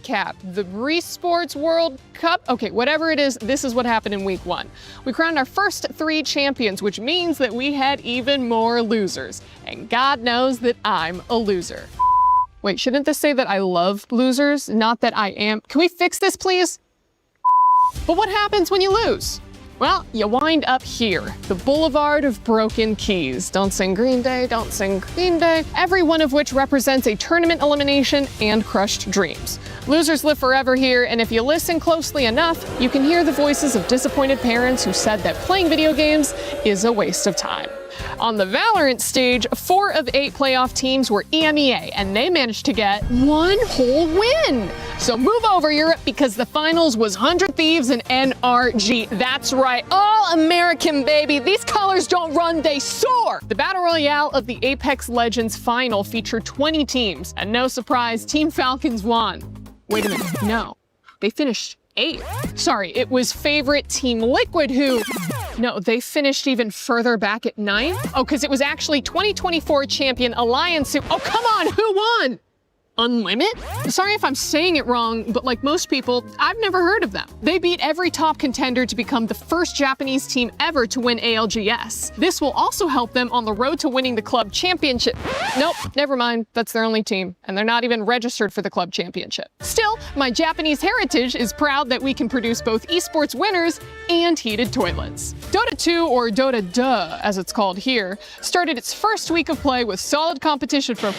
recap. The Esports World Cup, okay, whatever it is, this is what happened in week 1. We crowned our first 3 champions, which means that we had even more losers. And God knows that I'm a loser. Wait, shouldn't this say that I love losers, not that I am? Can we fix this, please? But what happens when you lose? Well, you wind up here, the Boulevard of Broken Keys. Don't sing Green Day, don't sing Green Day. Every one of which represents a tournament elimination and crushed dreams. Losers live forever here, and if you listen closely enough, you can hear the voices of disappointed parents who said that playing video games is a waste of time. On the Valorant stage, 4 of 8 playoff teams were EMEA, and they managed to get 1 whole win. So move over, Europe, because the finals was 100 Thieves and NRG. That's right, all American, baby. These colors don't run, they soar. The Battle Royale of the Apex Legends final featured 20 teams, and no surprise, Team Falcons won. Wait a minute, no, they finished 8th. Sorry, it was favorite Team Liquid who... No, they finished even further back at 9th? Oh, because it was actually 2024 champion Alliance who... Oh, come on, who won? Unlimit? Sorry if I'm saying it wrong, but like most people, I've never heard of them. They beat every top contender to become the first Japanese team ever to win ALGS. This will also help them on the road to winning the club championship. Nope, never mind, that's their only team, and they're not even registered for the club championship. Still, my Japanese heritage is proud that we can produce both esports winners and heated toilets. Dota 2, or Dota Duh, as it's called here, started its first week of play with solid competition from...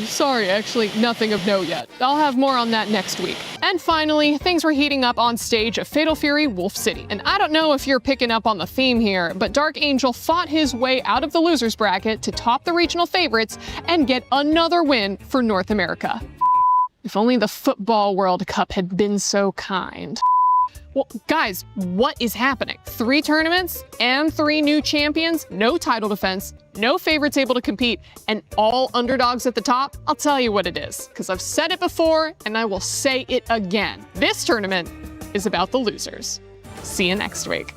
Sorry, actually, nothing of note yet. I'll have more on that next week. And finally, things were heating up on stage at Fatal Fury Wolf City. And I don't know if you're picking up on the theme here, but Dark Angel fought his way out of the losers bracket to top the regional favorites and get another win for North America. If only the Football World Cup had been so kind. Well, guys, what is happening? 3 tournaments and 3 new champions, no title defense, no favorites able to compete, and all underdogs at the top? I'll tell you what it is, because I've said it before and I will say it again. This tournament is about the losers. See you next week.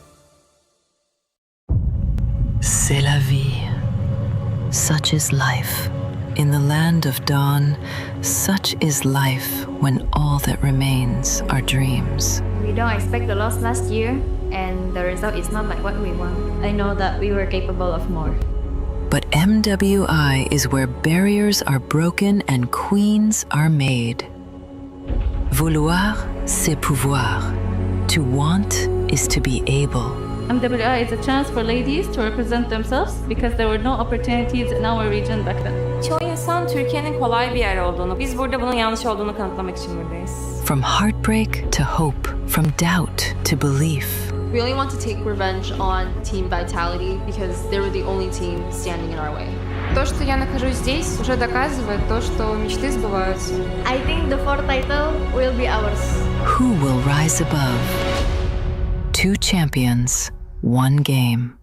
C'est la vie. Such is life. In the land of dawn, such is life when all that remains are dreams. We don't expect the loss last year, and the result is not like what we want. I know that we were capable of more. But MWI is where barriers are broken and queens are made. Vouloir, c'est pouvoir. To want is to be able. MWI is a chance for ladies to represent themselves because there were no opportunities in our region back then. Çoğu insan Türkiye'nin kolay bir yer olduğunu, biz burada bunun yanlış olduğunu kanıtlamak için buradayız. From heartbreak to hope, from doubt to belief. We only want to take revenge on Team Vitality because they were the only team standing in our way. То, что я нахожусь здесь, уже доказывает то, что мечты сбываются. I think the 4th title will be ours. Who will rise above? 2 champions, 1 game.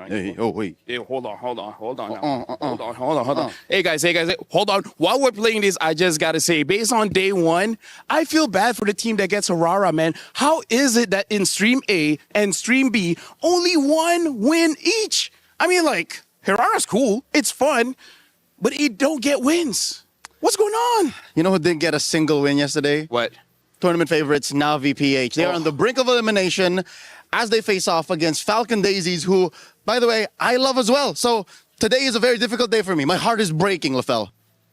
Hey, oh wait. Hey, hold on. Hold on. Hey guys, hold on. While we're playing this, I just gotta say, based on day 1, I feel bad for the team that gets Aurora, man. How is it that in Stream A and Stream B, only 1 win each? I mean, like, Hirara's cool, it's fun, but it don't get wins. What's going on? You know who didn't get a single win yesterday? What? Tournament favorites, Navi PH. They are on the brink of elimination as they face off against Falcon Daisies, who, by the way, I love as well. So today is a very difficult day for me. My heart is breaking, Lafel.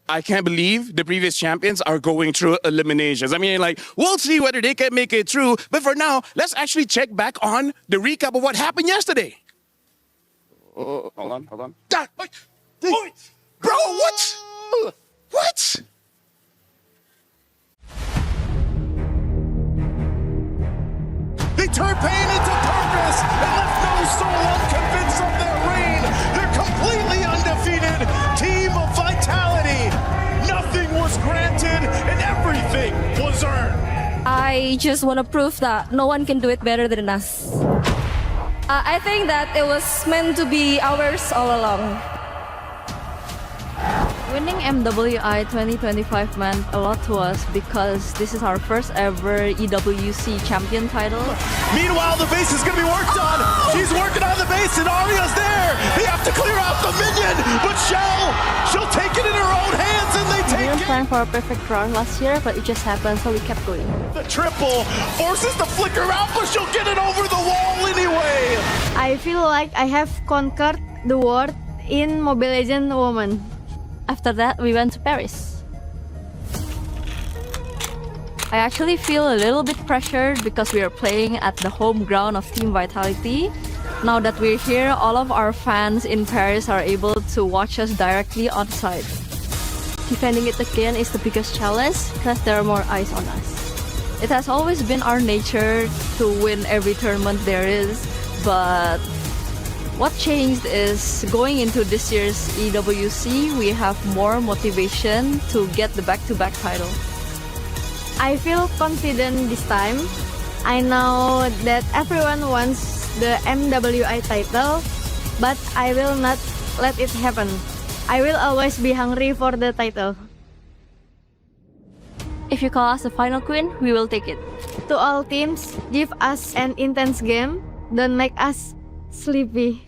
I can't believe the previous champions are going through eliminations. I mean, like, we'll see whether they can make it through. But for now, let's actually check back on the recap of what happened yesterday. Hold on. God, bro, what? What? They turned pain into purpose and left no soul unconvinced of their reign. They're completely undefeated. Team of Vitality. Nothing was granted and everything I just want to prove that no one can do it better than us. I think that it was meant to be ours all along. Winning MWI 2025 meant a lot to us because this is our first ever EWC champion title. Meanwhile, the base is going to be worked on. She's working on the base, and Arya's there. They have to clear out the minion, but she'll take it in her own hands, and they We take didn't it. plan for a perfect run last year, but it just happened, so we kept going. The triple forces the flicker out, but she'll get it over the wall anyway. I feel like I have conquered the world in Mobile Legends Women. After that, we went to Paris. I actually feel a little bit pressured because we are playing at the home ground of Team Vitality. Now that we're here, all of our fans in Paris are able to watch us directly on site. Defending it again is the biggest challenge because there are more eyes on us. It has always been our nature to win every tournament there is, but what changed is going into this year's EWC, we have more motivation to get the back-to-back title. I feel confident this time. I know that everyone wants the MWI title, but I will not let it happen. I will always be hungry for the title. If you call us the final queen, we will take it. To all teams, give us an intense game. Don't make us sleepy.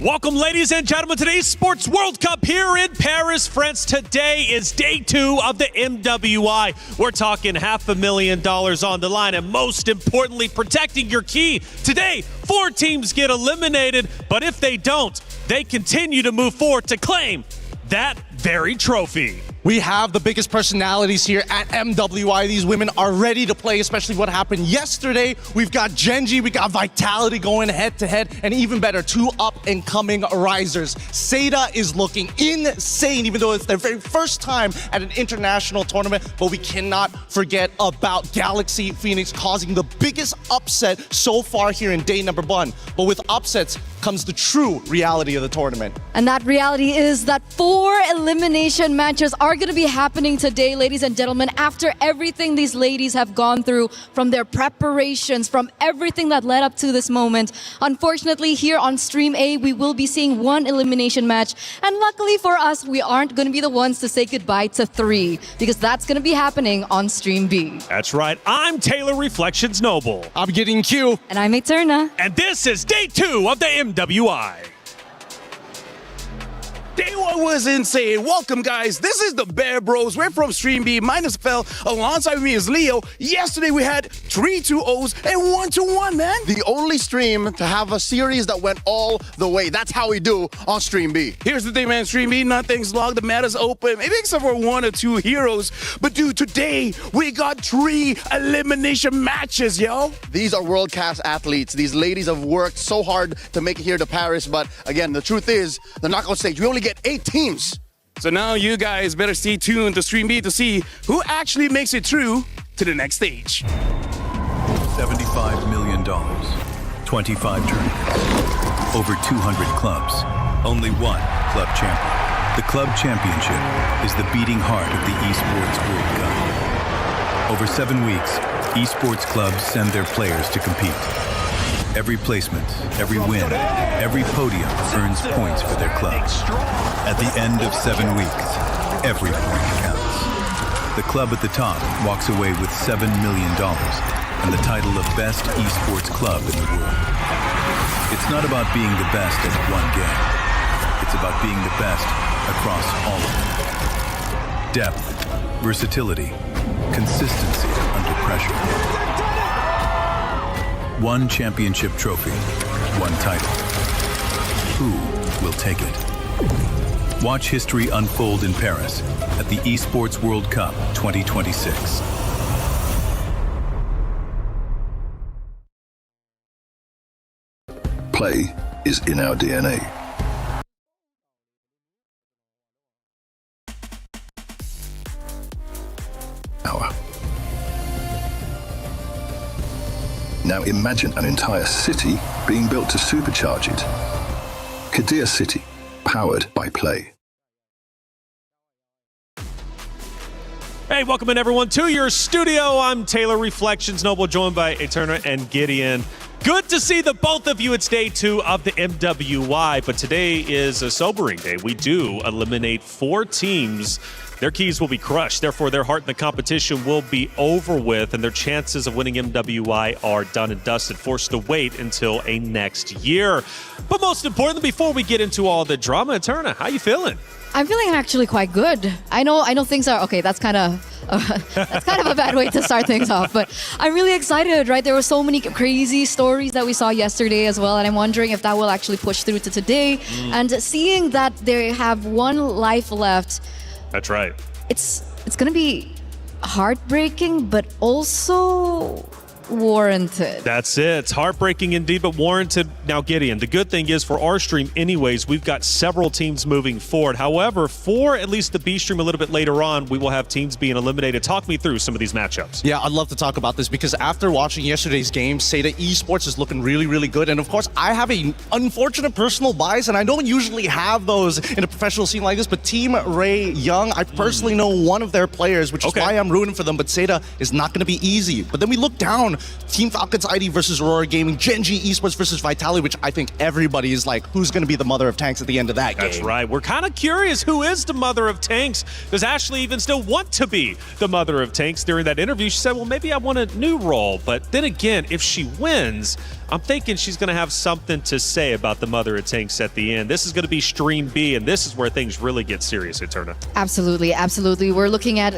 Welcome, ladies and gentlemen, to the Esports World Cup here in Paris, France. Today is day 2 of the MWI. We're talking $500,000 on the line, and most importantly, protecting your key. Today, 4 teams get eliminated, but if they don't, they continue to move forward to claim that very trophy. We have the biggest personalities here at MWI. These women are ready to play, especially what happened yesterday. We've got Genji, we got Vitality going head-to-head, and even better, 2 up-and-coming risers. Seda is looking insane, even though it's their very first time at an international tournament, but we cannot forget about Galaxy Phoenix causing the biggest upset so far here in day number 1. But with upsets comes the true reality of the tournament. And that reality is that 4 elimination matches are going to be happening today, ladies and gentlemen, after everything these ladies have gone through, from their preparations, from everything that led up to this moment. Unfortunately, here on Stream A, we will be seeing 1 elimination match. And luckily for us, we aren't going to be the ones to say goodbye to 3, because that's going to be happening on Stream B. That's right. I'm Taylor Reflections Noble. I'm Getting Q. And I'm Eterna. And this is day 2 of the MWI. Day 1 was insane. Welcome, guys. This is the Bear Bros. We're from Stream B, minus Fell. Alongside me is Leo. Yesterday, we had 3 2-0s and 1-1, man. The only stream to have a series that went all the way. That's how we do on Stream B. Here's the thing, man. Stream B, nothing's locked. The meta's open. Maybe except for 1 or 2 heroes. But, dude, today, we got 3 elimination matches, yo. These are world-class athletes. These ladies have worked so hard to make it here to Paris. But, again, the truth is, the knockout stage, we only get 8 teams. So now you guys better stay tuned to Stream B to see who actually makes it through to the next stage. $75 million, 25 tournaments, over 200 clubs, only 1 club champion. The club championship is the beating heart of the Esports World Cup. Over 7 weeks, Esports clubs send their players to compete. Every placement, every win, every podium earns points for their club. At the end of 7 weeks, every point counts. The club at the top walks away with $7 million and the title of Best Esports Club in the world. It's not about being the best at one game. It's about being the best across all of them. Depth, versatility, consistency under pressure. 1 championship trophy, 1 title. Who will take it? Watch history unfold in Paris at the Esports World Cup 2026. Play is in our DNA. hour. Now imagine an entire city being built to supercharge it. Kadir City, powered by Play. Hey, welcome in everyone to your studio. I'm Taylor Reflections Noble, joined by Eterna and Gideon. Good to see the both of you. It's day 2 of the MWI, but today is a sobering day. We do eliminate 4 teams. Their keys will be crushed. Therefore, their heart in the competition will be over with, and their chances of winning MWI are done and dusted, forced to wait until a next year. But most importantly, before we get into all the drama, Eterna, how you feeling? I'm feeling actually quite good. I know things are okay. That's kind of a bad way to start things off, but I'm really excited, right? There were so many crazy stories that we saw yesterday as well, and I'm wondering if that will actually push through to today. And seeing that they have 1 life left. That's right. It's going to be heartbreaking, but also warranted. That's it. It's heartbreaking indeed, but warranted. Now, Gideon, the good thing is for our stream anyways, we've got several teams moving forward. However, for at least the B stream a little bit later on, we will have teams being eliminated. Talk me through some of these matchups. Yeah, I'd love to talk about this because after watching yesterday's game, Seda Esports is looking really, really good. And of course, I have an unfortunate personal bias, and I don't usually have those in a professional scene like this, but Team Ray Young, I personally know one of their players, which is why I'm rooting for them, but Seda is not going to be easy. But then we look down, Team Falcons ID versus Aurora Gaming, Genji Esports versus Vitality, which I think everybody is like, who's going to be the mother of tanks at the end of that game? That's right. We're kind of curious, who is the mother of tanks? Does Ashley even still want to be the mother of tanks? During that interview, she said, well, maybe I want a new role. But then again, if she wins, I'm thinking she's going to have something to say about the mother of tanks at the end. This is going to be Stream B, and this is where things really get serious, Eterna. Absolutely, absolutely. We're looking at,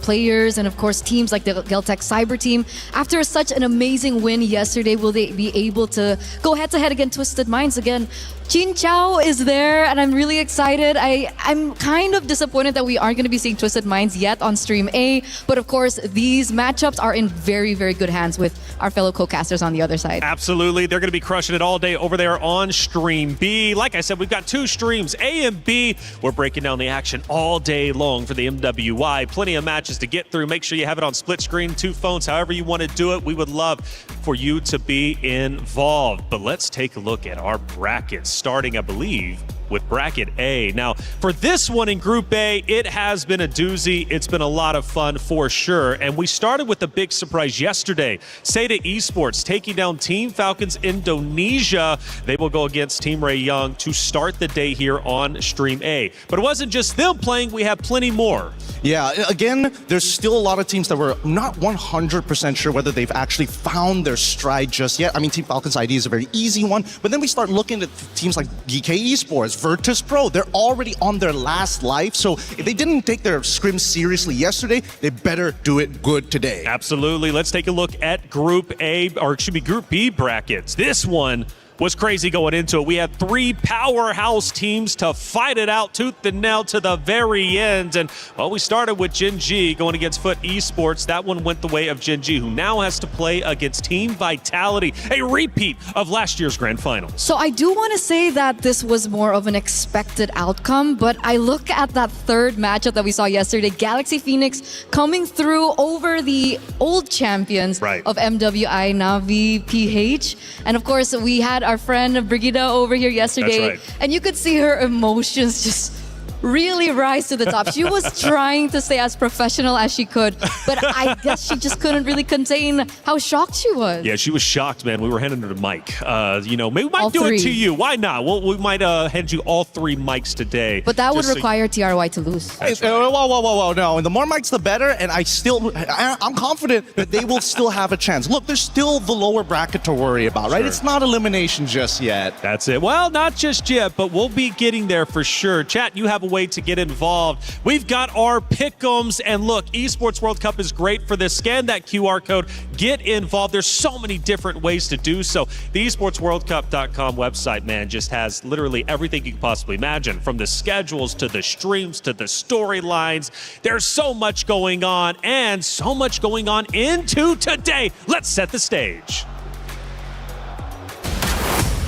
players and, of course, teams like the Geltec Cyber team. After such an amazing win yesterday, will they be able to go head-to-head against Twisted Minds again? Jin Chao is there, and I'm really excited. I'm kind of disappointed that we aren't going to be seeing Twisted Minds yet on Stream A, but of course, these matchups are in very, very good hands with our fellow co-casters on the other side. Absolutely. They're going to be crushing it all day over there on Stream B. Like I said, we've got 2 streams, A and B. We're breaking down the action all day long for the MWI. Plenty of matches to get through. Make sure you have it on split screen, 2 phones, however you want to do it. We would love for you to be involved. But let's take a look at our brackets, starting, I believe, with bracket A. Now, for this one in Group A, it has been a doozy. It's been a lot of fun for sure. And we started with a big surprise yesterday. Seda Esports taking down Team Falcons Indonesia. They will go against Team Ray Young to start the day here on Stream A. But it wasn't just them playing. We have plenty more. Yeah, again, there's still a lot of teams that we're not 100% sure whether they've actually found their stride just yet. I mean, Team Falcons ID is a very easy one, but then we start looking at teams like GK Esports, Virtus Pro. They're already on their last life, so if they didn't take their scrim seriously yesterday, they better do it good today. Absolutely. Let's take a look at Group A, or it should be Group B brackets. This one was crazy going into it. We had 3 powerhouse teams to fight it out tooth and nail to the very end. And, well, we started with Genji going against Foot Esports. That one went the way of Genji, who now has to play against Team Vitality, a repeat of last year's grand final. So I do want to say that this was more of an expected outcome, but I look at that 3rd matchup that we saw yesterday, Galaxy Phoenix coming through over the old champions of MWI, Navi PH. And of course, we had our friend Brigida over here yesterday, and you could see her emotions just really rise to the top. She was trying to stay as professional as she could, but I guess she just couldn't really contain how shocked she was. Yeah, she was shocked, man. We were handing her the mic. Maybe we might do it to you. Why not? We might hand you all 3 mics today. But that would require TRY to lose. Whoa. No, and the more mics, the better. And I'm confident that they will still have a chance. Look, there's still the lower bracket to worry about, right? It's not elimination just yet. That's it. Well, not just yet, but we'll be getting there for sure. Chat, you have a way to get involved. We've got our pick'ems, and look, Esports World Cup is great for this. Scan that QR code, get involved. There's so many different ways to do so. The esportsworldcup.com website, man, just has literally everything you can possibly imagine, from the schedules to the streams to the storylines. There's so much going on, and so much going on into today. Let's set the stage.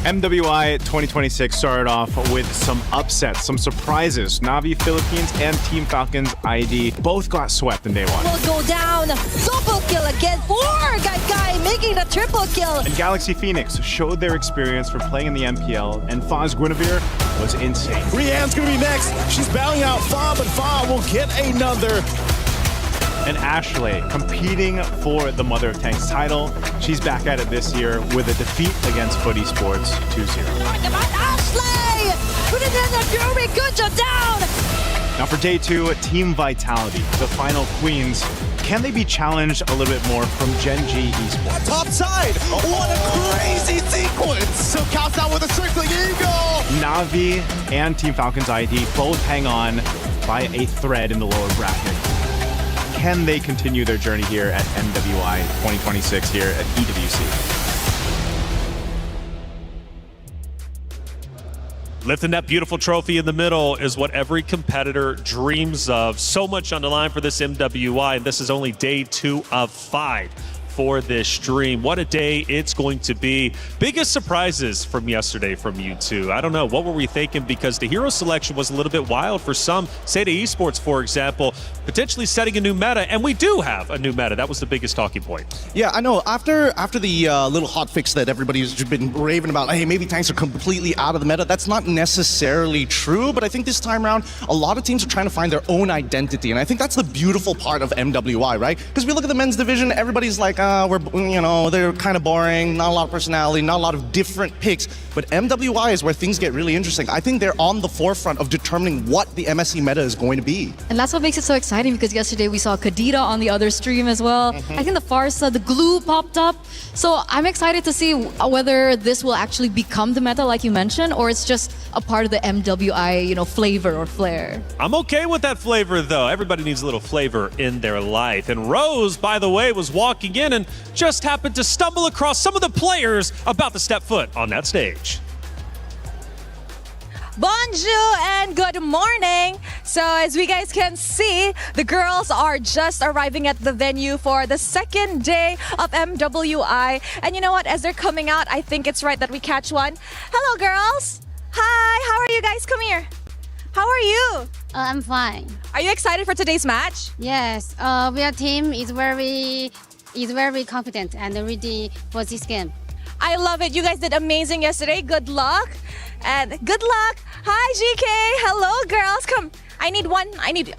MWI 2026 started off with some upsets, some surprises. Na'Vi Philippines and Team Falcons ID both got swept in day one. Will go down. Double kill again for Guy making the triple kill. And Galaxy Phoenix showed their experience from playing in the MPL, and Fa's Guinevere was insane. Rianne's gonna be next. She's bowing out Fa, but Fa will get another. And Ashley competing for the Mother of Tanks title. She's back at it this year with a defeat against Footy Sports 2-0. Ashley! Put it in the Fury, good job down! Now for day 2, Team Vitality, the final queens. Can they be challenged a little bit more from Gen G Esports? Top side! What a crazy sequence! So counts out with a circling eagle! Na'Vi and Team Falcons ID both hang on by a thread in the lower bracket. Can they continue their journey here at MWI 2026 here at EWC? Lifting that beautiful trophy in the middle is what every competitor dreams of. So much on the line for this MWI, and this is only day 2 of 5 for this stream. What a day it's going to be. Biggest surprises from yesterday from you two. I don't know, what were we thinking? Because the hero selection was a little bit wild for some. Say to Esports, for example, potentially setting a new meta, and we do have a new meta. That was the biggest talking point. Yeah, I know. After the little hot fix that everybody's been raving about, hey, maybe tanks are completely out of the meta, that's not necessarily true, but I think this time around, a lot of teams are trying to find their own identity, and I think that's the beautiful part of MWI, right? Because we look at the men's division, everybody's like, they're kind of boring, not a lot of personality, not a lot of different picks. But MWI is where things get really interesting. I think they're on the forefront of determining what the MSC meta is going to be. And that's what makes it so exciting, because yesterday we saw Kadita on the other stream as well. I think the Farsa, the glue popped up. So I'm excited to see whether this will actually become the meta like you mentioned, or it's just a part of the MWI, flavor or flair. I'm okay with that flavor though. Everybody needs a little flavor in their life. And Rose, by the way, was walking in and just happened to stumble across some of the players about to step foot on that stage. Bonjour and good morning. So as we guys can see, the girls are just arriving at the venue for the second day of MWI. And you know what? As they're coming out, I think it's right that we catch one. Hello, girls. Hi, how are you guys? Come here. How are you? I'm fine. Are you excited for today's match? Yes. Our team is very confident and ready for this game. I love it. You guys did amazing yesterday. Good luck. And good luck. Hi, GK. Hello, girls. Come.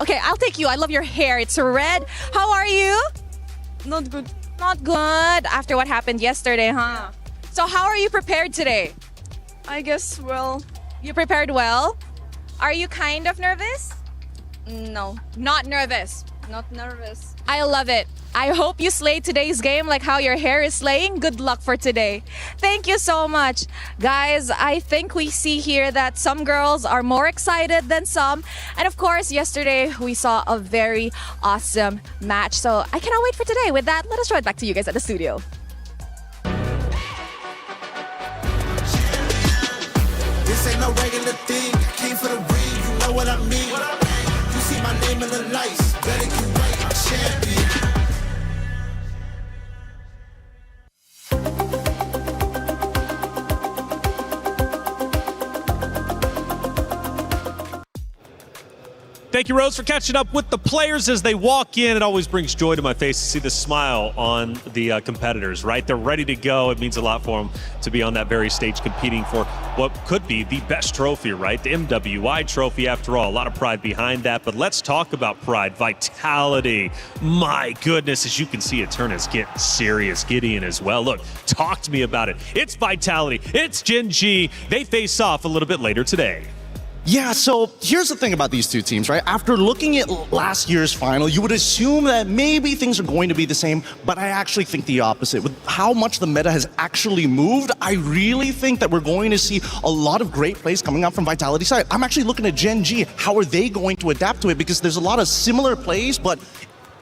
Okay, I'll take you. I love your hair. It's red. How are you? Not good. Not good. After what happened yesterday, huh? So how are you prepared today? I guess well. You prepared well? Are you kind of nervous? No. Not nervous. Not nervous. I love it. I hope you slay today's game like how your hair is slaying. Good luck for today. Thank you so much. Guys, I think we see here that some girls are more excited than some. And of course, yesterday we saw a very awesome match. So I cannot wait for today. With that, let us throw it back to you guys at the studio. This ain't no regular thing. I came for the ring, you know what I mean. You see my name in the lights. Better get right, I'm champion. Thank you, Rose, for catching up with the players as they walk in. It always brings joy to my face to see the smile on the competitors, right? They're ready to go. It means a lot for them to be on that very stage competing for what could be the best trophy, right? The MWI trophy, after all. A lot of pride behind that, but let's talk about pride. Vitality. My goodness, as you can see, it turn is getting serious. Gideon as well. Look, talk to me about it. It's Vitality. It's Gen G. They face off a little bit later today. Yeah, so here's the thing about these two teams, right? After looking at last year's final, you would assume that maybe things are going to be the same, but I actually think the opposite. With how much the meta has actually moved, I really think that we're going to see a lot of great plays coming out from Vitality's side. I'm actually looking at Gen G. How are they going to adapt to it? Because there's a lot of similar plays, but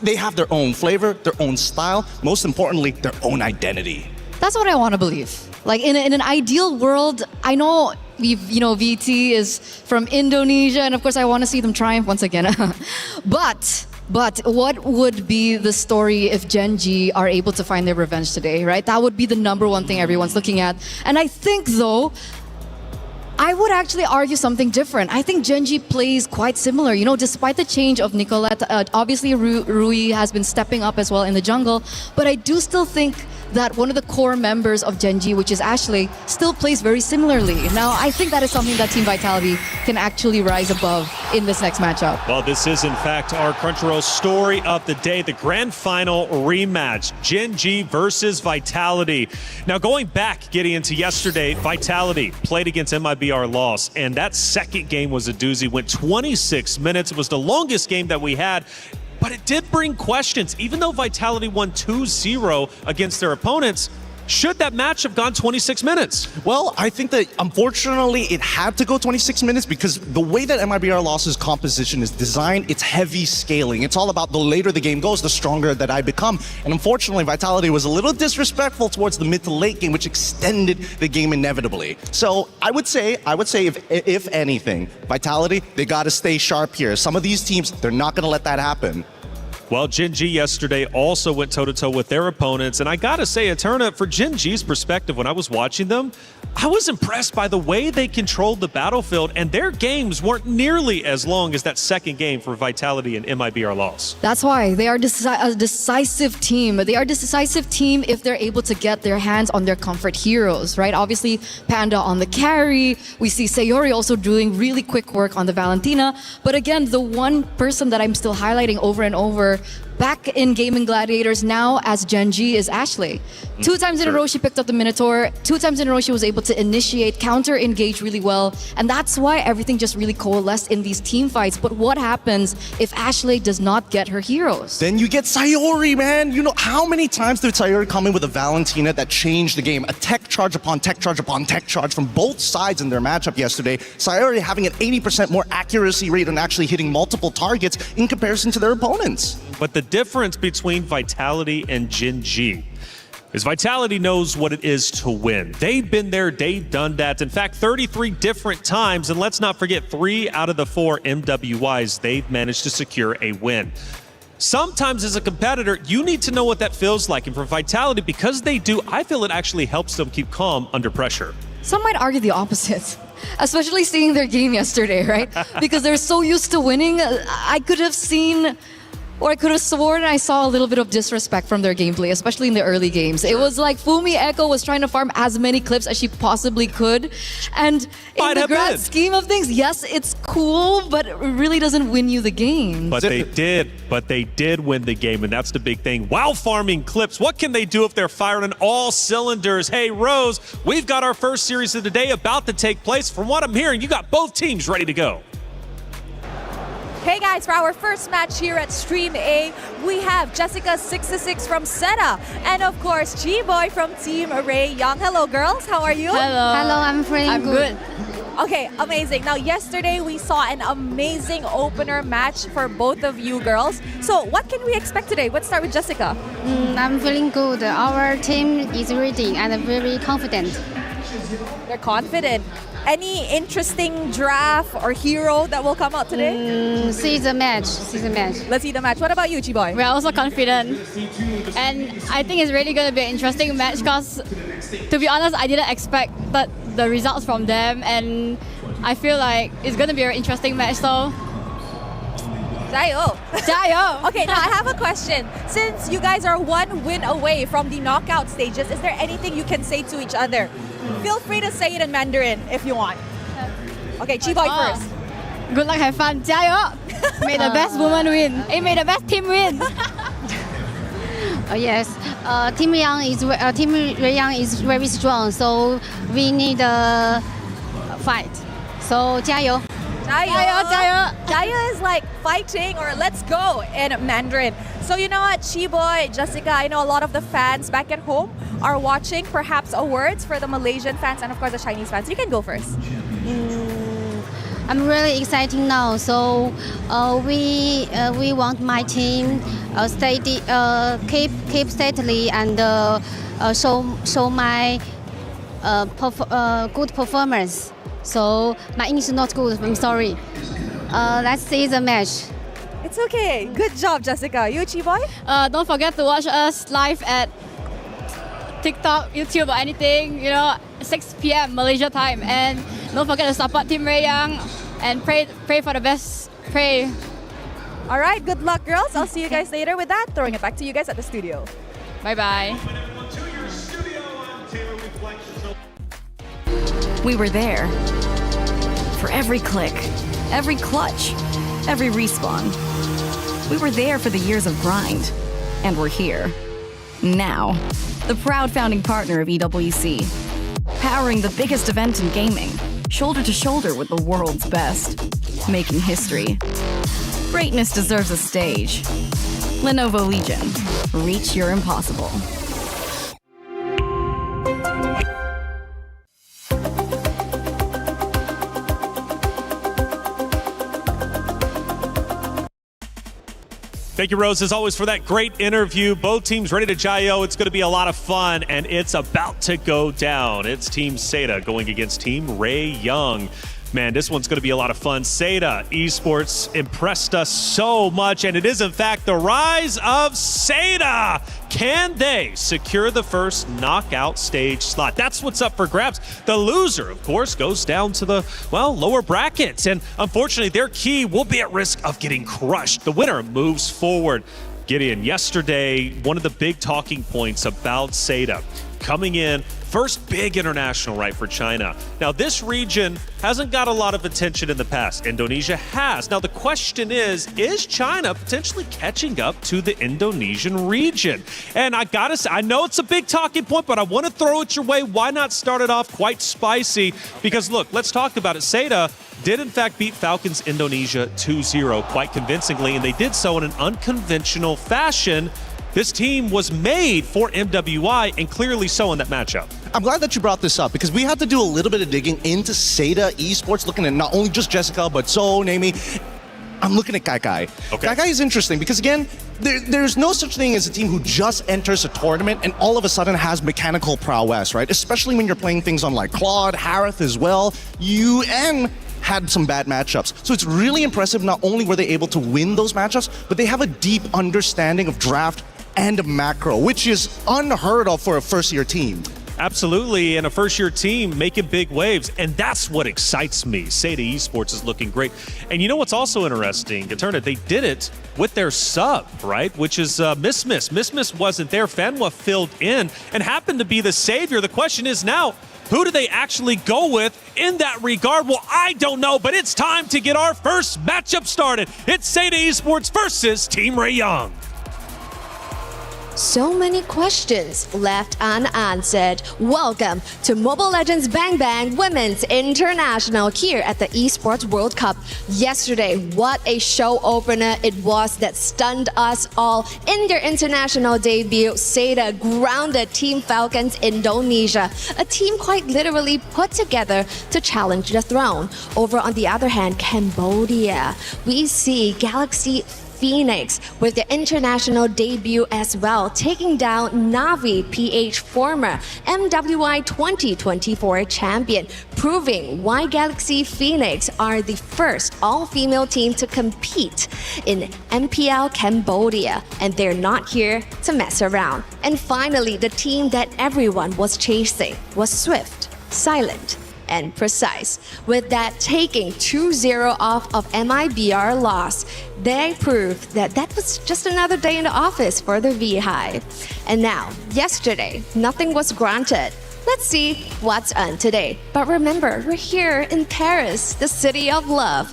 they have their own flavor, their own style, most importantly, their own identity. That's what I want to believe. Like in an ideal world, I know VT is from Indonesia, and of course I want to see them triumph once again. But But what would be the story if Gen G are able to find their revenge today, right? That would be the number one thing everyone's looking at. And I think, though, I would actually argue something different. I think Gen G plays quite similar. You know, despite the change of Nicolette, obviously Rui has been stepping up as well in the jungle, but I do still think that one of the core members of Gen G, which is Ashley, still plays very similarly. Now, I think that is something that Team Vitality can actually rise above in this next matchup. Well, this is, in fact, our Crunchyroll story of the day, the grand final rematch, Gen G versus Vitality. Now, going back, getting into yesterday, Vitality played against MIBR Loss, and that second game was a doozy, went 26 minutes. It was the longest game that we had. But it did bring questions. Even though Vitality won 2-0 against their opponents, should that match have gone 26 minutes? Well, I think that unfortunately it had to go 26 minutes because the way that MIBR Loss's composition is designed, it's heavy scaling. It's all about the later the game goes, the stronger that I become. And unfortunately, Vitality was a little disrespectful towards the mid to late game, which extended the game inevitably. So I would say if anything, Vitality, they got to stay sharp here. Some of these teams, they're not going to let that happen. Well, Gen G yesterday also went toe-to-toe with their opponents, and I gotta say, Eterna, for Gen G's perspective, when I was watching them, I was impressed by the way they controlled the battlefield, and their games weren't nearly as long as that second game for Vitality and MIBR Loss. That's why they are a decisive team. They are a decisive team if they're able to get their hands on their comfort heroes, right? Obviously, Panda on the carry. We see Sayori also doing really quick work on the Valentina. But again, the one person that I'm still highlighting over and over back in Gaming Gladiators now as Gen G is Ashley. 2 times in a row she picked up the Minotaur. 2 times in a row she was able to initiate, counter-engage really well. And that's why everything just really coalesced in these team fights. But what happens if Ashley does not get her heroes? Then you get Sayori, man. You know, how many times did Sayori come in with a Valentina that changed the game? A tech charge upon tech charge upon tech charge from both sides in their matchup yesterday. Sayori having an 80% more accuracy rate and actually hitting multiple targets in comparison to their opponents. But the difference between Vitality and Gen G is Vitality knows what it is to win. They've been there, they've done that. In fact, 33 different times, and let's not forget 3 out of the 4 MWIs they've managed to secure a win. Sometimes as a competitor, you need to know what that feels like. And for Vitality, because they do, I feel it actually helps them keep calm under pressure. Some might argue the opposite. Especially seeing their game yesterday, right? Because they're so used to winning. I could have seen, or I could have sworn I saw a little bit of disrespect from their gameplay, especially in the early games. It was like Fumi Echo was trying to farm as many clips as she possibly could. And in the grand scheme of things, yes, it's cool, but it really doesn't win you the game. But they did win the game, and that's the big thing. While farming clips, what can they do if they're firing on all cylinders? Hey, Rose, we've got our first series of the day about to take place. From what I'm hearing, you got both teams ready to go. Hey guys, for our first match here at Stream A, we have Jessica626 from Seta, and of course, G-Boy from Team Array Young. Hello girls, how are you? Hello. Hello, I'm feeling good. Okay, amazing. Now yesterday we saw an amazing opener match for both of you girls. So what can we expect today? Let's start with Jessica. I'm feeling good. Our team is ready and very confident. They're confident. Any interesting draft or hero that will come out today? See the match. Let's see the match. What about you, Chiboy? We're also confident. And I think it's really going to be an interesting match because, to be honest, I didn't expect the results from them. And I feel like it's going to be an interesting match. So, Jayo. Jayo. Okay, now I have a question. Since you guys are 1 win away from the knockout stages, is there anything you can say to each other? Feel free to say it in Mandarin if you want. Okay, Chiboy first. Good luck, have fun. Jayo. May the best woman win. Hey, may the best team win. Yes, Team Ray Young is very strong, so we need a fight. So, 加油. Jaya is like fighting or let's go in Mandarin. So you know what, Chiboy, Jessica, I know a lot of the fans back at home are watching. Perhaps a words for the Malaysian fans and of course the Chinese fans. You can go first. I'm really excited now. So we want my team keep steadily and show my good performance. So my English is not good. I'm sorry. Let's see the match. It's okay. Good job, Jessica. You, Chiboy? Don't forget to watch us live at TikTok, YouTube, or anything, 6 p.m. Malaysia time. And don't forget to support Team Ray Young and pray for the best. Pray. All right, good luck, girls. I'll see you guys later. With that, throwing it back to you guys at the studio. Bye-bye. We were there for every click, every clutch, every respawn. We were there for the years of grind, and we're here. Now, the proud founding partner of EWC, powering the biggest event in gaming, shoulder to shoulder with the world's best, making history. Greatness deserves a stage. Lenovo Legion, reach your impossible. Thank you, Rose, as always, for that great interview. Both teams ready to Jayo. It's going to be a lot of fun, and it's about to go down. It's Team Seda going against Team Ray Young. Man, this one's going to be a lot of fun. Seda Esports impressed us so much, and it is, in fact, the rise of Seda. Can they secure the first knockout stage slot? That's what's up for grabs. The loser, of course, goes down to the, lower brackets, and unfortunately, their key will be at risk of getting crushed. The winner moves forward. Gideon, yesterday, one of the big talking points about Seda coming in, first big international, right, for China. Now, this region hasn't got a lot of attention in the past. Indonesia has. Now, the question is China potentially catching up to the Indonesian region? And I gotta say, I know it's a big talking point, but I want to throw it your way. Why not start it off quite spicy? Because look, let's talk about it. Seda did in fact beat Falcons Indonesia 2-0 quite convincingly, and they did so in an unconventional fashion. This team was made for MWI, and clearly so in that matchup. I'm glad that you brought this up because we had to do a little bit of digging into Seda Esports, looking at not only just Jessica, but Zoe, Naomi. I'm looking at Kai. Okay. Kai is interesting because, again, there's no such thing as a team who just enters a tournament and all of a sudden has mechanical prowess, right? Especially when you're playing things on like Claude, Harith as well. Had some bad matchups. So it's really impressive. Not only were they able to win those matchups, but they have a deep understanding of draft and macro, which is unheard of for a first-year team. Absolutely, and a first-year team making big waves, and that's what excites me. Seda Esports is looking great. And you know what's also interesting, Gaterna, they did it with their sub, right? Which is Miss. Miss wasn't there. Fanwa filled in and happened to be the savior. The question is now, who do they actually go with in that regard? Well, I don't know, but it's time to get our first matchup started. It's Seda Esports versus Team Ray Young. So many questions left unanswered. Welcome to Mobile Legends Bang Bang Women's International here at the Esports World Cup. Yesterday, what a show opener it was that stunned us all. In their international debut, Seda grounded Team Falcons Indonesia, a team quite literally put together to challenge the throne. Over on the other hand, Cambodia, we see Galaxy Phoenix with their international debut as well, taking down Navi PH, former MWI 2024 champion, proving why Galaxy Phoenix are the first all-female team to compete in MPL Cambodia, and they're not here to mess around. And finally, the team that everyone was chasing was Swift, Silent, and Precise. With that taking 2-0 off of MIBR loss, they proved that that was just another day in the office for the V-Hive. And now, yesterday, nothing was granted. Let's see what's on today. But remember, we're here in Paris, the city of love.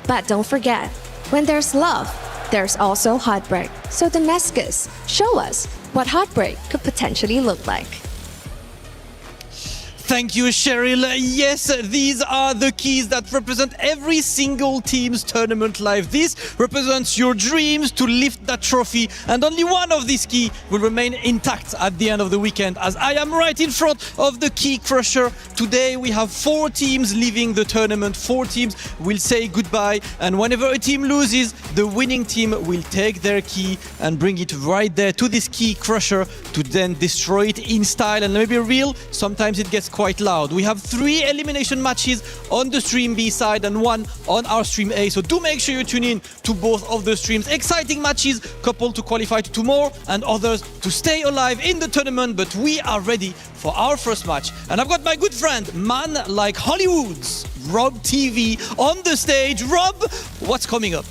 But don't forget, when there's love, there's also heartbreak. So Damascus, show us what heartbreak could potentially look like. Thank you, Cheryl. Yes, these are the keys that represent every single team's tournament life. This represents your dreams to lift that trophy, and only one of these keys will remain intact at the end of the weekend, as I am right in front of the key crusher. Today we have 4 teams leaving the tournament. 4 teams will say goodbye, and whenever a team loses, the winning team will take their key and bring it right there to this key crusher to then destroy it in style. And let me be real, sometimes it gets quite loud. We have 3 elimination matches on the stream B side and 1 on our stream A. So do make sure you tune in to both of the streams. Exciting matches, couple to qualify to 2 more and others to stay alive in the tournament. But we are ready for our first match. And I've got my good friend, man like Hollywood's Rob TV on the stage. Rob, what's coming up?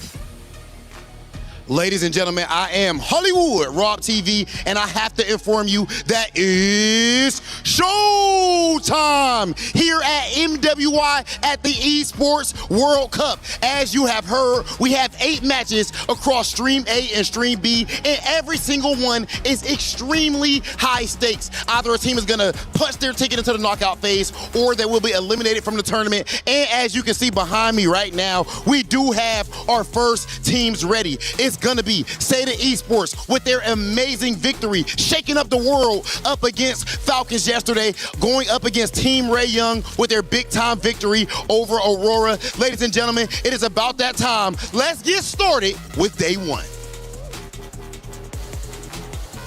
Ladies and gentlemen, I am Hollywood, Rob TV, and I have to inform you that is showtime here at MWI at the Esports World Cup. As you have heard, we have 8 matches across Stream A and Stream B, and every single one is extremely high stakes. Either a team is gonna punch their ticket into the knockout phase, or they will be eliminated from the tournament. And as you can see behind me right now, we do have our first teams ready. It's gonna be Seda Esports with their amazing victory, shaking up the world up against Falcons yesterday, going up against Team Ray Young with their big time victory over Aurora. Ladies and gentlemen, it is about that time. Let's get started with day 1.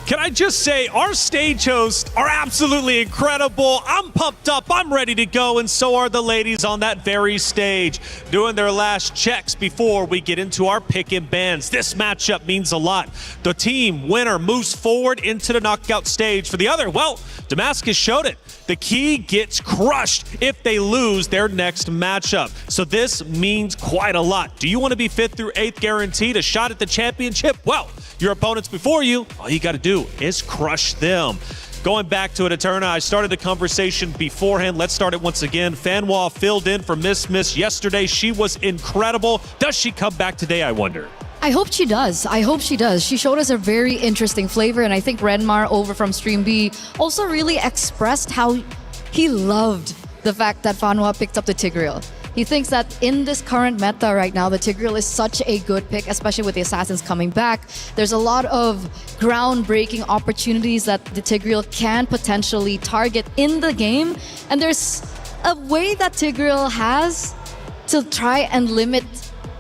Can I just say, our stage hosts are absolutely incredible. I'm pumped up, I'm ready to go, and so are the ladies on that very stage, doing their last checks before we get into our pick and bans. This matchup means a lot. The team winner moves forward into the knockout stage. For the other, well, Damascus showed it. The key gets crushed if they lose their next matchup. So this means quite a lot. Do you want to be 5th through 8th guaranteed a shot at the championship? Well, your opponents before you, all you got to do is crush them. Going back to it, Eterna, I started the conversation beforehand. Let's start it once again. Fanwa filled in for Miss yesterday. She was incredible. Does she come back today, I wonder? I hope she does. I hope she does. She showed us a very interesting flavor, and I think Renmar over from Stream B also really expressed how he loved the fact that Fanwa picked up the Tigreal. He thinks that in this current meta right now, the Tigreal is such a good pick, especially with the Assassins coming back. There's a lot of groundbreaking opportunities that the Tigreal can potentially target in the game, and there's a way that Tigreal has to try and limit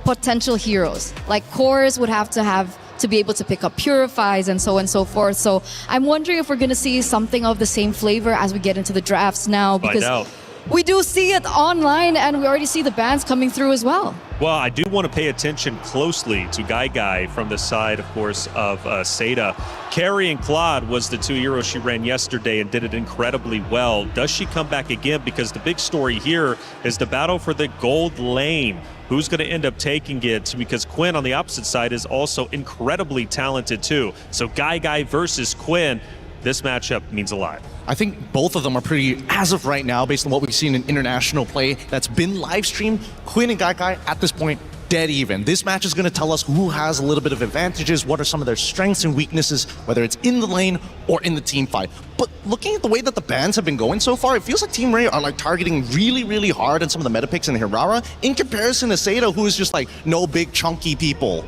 potential heroes. Like cores would have to be able to pick up purifies and so on and so forth. So I'm wondering if we're going to see something of the same flavor as we get into the drafts now, because we do see it online and we already see the bans coming through as well. Well, I do want to pay attention closely to Guy from the side, of course, of Seda. Carrie and Claude was the 2 heroes she ran yesterday and did it incredibly well. Does she come back again? Because the big story here is the battle for the gold lane. Who's going to end up taking it? Because Quinn on the opposite side is also incredibly talented too. So Guy versus Quinn, this matchup means a lot. I think both of them are pretty, as of right now, based on what we've seen in international play that's been live streamed, Quinn and Guy at this point, dead even. This match is going to tell us who has a little bit of advantages, what are some of their strengths and weaknesses, whether it's in the lane or in the team fight. But looking at the way that the bans have been going so far, it feels like Team Ray are like targeting really hard on some of the meta picks in Hirara in comparison to Seda, who is just like no big chunky people.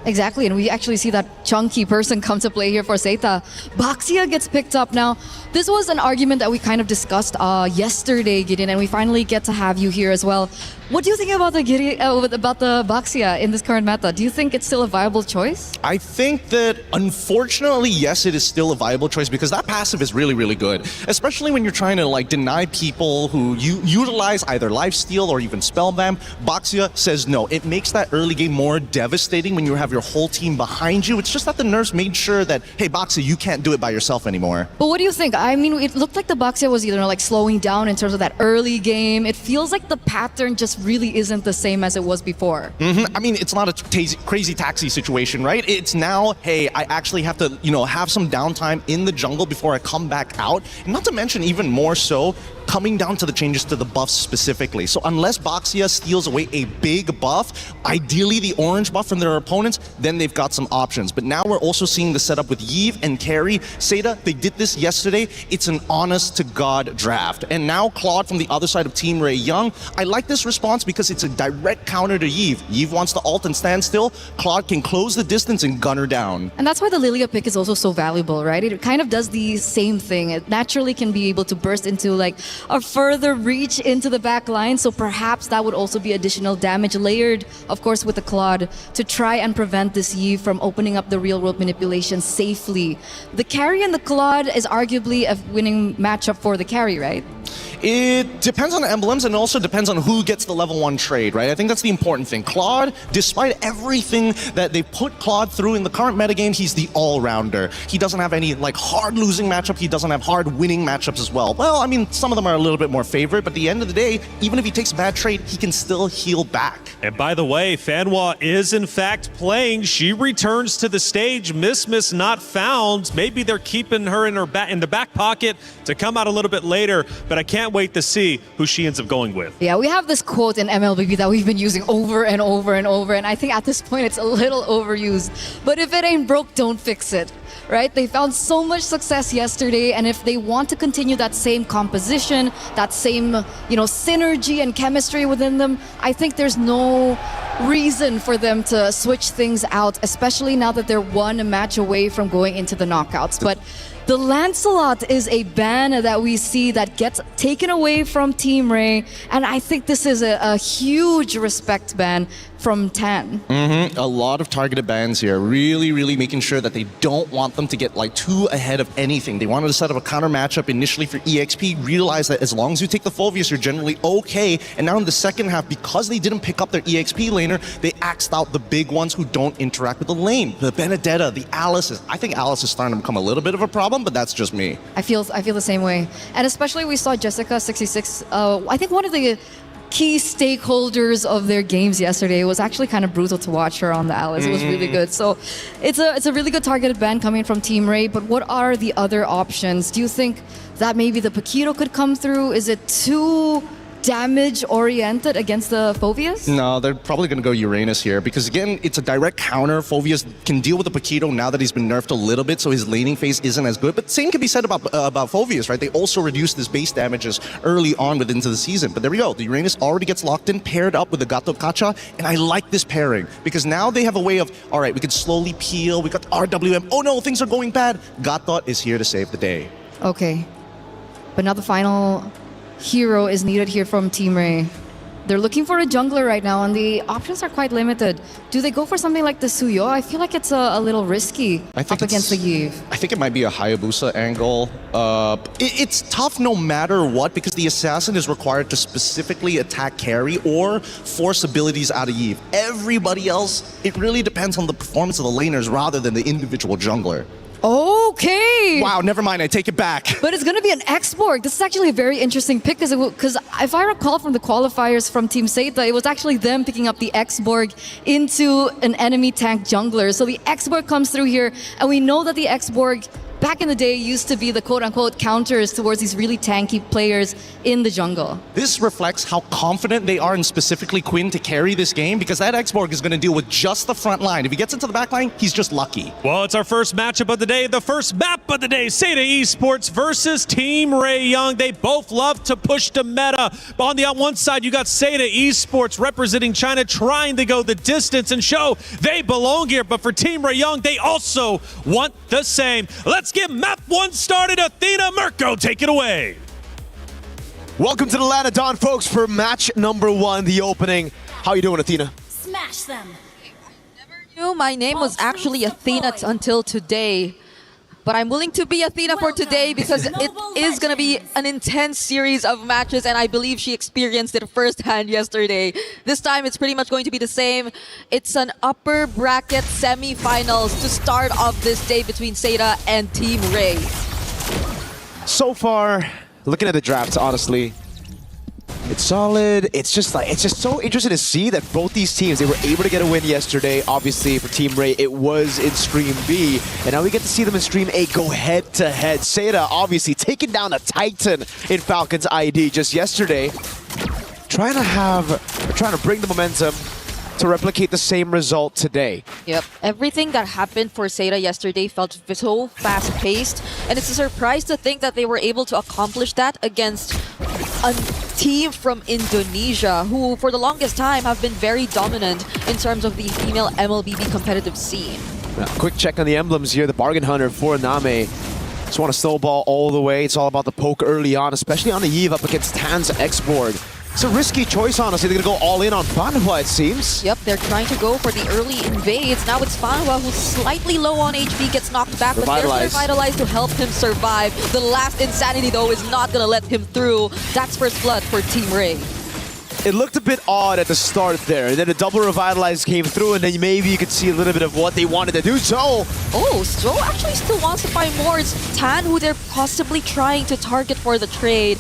Exactly, and we actually see that chunky person come to play here for Seita. Baxia gets picked up now. This was an argument that we kind of discussed yesterday, Gideon, and we finally get to have you here as well. What do you think about the Baxia in this current meta? Do you think it's still a viable choice? I think that, unfortunately, yes, it is still a viable choice because that passive is really good. Especially when you're trying to like deny people who utilize either lifesteal or even spellbam. Baxia says no. It makes that early game more devastating when you have your whole team behind you. It's just that the nerfs made sure that, hey, Baxia, you can't do it by yourself anymore. But what do you think? I mean, it looked like the Baxia was either like slowing down in terms of that early game. It feels like the pattern just really isn't the same as it was before. I mean, it's not a crazy taxi situation, right? It's now, hey, I actually have to, have some downtime in the jungle before I come back out. And not to mention, even more so, coming down to the changes to the buffs specifically. So unless Baxia steals away a big buff, ideally the orange buff from their opponents, then they've got some options. But now we're also seeing the setup with Yves and Carrie. Seda, they did this yesterday. It's an honest-to-God draft. And now Claude from the other side of Team Ray Young. I like this response because it's a direct counter to Yves. Yves wants to ult and stand still. Claude can close the distance and gun her down. And that's why the Lilia pick is also so valuable, right? It kind of does the same thing. It naturally can be able to burst into like a further reach into the back line, so perhaps that would also be additional damage layered, of course, with the Claude to try and prevent this Yves from opening up the real-world manipulation safely. The carry and the Claude is arguably a winning matchup for the carry, right? It depends on the emblems, and it also depends on who gets the level 1 trade, right? I think that's the important thing. Claude, despite everything that they put Claude through in the current metagame, he's the all-rounder. He doesn't have any like hard losing matchup. He doesn't have hard winning matchups as well. Well, I mean, some of them are a little bit more favored, but at the end of the day, even if he takes a bad trade, he can still heal back. And by the way, Fanwa is in fact playing. She returns to the stage. Miss not found. Maybe they're keeping her in the back pocket to come out a little bit later, but I can't wait to see who she ends up going with. Yeah, we have this quote in MLBB that we've been using over and over and over, and I think at this point it's a little overused. But if it ain't broke, don't fix it. Right? They found so much success yesterday, and if they want to continue that same composition, that same, synergy and chemistry within them, I think there's no reason for them to switch things out, especially now that they're one match away from going into the knockouts. But the Lancelot is a ban that we see that gets taken away from Team Ray, and I think this is a huge respect ban from Tan. A lot of targeted bans here, really making sure that they don't want them to get like too ahead of anything. They wanted to set up a counter matchup initially for EXP, realize that as long as you take the Phoveus, you're generally okay, and now in the second half, because they didn't pick up their EXP laner, they axed out the big ones who don't interact with the lane. The Benedetta, the Alice. I think Alice is starting to become a little bit of a problem, but that's just me. I feel the same way. And especially we saw Jessica66, I think one of the key stakeholders of their games yesterday. It was actually kind of brutal to watch her on the Alice. It was really good. So it's a really good targeted ban coming from Team Ray, but what are the other options? Do you think that maybe the Paquito could come through? Is it too damage-oriented against the Phoveus? No, they're probably going to go Uranus here because, again, it's a direct counter. Phoveus can deal with the Paquito now that he's been nerfed a little bit, so his laning phase isn't as good. But same can be said about Phoveus, right? They also reduced his base damages early on into the season. But there we go. The Uranus already gets locked in, paired up with the Gato Kacha, and I like this pairing because now they have a way of, all right, we can slowly peel. We got RWM. Oh no, things are going bad. Gato is here to save the day. Okay. But now the final hero is needed here from Team Ray. They're looking for a jungler right now, and the options are quite limited. Do they go for something like the Suyo? I feel like it's a little risky up against the Yves. I think it might be a Hayabusa angle. It's tough no matter what because the assassin is required to specifically attack carry or force abilities out of Yves. Everybody else, it really depends on the performance of the laners rather than the individual jungler. Okay. Wow, never mind. I take it back. But it's going to be an Expo. This is actually a very interesting pick because if I recall from the qualifiers from Team Seta, it was actually them picking up the Exborg into an enemy tank jungler. So the Exborg comes through here, and we know that the Exborg back in the day used to be the quote-unquote counters towards these really tanky players in the jungle. This reflects how confident they are in specifically Quinn to carry this game because that Exborg is going to deal with just the front line. If he gets into the back line, he's just lucky. Well, it's our first matchup of the day, the first map of the day, Seta Esports versus Team Ray Young. They both love to push the meta. On the one side, you got Seta Esports representing China, trying to go the distance and show they belong here. But for Team Ray Young, they also want the same. Let's get map one started. Athena Mirko, take it away. Welcome to the Land of Dawn, folks, for match number 1, the opening. How you doing, Athena? Smash them. My name was actually Athena until today, but I'm willing to be Athena for today because it is going to be an intense series of matches, and I believe she experienced it firsthand yesterday. This time it's pretty much going to be the same. It's an upper bracket semi-finals to start off this day between Seta and Team Ray. So far, looking at the drafts, honestly, it's solid. It's just so interesting to see that both these teams, they were able to get a win yesterday. Obviously, for Team Ray, it was in Stream B, and now we get to see them in Stream A go head-to-head. Seta, obviously, taking down a Titan in Falcon's ID just yesterday, trying to bring the momentum to replicate the same result today. Yep, everything that happened for Seta yesterday felt so fast-paced, and it's a surprise to think that they were able to accomplish that against a team from Indonesia who for the longest time have been very dominant in terms of the female MLBB competitive scene. Quick check on the emblems here. The Bargain Hunter for Name. Just want to snowball all the way. It's all about the poke early on, especially on the Yves up against Tan's Exborg. It's a risky choice, honestly. They're going to go all in on Fanhua, it seems. Yep, they're trying to go for the early invades. Now it's Fanhua who's slightly low on HP, gets knocked back, but there's Revitalize to help him survive. The last Insanity, though, is not going to let him through. That's first blood for Team Ray. It looked a bit odd at the start there, and then a double Revitalize came through, and then maybe you could see a little bit of what they wanted to do. So, So actually still wants to find more. It's Tan who they're possibly trying to target for the trade.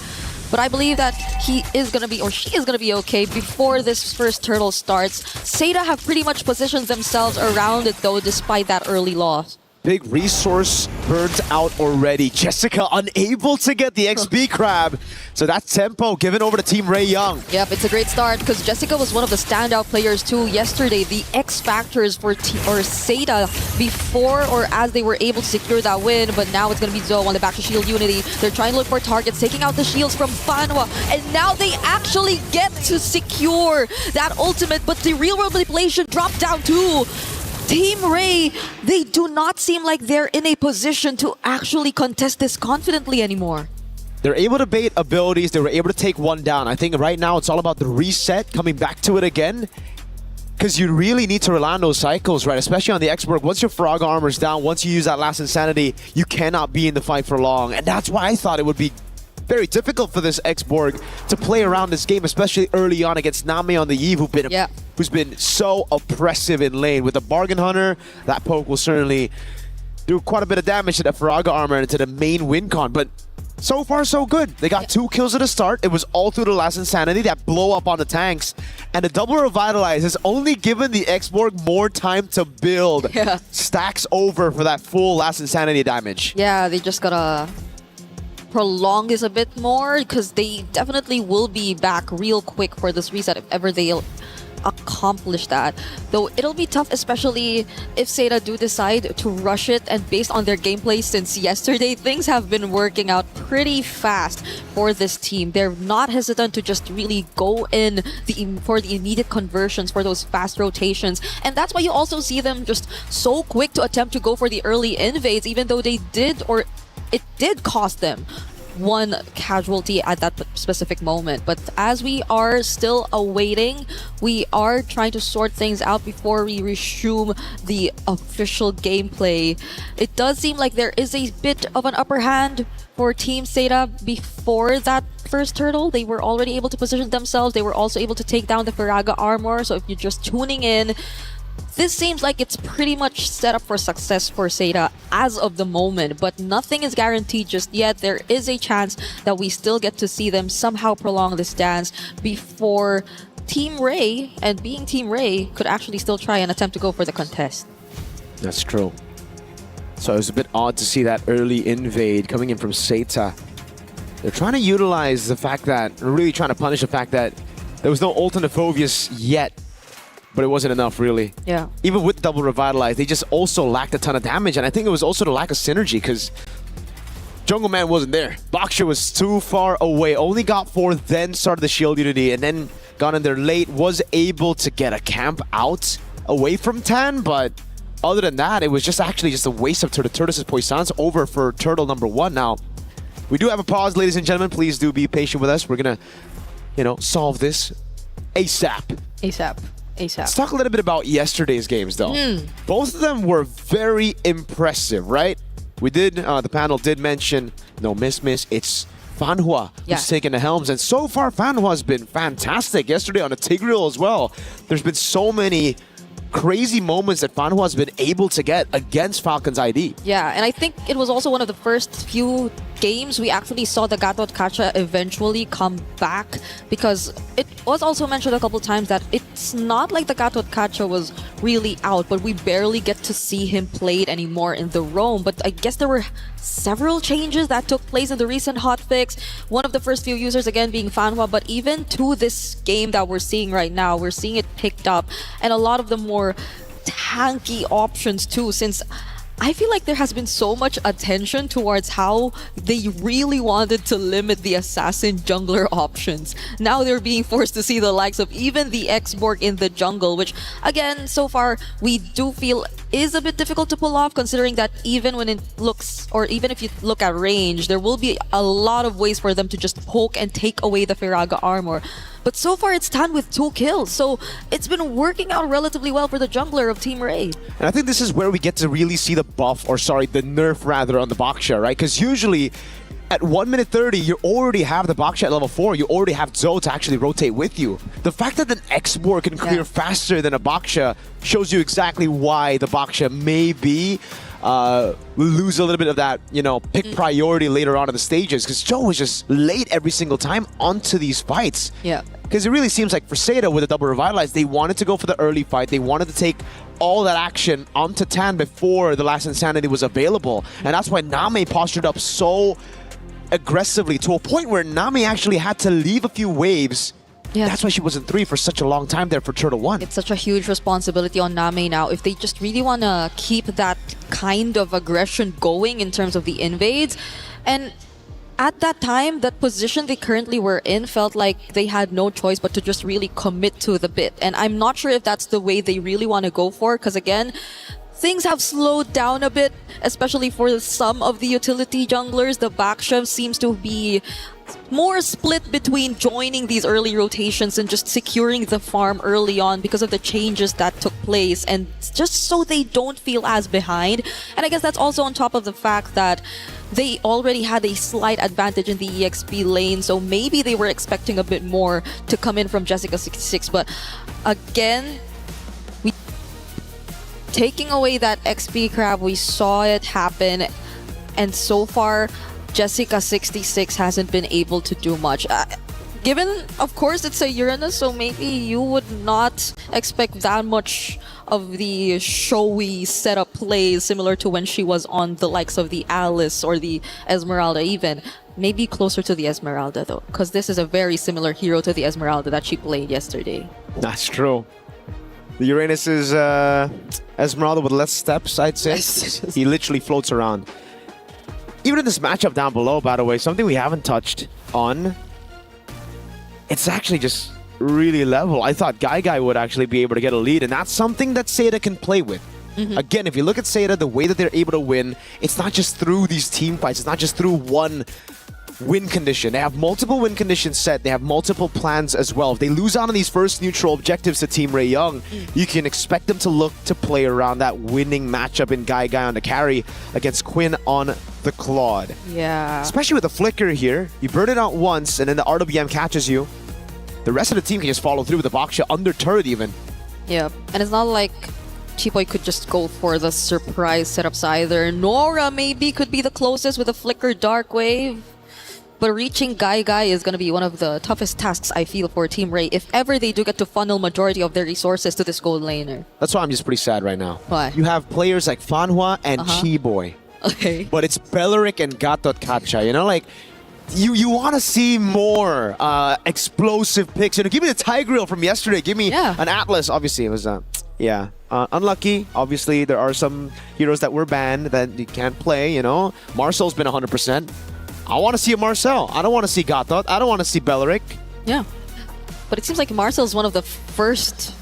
But I believe that he is going to be, or she is going to be okay before this first turtle starts. Seda have pretty much positioned themselves around it though, despite that early loss. Big resource burnt out already. Jessica unable to get the XP crab. So that's tempo given over to Team Ray Young. Yep, it's a great start because Jessica was one of the standout players too yesterday. The X factors for Seda before or as they were able to secure that win, but now it's going to be Zoe on the back to Shield Unity. They're trying to look for targets, taking out the shields from Fanhua, and now they actually get to secure that ultimate, but the real world manipulation dropped down too. Team Ray, they do not seem like they're in a position to actually contest this confidently anymore. They're able to bait abilities. They were able to take one down. I think right now it's all about the reset, coming back to it again. Because you really need to rely on those cycles, right? Especially on the Expo. Once your Faraga armor's down, once you use that last Insanity, you cannot be in the fight for long. And that's why I thought it would be very difficult for this Xborg to play around this game, especially early on against Name on the Eve, who's been so oppressive in lane. With the Bargain Hunter, that poke will certainly do quite a bit of damage to that Faraga armor and to the main win con. But so far, so good. They got 2 kills at the start. It was all through the last Insanity, that blow up on the tanks. And the double Revitalize has only given the Xborg more time to build. Stacks over for that full last Insanity damage. Yeah, they just gotta prolong this a bit more because they definitely will be back real quick for this reset if ever they'll accomplish that. Though it'll be tough, especially if Seda do decide to rush it, and based on their gameplay since yesterday, things have been working out pretty fast for this team. They're not hesitant to just really go in for the immediate conversions, for those fast rotations, and that's why you also see them just so quick to attempt to go for the early invades, even though they did, or it did cost them one casualty at that specific moment. But as we are still awaiting, we are trying to sort things out before we resume the official gameplay. It does seem like there is a bit of an upper hand for Team Seda before that first turtle. They were already able to position themselves. They were also able to take down the Faraga armor. So if you're just tuning in, this seems like it's pretty much set up for success for Seda as of the moment, but nothing is guaranteed just yet. There is a chance that we still get to see them somehow prolong this dance before Team Ray, and being Team Ray, could actually still try and attempt to go for the contest. That's true. So it was a bit odd to see that early invade coming in from Seda. They're trying to utilize the fact that, really trying to punish the fact that there was no ult on the Phobius yet. But it wasn't enough, really. Yeah. Even with double Revitalize, they just also lacked a ton of damage. And I think it was also the lack of synergy, because Jungle Man wasn't there. Boxer was too far away. Only got 4, then started the Shield Unity, and then got in there late. Was able to get a camp out away from Tan, but other than that, it was just actually just a waste of Turtles' Poissons over for Turtle number 1. Now, we do have a pause, ladies and gentlemen. Please do be patient with us. We're going to, solve this ASAP. Let's talk a little bit about yesterday's games, though. Both of them were very impressive, right? We did, the panel did mention, no miss, it's Fanhua who's taking the helms. And so far, Fanhua's been fantastic. Yesterday on the Tigreal as well. There's been so many crazy moments that Fanhua's been able to get against Falcon's ID. Yeah, and I think it was also one of the first few games we actually saw the Gatot Kacha eventually come back, because it was also mentioned a couple times that it's not like the Gatot Kacha was really out, but we barely get to see him played anymore in the roam. But I guess there were several changes that took place in the recent hotfix. One of the first few users again being Fanhua, but even to this game that we're seeing right now, we're seeing it picked up, and a lot of the more tanky options too, since I feel like there has been so much attention towards how they really wanted to limit the assassin jungler options. Now they're being forced to see the likes of even the Xborg in the jungle, which again, so far we do feel is a bit difficult to pull off, considering that even when it looks, or even if you look at range, there will be a lot of ways for them to just poke and take away the Faraga armor. But so far it's Tan with 2 kills. So it's been working out relatively well for the jungler of Team Ray. And I think this is where we get to really see the buff, or sorry, the nerf rather, on the Baksha, right? Because usually at 1 minute 30, you already have the Baksha at level 4. You already have Zoe to actually rotate with you. The fact that an Expo can clear faster than a Baksha shows you exactly why the Baksha maybe lose a little bit of that, you know, pick priority later on in the stages, because Joe was just late every single time onto these fights. Yeah. Because it really seems like for Seda with a double revitalize, they wanted to go for the early fight. They wanted to take all that action onto Tan before the last Insanity was available. And that's why Name postured up so aggressively to a point where Nami actually had to leave a few waves. Yeah. That's why she was in 3 for such a long time there for Turtle 1. It's such a huge responsibility on Name now. If they just really want to keep that kind of aggression going in terms of the invades. And at that time, that position they currently were in felt like they had no choice but to just really commit to the bit. And I'm not sure if that's the way they really want to go for, because again, things have slowed down a bit, especially for some of the utility junglers. The Baksha seems to be more split between joining these early rotations and just securing the farm early on because of the changes that took place, and just so they don't feel as behind. And I guess that's also on top of the fact that they already had a slight advantage in the EXP lane, so maybe they were expecting a bit more to come in from Jessica26. But again, taking away that XP crab, we saw it happen, and so far Jessica26 hasn't been able to do much. Given, of course, it's a Uranus, so maybe you would not expect that much of the showy setup plays similar to when she was on the likes of the Alice or the Esmeralda even. Maybe closer to the Esmeralda though, because this is a very similar hero to the Esmeralda that she played yesterday. That's true. The Uranus is Esmeralda with less steps, I'd say. He literally floats around. Even in this matchup down below, by the way, something we haven't touched on, it's actually just really level. I thought Guy would actually be able to get a lead, and that's something that Seda can play with. Again, if you look at Seda, the way that they're able to win, it's not just through these team fights, it's not just through one win condition. They have multiple win conditions set. They have multiple plans as well. If they lose out on these first neutral objectives to Team Ray Young, you can expect them to look to play around that winning matchup in Guy on the carry against Quinn on the Claude. Yeah. Especially with the flicker here. You burn it out once and then the RWM catches you. The rest of the team can just follow through with the Baksha under turret even. Yeah, and it's not like Chipoy could just go for the surprise setups either. Nora maybe could be the closest with a flicker dark wave. But reaching Guy is going to be one of the toughest tasks, I feel, for Team Ray, if ever they do get to funnel majority of their resources to this gold laner. That's why I'm just pretty sad right now. Why? You have players like Fanhua and Chiboy. Okay. But it's Beleric and Gatot Kacha, you know, like, you want to see more explosive picks. You know, give me the Tigreal from yesterday. Give me an Atlas. Obviously, it was, unlucky. Obviously, there are some heroes that were banned that you can't play, you know. Marcel's been 100%. I want to see a Marcel. I don't want to see Gatot. I don't want to see Beleric. Yeah. But it seems like Marcel's one of the first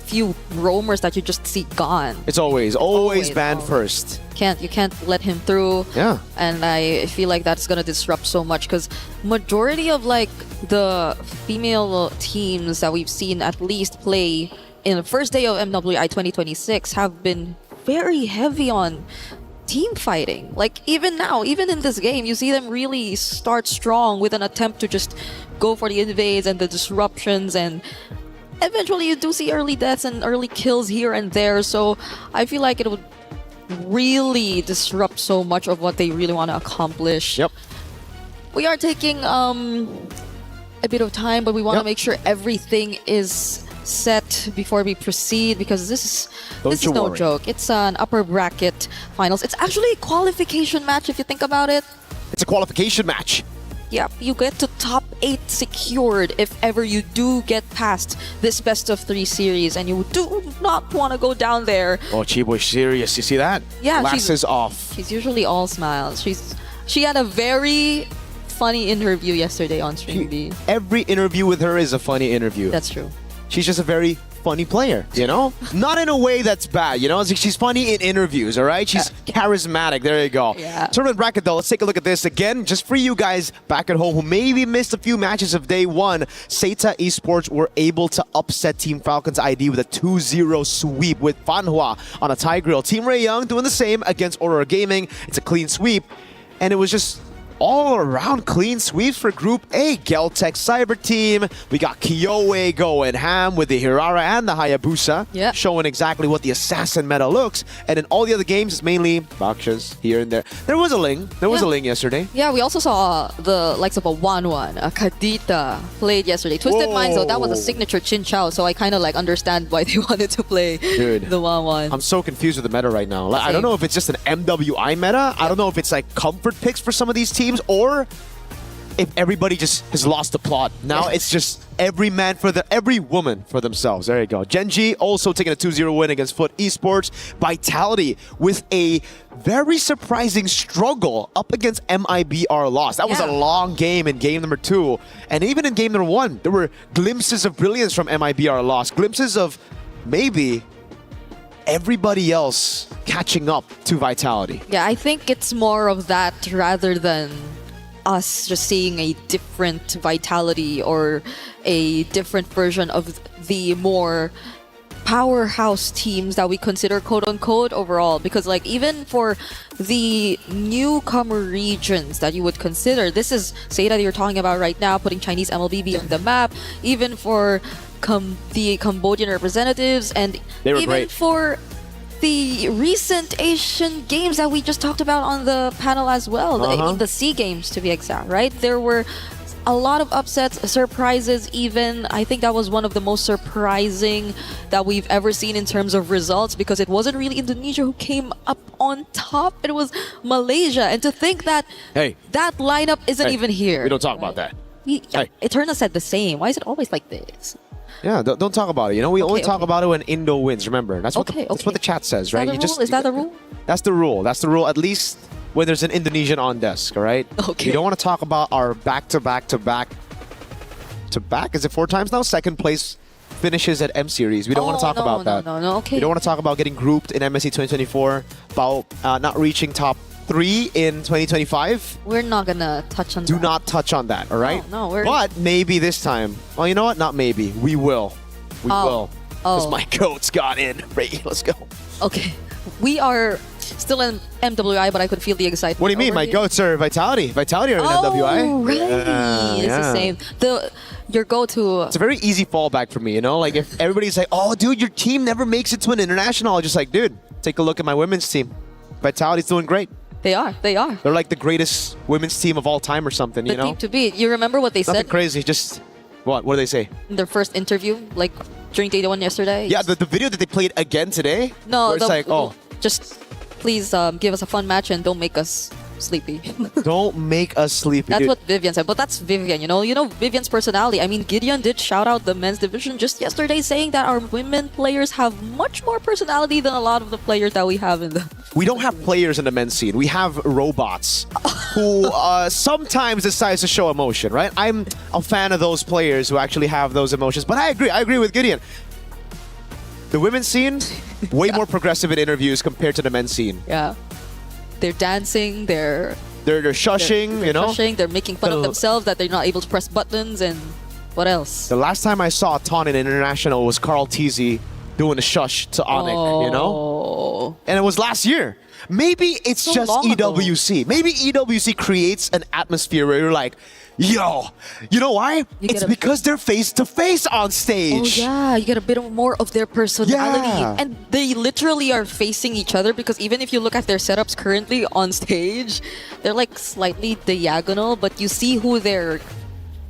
few roamers that you just see gone. It's always banned first. You can't let him through. Yeah. And I feel like that's gonna disrupt so much, because majority of like the female teams that we've seen at least play in the first day of MWI 2026 have been very heavy on team fighting. Like even now, even in this game, you see them really start strong with an attempt to just go for the invades and the disruptions, and eventually you do see early deaths and early kills here and there. So I feel like it would really disrupt so much of what they really want to accomplish. Yep. We are taking a bit of time, but we want to make sure everything is set before we proceed, because this is no joke. It's an upper bracket finals. It's actually a qualification match if you think about it. It's a qualification match. Yeah, you get to top 8 secured if ever you do get past this best of 3 series, and you do not want to go down there. Oh, Chiboy's serious. You see that? Yeah, glasses off. She's usually all smiles. She had a very funny interview yesterday on Stream B. Every interview with her is a funny interview. That's true. She's just a very funny player, you know? Not in a way that's bad, you know? She's funny in interviews, all right? She's charismatic. There you go. Yeah. Tournament bracket, though, let's take a look at this again. Just for you guys back at home who maybe missed a few matches of day one, Seita Esports were able to upset Team Falcons ID with a 2-0 sweep with Fanhua on a tie grill. Team Ray Young doing the same against Aurora Gaming. It's a clean sweep. And it was just all around clean sweeps for Group A. Geltech Cyber Team. We got Kyoe going ham with the Hirara and the Hayabusa, showing exactly what the assassin meta looks. And in all the other games, it's mainly Bakshas here and there. There was a Ling. There was a Ling yesterday. Yeah, we also saw the likes of a 1-1, a Kadita played yesterday. Twisted Minds, though, that was a signature Chin Chow, so I kind of like understand why they wanted to play the 1-1. I'm so confused with the meta right now. Like, I don't know if it's just an MWI meta. I don't know if it's like comfort picks for some of these teams, or if everybody just has lost the plot. Now it's just every woman for themselves. There you go. Genji also taking a 2-0 win against Foot Esports. Vitality with a very surprising struggle up against MIBR loss. That was a long game in game number 2. And even in game number 1, there were glimpses of brilliance from MIBR loss. Glimpses of maybe everybody else catching up to Vitality. Yeah, I think it's more of that rather than us just seeing a different Vitality or a different version of the more powerhouse teams that we consider quote-unquote overall. Because like even for the newcomer regions that you would consider, this is Seita that you're talking about right now, putting Chinese MLBB on the map. Even for the Cambodian representatives, and even great. for the recent Asian games that we just talked about on the panel as well, the SEA Games to be exact, right? There were a lot of upsets, surprises even. I think that was one of the most surprising that we've ever seen in terms of results, because it wasn't really Indonesia who came up on top, it was Malaysia. And to think that that lineup isn't even here. We don't talk about that. Eternal said the same. Why is it always like this? Yeah, don't talk about it. You know, we only talk about it when Indo wins. Remember, that's what the chat says, right? Is that the rule? That's the rule. That's the rule. At least when there's an Indonesian on desk, all right? Okay. We don't want to talk about our back. Is it 4 times now? Second place finishes at M Series. We don't want to talk about that. No. Okay. We don't want to talk about getting grouped in MSC 2024, about not reaching top 3 in 2025. We're not gonna touch on that. Do not touch on that, all right? No, But maybe this time. Well, you know what? Not maybe. We will. We will. Because my goats got in. Ray, let's go. Okay. We are still in MWI, but I could feel the excitement. What do you mean? My goats are Vitality. Vitality are in MWI. Right. It's the same. Your go-to. It's a very easy fallback for me, you know? Like if everybody's like, oh, dude, your team never makes it to an international. I'm just like, dude, take a look at my women's team. Vitality's doing great. They are. They're like the greatest women's team of all time or something, you know? Team to beat. You remember what they said? Nothing crazy, just... What do they say? In their first interview, like during day 1 yesterday? Yeah, the video that they played again today? No, it's like, just please give us a fun match and don't make us sleepy. Don't make us sleepy. That's what Vivian said, but that's Vivian, you know Vivian's personality. I mean, Gideon did shout out the men's division just yesterday, saying that our women players have much more personality than a lot of the players that we have in the... We don't have players in the men's scene. We have robots who sometimes decide to show emotion, right? I'm a fan of those players who actually have those emotions, but I agree with Gideon. The women's scene, way more progressive in interviews compared to the men's scene. Yeah. They're dancing, they're shushing, you know? Shushing, they're making fun of themselves that they're not able to press buttons, and what else? The last time I saw Ton in International was Carl Teasy doing a shush to Onik, you know? And it was last year. Maybe it's so just EWC. Maybe EWC creates an atmosphere where you're like, yo, you know why? It's because they're face-to-face on stage. Oh yeah, you get a bit more of their personality. Yeah. And they literally are facing each other, because even if you look at their setups currently on stage, they're like slightly diagonal, but you see who their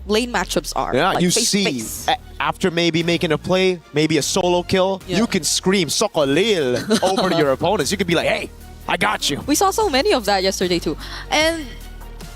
lane matchups are. Yeah, like you face see, after maybe making a play, maybe a solo kill, you can scream Sokolil over your opponents. You could be like, hey, I got you. We saw so many of that yesterday too. And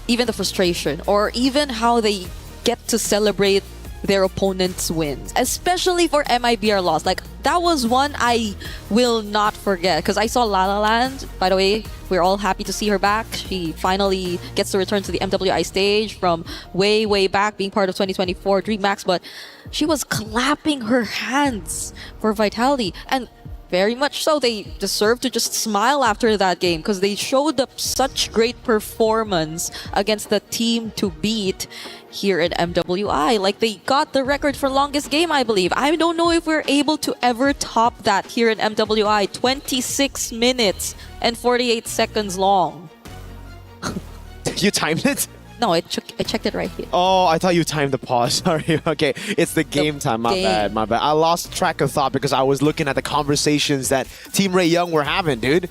even the frustration, or even how they get to celebrate their opponents' wins, especially for MIBR loss. Like, that was one I will not forget because I saw La La Land. By the way, we're all happy to see her back. She finally gets to return to the MWI stage from way, way back, being part of 2024 DreamHack, but she was clapping her hands for Vitality, and very much so. They deserve to just smile after that game because they showed up such great performance against the team to beat here at MWI. Like, they got the record for longest game, I believe. I don't know if we're able to ever top that here in MWI. 26 minutes and 48 seconds long. You timed it? No, I checked it right here. Oh, I thought you timed the pause. Sorry. Okay, it's the game time. My bad. My bad. I lost track of thought because I was looking at the conversations that Team Ray Young were having, dude.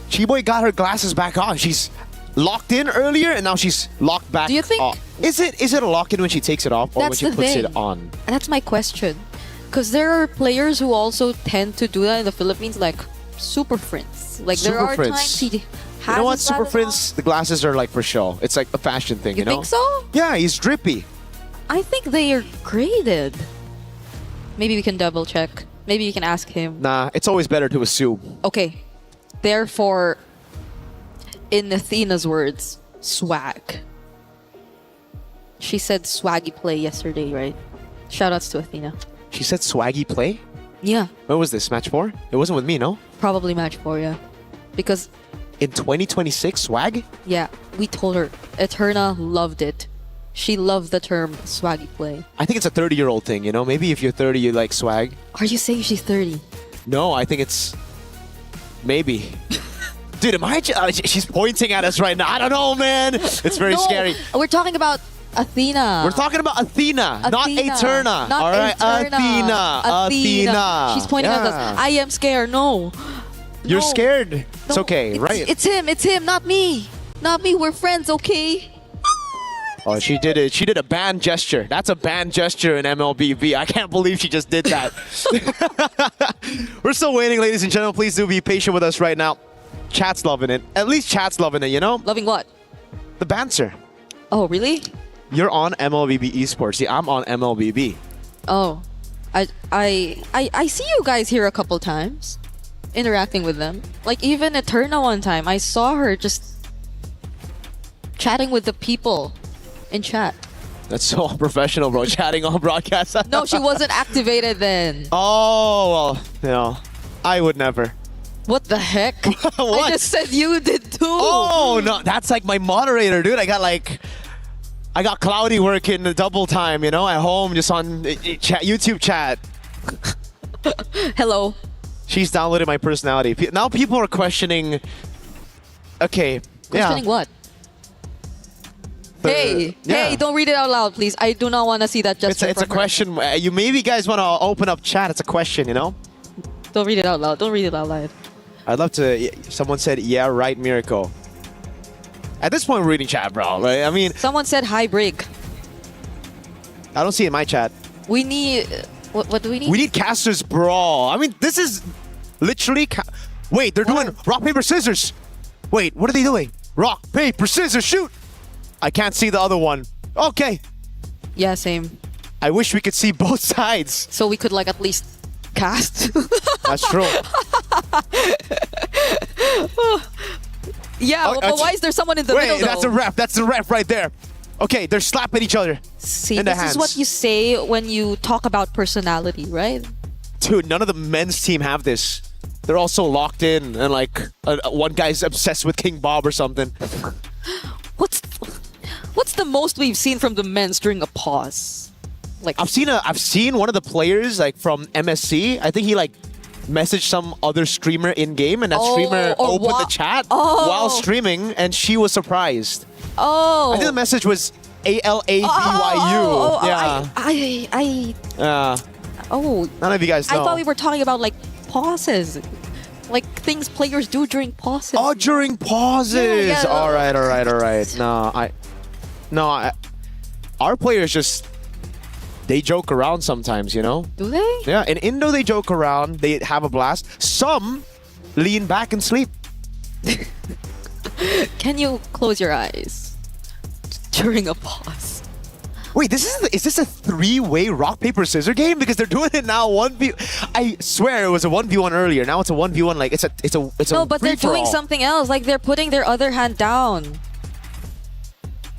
Chiboy got her glasses back on. She's locked in earlier, and now she's locked back. Do you think off. Is it a lock-in when she takes it off, or when she puts it on? That's my question. Because there are players who also tend to do that in the Philippines, like Super Friends. Like, there are times he You know what? Super Friends, the glasses are like for show. It's like a fashion thing, you know? think so? Yeah, he's drippy. I think they are graded. Maybe we can double check. Maybe we can ask him. Nah, it's always better to assume. Okay. Therefore, in Athena's words, swag. She said swaggy play yesterday, right? Shoutouts to Athena. She said swaggy play? Yeah. When was this? Match 4? It wasn't with me, no? Probably match 4, yeah. Because in 2026, swag? Yeah, we told her. Eterna loved it. She loved the term swaggy play. I think it's a 30-year-old thing, you know? Maybe if you're 30, you like swag. Are you saying she's 30? No, I think it's... Maybe. Dude, she's pointing at us right now. I don't know, man. It's very scary. We're talking about Athena. We're talking about Athena. Not Eterna. Not all right, Eterna. Athena. She's pointing at us. I am scared. No. You're scared. It's okay, right? It's him. It's him, not me. Not me. We're friends, okay? Oh, she did it. She did a band gesture. That's a band gesture in MLBB. I can't believe she just did that. We're still waiting, ladies and gentlemen. Please do be patient with us right now. Chat's loving it. At least chat's loving it, you know? Loving what? The banter. Oh, really? You're on MLBB Esports. See, I'm on MLBB. Oh. I see you guys here a couple times. Interacting with them. Like, even Eterna one time, I saw her just chatting with the people in chat. That's so unprofessional, bro. Chatting on broadcast. No, she wasn't activated then. Oh, well, you know, I would never. What the heck? What? I just said you did too. Oh, no, that's like my moderator, dude. I got Cloudy working the double time, you know, at home, just on YouTube chat. Hello. She's downloaded my personality. Now people are questioning. Okay. Questioning what? Hey, don't read it out loud, please. I do not want to see that gesture. It's a question. You maybe guys want to open up chat. It's a question, you know? Don't read it out loud. Don't read it out loud. I'd love to. Someone said, yeah, right, Miracle. At this point, we're reading chat, bro. Right? I mean, someone said hi, Brig. I don't see it in my chat. We need. What do we need? We need Casters Brawl. I mean, this is literally. Wait, they're doing rock, paper, scissors. Wait, what are they doing? Rock, paper, scissors, shoot. I can't see the other one. Okay. Yeah, same. I wish we could see both sides. So we could, like, at least cast. That's true. Yeah, but why is there someone in the middle, though? That's a ref. That's the ref right there. Okay, they're slapping each other. See, in the this hands. is what you say when you talk about personality, right? Dude, none of the men's team have this. They're all so locked in, and like one guy's obsessed with King Bob or something. What's the most we've seen from the men's during a pause? Like, I've seen one of the players like from MSC. I think he like messaged some other streamer in game, and that streamer opened the chat while streaming, and she was surprised. Oh, I think the message was ALABYU. Yeah. Oh. None of you guys know. I thought we were talking about like pauses. Like things players do during pauses. Oh, during pauses. Yeah. All right. Our players just, they joke around sometimes, you know? Do they? Yeah, in Indo they joke around, they have a blast. Some lean back and sleep. Can you close your eyes during a pause? Wait, is this a 3-way rock paper scissors game? Because they're doing it now 1v. I swear it was a 1v1 earlier. Now it's a 1v1. Like it's a No, but they're doing free-for-all. something else. Like they're putting their other hand down.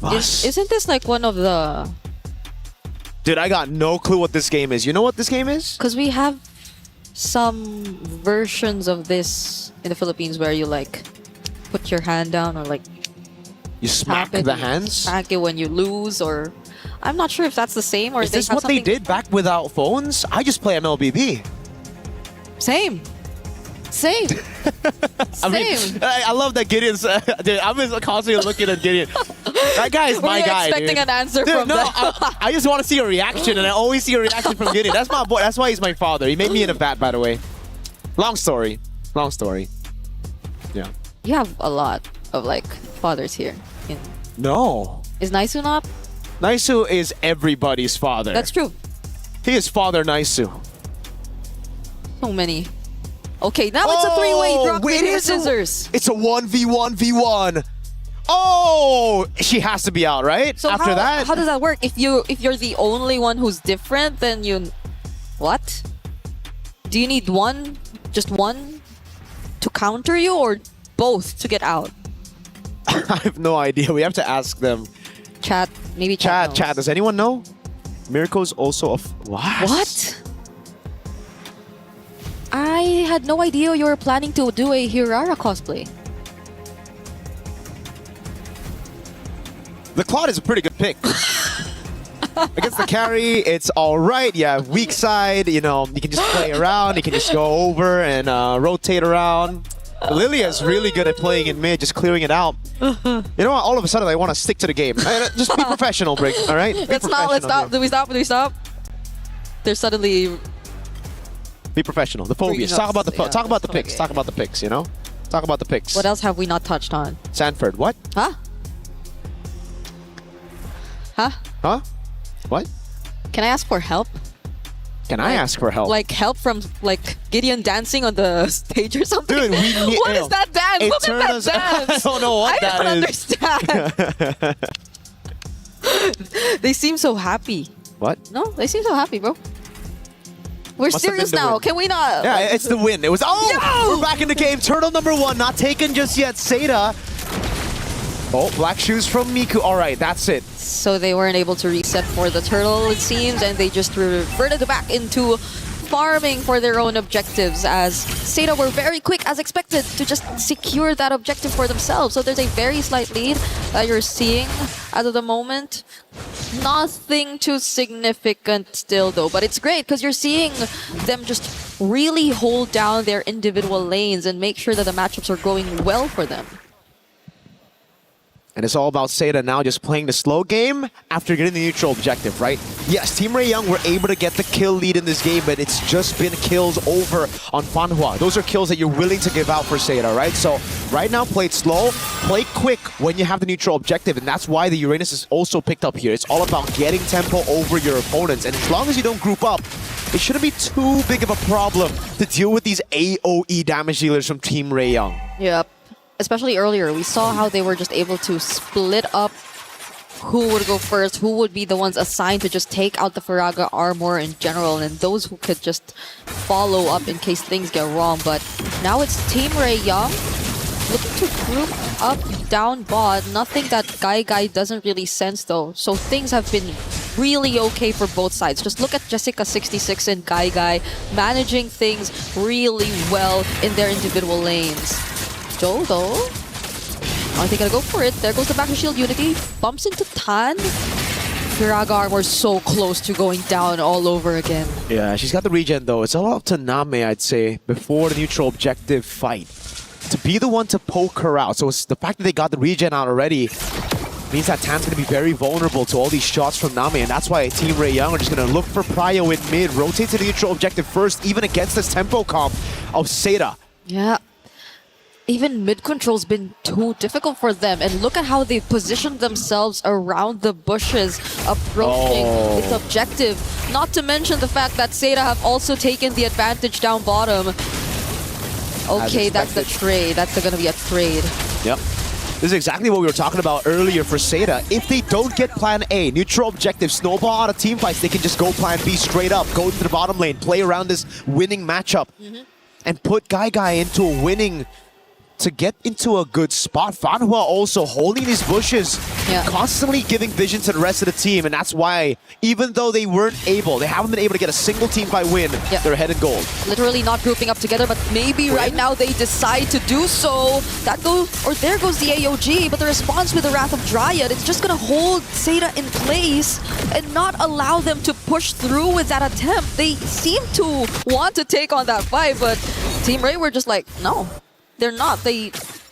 Isn't this like one of the? Dude, I got no clue what this game is. You know what this game is? Because we have some versions of this in the Philippines where you like put your hand down or like You smack tap it, the hands. smack it when you lose, or I'm not sure if that's the same or Is they this have what they something. did back without phones? I just play MLBB. Same. Same. I mean, I love that Gideon's. Dude, I'm just constantly looking at Gideon. That guy is my Were you guy. expecting dude. an answer Dude, from no, that? I just want to see a reaction, and I always see a reaction from Gideon. That's my boy. That's why he's my father. He made me in a bat, by the way. Long story. Long story. Yeah. You have a lot of like fathers here. No. Is Naisu not? Naisu is everybody's father. That's true. He is Father Naisu. So many. Okay, now it's a 3-way rock, paper, scissors. It's a 1v1v1. Oh, she has to be out, right? So After that, how does that work? If you're the only one who's different, then you what? Do you need one, just one, to counter you, or both to get out? I have no idea. We have to ask them. Chat, maybe chat. Chat. Does anyone know? Mirko's also a what? What? I had no idea you were planning to do a Hirara cosplay. The Claude is a pretty good pick. Against the carry, it's all right. Yeah, weak side. You know, you can just play around. You can just go over and rotate around. Lilia is really good at playing in mid, just clearing it out. You know what? All of a sudden, I want to stick to the game. Just be professional, Brick. All right? Let's stop. Do we stop? Do we stop? There's suddenly. Be professional. The phobias. Talk about the picks. Talk about the picks. You know. Talk about the picks. What else have we not touched on? Sanford. What? Huh? Huh? Huh? What? Can I ask for help? Can I ask for help? Like help from like Gideon dancing on the stage or something? Dude, we need. What is that dance? Look at that dance. I don't know what that I don't understand. They seem so happy. What? No, they seem so happy, bro. We're Must have serious been the now. win. Can we not? Yeah, it's the win. It was. Oh! We're back in the game. Turtle number 1, not taken just yet. Seda. Oh, black shoes from Miku. All right, that's it. So they weren't able to reset for the turtle, it seems, and they just reverted back into farming for their own objectives, as Seda were very quick, as expected, to just secure that objective for themselves. So there's a very slight lead that you're seeing as of the moment. Nothing too significant still, though, but it's great because you're seeing them just really hold down their individual lanes and make sure that the matchups are going well for them. And it's all about Seda now just playing the slow game after getting the neutral objective, right? Yes, Team Ray Young were able to get the kill lead in this game, but it's just been kills over on Fanhua. Those are kills that you're willing to give out for Seda, right? So right now, play it slow, play quick when you have the neutral objective, and that's why the Uranus is also picked up here. It's all about getting tempo over your opponents, and as long as you don't group up, it shouldn't be too big of a problem to deal with these AoE damage dealers from Team Ray Young. Yep. Especially earlier, we saw how they were just able to split up who would go first, who would be the ones assigned to just take out the Faraga armor in general, and those who could just follow up in case things get wrong. But now it's Team Ray Young looking to group up down bot. Nothing that Guy doesn't really sense though. So things have been really okay for both sides. Just look at Jessica26 and Guy managing things really well in their individual lanes. Joe, though, are they gonna go for it? There goes the back to shield unity. Bumps into Tan. Firaga armor so close to going down all over again. Yeah, she's got the regen though. It's all up to Name, I'd say, before the neutral objective fight. To be the one to poke her out. So it's the fact that they got the regen out already means that Tan's going to be very vulnerable to all these shots from Name, and that's why Team Ray Young are just going to look for Prio in mid, rotate to the neutral objective first, even against this tempo comp of Seda. Yeah. Even mid-control's been too difficult for them. And look at how they've positioned themselves around the bushes, approaching its objective. Not to mention the fact that Seda have also taken the advantage down bottom. Okay, that's the trade. That's gonna be a trade. Yep. This is exactly what we were talking about earlier for Seda. If they don't get plan A, neutral objective, snowball out of team fights, they can just go plan B straight up, go into the bottom lane, play around this winning matchup, and put Guy into a winning to get into a good spot. Fanhua also holding these bushes, constantly giving vision to the rest of the team, and that's why, even though they haven't been able to get a single team fight win, they're ahead in gold. Literally not grouping up together, but maybe right now they decide to do so. There goes the AOG, but the response with the Wrath of Dryad, it's just gonna hold Seda in place and not allow them to push through with that attempt. They seem to want to take on that fight, but Team Ray were just like, no. They're not. They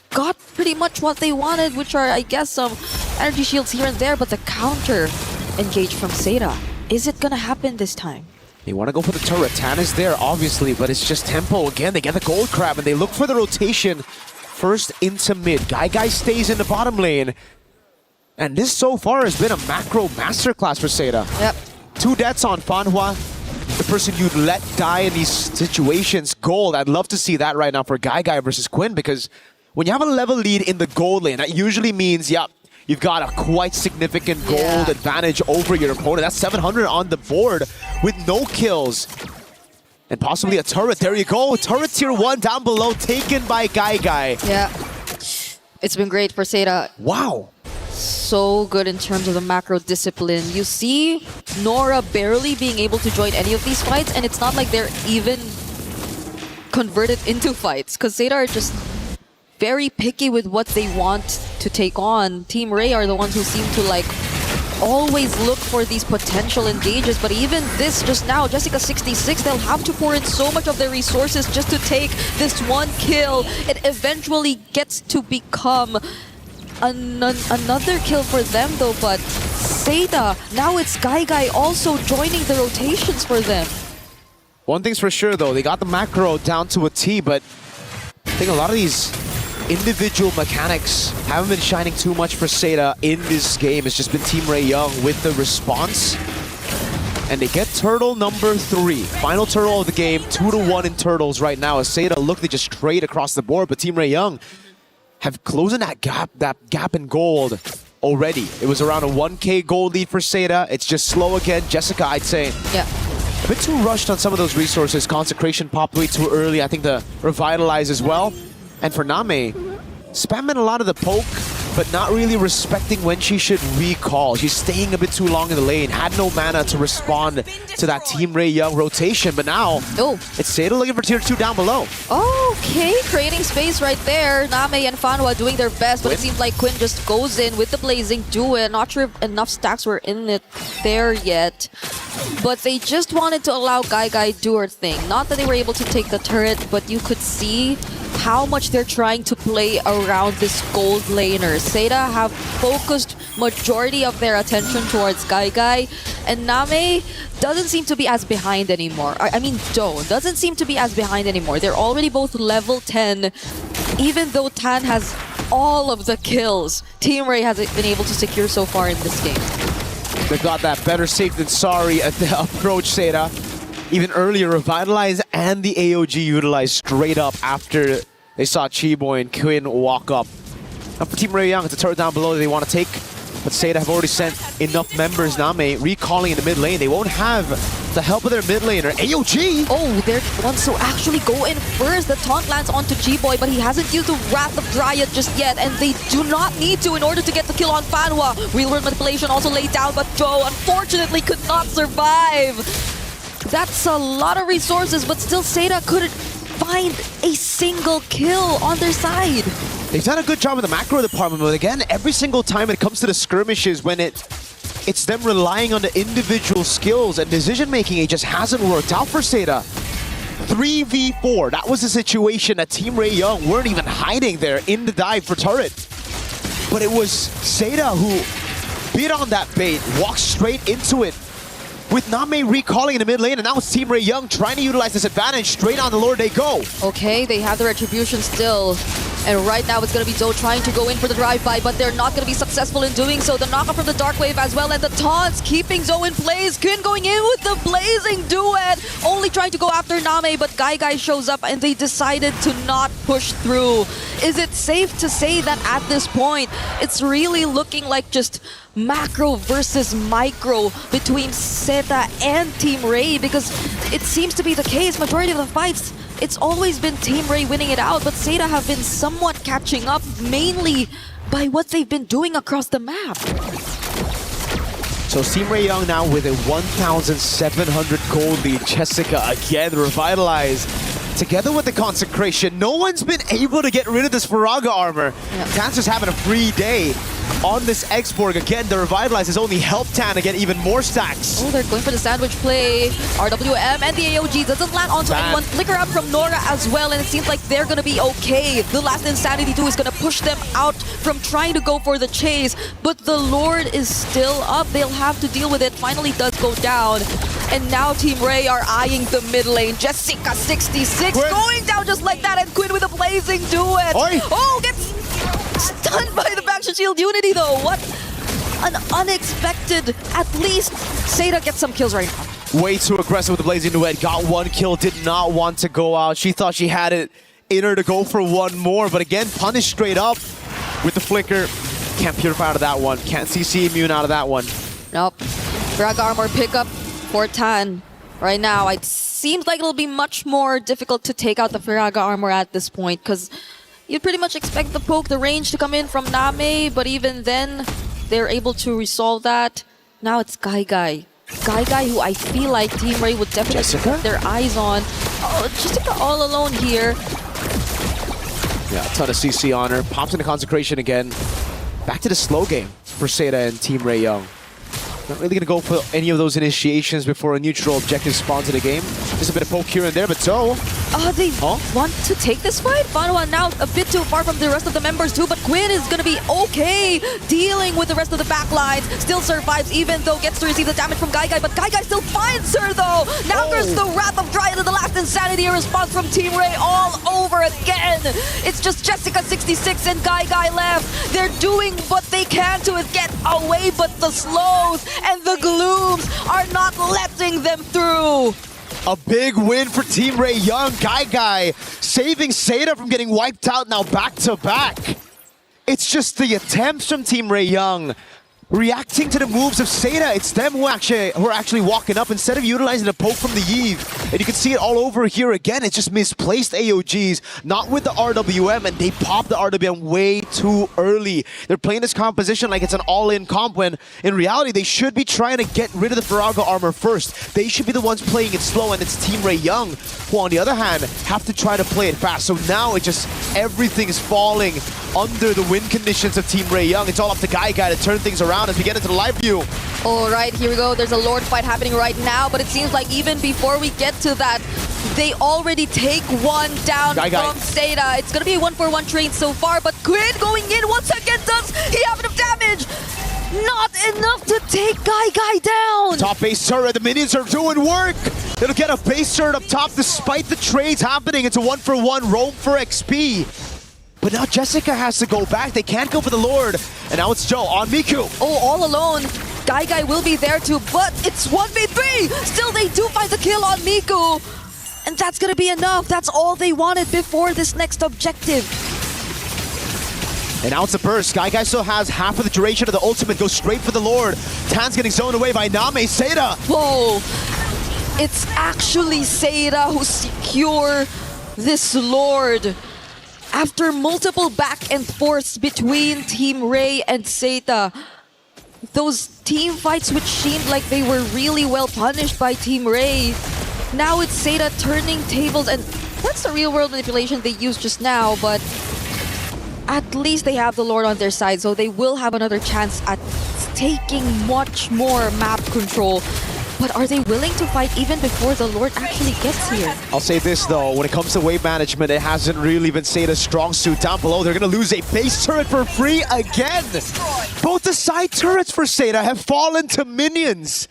got pretty much what they wanted, which are, I guess, some energy shields here and there, but the counter engage from Seda. Is it gonna happen this time? They want to go for the turret. Tan is there, obviously, but it's just tempo. Again, they get the gold crab, and they look for the rotation first into mid. Guy stays in the bottom lane. And this so far has been a macro masterclass for Seda. Yep. 2 deaths on Fanhua. The person you'd let die in these situations, gold. I'd love to see that right now for Guy versus Quinn, because when you have a level lead in the gold lane, that usually means, you've got a quite significant gold advantage over your opponent. That's 700 on the board with no kills. And possibly a turret. There you go. Turret tier 1 down below, taken by Guy. Yeah. It's been great for Seda. Wow. So good in terms of the macro discipline. You see Nora barely being able to join any of these fights, and it's not like they're even converted into fights, because Seda are just very picky with what they want to take on. Team Ray are the ones who seem to always look for these potential engages, but even this just now, Jessica 66, they'll have to pour in so much of their resources just to take this one kill. It eventually gets to become another kill for them though, but Seda, now it's Guy also joining the rotations for them. One thing's for sure though, they got the macro down to a T, but I think a lot of these individual mechanics haven't been shining too much for Seda in this game. It's just been Team Ray Young with the response. And they get turtle number 3. Final turtle of the game, 2-1 in turtles right now. As Seda look to just trade across the board, but Team Ray Young have closing that gap in gold already. It was around a 1K gold lead for Seda. It's just slow again. Jessica, I'd say, a bit too rushed on some of those resources. Consecration popped way too early. I think the Revitalize as well. And for Name, spamming a lot of the poke, but not really respecting when she should recall. She's staying a bit too long in the lane. Had no mana to respond to that Team Ray Young rotation, but now it's Seda looking for tier 2 down below. Okay, creating space right there. Name and Fanhua doing their best, but it seems like Quinn just goes in with the blazing duet. Not sure if enough stacks were in it there yet, but they just wanted to allow Guy do her thing. Not that they were able to take the turret, but you could see how much they're trying to play around this gold laner. Seda have focused majority of their attention towards Guy, and Name doesn't seem to be as behind anymore. I mean, Doe doesn't seem to be as behind anymore. They're already both level 10, even though Tan has all of the kills Team Ray has been able to secure so far in this game. They've got that better safe than sorry at the approach, Seda. Even earlier, Revitalize and the AOG utilized straight up after they saw Chiboy and Quinn walk up. Now for Team Ray Young, it's a turret down below that they want to take, but Seda have already sent enough members. Name recalling in the mid lane. They won't have the help of their mid laner. AOG! Oh, they're the ones to actually go in first. The taunt lands onto Chiboy, but he hasn't used the Wrath of Dryad just yet, and they do not need to in order to get the kill on Fanhua. Real world manipulation also laid down, but Joe unfortunately could not survive. That's a lot of resources, but still Seda couldn't find a single kill on their side. They've done a good job in the macro department, but again, every single time it comes to the skirmishes, when it's them relying on the individual skills and decision-making, it just hasn't worked out for Seda. 3v4, that was the situation that Team Ray Young weren't even hiding there in the dive for turret. But it was Seda who bit on that bait, walked straight into it, with Name recalling in the mid lane, and now it's Team Ray Young trying to utilize this advantage. Straight on the Lord they go. Okay, they have the retribution still. And right now it's going to be Zoe trying to go in for the drive-by, but they're not going to be successful in doing so. The knockup from the Dark Wave as well, and the taunts keeping Zoe in place. Quinn going in with the Blazing Duet, only trying to go after Name, but Guy shows up and they decided to not push through. Is it safe to say that at this point, it's really looking like just macro versus micro between Zeta and Team Ray? Because it seems to be the case, majority of the fights, it's always been Team Ray winning it out, but Zeta have been somewhat catching up, mainly by what they've been doing across the map. So Team Ray Young now with a 1,700 gold lead. Jessica again revitalized. Together with the Consecration, no one's been able to get rid of this Faraga armor. Tancer's having a free day on this Expo. Again, the Revitalize has only helped Tan to get even more stacks. Oh, they're going for the sandwich play. RWM and the AOG doesn't land onto anyone. Flicker out from Nora as well, and it seems like they're going to be okay. The last Insanity 2 is going to push them out from trying to go for the chase, but the Lord is still up. They'll have to deal with it. Finally does go down. And now Team Ray are eyeing the mid lane. Jessica66 going down just like that, and Quinn with a Blazing Duet. Oh, gets stunned by the Backshot Shield Unity though. What an unexpected, at least Zeta gets some kills right now. Way too aggressive with the Blazing Duet. Got one kill, did not want to go out. She thought she had it in her to go for one more, but again, punished straight up with the flicker. Can't purify out of that one. Can't CC immune out of that one. Nope. Drag armor pickup for Tan. Right now, it seems like it'll be much more difficult to take out the Faraga armor at this point, because you pretty much expect the poke, the range to come in from Name, but even then, they're able to resolve that. Now it's Guy, who I feel like Team Ray would definitely put their eyes on. Oh, Jessica all alone here. Yeah, a ton of CC on her. Pops into Consecration again. Back to the slow game for Zeta and Team Ray Young. Not really going to go for any of those initiations before a neutral objective spawns in the game. Just a bit of poke here and there, but so... They want to take this fight? Fanwa now a bit too far from the rest of the members too, but Quinn is going to be okay dealing with the rest of the backlines. Still survives even though gets to receive the damage from Guy, but Guy still finds her though. Now there's the Wrath of Dryad in the last Insanity, a response from Team Ray all over again. It's just Jessica66 and Guy left. They're doing what they can to get away, but the slows and the glooms are not letting them through. A big win for Team Ray Young. Guy saving Zeta from getting wiped out now back to back. It's just the attempts from Team Ray Young reacting to the moves of Zeta. It's them who are actually walking up instead of utilizing the poke from the Eve. And you can see it all over here again. It's just misplaced AOGs, not with the RWM, and they pop the RWM way too early. They're playing this composition like it's an all-in comp when in reality they should be trying to get rid of the Faraga armor first. They should be the ones playing it slow, and it's Team Ray Young who on the other hand have to try to play it fast. So now it just, everything is falling under the win conditions of Team Ray Young. It's all up to Guy to turn things around as we get into the live view. All right, here we go. There's a Lord fight happening right now, but it seems like even before we get to that, they already take one down from Zeta. It's going to be a 1-for-1 trade so far, but Quinn going in once again. Does he have enough damage? Not enough to take Guy down. Top base turret, the minions are doing work. They'll get a base turret up top despite the trades happening. It's a 1-for-1 roam for XP. But now Jessica has to go back. They can't go for the Lord. And now it's Joe on Miku. Oh, all alone. Guy will be there too, but it's 1v3. Still, they do find the kill on Miku. And that's going to be enough. That's all they wanted before this next objective. And now it's a burst. Guy still has half of the duration of the ultimate. Goes straight for the Lord. Tan's getting zoned away by Name. Zeta. Whoa. It's actually Zeta who secure this Lord. After multiple back and forths between Team Ray and Zeta, those team fights which seemed like they were really well punished by Team Ray, now it's Zeta turning tables, and that's the real world manipulation they used just now, but at least they have the Lord on their side, so they will have another chance at taking much more map control. But are they willing to fight even before the Lord actually gets here? I'll say this though, when it comes to wave management, it hasn't really been Zeta's strong suit. Down below, they're going to lose a base turret for free again. Both the side turrets for Zeta have fallen to minions.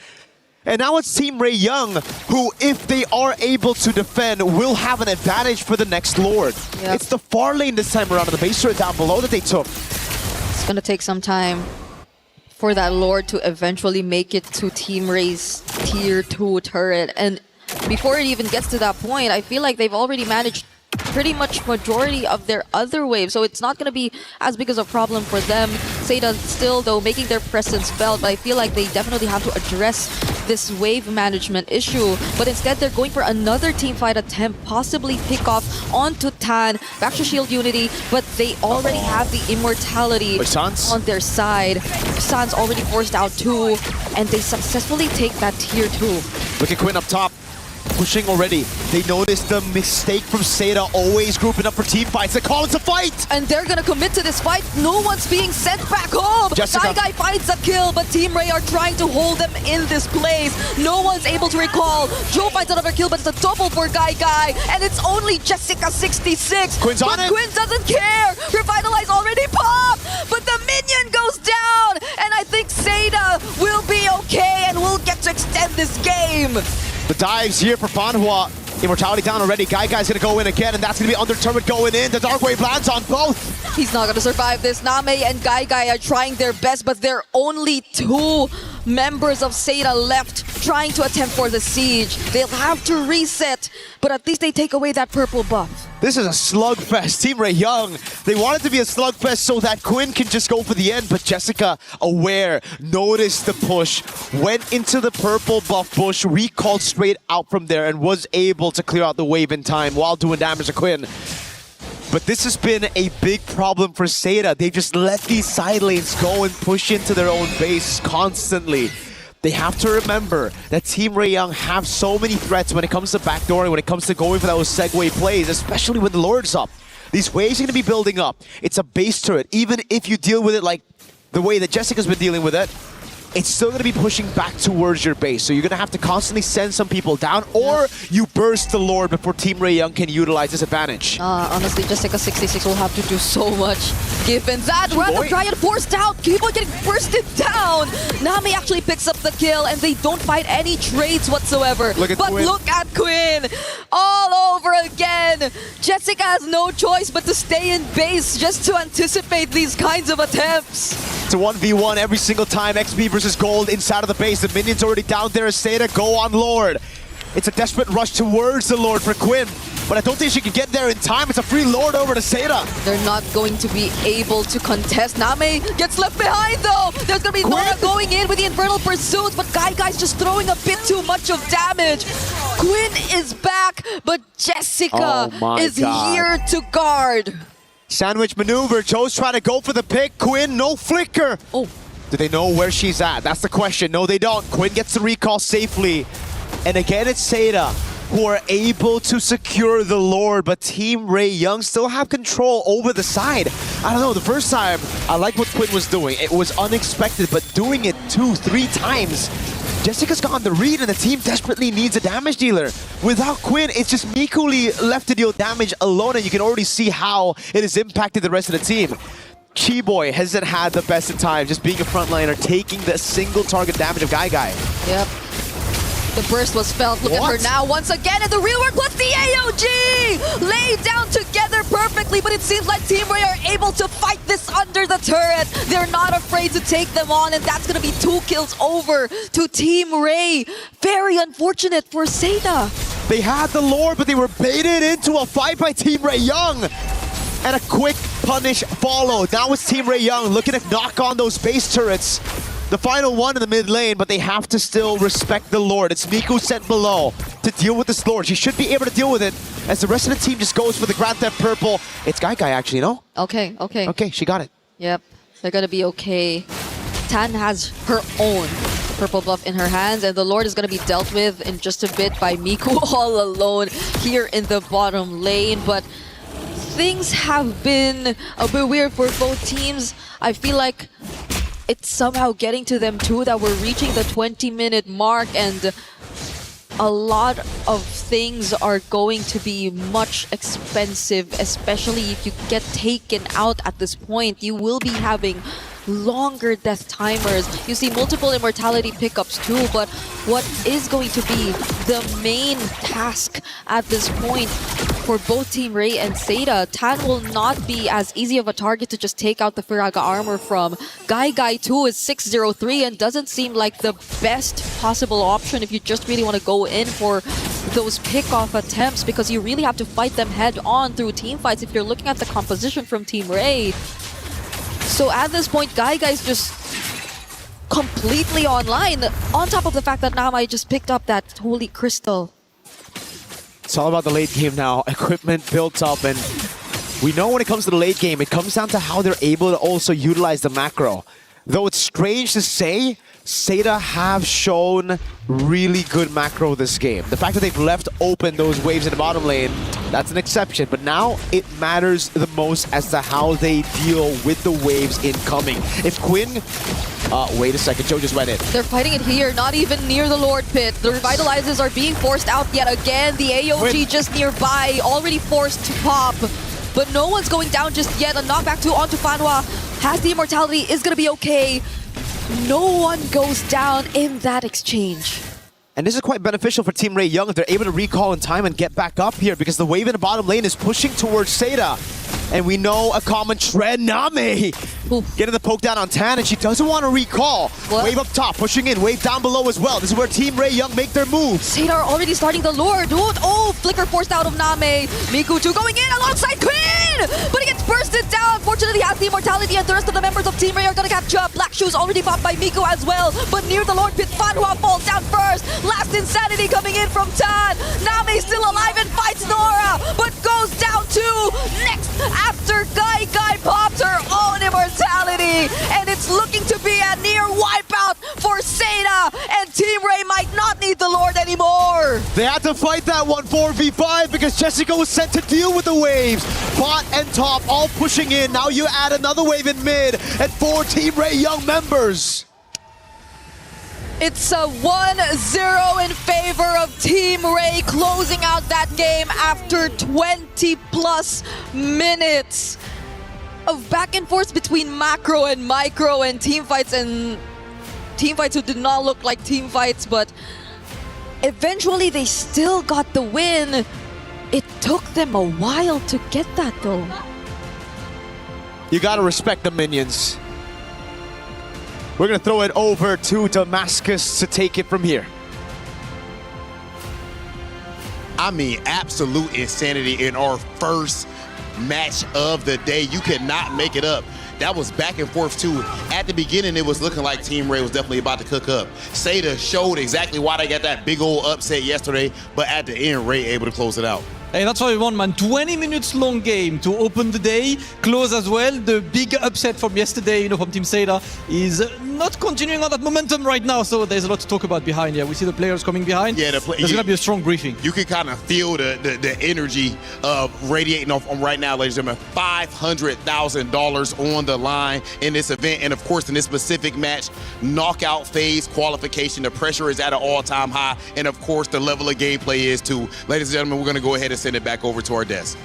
And now it's Team Ray Young, who, if they are able to defend, will have an advantage for the next Lord. Yep. It's the far lane this time around on the base turret down below that they took. It's gonna take some time for that Lord to eventually make it to Team Ray's tier 2 turret. And before it even gets to that point, I feel like they've already managed pretty much majority of their other waves, so it's not going to be as big as a problem for them. Seda still, though, making their presence felt, but I feel like they definitely have to address this wave management issue. But instead, they're going for another teamfight attempt, possibly pick off onto Tan, back to Shield Unity, but they already have the immortality on their side. San's already forced out 2, and they successfully take that tier 2. Look at Quinn up top. Pushing already. They noticed the mistake from Seda, always grouping up for team fights. They call it a fight! And they're gonna commit to this fight. No one's being sent back home! Jessica. Guy finds a kill, but Team Ray are trying to hold them in this place. No one's able to recall. Joe finds another kill, but it's a double for Guy, and it's only Jessica26. Quinn's on but it. Quinn doesn't care! Revitalize already popped! But the minion goes down! And I think Seda will be okay and will get to extend this game. The dives here for Fanhua. Immortality down already. Guy's gonna go in again, and that's gonna be under turret going in. The Dark Wave lands on both. He's not gonna survive this. Name and Guy are trying their best, but there are only 2 members of Seda left trying to attempt for the siege. They'll have to reset, but at least they take away that purple buff. This is a slugfest. Team Ray Young, they want it to be a slugfest so that Quinn can just go for the end, but Jessica, aware, noticed the push, went into the purple buff bush, recalled straight out from there, and was able to clear out the wave in time while doing damage to Quinn. But this has been a big problem for Seda. They just let these side lanes go and push into their own base constantly. They have to remember that Team Ray Young have so many threats when it comes to backdooring, when it comes to going for those segue plays, especially when the Lord's up. These waves are going to be building up. It's a base turret. Even if you deal with it like the way that Jessica's been dealing with it, it's still going to be pushing back towards your base. So you're going to have to constantly send some people down, or you burst the Lord before Team Ray Young can utilize this advantage. Honestly, Jessica26 will have to do so much. Given that, Random Giant forced out, keep on getting bursted down. Nami actually picks up the kill, and they don't fight any trades whatsoever. Look at Quinn. Look at Quinn, all over again. Jessica has no choice but to stay in base just to anticipate these kinds of attempts. It's a 1v1 every single time. XP versus Gold inside of the base. The minion's already down there. Seda go on Lord. It's a desperate rush towards the Lord for Quinn, but I don't think she can get there in time. It's a free Lord over to Seda. They're not going to be able to contest. Name gets left behind though. There's going to be Nora going in with the Infernal Pursuit, but Guy's just throwing a bit too much of damage. Quinn is back, but Jessica is here to guard. Sandwich maneuver. Joe's trying to go for the pick. Quinn, no flicker. Oh. Do they know where she's at? That's the question. No, they don't. Quinn gets the recall safely. And again, it's Seda who are able to secure the Lord, but Team Ray Young still have control over the side. I don't know, the first time, I like what Quinn was doing. It was unexpected, but doing it 2-3 times, Jessica's gotten the read, and the team desperately needs a damage dealer. Without Quinn, it's just Mikuli left to deal damage alone, and you can already see how it has impacted the rest of the team. Chi-Boy hasn't had the best of times, just being a frontliner, taking the single target damage of Guy. Yep. The burst was felt. Look at her now once again, and the real work plus the AOG! Laid down together perfectly, but it seems like Team Ray are able to fight this under the turret. They're not afraid to take them on, and that's going to be 2 kills over to Team Ray. Very unfortunate for Seda. They had the Lord, but they were baited into a fight by Team Ray Young. And a quick punish followed. Now it's Team Ray Young looking to knock on those base turrets. The final one in the mid lane, but they have to still respect the Lord. It's Miku sent below to deal with this Lord. She should be able to deal with it as the rest of the team just goes for the Grand Theft Purple. It's Guy actually, you know? Okay. Okay, she got it. Yep, they're gonna be okay. Tan has her own purple buff in her hands, and the Lord is gonna be dealt with in just a bit by Miku all alone here in the bottom lane, but things have been a bit weird for both teams. I feel like it's somehow getting to them too, that we're reaching the 20-minute mark, and a lot of things are going to be much expensive, especially if you get taken out at this point. You will be having longer death timers. You see multiple immortality pickups too, but what is going to be the main task at this point for both Team Ray and Seda? Tan will not be as easy of a target to just take out the Firaga armor from. Guy too is 603 and doesn't seem like the best possible option if you just really want to go in for those pick-off attempts, because you really have to fight them head-on through team fights if you're looking at the composition from Team Ray. So at this point, Guy is just completely online, on top of the fact that Namai just picked up that Holy Crystal. It's all about the late game now. Equipment built up, and we know when it comes to the late game, it comes down to how they're able to also utilize the macro. Though it's strange to say, Seda have shown really good macro this game. The fact that they've left open those waves in the bottom lane, that's an exception. But now it matters the most as to how they deal with the waves incoming. If Quinn... wait a second, Joe just went in. They're fighting it here, not even near the Lord Pit. The Revitalizers are being forced out yet again. The AOG just nearby, already forced to pop. But no one's going down just yet. A knockback onto Fanhua. Has the immortality, is going to be okay. No one goes down in that exchange. And this is quite beneficial for Team Ray Young if they're able to recall in time and get back up here, because the wave in the bottom lane is pushing towards Seda. And we know a common trend, Name getting the poke down on Tan, and she doesn't want to recall. What? Wave up top, pushing in, wave down below as well. This is where Team Ray Young make their moves. Seda are already starting the Lord. Oh, flicker forced out of Name. Mikuchu going in alongside Quinn, but he gets bursted down. Fortunately, has the immortality, and the rest of the members of Team Ray are going to catch up. Black Shoes already popped by Miku as well, but near the Lord Pit, Fanhua falls down first. Last Insanity coming in from Tan. Name still alive and fights Nora, but goes down too. Next, after Guy pops her own immortality, and it's looking to be a near wipeout for Seda, and Team Ray might not need the Lord anymore. They had to fight that one 4v5 because Jessica was sent to deal with the waves. Bot and top all pushing in. Now you add another wave in mid and 4 Team Ray Young members. It's a 1-0 in favor of Team Ray, closing out that game after 20 plus minutes of back and forth between macro and micro and team fights who did not look like team fights, but eventually they still got the win. It took them a while to get that though. You gotta respect the minions. We're going to throw it over to Damascus to take it from here. I mean, absolute insanity in our first match of the day. You cannot make it up. That was back and forth too. At the beginning, it was looking like Team Ray was definitely about to cook up. Seda showed exactly why they got that big old upset yesterday, but at the end, Ray able to close it out. Hey, that's what we want, man. 20 minutes long game to open the day, close as well. The big upset from yesterday, from Team Seda is not continuing on that momentum right now. So there's a lot to talk about behind. Yeah, we see the players coming behind. Yeah, there's gonna be a strong briefing. You can kind of feel the energy radiating off right now, ladies and gentlemen. $500,000 on the line in this event, and of course in this specific match, knockout phase qualification. The pressure is at an all-time high, and of course the level of gameplay is too. Ladies and gentlemen, we're going to go ahead and send it back over to our desk.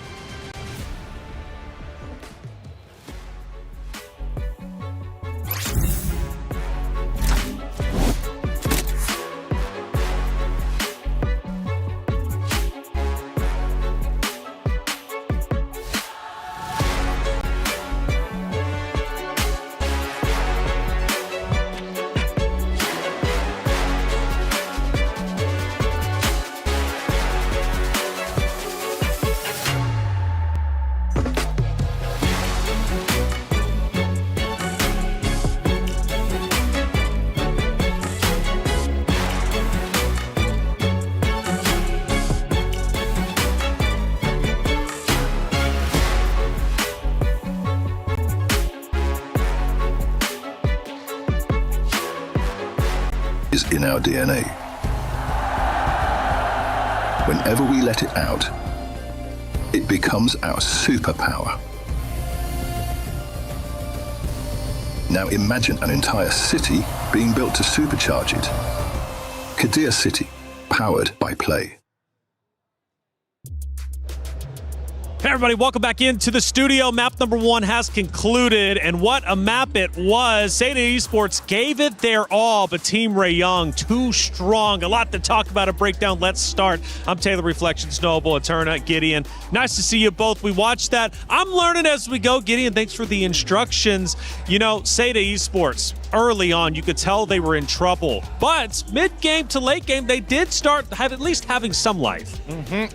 Is in our DNA. Whenever we let it out, it becomes our superpower. Now imagine an entire city being built to supercharge it. Kadir City, powered by play. Hey everybody, welcome back into the studio. Map number 1 has concluded, and what a map it was. Seda Esports gave it their all, but Team Ray Young, too strong. A lot to talk about, a breakdown. Let's start. I'm Taylor Reflections Noble, Eterna, Gideon. Nice to see you both. We watched that. I'm learning as we go. Gideon, thanks for the instructions. You know, Seda Esports, early on, you could tell they were in trouble, but mid-game to late game, they did start at least having some life.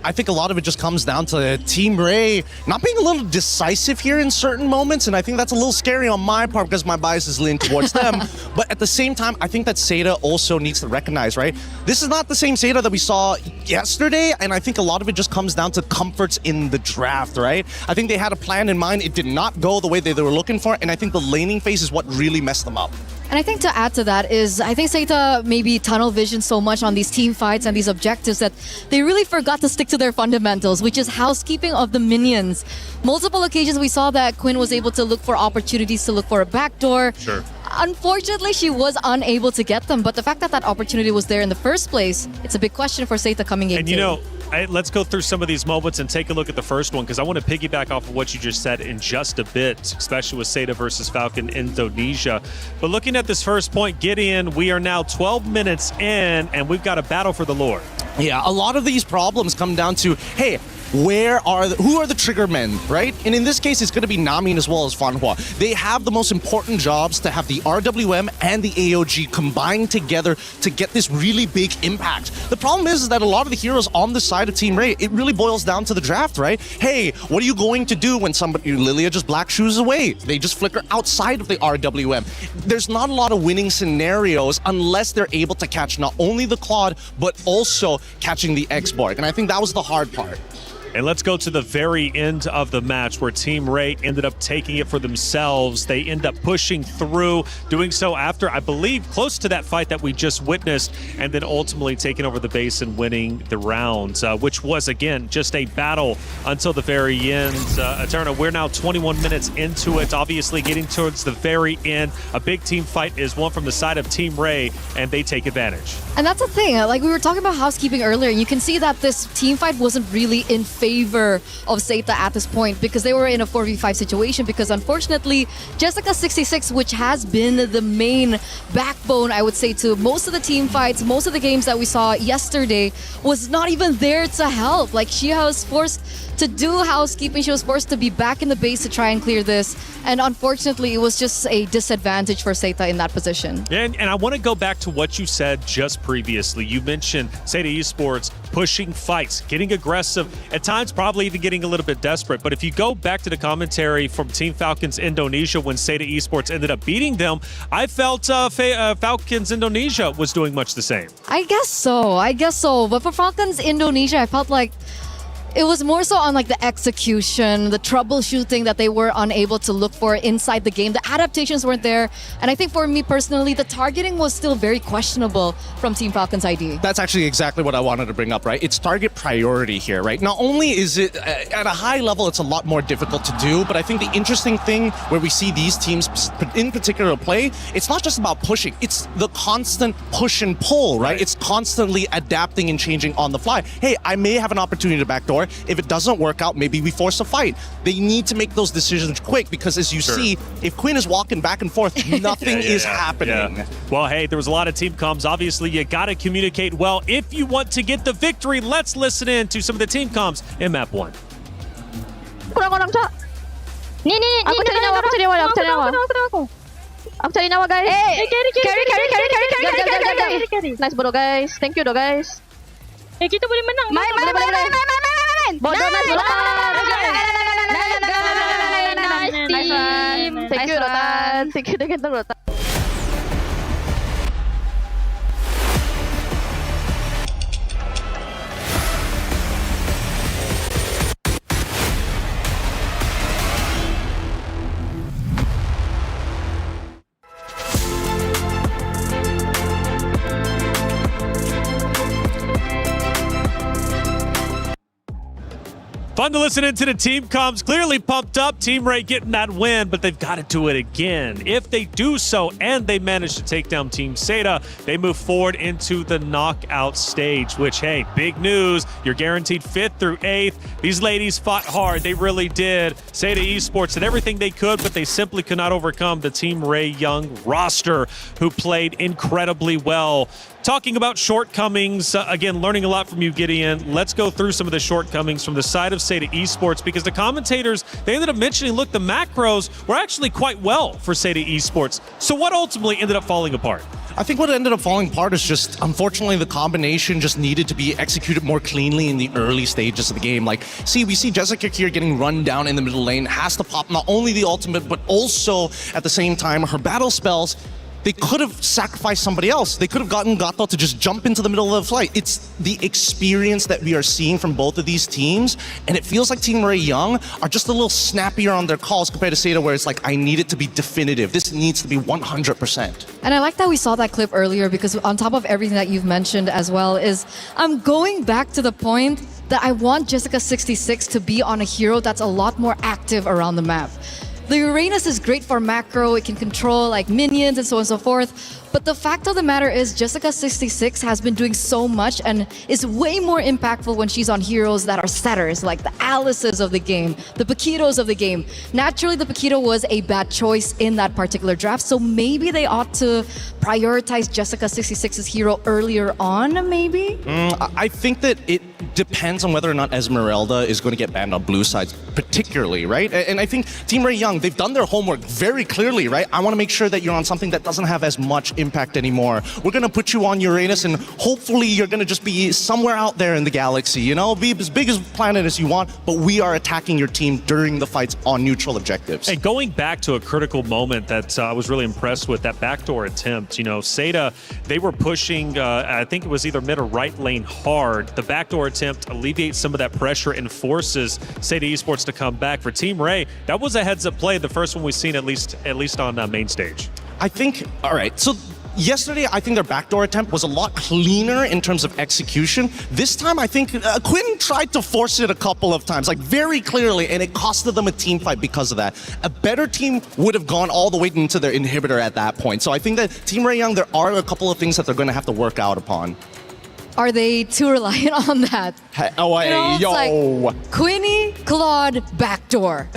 I think a lot of it just comes down to Team Ray not being a little decisive here in certain moments, and I think that's a little scary on my part because my bias is leaning towards them. But at the same time, I think that Seda also needs to recognize, right? This is not the same Seda that we saw yesterday, and I think a lot of it just comes down to comforts in the draft, right? I think they had a plan in mind. It did not go the way they were looking for, and I think the laning phase is what really messed them up. And I think to add to that is, I think Seita maybe tunnel vision so much on these team fights and these objectives that they really forgot to stick to their fundamentals, which is housekeeping of the minions. Multiple occasions we saw that Quinn was able to look for opportunities to look for a backdoor. Sure. Unfortunately, she was unable to get them, but the fact that that opportunity was there in the first place, it's a big question for Seita coming in. And you know, let's go through some of these moments and take a look at the first one, because I want to piggyback off of what you just said in just a bit, especially with Seda versus Falcon Indonesia. But looking at this first point, Gideon, we are now 12 minutes in, and we've got a battle for the Lord. Yeah, a lot of these problems come down to, hey, who are the trigger men, right? And in this case, it's going to be Namin as well as Fanhua. They have the most important jobs to have the RWM and the AOG combined together to get this really big impact. The problem is that a lot of the heroes on the side of Team Ray, it really boils down to the draft, right? Hey, what are you going to do when Lilia just black shoes away? They just flicker outside of the RWM. There's not a lot of winning scenarios unless they're able to catch not only the Claude, but also catching the X-Borg. And I think that was the hard part. And let's go to the very end of the match where Team Ray ended up taking it for themselves. They end up pushing through, doing so after, I believe, close to that fight that we just witnessed, and then ultimately taking over the base and winning the rounds, which was, again, just a battle until the very end. Eterna, we're now 21 minutes into it, obviously getting towards the very end. A big team fight is won from the side of Team Ray, and they take advantage. And that's the thing, like we were talking about housekeeping earlier, you can see that this team fight wasn't really in favor of Seita at this point because they were in a 4v5 situation, because unfortunately Jessica66, which has been the main backbone, I would say, to most of the team fights, most of the games that we saw yesterday, was not even there to help. Like, she was forced to do housekeeping, she was forced to be back in the base to try and clear this, and unfortunately it was just a disadvantage for Seita in that position. And I want to go back to what you said just previously. You mentioned Seda Esports pushing fights, getting aggressive, at times probably even getting a little bit desperate. But if you go back to the commentary from Team Falcons Indonesia when Seda Esports ended up beating them, I felt Falcons Indonesia was doing much the same. I guess so. But for Falcons Indonesia, I felt like it was more so on like the execution, the troubleshooting that they were unable to look for inside the game. The adaptations weren't there. And I think for me personally, the targeting was still very questionable from Team Falcons ID. That's actually exactly what I wanted to bring up, right? It's target priority here, right? Not only is it at a high level, it's a lot more difficult to do, but I think the interesting thing where we see these teams in particular play, it's not just about pushing, it's the constant push and pull, right? It's constantly adapting and changing on the fly. Hey, I may have an opportunity to backdoor. If it doesn't work out, maybe we force a fight. They need to make those decisions quick because, as you see, if Quinn is walking back and forth, nothing is happening. Yeah. Well, hey, there was a lot of team comms. Obviously, you got to communicate well if you want to get the victory. Let's listen in to some of the team comms in map 1. Kurang orang, Cak. Ni. Aku cari nawa. Aku cari nawa, guys. Carry. Nice, bro, guys. Thank you, guys. Kita boleh menang. Main. Bodoh, nice, team. Thank you, Rotan. Thank you, Rotan. Fun to listen into the team comms. Clearly pumped up. Team Ray getting that win, but they've got to do it again. If they do so and they manage to take down Team Seda, they move forward into the knockout stage, which, hey, big news. You're guaranteed 5th through 8th. These ladies fought hard. They really did. Seda Esports did everything they could, but they simply could not overcome the Team Ray Young roster, who played incredibly well. Talking about shortcomings, again, learning a lot from you, Gideon. Let's go through some of the shortcomings from the side of Seda Esports, because the commentators, they ended up mentioning, look, the macros were actually quite well for Seda Esports. So what ultimately ended up falling apart? I think what ended up falling apart is just, unfortunately, the combination just needed to be executed more cleanly in the early stages of the game. Like, we see Jessica here getting run down in the middle lane, has to pop not only the ultimate, but also, at the same time, her battle spells. They could have sacrificed somebody else. They could have gotten Gato to just jump into the middle of the fight. It's the experience that we are seeing from both of these teams, and it feels like Team Ray Young are just a little snappier on their calls compared to Seda, where it's like, I need it to be definitive. This needs to be 100%. And I like that we saw that clip earlier, because on top of everything that you've mentioned as well, is I'm going back to the point that I want Jessica26 to be on a hero that's a lot more active around the map. The Uranus is great for macro, it can control like minions and so on and so forth. But the fact of the matter is Jessica26 has been doing so much and is way more impactful when she's on heroes that are setters, like the Alices of the game, the Paquitos of the game. Naturally, the Paquito was a bad choice in that particular draft, so maybe they ought to prioritize Jessica26's hero earlier on, maybe? I think that it depends on whether or not Esmeralda is going to get banned on blue sides, particularly, right? And I think Team Ray Young, they've done their homework very clearly, right? I want to make sure that you're on something that doesn't have as much impact anymore. We're going to put you on Uranus, and hopefully you're going to just be somewhere out there in the galaxy, you know? Be as big as planet as you want, but we are attacking your team during the fights on neutral objectives. And going back to a critical moment that I was really impressed with, that backdoor attempt, you know, Seda, they were pushing, I think it was either mid or right lane hard. The backdoor attempt alleviates some of that pressure and forces Seda Esports to come back. For Team Ray, that was a heads-up play, the first one we've seen at least on main stage. I think, all right, so yesterday, I think their backdoor attempt was a lot cleaner in terms of execution. This time, I think Quinn tried to force it a couple of times, like very clearly, and it costed them a team fight because of that. A better team would have gone all the way into their inhibitor at that point. So I think that Team Ray Young, there are a couple of things that they're going to have to work out upon. Are they too reliant on that? Like Queenie, Claude, backdoor.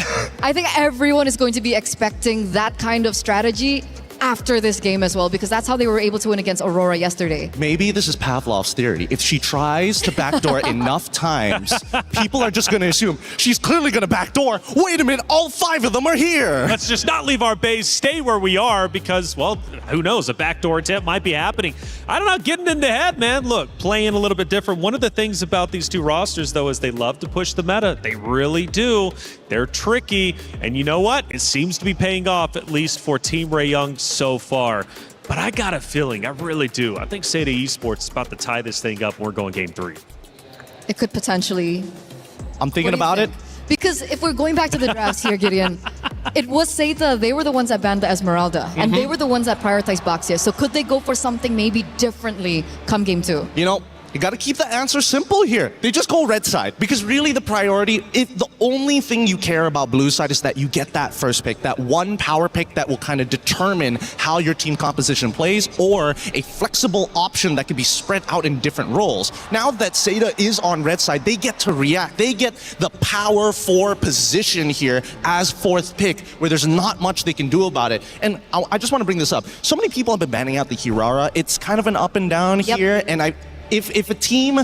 I think everyone is going to be expecting that kind of strategy after this game as well, because that's how they were able to win against Aurora yesterday. Maybe this is Pavlov's theory. If she tries to backdoor enough times, people are just going to assume she's clearly going to backdoor. Wait a minute, all 5 of them are here. Let's just not leave our base, stay where we are, because, well, who knows, a backdoor attempt might be happening. I don't know, getting in the head, man. Look, playing a little bit different. One of the things about these two rosters, though, is they love to push the meta. They really do. They're tricky, and you know what? It seems to be paying off, at least for Team Ray Young so far. But I got a feeling, I really do. I think Seda Esports is about to tie this thing up and we're going game 3. It could potentially. I'm thinking about it. Because if we're going back to the drafts here, Gideon, it was Seda, they were the ones that banned the Esmeralda, and they were the ones that prioritized Boxia. So could they go for something maybe differently come game 2? You know, you got to keep the answer simple here. They just go red side, because really the priority, the only thing you care about blue side is that you get that first pick, that one power pick that will kind of determine how your team composition plays, or a flexible option that can be spread out in different roles. Now that Seda is on red side, they get to react. They get the power 4 position here as 4th pick, where there's not much they can do about it. And I just want to bring this up. So many people have been banning out the Hirara. It's kind of an up and down here, and If a team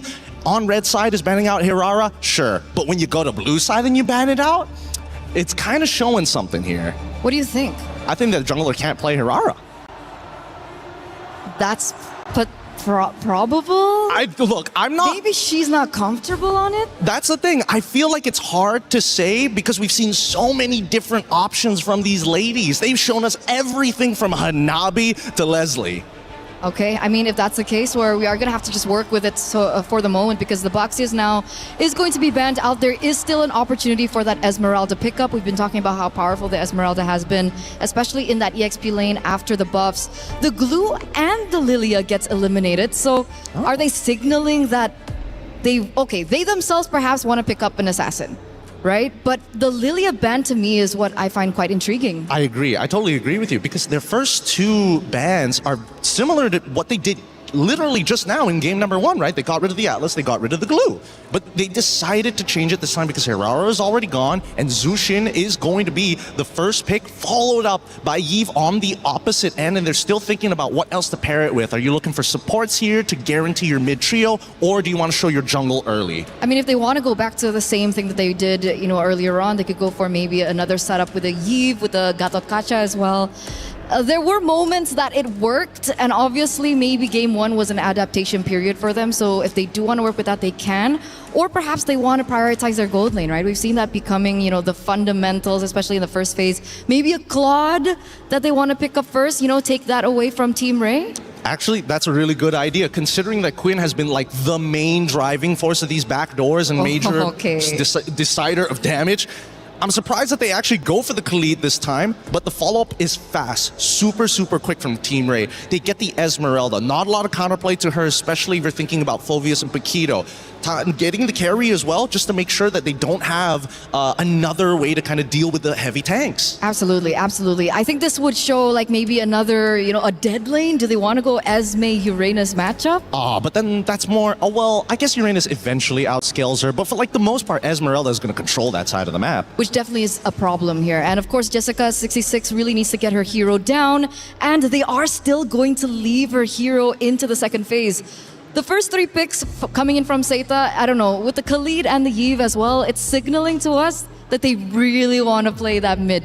on red side is banning out Hirara, sure. But when you go to blue side and you ban it out, it's kind of showing something here. What do you think? I think that the jungler can't play Hirara. That's probable? Look, I'm not... Maybe she's not comfortable on it? That's the thing. I feel like it's hard to say because we've seen so many different options from these ladies. They've shown us everything from Hanabi to Leslie. Okay, I mean, if that's the case, where we are going to have to just work with it for the moment, because the Boxias now is going to be banned out. There is still an opportunity for that Esmeralda pickup. We've been talking about how powerful the Esmeralda has been, especially in that EXP lane after the buffs. The Glue and the Lilia gets eliminated, so are they signaling that they themselves perhaps want to pick up an assassin? right? But the Lilia ban to me is what I find quite intriguing. I agree. I totally agree with you because their first two bans are similar to what they did literally just now in game number 1, right? They got rid of the Atlas, they got rid of the glue. But they decided to change it this time because Hirara is already gone and Zushin is going to be the first pick, followed up by Yves on the opposite end, and they're still thinking about what else to pair it with. Are you looking for supports here to guarantee your mid trio, or do you want to show your jungle early? I mean, if they want to go back to the same thing that they did, earlier on, they could go for maybe another setup with a Yves, with a Gatot Kacha as well. There were moments that it worked, and obviously maybe game 1 was an adaptation period for them, so if they do want to work with that, they can. Or perhaps they want to prioritize their gold lane, right? We've seen that becoming, the fundamentals, especially in the first phase. Maybe a Claude that they want to pick up first, take that away from Team Ray. Actually, that's a really good idea, considering that Quinn has been like the main driving force of these backdoors and major decider of damage. I'm surprised that they actually go for the Khalid this time, but the follow-up is fast, super quick from Team Ray. They get the Esmeralda, not a lot of counterplay to her, especially if you're thinking about Phoveus and Paquito. Getting the carry as well, just to make sure that they don't have another way to kind of deal with the heavy tanks. Absolutely. I think this would show like maybe another, a dead lane. Do they want to go Esme-Uranus matchup? But then that's more, well, I guess Uranus eventually outscales her, but for like the most part, Esmeralda is going to control that side of the map. Which definitely is a problem here. And of course, Jessica26 really needs to get her hero down, and they are still going to leave her hero into the second phase. The first 3 picks coming in from Seita, I don't know, with the Khalid and the Yves as well, it's signaling to us that they really want to play that mid.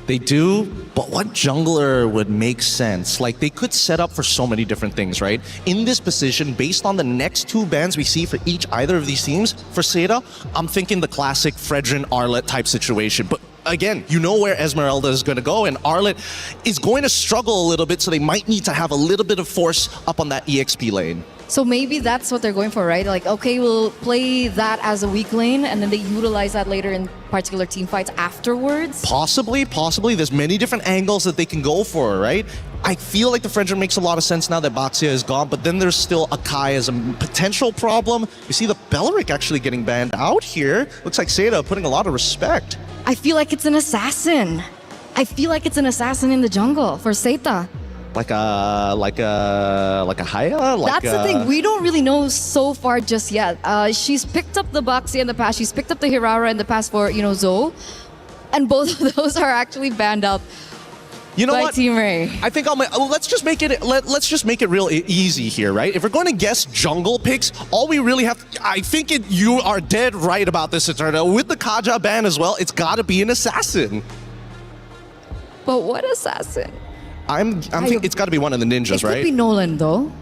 They do, but what jungler would make sense? Like, they could set up for so many different things, right? In this position, based on the next 2 bans we see for either of these teams, for Seita, I'm thinking the classic Fredrin Arlet type situation. But again, you know where Esmeralda is going to go, and Arlet is going to struggle a little bit, so they might need to have a little bit of force up on that EXP lane. So maybe that's what they're going for, right? Like, okay, we'll play that as a weak lane, and then they utilize that later in particular team fights afterwards? Possibly. There's many different angles that they can go for, right? I feel like the Fredrin makes a lot of sense now that Baxia is gone, but then there's still Akai as a potential problem. You see the Belleric actually getting banned out here. Looks like Seita putting a lot of respect. I feel like it's an assassin. In the jungle for Seita. Like a Haya? That's the thing. We don't really know so far just yet. She's picked up the Baxia in the past. She's picked up the Hirara in the past for, Zoe. And both of those are actually banned up. You know by what? Team Ray. I think let's just make it real easy here, right? If we're going to guess jungle picks, all we really have, you are dead right about this, Eterna. With the Kaja ban as well, it's got to be an assassin. But what assassin? I'm thinking it's got to be one of the ninjas, right? It could be Nolan, though.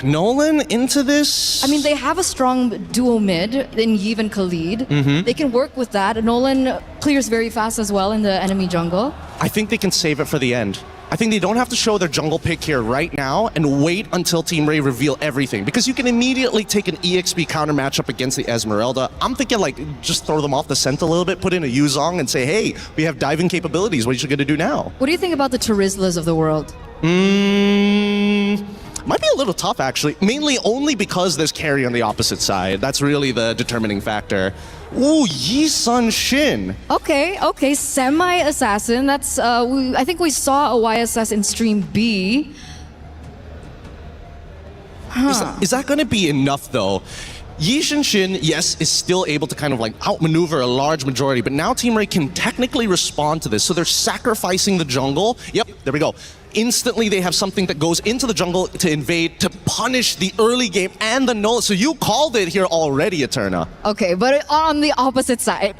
Nolan into this? I mean, they have a strong duo mid in Yves and Khalid. They can work with that. Nolan clears very fast as well in the enemy jungle. I think they can save it for the end. I think they don't have to show their jungle pick here right now and wait until Team Ray reveal everything, because you can immediately take an EXP counter matchup against the Esmeralda. I'm thinking just throw them off the scent a little bit, put in a Yuzong and say, hey, we have diving capabilities. What are you going to do now? What do you think about the Terizlas of the world? Might be a little tough, actually. Mainly only because there's carry on the opposite side. That's really the determining factor. Ooh, Yi Sun Shin. Okay. Semi-assassin. That's, I think we saw a YSS in Stream B. Is that going to be enough, though? Yi Shin, yes, is still able to kind of outmaneuver a large majority, but now Team Ray can technically respond to this, so they're sacrificing the jungle. Yep, there we go. Instantly, they have something that goes into the jungle to invade, to punish the early game and the Nolan. So you called it here already, Eterna. Okay, but on the opposite side.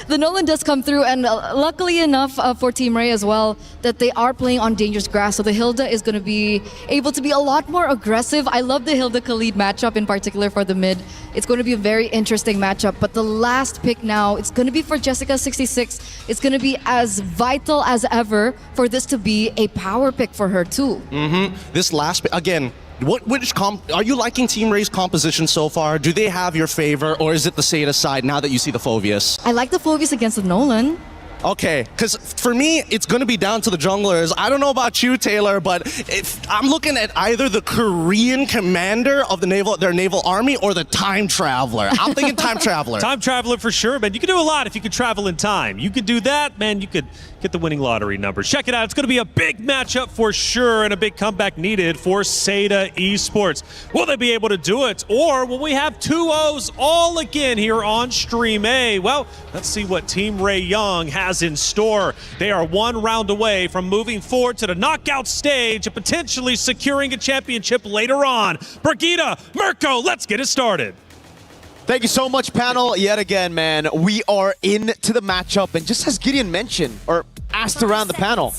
The Nolan does come through, and luckily enough for Team Ray as well, that they are playing on dangerous grass, so the Hilda is going to be able to be a lot more aggressive. I love the Hilda-Khalid matchup in particular for the mid. It's going to be a very interesting matchup, but the last pick now, it's going to be for Jessica26. It's going to be as vital as ever for this to be a power pick for her too. This last pick, again, are you liking Team Ray's composition so far? Do they have your favor, or is it the Seita side now that you see the Phoveus? I like the Phoveus against the Nolan. Okay, because for me, it's going to be down to the junglers. I don't know about you, Taylor, but I'm looking at either the Korean commander of their naval army or the time traveler. I'm thinking time traveler. Time traveler for sure, man. You can do a lot if you could travel in time. You could do that, man. You could get the winning lottery numbers. Check it out. It's going to be a big matchup for sure and a big comeback needed for Seda Esports. Will they be able to do it? Or will we have 2-0s all again here on Stream A? Well, let's see what Team Ray Young has in store. They are one round away from moving forward to the knockout stage and potentially securing a championship later on. Brigitte, Mirko, let's get it started. Thank you so much, panel. Yet again, man, we are into the matchup. And just as Gideon mentioned, or asked around the panel,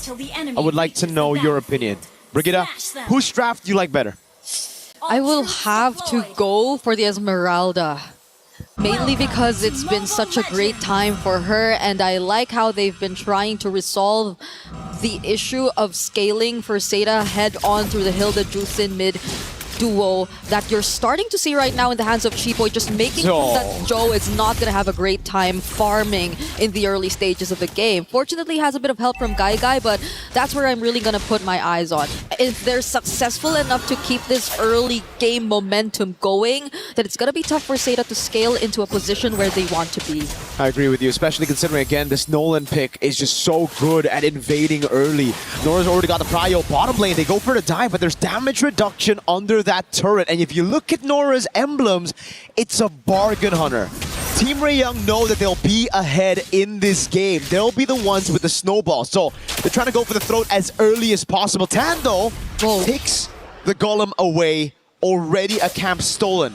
I would like to know your opinion. Brigitte, whose draft do you like better? I will have to go for the Esmeralda. Mainly because it's been such a great time for her, and I like how they've been trying to resolve the issue of scaling for Seda head on through the Hilda Jusin mid duo that you're starting to see right now in the hands of Chiboy, just making sure that Joe is not going to have a great time farming in the early stages of the game. Fortunately, has a bit of help from Guy, but that's where I'm really going to put my eyes on. If they're successful enough to keep this early game momentum going, then it's going to be tough for Seda to scale into a position where they want to be. I agree with you, especially considering, again, this Nolan pick is just so good at invading early. Nora's already got the prio. Bottom lane, they go for the dive, but there's damage reduction under that turret. And if you look at Nora's emblems, it's a bargain hunter. Team Ray Young know that they'll be ahead in this game. They'll be the ones with the snowball. So they're trying to go for the throat as early as possible. Tando takes the golem away. Already a camp stolen.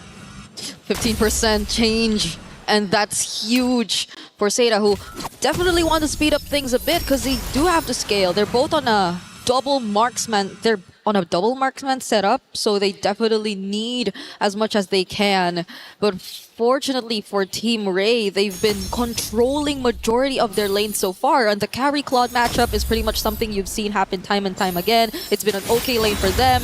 15% change, and that's huge for Seda, who definitely want to speed up things a bit because they do have to scale. They're both on a double marksman. They're on a double marksman setup, so they definitely need as much as they can. But fortunately for Team Ray, they've been controlling majority of their lanes so far, and the carry Claude matchup is pretty much something you've seen happen time and time again. It's been an okay lane for them.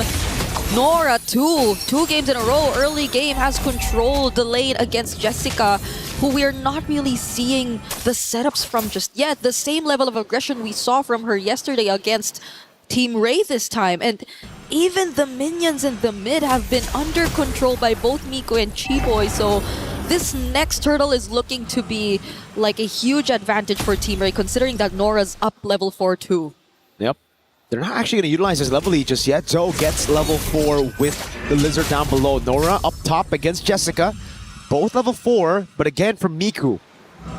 Nora, two games in a row, early game, has controlled the lane against Jessica, who we are not really seeing the setups from just yet. The same level of aggression we saw from her yesterday against Team Ray this time. And even the minions in the mid have been under control by both Miko and Chiboy. So this next turtle is looking to be like a huge advantage for Team Ray, considering that Nora's up level 4 too. Yep. They're not actually going to utilize this level E just yet. Zoe gets level 4 with the Lizard down below. Nora up top against Jessica. Both level 4, but again from Miku.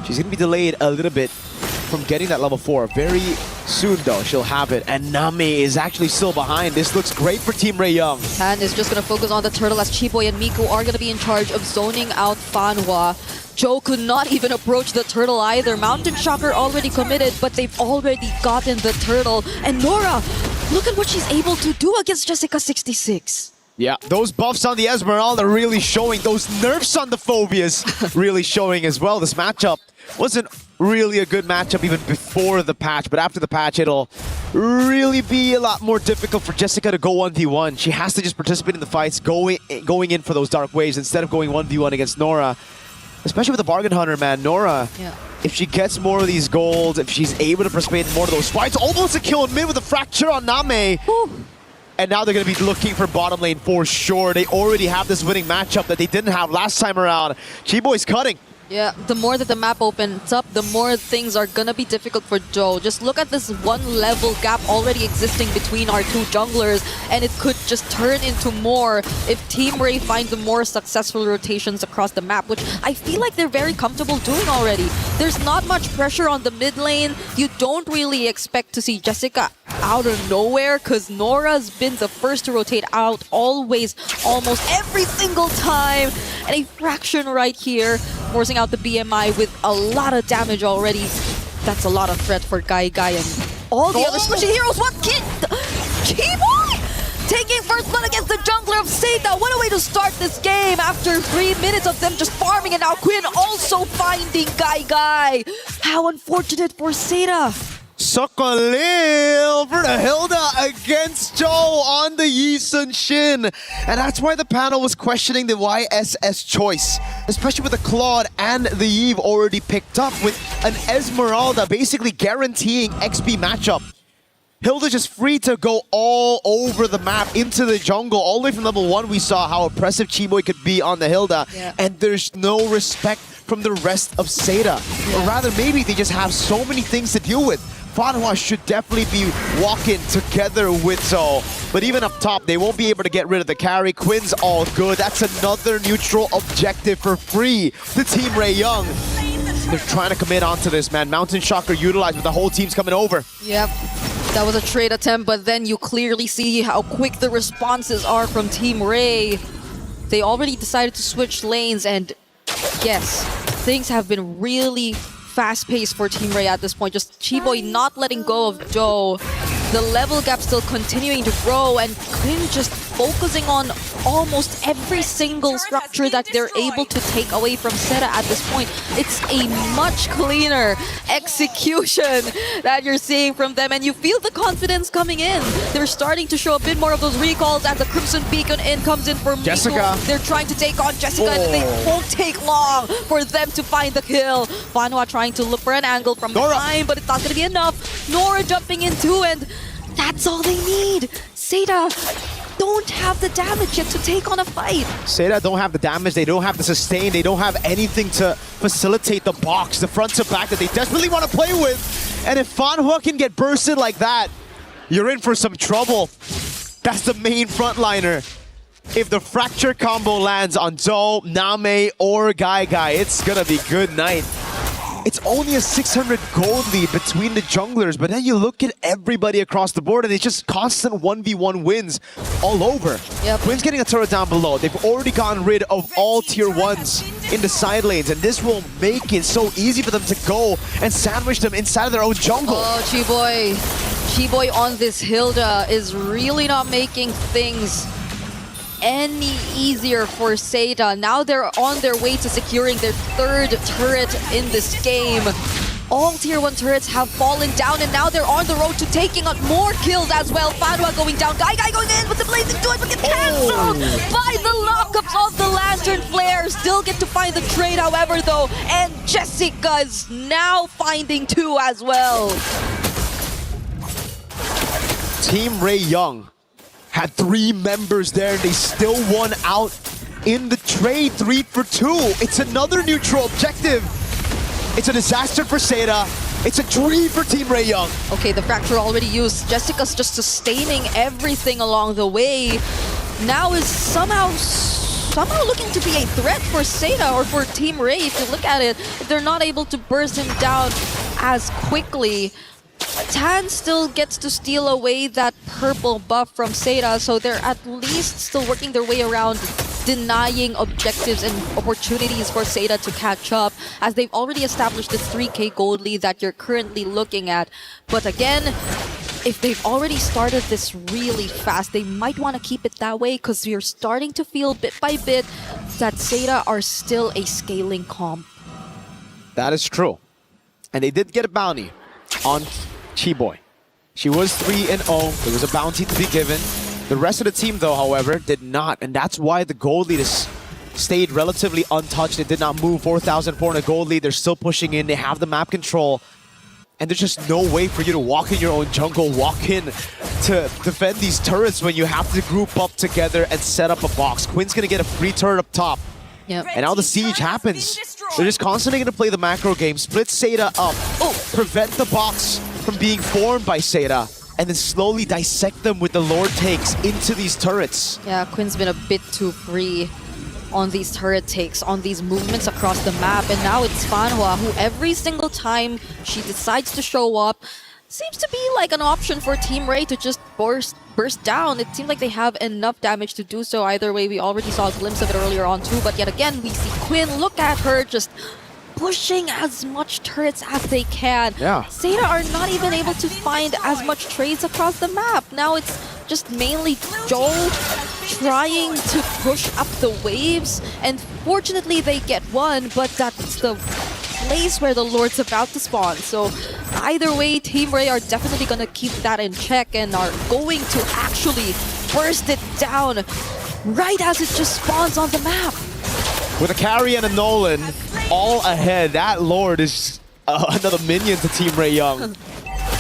She's going to be delayed a little bit from getting that level 4. Very soon, though, she'll have it. And Nami is actually still behind. This looks great for Team Ray Young. Tan is just going to focus on the turtle as Chiboy and Miku are going to be in charge of zoning out Fanhua. Joe could not even approach the turtle either. Mountain Shocker already committed, but they've already gotten the turtle. And Nora, look at what she's able to do against Jessica 66. Yeah, those buffs on the Esmeralda are really showing. Those nerfs on the Phobias really showing as well. This matchup wasn't really a good matchup even before the patch, but after the patch, it'll really be a lot more difficult for Jessica to go 1v1. She has to just participate in the fights, going in for those dark waves instead of going 1v1 against Nora. Especially with the Bargain Hunter, man. Nora, if she gets more of these golds, if she's able to participate in more of those fights, almost a kill in mid with a fracture on Name. And now they're going to be looking for bottom lane for sure. They already have this winning matchup that they didn't have last time around. Chiboy's cutting. Yeah, the more that the map opens up, the more things are gonna be difficult for Joe. Just look at this one level gap already existing between our two junglers, and it could just turn into more if Team Ray finds the more successful rotations across the map, which I feel like they're very comfortable doing already. There's not much pressure on the mid lane. You don't really expect to see Jessica out of nowhere, because Nora's been the first to rotate out always, almost every single time. And a fraction right here, forcing out the BMI with a lot of damage already. That's a lot of threat for Guy and all the other special heroes. What kid? Chiboy taking first blood against the jungler of Seda. What a way to start this game after 3 minutes of them just farming, and now Quinn also finding Guy. How unfortunate for Seda. Sokolil for the Hilda against Joe on the Yisun Shin. And that's why the panel was questioning the YSS choice, especially with the Claude and the Eve already picked up with an Esmeralda basically guaranteeing XP matchup. Hilda just free to go all over the map into the jungle. All the way from level 1 we saw how oppressive Chiboy could be on the Hilda. Yeah. And there's no respect from the rest of Seda. Or rather, maybe they just have so many things to deal with. Fanhua should definitely be walking together with Zoe. But even up top, they won't be able to get rid of the carry. Quinn's all good. That's another neutral objective for free to Team Ray Young. They're trying to commit onto this, man. Mountain Shocker utilized, but the whole team's coming over. Yep. That was a trade attempt, but then you clearly see how quick the responses are from Team Ray. They already decided to switch lanes, and yes, things have been really fast-paced for Team Ray at this point. Just Chiboy not letting go of Joe. The level gap still continuing to grow, and Quinn just focusing on almost every single structure that they're able to take away from Seda at this point. It's a much cleaner execution that you're seeing from them, and you feel the confidence coming in. They're starting to show a bit more of those recalls as the Crimson Beacon in comes in for Jessica. Miko. They're trying to take on Jessica, and they won't take long for them to find the kill. Fanhua trying to look for an angle from behind, but it's not going to be enough. Nora jumping in too, and that's all they need. Seda don't have the damage yet to take on a fight. Seda don't have the damage, they don't have the sustain, they don't have anything to facilitate the box, the front to back that they desperately want to play with. And if Fanhua can get bursted like that, you're in for some trouble. That's the main frontliner. If the fracture combo lands on Zoe, Name, or Guy, it's gonna be good night. It's only a 600 gold lead between the junglers, but then you look at everybody across the board and it's just constant 1v1 wins all over. Yep. Quinn's getting a turret down below. They've already gotten rid of all tier 1s in the side lanes, and this will make it so easy for them to go and sandwich them inside of their own jungle. Oh, Chiboy. Chiboy on this Hilda is really not making things any easier for Seda. Now they're on their way to securing their 3rd turret in this game. All tier 1 turrets have fallen down, and now they're on the road to taking on more kills as well. Fanhua going down, Guy going in, but the blazing do it, but gets cancelled by the lockups of the Lantern Flare. Still get to find the trade, however, though, and Jessica's now finding 2 as well. Team Ray Young had 3 members there, and they still won out in the trade. 3 for 2. It's another neutral objective. It's a disaster for Seda. It's a dream for Team Ray Young. Okay, the fracture already used. Jessica's just sustaining everything along the way. Now is somehow looking to be a threat for Seda or for Team Ray. If you look at it, if they're not able to burst him down as quickly, Tan still gets to steal away that purple buff from Seda, so they're at least still working their way around denying objectives and opportunities for Seda to catch up, as they've already established the 3k gold lead that you're currently looking at. But again, if they've already started this really fast, they might want to keep it that way, because you're starting to feel bit by bit that Seda are still a scaling comp. That is true. And they did get a bounty on Chiboy. She was 3-0. There was a bounty to be given. The rest of the team, though, however, did not. And that's why the gold lead has stayed relatively untouched. It did not move. 4,400 gold lead. They're still pushing in. They have the map control. And there's just no way for you to walk in your own jungle, walk in to defend these turrets when you have to group up together and set up a box. Quinn's going to get a free turret up top. Yep. And now the siege happens. They're just constantly going to play the macro game, split Seda up, prevent the box from being formed by Seda, and then slowly dissect them with the Lord takes into these turrets. Yeah, Quinn's been a bit too free on these turret takes, on these movements across the map, and now it's Fanhua, who every single time she decides to show up, seems to be like an option for Team Ray to just burst down. It seems like they have enough damage to do so. Either way, we already saw a glimpse of it earlier on too, but yet again, we see Quinn, look at her, just pushing as much turrets as they can. Yeah. Seda are not even able to find as much trades across the map. Now it's just mainly Joel trying to push up the waves, and fortunately they get one, but that's the place where the Lord's about to spawn. So either way, Team Ray are definitely going to keep that in check and are going to actually burst it down right as it just spawns on the map. With a carry and a Nolan all ahead, that Lord is another minion to Team Ray Young.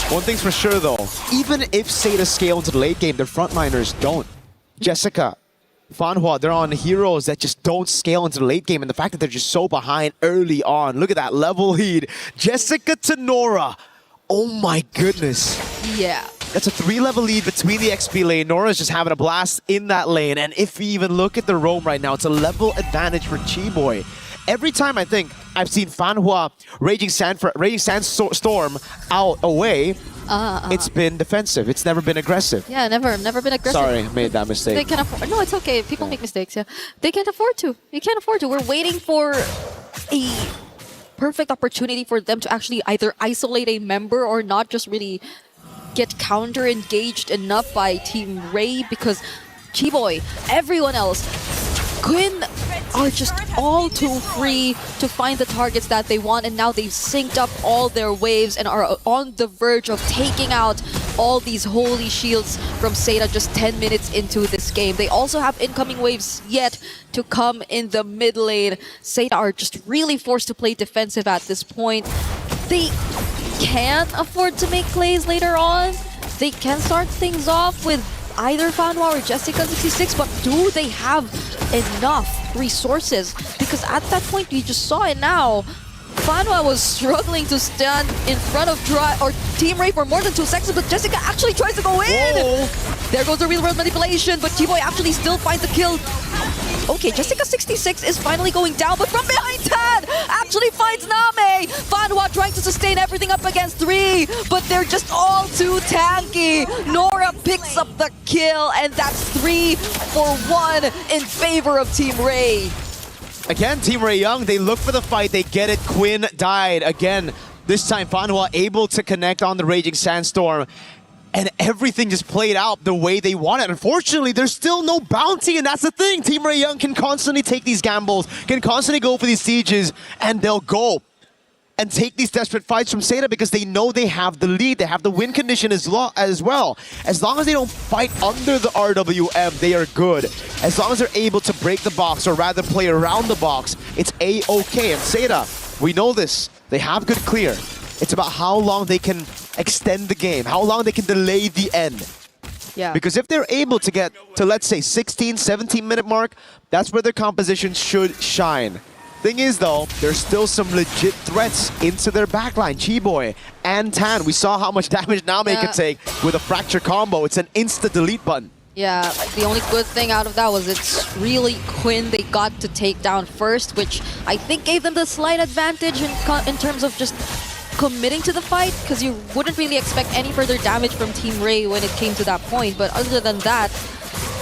One thing's for sure though, even if Seda scale into the late game, their frontliners don't. Jessica, Fanhua, they're on heroes that just don't scale into the late game, and the fact that they're just so behind early on. Look at that level lead. Jessica to Nora. Oh my goodness. Yeah. That's a 3-level lead between the XP lane. Nora's just having a blast in that lane, and if we even look at the roam right now, it's a level advantage for Chiboy. Every time I think I've seen Fanhua Raging Sandstorm out away, it's been defensive. It's never been aggressive. Yeah, never been aggressive. Sorry, I made that mistake. They can afford. No, it's okay. People make mistakes. Yeah, they can't afford to. You can't afford to. We're waiting for a perfect opportunity for them to actually either isolate a member or not just really get counter engaged enough by Team Ray, because Chiboy, everyone else, Quinn are just all too free to find the targets that they want, and now they've synced up all their waves and are on the verge of taking out all these holy shields from Seda just 10 minutes into this game. They also have incoming waves yet to come in the mid lane. Seda are just really forced to play defensive at this point. They can afford to make plays later on. They can start things off with either Fanhua or Jessica26, but do they have enough resources? Because at that point, we just saw it now. Fanhua was struggling to stand in front of Team Ray for more than 2 seconds, but Jessica actually tries to go in! Whoa. There goes the real-world manipulation, but Chiboy actually still finds the kill. Okay, Jessica26 is finally going down, but from behind, Tan actually finds Name! Fanhua trying to sustain everything up against 3, but they're just all too tanky. Nora picks up the kill, and that's 3 for 1 in favor of Team Ray. Again, Team Ray Young, they look for the fight, they get it. Quinn died. Again, this time Fanhua able to connect on the Raging Sandstorm, and everything just played out the way they wanted. Unfortunately, there's still no bounty, and that's the thing. Team Ray Young can constantly take these gambles, can constantly go for these sieges, and they'll go and take these desperate fights from Seda because they know they have the lead. They have the win condition as well. As long as they don't fight under the RWM, they are good. As long as they're able to break the box, or rather play around the box, it's A-okay. And Seda, we know this. They have good clear. It's about how long they can extend the game, how long they can delay the end. Yeah. Because if they're able to get to, let's say, 16, 17-minute mark, that's where their composition should shine. Thing is though, there's still some legit threats into their backline. Chiboy and Tan, we saw how much damage Name could take with a fracture combo. It's an insta delete button. Yeah, the only good thing out of that was it's really Quinn they got to take down first, which I think gave them the slight advantage in terms of just committing to the fight, because you wouldn't really expect any further damage from Team Ray when it came to that point. But other than that,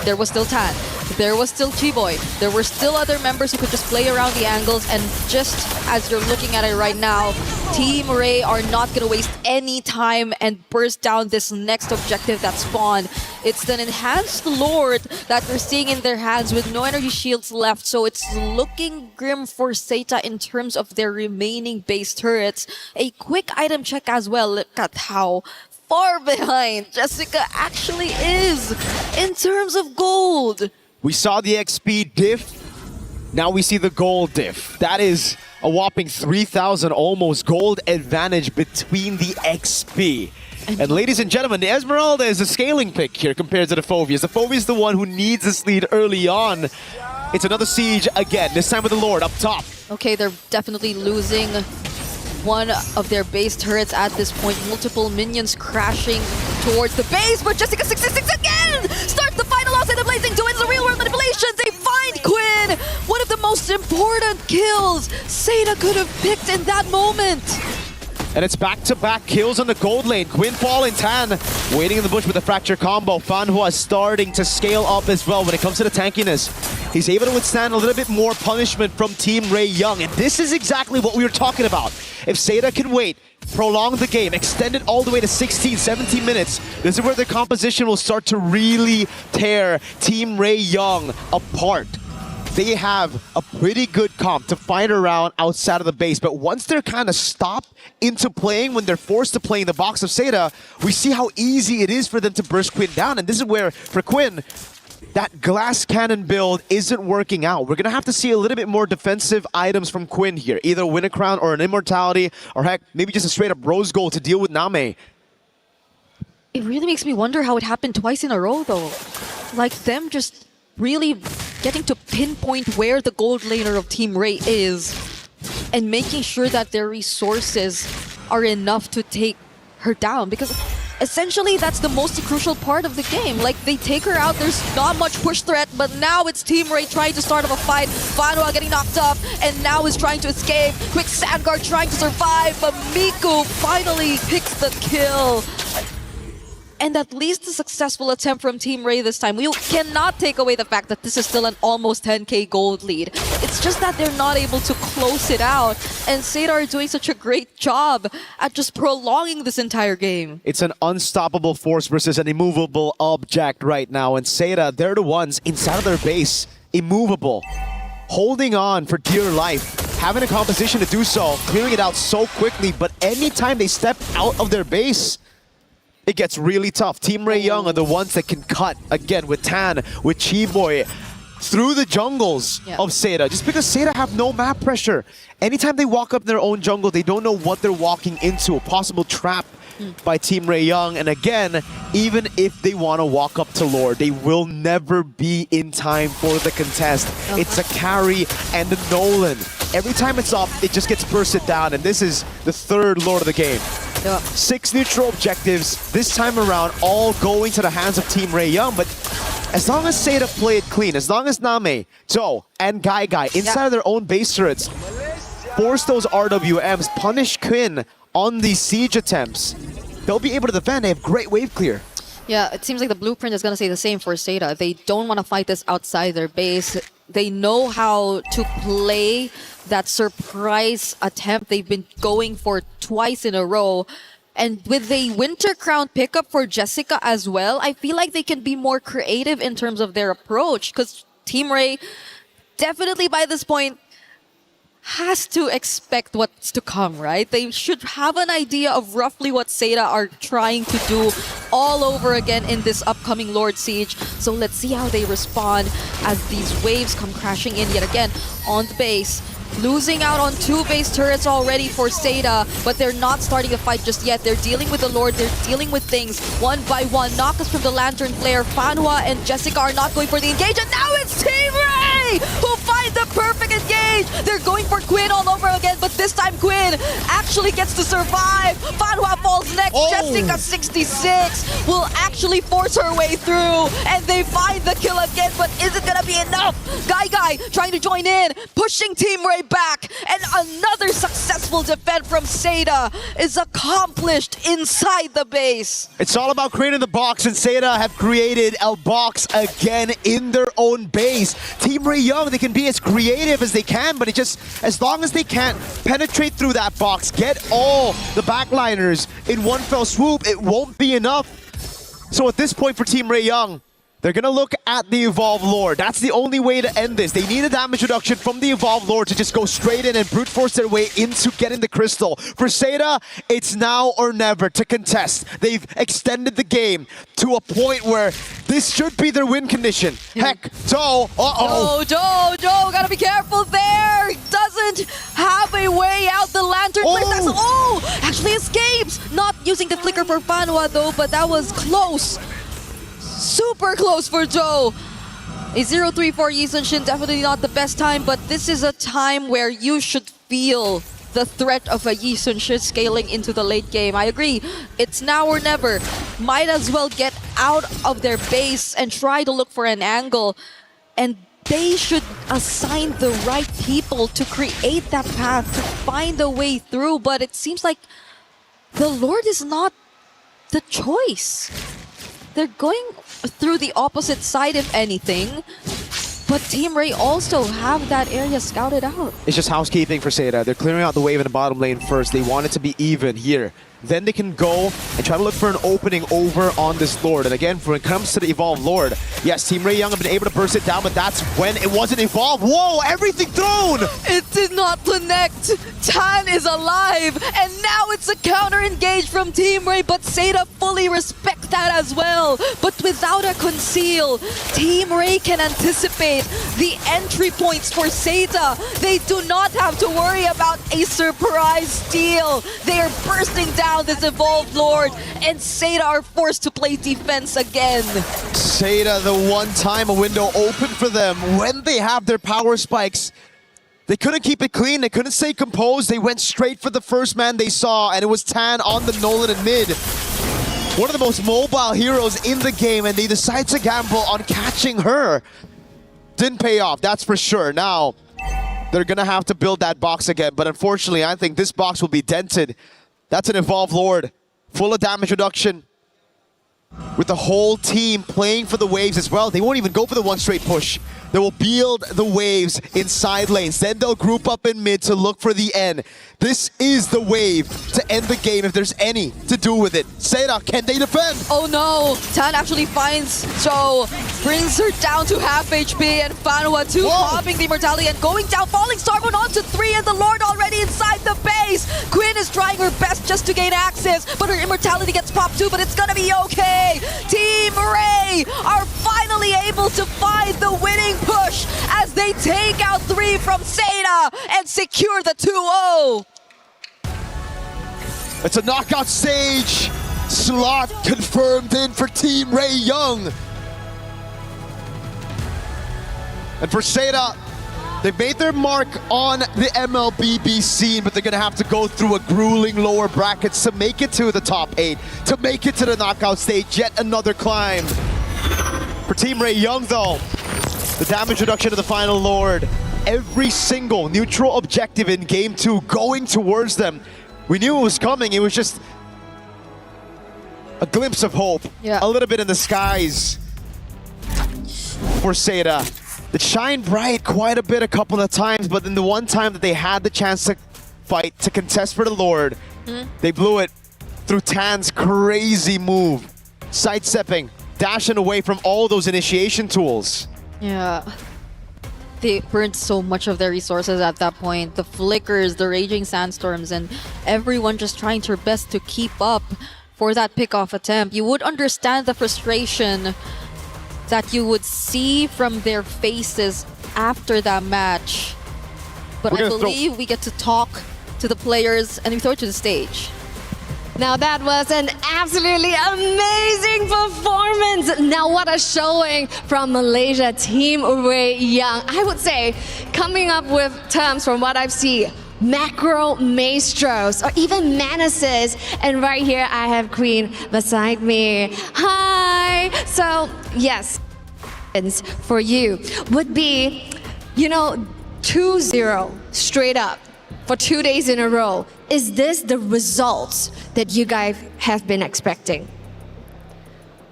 there was still Tan, there was still Chiboy, there were still other members who could just play around the angles, and just as you're looking at it right now, Team Ray are not going to waste any time and burst down this next objective that spawned. It's an enhanced Lord that we're seeing in their hands with no energy shields left, so it's looking grim for Seda in terms of their remaining base turrets. A quick item check as well. Look at how far behind Jessica actually is in terms of gold. We saw the XP diff, now we see the gold diff. That is a whopping 3,000 almost gold advantage between the XP. And ladies and gentlemen, the Esmeralda is a scaling pick here compared to the Phoveus. The Phoveus is the one who needs this lead early on. It's another siege again, this time with the Lord up top. Okay, they're definitely losing one of their base turrets at this point. Multiple minions crashing towards the base, but Jessica26 again starts the final loss, and the Blazing Twins, the real world manipulation. They find Quinn, one of the most important kills Seda could have picked in that moment. And it's back-to-back kills on the gold lane. Quinn Paul and Tan waiting in the bush with the fracture combo. Fanhua starting to scale up as well when it comes to the tankiness. He's able to withstand a little bit more punishment from Team Ray Young. And this is exactly what we were talking about. If Seda can wait, prolong the game, extend it all the way to 16, 17 minutes, this is where the composition will start to really tear Team Ray Young apart. they have a pretty good comp to fight around outside of the base. But once they're kind of stopped into playing, when they're forced to play in the box of Seda, we see how easy it is for them to burst Quinn down. And this is where, for Quinn, that glass cannon build isn't working out. We're going to have to see a little bit more defensive items from Quinn here. Either win a crown or an immortality, or heck, maybe just a straight up rose gold to deal with Name. It really makes me wonder how it happened twice in a row, though. Like, them just really getting to pinpoint where the gold laner of Team Ray is and making sure that their resources are enough to take her down. Because essentially, that's the most crucial part of the game. Like, they take her out, there's not much push threat, but now it's Team Ray trying to start up a fight. Fanwa getting knocked up, and now is trying to escape. Quick Sandguard trying to survive, but Miku finally picks the kill. And at least a successful attempt from Team Ray this time. We cannot take away the fact that this is still an almost 10k gold lead. It's just that they're not able to close it out. And Seda are doing such a great job at just prolonging this entire game. It's an unstoppable force versus an immovable object right now. And Seda, they're the ones inside of their base, immovable, holding on for dear life, having a composition to do so, clearing it out so quickly. But anytime they step out of their base, it gets really tough. Team Ray Young are the ones that can cut, again, with Tan, with Chiboy, through the jungles of Seda. Just because Seda have no map pressure. Anytime they walk up their own jungle, they don't know what they're walking into. A possible trap by Team Ray Young. And again, even if they want to walk up to Lord, they will never be in time for the contest. It's a carry and a Nolan. Every time it's up, it just gets bursted down. And this is the third Lord of the game. 6 neutral objectives, this time around, all going to the hands of Team Ray Young. But as long as Seda play it clean, as long as Name, Joe, and Guy inside of their own base turrets, force those RWMs, punish Quinn on these siege attempts, they'll be able to defend. They have great wave clear. Yeah, it seems like the blueprint is going to say the same for Seda. They don't want to fight this outside their base. They know how to play that surprise attempt they've been going for twice in a row. And with a Winter Crown pickup for Jessica as well, I feel like they can be more creative in terms of their approach. Because Team Ray, definitely by this point, has to expect what's to come, right? They should have an idea of roughly what Seda are trying to do all over again in this upcoming Lord Siege. So let's see how they respond as these waves come crashing in yet again on the base. Losing out on 2 base turrets already for Seda, but they're not starting a fight just yet. They're dealing with the Lord, they're dealing with things one by one. Knockus from the Lantern Flare, Fanwa and Jessica are not going for the engage, and now it's Team Ray who find the perfect engage! They're going for Quinn all over again, but this time Quinn actually gets to survive. Fanwa falls next, Jessica 66 will actually force her way through, and they find the kill again, but is it gonna be enough? Guy trying to join in, pushing Team Ray back, and another successful defense from Seda is accomplished inside the base. It's all about creating the box, and Seda have created a box again in their own base. Team Ray Young, they can be as creative as they can, but it just, as long as they can't penetrate through that box, get all the backliners in one fell swoop, it won't be enough. So at this point for Team Ray Young, they're going to look at the Evolve Lord. That's the only way to end this. They need a damage reduction from the Evolve Lord to just go straight in and brute force their way into getting the crystal. For Seda, it's now or never to contest. They've extended the game to a point where this should be their win condition. Heck, Joe, Joe, gotta be careful there. Doesn't have a way out. The Lantern actually escapes. Not using the flicker for Fanwa though, but that was close. Super close for Joe. A 0-3 for Yi Sun-shin, definitely not the best time, but this is a time where you should feel the threat of a Yi Sun-shin scaling into the late game. I agree, it's now or never. Might as well get out of their base and try to look for an angle. And they should assign the right people to create that path, to find a way through, but it seems like the Lord is not the choice. They're going through the opposite side, if anything. But Team Ray also have that area scouted out. It's just housekeeping for Seda. They're clearing out the wave in the bottom lane first. They want it to be even here. then they can go and try to look for an opening over on this Lord. And again, when it comes to the Evolve Lord, yes, Team Ray Young have been able to burst it down, but that's when it wasn't Evolve. Whoa, everything thrown! It did not connect. Tan is alive, and now it's a counter engage from Team Ray, but Seda fully respect that as well. But without a conceal, Team Ray can anticipate the entry points for Seda. They do not have to worry about a surprise steal. They are bursting down this Evolved Lord, and Seda are forced to play defense again. Seda, the one time a window open for them when they have their power spikes. They couldn't keep it clean, they couldn't stay composed, they went straight for the first man they saw, and it was Tan on the Nolan in mid. One of the most mobile heroes in the game, and they decide to gamble on catching her. Didn't pay off, that's for sure. Now, they're gonna have to build that box again, but unfortunately, I think this box will be dented. That's an Evolved Lord, full of damage reduction. With the whole team playing for the waves as well. They won't even go for the one straight push. They will build the waves in side lanes. Then they'll group up in mid to look for the end. This is the wave to end the game if there's any to do with it. Seda, can they defend? Oh no, Tan actually finds Joe, brings her down to half HP, and Fanwa 2 popping the immortality and going down. Falling Star going on to 3, and the Lord already inside the base. Quinn is trying her best just to gain access, but her immortality gets popped too, but it's gonna be okay. Team Ray are finally able to find the winning push as they take out 3 from Seda and secure the 2-0. It's a knockout stage. Slot confirmed in for Team Ray Young. And for Seda, they've made their mark on the MLBB scene, but they're gonna have to go through a grueling lower brackets to make it to the top 8, to make it to the knockout stage. Yet another climb. For Team Ray Young though, the damage reduction to the final Lord. Every single neutral objective in Game 2 going towards them. We knew it was coming, it was just a glimpse of hope. Yeah. A little bit in the skies for Seda. It shined bright quite a bit a couple of times, but then the one time that they had the chance to fight, to contest for the Lord, they blew it through Tan's crazy move. Sidestepping, dashing away from all those initiation tools. Yeah. They burned so much of their resources at that point. The flickers, the raging sandstorms, and everyone just trying their best to keep up for that pickoff attempt. You would understand the frustration that you would see from their faces after that match. But I believe we get to talk to the players and we throw it to the stage. Now that was an absolutely amazing performance. Now what a showing from Malaysia, Team Ray Young. I would say, coming up with terms from what I've seen, macro maestros or even menaces. And right here I have Queen beside me. Hi. So yes, for you would be, 2-0 straight up for 2 days in a row. Is this the results that you guys have been expecting?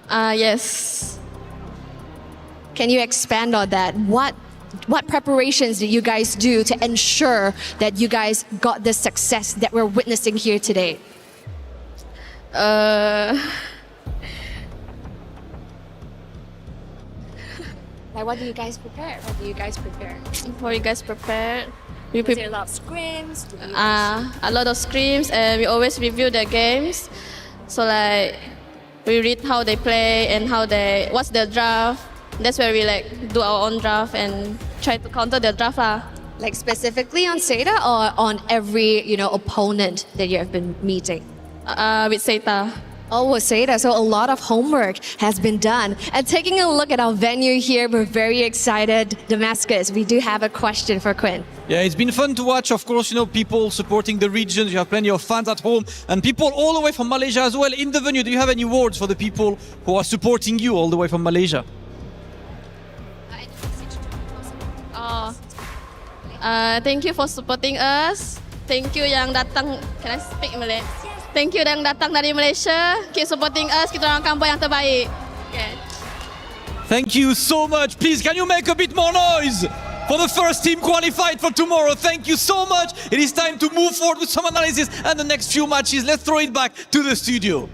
Yes. Can you expand on that? What preparations did you guys do to ensure that you guys got the success that we're witnessing here today? Like, what do you guys prepare? Before you guys prepare, we Was there a lot of scrims? a lot of scrims, and we always review the games. So like we read how they play and what's their draft. That's where we do our own draft and try to counter their draft lah. Like specifically on Seda or on every opponent that you have been meeting? With Seda. Oh, with Seda. So a lot of homework has been done. And taking a look at our venue here, we're very excited. Damascus, we do have a question for Quinn. Yeah, it's been fun to watch, of course, people supporting the regions. You have plenty of fans at home and people all the way from Malaysia as well in the venue. Do you have any words for the people who are supporting you all the way from Malaysia? Thank you for supporting us. Thank you yang datang. Can I speak Malay? Thank you yang datang dari Malaysia. Keep supporting us. Kita orang akan buat yang terbaik. Okay. Thank you so much. Please, can you make a bit more noise? for the first team qualified for tomorrow. Thank you so much. It is time to move forward with some analysis and the next few matches. Let's throw it back to the studio.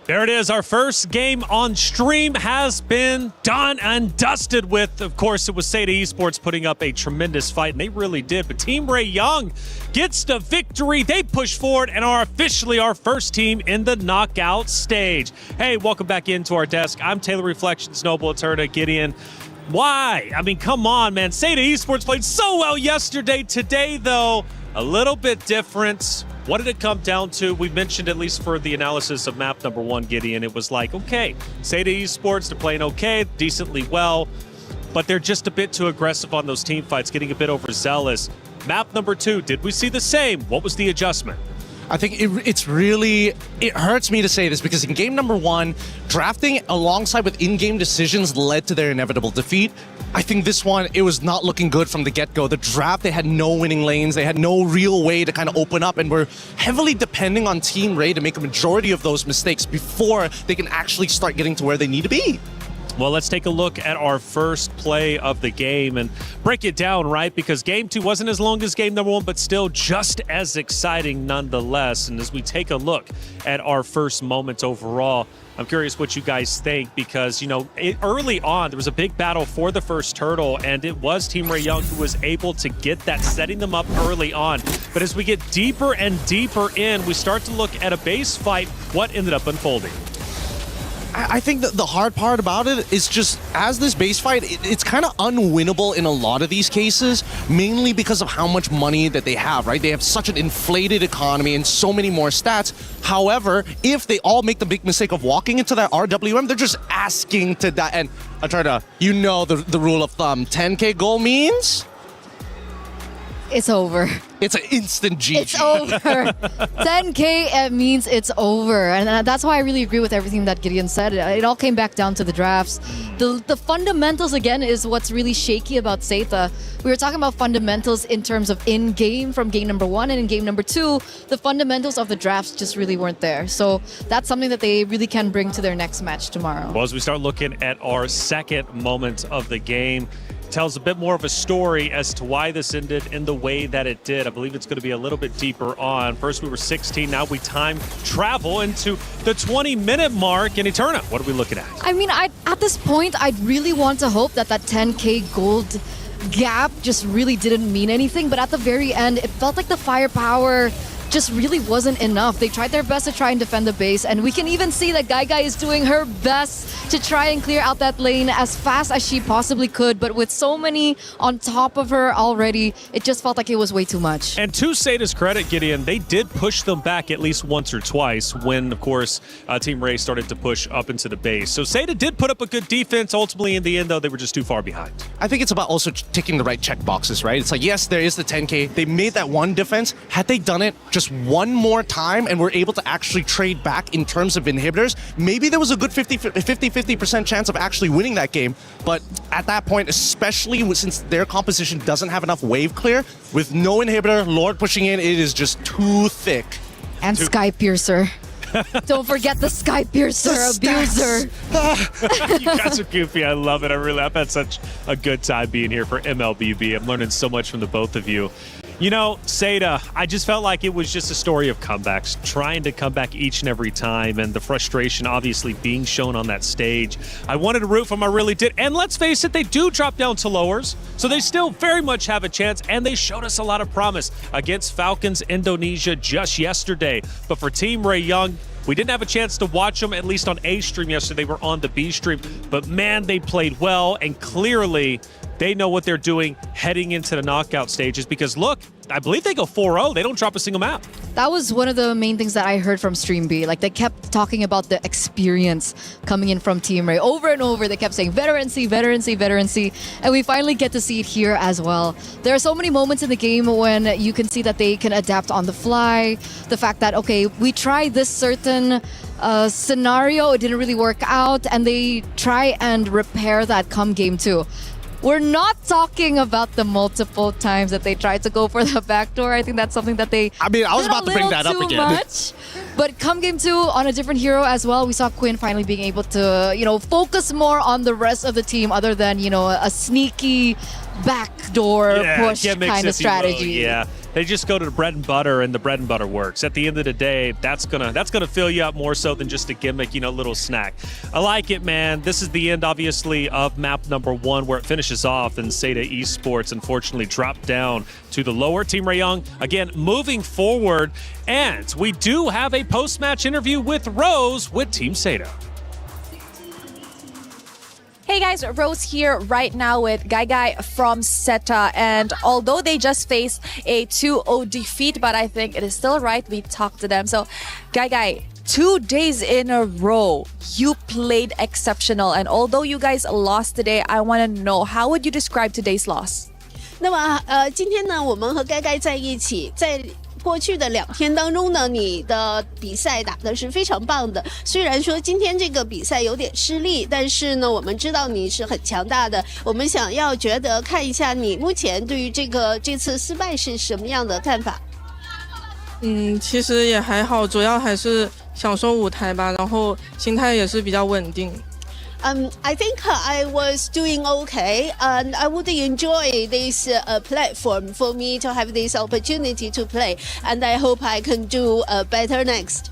There it is. Our first game on stream has been done and dusted with. Of course, it was Seda Esports putting up a tremendous fight, and they really did. But Team Ray Young gets the victory. They push forward and are officially our first team in the knockout stage. Hey, welcome back into our desk. I'm Taylor Reflections, Noble Eterna, Gideon. Why? I mean, come on, man. Seda Esports played so well yesterday. Today, though, a little bit different. What did it come down to? We mentioned, at least for the analysis of map number 1, Gideon, it was like, okay, Seda Esports, they're playing okay, decently well, but they're just a bit too aggressive on those team fights, getting a bit overzealous. Map number 2, did we see the same? What was the adjustment? I think it hurts me to say this because in game number 1, drafting alongside with in-game decisions led to their inevitable defeat. I think this one, it was not looking good from the get-go. The draft, they had no winning lanes. They had no real way to kind of open up, and were heavily depending on Team Ray to make a majority of those mistakes before they can actually start getting to where they need to be. Well, let's take a look at our first play of the game and break it down, right? Because game 2 wasn't as long as game number 1, but still just as exciting nonetheless. And as we take a look at our first moments overall, I'm curious what you guys think because, you know, early on, there was a big battle for the first turtle, and it was Team Ray Young who was able to get that, setting them up early on. But as we get deeper and deeper in, we start to look at a base fight. What ended up unfolding? I think that the hard part about it is just, as this base fight, it's kind of unwinnable in a lot of these cases, mainly because of how much money that they have, right? They have such an inflated economy and so many more stats. However, if they all make the big mistake of walking into that RWM, they're just asking to die. And I try to, you know, the rule of thumb, 10K goal means? It's over. It's an instant GG. It's over. 10K means it's over. And that's why I really agree with everything that Gideon said. It all came back down to the drafts. The fundamentals, again, is what's really shaky about Seda. We were talking about fundamentals in terms of in-game from game number 1, and in game number 2, the fundamentals of the drafts just really weren't there. So that's something that they really can bring to their next match tomorrow. Well, as we start looking at our second moment of the game, tells a bit more of a story as to why this ended in the way that it did. I believe it's going to be a little bit deeper on. First we were 16, now we time travel into the 20-minute mark in Eterna. What are we looking at? I mean, at this point, I'd really want to hope that 10K gold gap just really didn't mean anything, but at the very end, it felt like the firepower just really wasn't enough. They tried their best to try and defend the base, and we can even see that Guy is doing her best to try and clear out that lane as fast as she possibly could, but with so many on top of her already, it just felt like it was way too much. And to Seda's credit, Gideon, they did push them back at least once or twice when, of course, Team Ray started to push up into the base. So Seda did put up a good defense. Ultimately, in the end, though, they were just too far behind. I think it's about also ticking the right check boxes, right? It's like, yes, there is the 10K. They made that one defense. Had they done it just one more time and were able to actually trade back in terms of inhibitors, maybe there was a good 50% chance of actually winning that game. But at that point, especially since their composition doesn't have enough wave clear, with no inhibitor, Lord pushing in, it is just too thick. And Sky Piercer. Don't forget the Sky Piercer abuser. You guys are goofy. I love it. I've had such a good time being here for MLBB. I'm learning so much from the both of you. You know, Seda, I just felt like it was just a story of comebacks, trying to come back each and every time, and the frustration obviously being shown on that stage. I wanted to root for them, I really did. And let's face it, they do drop down to lowers, so they still very much have a chance, and they showed us a lot of promise against Falcons Indonesia just yesterday. But for Team Ray Young, we didn't have a chance to watch them, at least on A stream yesterday. They were on the B stream. But man, they played well, and clearly they know what they're doing heading into the knockout stages. Because look, I believe they go 4-0. They don't drop a single map. That was one of the main things that I heard from Stream B. Like, they kept talking about the experience coming in from Team Ray. Over and over, they kept saying veterancy, veterancy, veterancy. And we finally get to see it here as well. There are so many moments in the game when you can see that they can adapt on the fly. The fact that, okay, we tried this certain scenario, it didn't really work out, and they try and repair that come game 2. We're not talking about the multiple times that they tried to go for the backdoor. I think that's something that they I was about to bring that up again. Much. But come game 2 on a different hero as well, we saw Quinn finally being able to, focus more on the rest of the team other than, a sneaky backdoor push kind of strategy. Yeah. They just go to the bread and butter, and the bread and butter works. At the end of the day, that's gonna fill you up more so than just a gimmick, little snack. I like it, man. This is the end, obviously, of map number 1, where it finishes off, and Seda Esports unfortunately dropped down to the lower. Team Rayong, again, moving forward, and we do have a post-match interview with Rose with Team Seda. Hey guys, Rose here right now with Guy from SETA, and although they just faced a 2-0 defeat, but I think it is still right we talk to them. So Guy, 2 days in a row, you played exceptional, and although you guys lost today, I want to know, how would you describe today's loss? 那么今天呢，我们和该在一起，在过去的2天当中呢，你的比赛打的是非常棒的。虽然说今天这个比赛有点失利，但是呢，我们知道你是很强大的。我们想要觉得看一下你目前对于这次失败是什么样的看法？其实也还好，主要还是享受舞台吧，然后心态也是比较稳定。I think I was doing okay, and I would enjoy this platform for me to have this opportunity to play, and I hope I can do better next.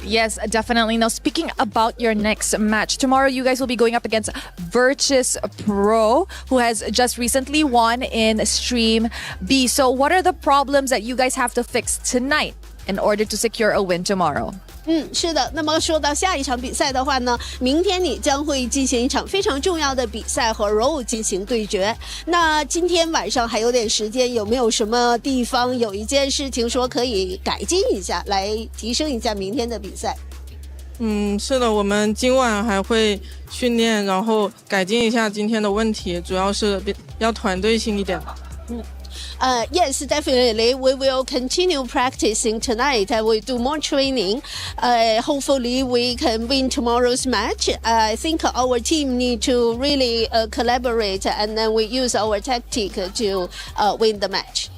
Yes, definitely. Now, speaking about your next match, tomorrow you guys will be going up against Virtus Pro, who has just recently won in Stream B. So what are the problems that you guys have to fix tonight in order to secure a win tomorrow? 是的。那么说到下一场比赛的话呢，明天你将会进行一场非常重要的比赛和 ROW 进行对决。那今天晚上还有点时间，有没有什么地方有一件事情说可以改进一下，来提升一下明天的比赛？是的，我们今晚还会训练，然后改进一下今天的问题，主要是要团队性一点。Yes, definitely. We will continue practicing tonight. I will do more training. Hopefully, we can win tomorrow's match. I think our team need to really collaborate, and then we use our tactic to win the match.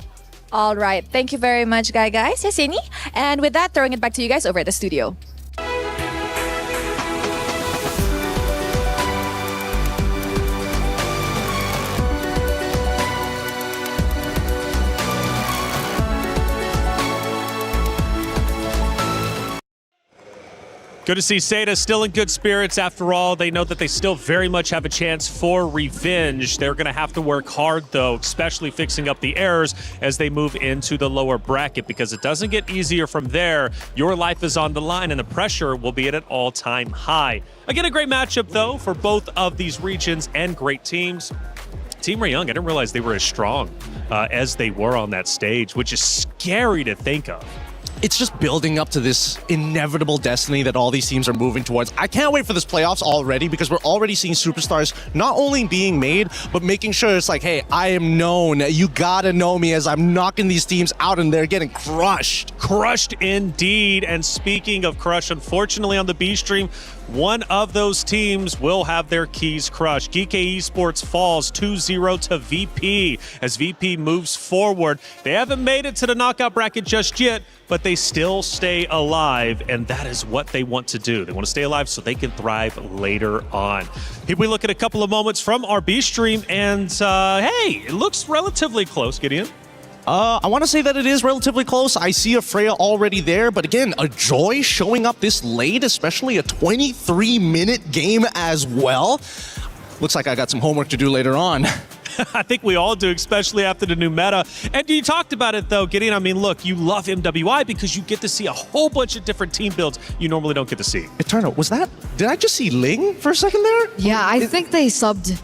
All right. Thank you very much, guys. Yeseni. And with that, throwing it back to you guys over at the studio. Good to see Seda still in good spirits after all. They know that they still very much have a chance for revenge. They're going to have to work hard, though, especially fixing up the errors as they move into the lower bracket, because it doesn't get easier from there. Your life is on the line, and the pressure will be at an all-time high. Again, a great matchup, though, for both of these regions and great teams. Team Rayong, I didn't realize they were as strong as they were on that stage, which is scary to think of. It's just building up to this inevitable destiny that all these teams are moving towards. I can't wait for this playoffs already, because we're already seeing superstars not only being made, but making sure it's like, hey, I am known. You gotta know me as I'm knocking these teams out and they're getting crushed. Crushed indeed. And speaking of crush, unfortunately on the B stream, one of those teams will have their keys crushed. GK Esports falls 2-0 to VP as VP moves forward. They haven't made it to the knockout bracket just yet, but they still stay alive, and that is what they want to do. They want to stay alive so they can thrive later on. Here we look at a couple of moments from our B stream, and hey, it looks relatively close, Gideon. I want to say that it is relatively close. I see a Freya already there, but again, a Joy showing up this late, especially a 23-minute game as well. Looks like I got some homework to do later on. I think we all do, especially after the new meta. And you talked about it, though, Gideon. I mean, look, you love MWI because you get to see a whole bunch of different team builds you normally don't get to see. Eternal, was that... Did I just see Ling for a second there? Yeah, I think they subbed...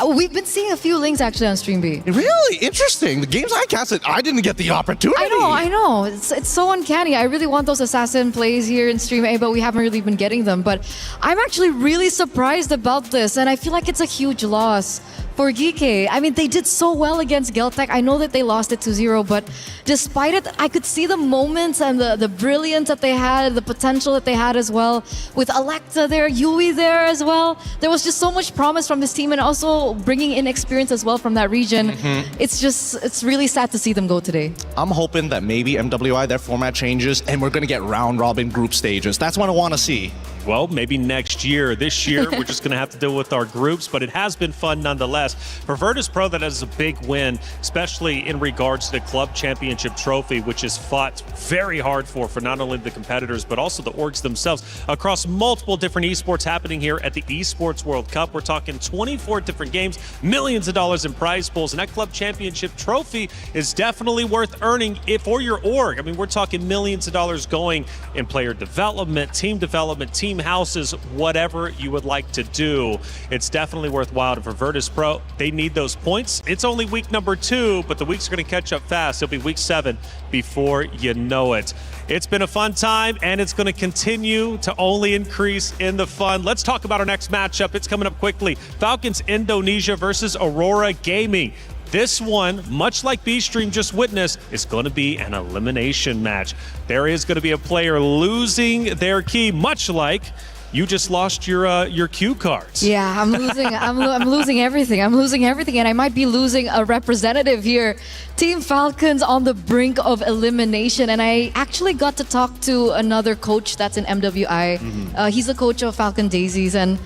We've been seeing a few links actually on Stream B. Really interesting. The games I casted, I didn't get the opportunity. I know. It's so uncanny. I really want those assassin plays here in Stream A, but we haven't really been getting them. But I'm actually really surprised about this, and I feel like it's a huge loss for Geeke. I mean, they did so well against Geltec. I know that they lost it 2-0, but despite it, I could see the moments and the brilliance that they had, the potential that they had as well. With Electa there, Yui there as well. There was just so much promise from this team, and also bringing in experience as well from that region. It's really sad to see them go today. I'm hoping that maybe MWI, their format changes, and we're going to get round-robin group stages. That's what I want to see. Well, maybe next year. This year, we're just going to have to deal with our groups, but it has been fun nonetheless. For Virtus Pro, that is a big win, especially in regards to the Club Championship Trophy, which is fought very hard for not only the competitors, but also the orgs themselves across multiple different esports happening here at the Esports World Cup. We're talking 24 different games, millions of dollars in prize pools, and that Club Championship Trophy is definitely worth earning for your org. I mean, we're talking millions of dollars going in player development, team houses, whatever you would like to do. It's definitely worthwhile. And for Virtus Pro, they need those points. It's only week number 2, but the weeks are going to catch up fast. It'll be week 7 before you know it. It's been a fun time, and it's going to continue to only increase in the fun. Let's talk about our next matchup. It's coming up quickly. Falcons Indonesia versus Aurora Gaming. This one, much like B-Stream just witnessed, is going to be an elimination match. There is going to be a player losing their key, much like you just lost your cue cards. Yeah, I'm losing. I'm losing everything. I'm losing everything, and I might be losing a representative here. Team Falcons on the brink of elimination, and I actually got to talk to another coach that's in MWI. He's the coach of Falcon Daisies, and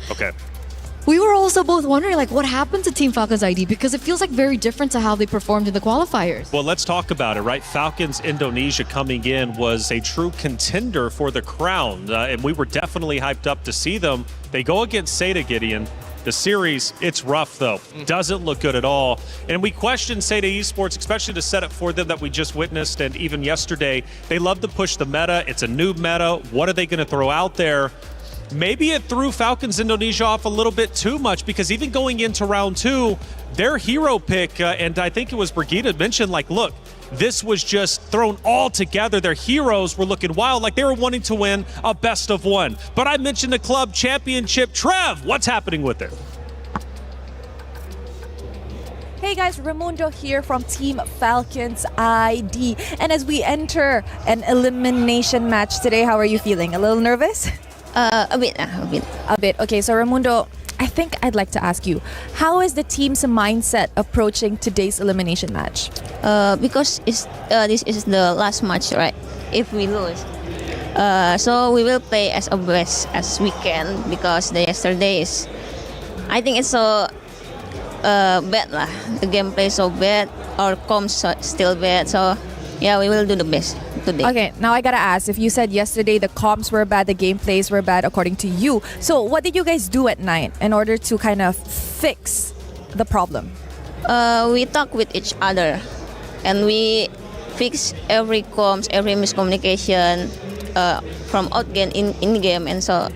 we were also both wondering, like, what happened to Team Falcons ID, because it feels like very different to how they performed in the qualifiers. Well, let's talk about it, right? Falcons Indonesia coming in was a true contender for the crown, and we were definitely hyped up to see them. They go against Seda, Gideon. The series, it's rough though. Doesn't look good at all. And we question Seda Esports, especially the setup for them that we just witnessed, and even yesterday. They love to push the meta. It's a new meta. What are they going to throw out there? Maybe it threw Falcons Indonesia off a little bit too much, because even going into round 2, their hero pick, and I think it was Brigitte mentioned, like, look, this was just thrown all together. Their heroes were looking wild, like they were wanting to win a best of 1. But I mentioned the club championship. Trev, what's happening with it? Hey guys, Raimundo here from Team Falcons ID. And as we enter an elimination match today, how are you feeling? A little nervous? A bit. Okay, so Raimundo, I think I'd like to ask you, how is the team's mindset approaching today's elimination match? Because this is the last match, right? If we lose, so we will play as best as we can, because the yesterday is, I think it's so bad lah. The gameplay is so bad, our comms still bad, so yeah, we will do the best today. Okay, now I gotta ask, if you said yesterday the comms were bad, the gameplays were bad according to you, so what did you guys do at night in order to kind of fix the problem? We talk with each other, and we fix every comms, every miscommunication from out game in game, and so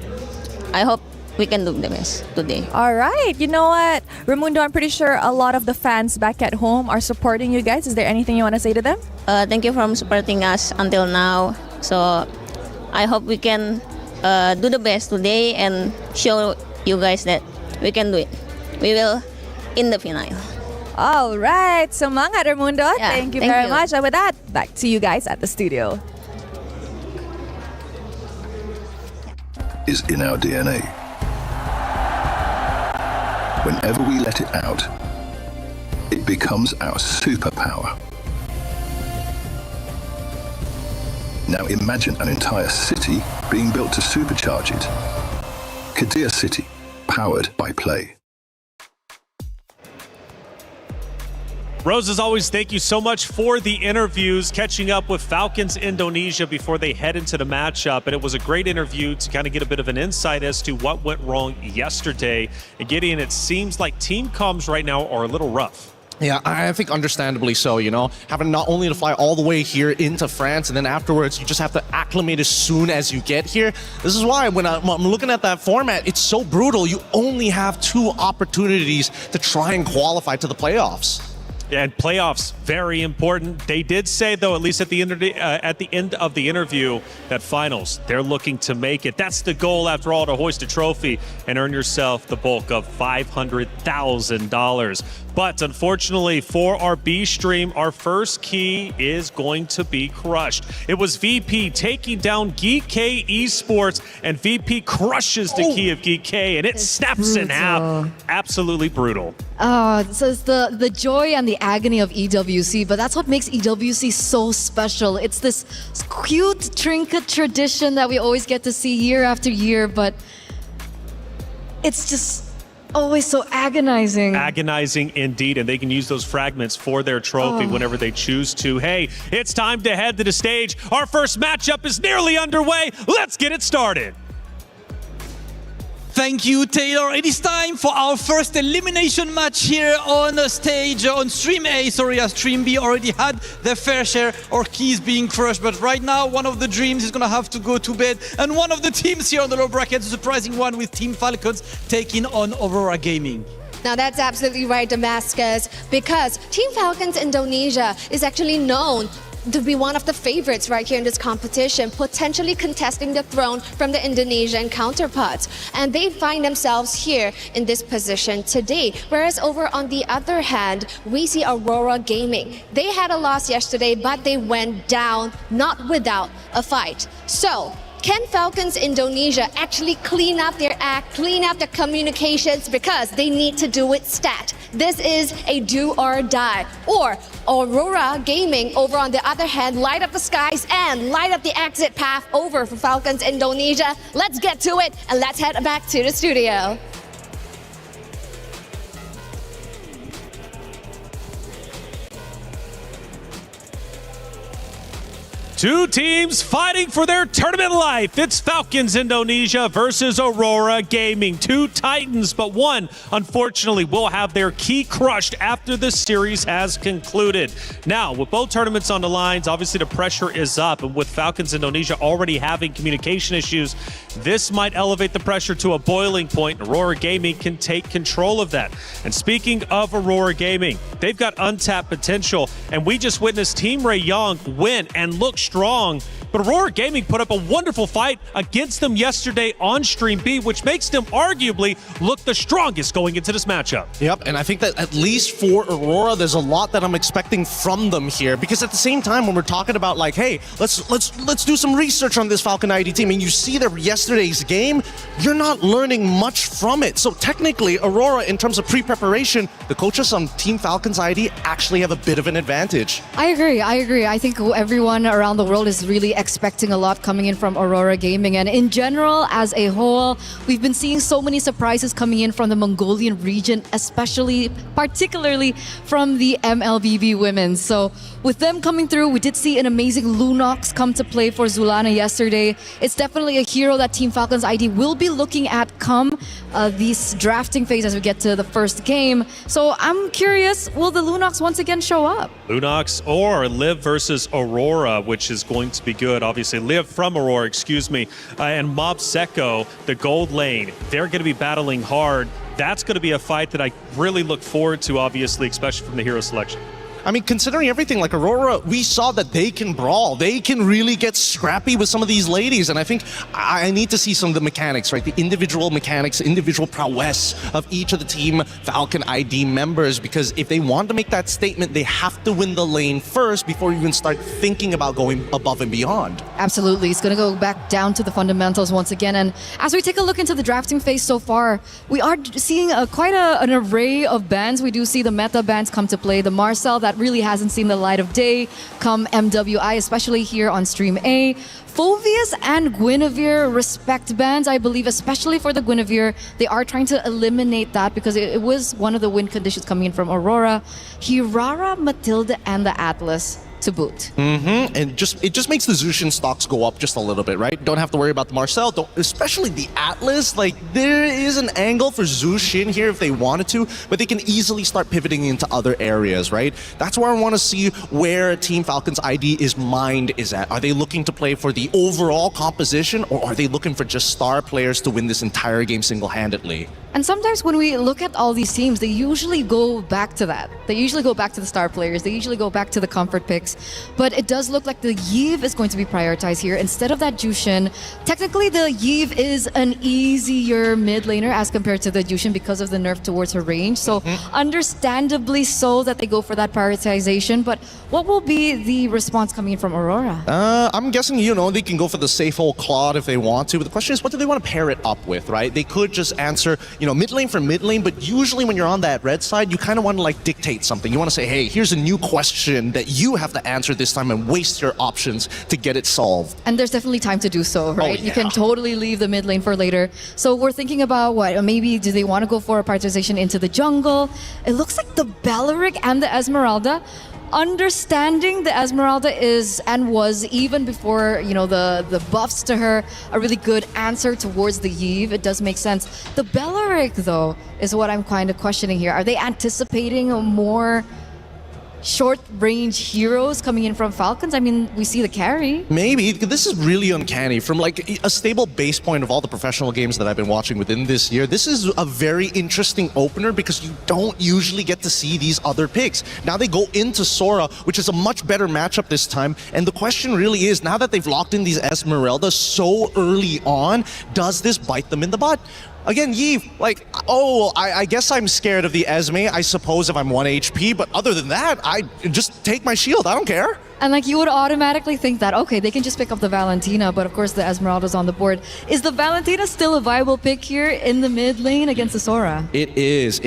I hope we can do the best today. All right. You know what, Raimundo, I'm pretty sure a lot of the fans back at home are supporting you guys. Is there anything you want to say to them? Thank you for supporting us until now. So I hope we can do the best today and show you guys that we can do it. We will in the final. All right. Semangat, Raimundo. Yeah, thank you very much. And with that, back to you guys at the studio. Is in our DNA. Whenever we let it out, it becomes our superpower. Now imagine an entire city being built to supercharge it. Kadir City, powered by play. Rose, as always, thank you so much for the interviews, catching up with Falcons Indonesia before they head into the matchup. And it was a great interview to kind of get a bit of an insight as to what went wrong yesterday. And Gideon, it seems like team comms right now are a little rough. Yeah, I think understandably so, you know, having not only to fly all the way here into France and then afterwards you just have to acclimate as soon as you get here. This is why when I'm looking at that format, it's so brutal. You only have 2 opportunities to try and qualify to the playoffs. And playoffs, very important. They did say, though, at least at the end of the interview, that finals, they're looking to make it. That's the goal, after all, to hoist a trophy and earn yourself the bulk of $500,000. But unfortunately for our B stream, our first key is going to be crushed. It was VP taking down Geek Esports, and VP crushes the key of Geek, and it snaps in half. Absolutely brutal. So it's the joy and the agony of EWC, but that's what makes EWC so special. It's this cute trinket tradition that we always get to see year after year, but it's just always so agonizing. Agonizing indeed, and they can use those fragments for their trophy whenever they choose to. Hey, it's time to head to the stage. Our first matchup is nearly underway. Let's get it started. Thank you, Taylor. It is time for our first elimination match here on the stage, on Stream A. Sorry, as Stream B already had their fair share of keys being crushed. But right now, one of the dreams is going to have to go to bed. And one of the teams here on the low bracket, a surprising one with Team Falcons taking on Aurora Gaming. Now that's absolutely right, Damascus, because Team Falcons Indonesia is actually known to be one of the favorites right here in this competition, potentially contesting the throne from the Indonesian counterparts. And they find themselves here in this position today. Whereas over on the other hand, we see Aurora Gaming. They had a loss yesterday, but they went down, not without a fight. So, can Falcons Indonesia actually clean up their act, clean up their communications, because they need to do it stat? This is a do or die. Or Aurora Gaming, over on the other hand, light up the skies and light up the exit path over for Falcons Indonesia. Let's get to it and let's head back to the studio. Two teams fighting for their tournament life. It's Falcons Indonesia versus Aurora Gaming. Two titans, but one, unfortunately, will have their key crushed after the series has concluded. Now, with both tournaments on the lines, obviously the pressure is up, and with Falcons Indonesia already having communication issues, this might elevate the pressure to a boiling point. Aurora Gaming can take control of that. And speaking of Aurora Gaming, they've got untapped potential, and we just witnessed Team Ray Young win and look strong, but Aurora Gaming put up a wonderful fight against them yesterday on Stream B, which makes them arguably look the strongest going into this matchup. Yep, and I think that at least for Aurora, there's a lot that I'm expecting from them here, because at the same time, when we're talking about like, hey, let's do some research on this Falcon ID team, and you see that yesterday's game, you're not learning much from it. So technically, Aurora, in terms of pre-preparation, the coaches on Team Falcons ID actually have a bit of an advantage. I agree. I think everyone around the world is really expecting a lot coming in from Aurora Gaming, and in general, as a whole, we've been seeing so many surprises coming in from the Mongolian region, particularly from the MLBB women. So with them coming through, we did see an amazing Lunox come to play for Zulana yesterday. It's definitely a hero that Team Falcons ID will be looking at come this drafting phase as we get to the first game. So I'm curious, will the Lunox once again show up? Lunox or Liv versus Aurora, which is going to be good. Obviously, Liv from Aurora, and Mob Secco, the gold lane. They're going to be battling hard. That's going to be a fight that I really look forward to, obviously, especially from the hero selection. I mean, considering everything, like Aurora, we saw that they can brawl. They can really get scrappy with some of these ladies. And I think I need to see some of the mechanics, right? The individual mechanics, individual prowess of each of the Team Falcon ID members. Because if they want to make that statement, they have to win the lane first before you even start thinking about going above and beyond. Absolutely. It's going to go back down to the fundamentals once again. And as we take a look into the drafting phase so far, we are seeing quite an array of bans. We do see the meta bans come to play. The Marcel, that really hasn't seen the light of day, come MWI, especially here on Stream A. Phovius and Guinevere respect bans, I believe, especially for the Guinevere. They are trying to eliminate that because it was one of the win conditions coming in from Aurora. Hirara, Matilda, and the Atlas. to boot. And it just makes the Zushin stocks go up just a little bit, right? Don't have to worry about the Marcel, especially the Atlas. Like, there is an angle for Zushin here if they wanted to, but they can easily start pivoting into other areas, right? That's where I want to see where Team Falcon's mind is at. Are they looking to play for the overall composition, or are they looking for just star players to win this entire game single-handedly? And sometimes when we look at all these teams, they usually go back to that. They usually go back to the star players. They usually go back to the comfort picks. But it does look like the Yve is going to be prioritized here instead of that Jushin. Technically, the Yve is an easier mid laner as compared to the Jushin because of the nerf towards her range. So understandably so that they go for that prioritization. But what will be the response coming in from Aurora? I'm guessing, they can go for the safe old Claude if they want to. But the question is, what do they want to pair it up with, right? They could just answer, mid lane for mid lane, but usually when you're on that red side, you kind of want to like dictate something. You want to say, hey, here's a new question that you have to answer this time and waste your options to get it solved. And there's definitely time to do so, right? Oh, yeah. You can totally leave the mid lane for later. So we're thinking about what? Maybe do they want to go for a prioritization into the jungle? It looks like the Belleric and the Esmeralda. Understanding the Esmeralda is and was, even before the buffs to her, a really good answer towards the Yve. It does make sense. The Belleric, though, is what I'm kind of questioning here. Are they anticipating more short-range heroes coming in from Falcons? I mean, we see the carry. Maybe. This is really uncanny. From like a stable base point of all the professional games that I've been watching within this year, this is a very interesting opener because you don't usually get to see these other picks. Now they go into Sora, which is a much better matchup this time. And the question really is, now that they've locked in these Esmeraldas so early on, does this bite them in the butt? Again, Yve, I guess I'm scared of the Esme, I suppose, if I'm 1 HP, but other than that, I just take my shield, I don't care. And you would automatically think that, okay, they can just pick up the Valentina, but of course the Esmeralda's on the board. Is the Valentina still a viable pick here in the mid lane against the Sora? It is.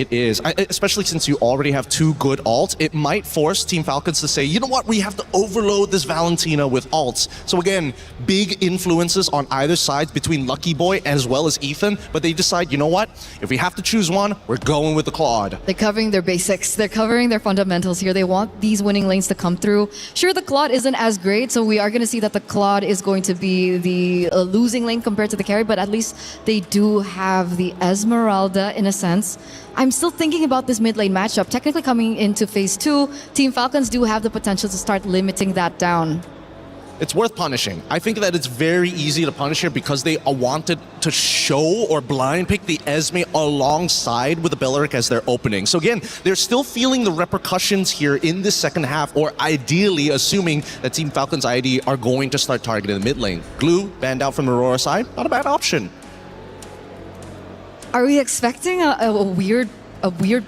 Especially since you already have 2 good ults, it might force Team Falcons to say, you know what, we have to overload this Valentina with ults. So again, big influences on either side between Lucky Boy as well as Ethan, but they decide, you know what, if we have to choose one, we're going with the Claude. They're covering their basics. They're covering their fundamentals here. They want these winning lanes to come through. Sure, the Claude isn't as great, so we are going to see that the Claude is going to be the losing lane compared to the carry, but at least they do have the Esmeralda in a sense. I'm still thinking about this mid lane matchup. Technically coming into phase 2, Team Falcons do have the potential to start limiting that down. It's worth punishing. I think that it's very easy to punish here because they wanted to show or blind pick the Esme alongside with the Belleric as their opening. So again, they're still feeling the repercussions here in this second half, or ideally assuming that Team Falcon's ID are going to start targeting the mid lane. Glue, banned out from Aurora side, not a bad option. Are we expecting a weird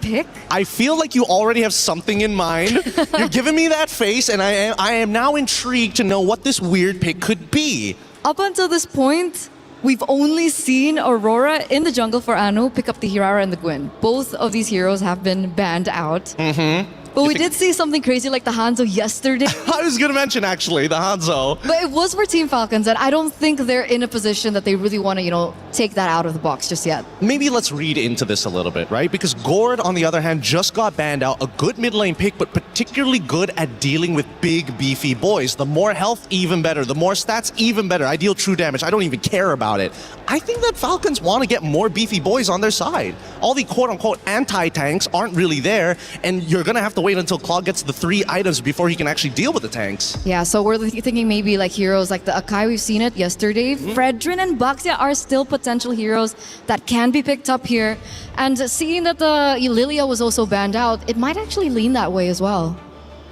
pick? I feel like you already have something in mind. You're giving me that face, and I am now intrigued to know what this weird pick could be. Up until this point, we've only seen Aurora in the jungle for Anu pick up the Hirara and the Gwyn. Both of these heroes have been banned out. But we did see something crazy like the Hanzo yesterday. I was going to mention, actually, the Hanzo. But it was for Team Falcons, and I don't think they're in a position that they really want to, take that out of the box just yet. Maybe let's read into this a little bit, right? Because Gord, on the other hand, just got banned out. A good mid lane pick, but particularly good at dealing with big, beefy boys. The more health, even better. The more stats, even better. I deal true damage. I don't even care about it. I think that Falcons want to get more beefy boys on their side. All the quote-unquote anti-tanks aren't really there, and you're going to have to wait until Claude gets the 3 items before he can actually deal with the tanks. Yeah, so we're thinking maybe like heroes like the Akai, we've seen it yesterday. Fredrin and Baxia are still potential heroes that can be picked up here. And seeing that the Lilia was also banned out, it might actually lean that way as well.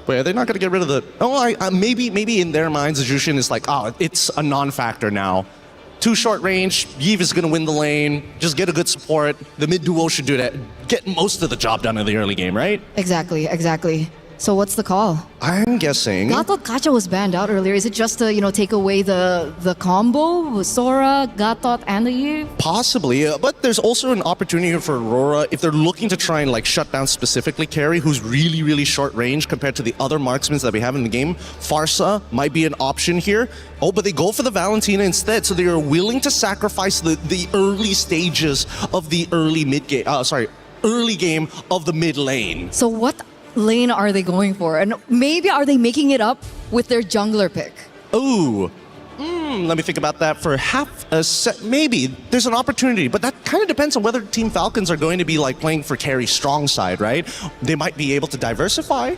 Wait, are they not going to get rid of the... maybe in their minds, the Jushin is like, it's a non-factor now. 2 short range, Yve is going to win the lane, just get a good support. The mid duo should do that. Get most of the job done in the early game, right? Exactly. So what's the call? I'm guessing... Gatot Kacha was banned out earlier. Is it just to, take away the combo with Sora, Gatot, and the Yve? Possibly, but there's also an opportunity here for Aurora if they're looking to try and shut down specifically Carry, who's really, really short range compared to the other marksmen that we have in the game. Farsa might be an option here. Oh, but they go for the Valentina instead, so they are willing to sacrifice the early stages of the early game of the mid lane. So what lane are they going for? And maybe are they making it up with their jungler pick? Ooh. Let me think about that for half a set. Maybe there's an opportunity, but that kind of depends on whether Team Falcons are going to be like playing for carry strong side, right? They might be able to diversify.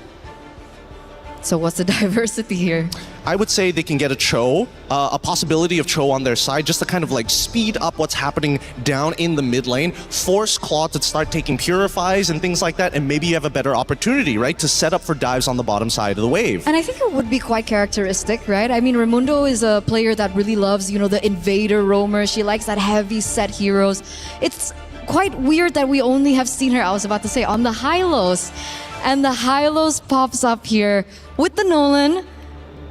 So what's the diversity here? I would say they can get a Cho, a possibility of Cho on their side, just to kind of like speed up what's happening down in the mid lane, force Claw to start taking purifies and things like that, and maybe you have a better opportunity, right, to set up for dives on the bottom side of the wave. And I think it would be quite characteristic, right? I mean, Raimundo is a player that really loves, you know, the invader roamer. She likes that heavy set heroes. It's quite weird that we only have seen her, I was about to say, on the Hylos. And the Hylos pops up here with the Nolan.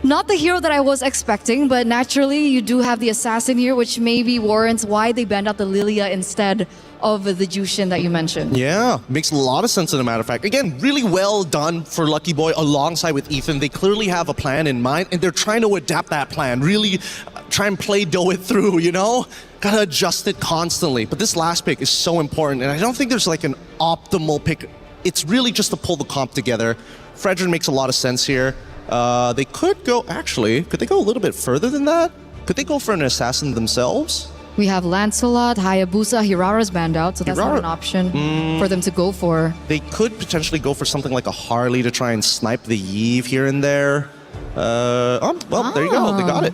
Not the hero that I was expecting, but naturally you do have the assassin here, which maybe warrants why they banned out the Lilia instead of the Jushin that you mentioned. Yeah, makes a lot of sense as a matter of fact. Again, really well done for Lucky Boy alongside with Ethan. They clearly have a plan in mind and they're trying to adapt that plan. Really try and dough it through, you know? Gotta adjust it constantly. But this last pick is so important and I don't think there's like an optimal pick. It's really just to pull the comp together. Fredrin makes a lot of sense here. They could go, actually, could they go a little bit further than that? Could they go for an assassin themselves? We have Lancelot, Hayabusa, Hirara's banned out, so that's not an option for them to go for. They could potentially go for something like a Harley to try and snipe the Yve here and there. Well, there you go, they got it.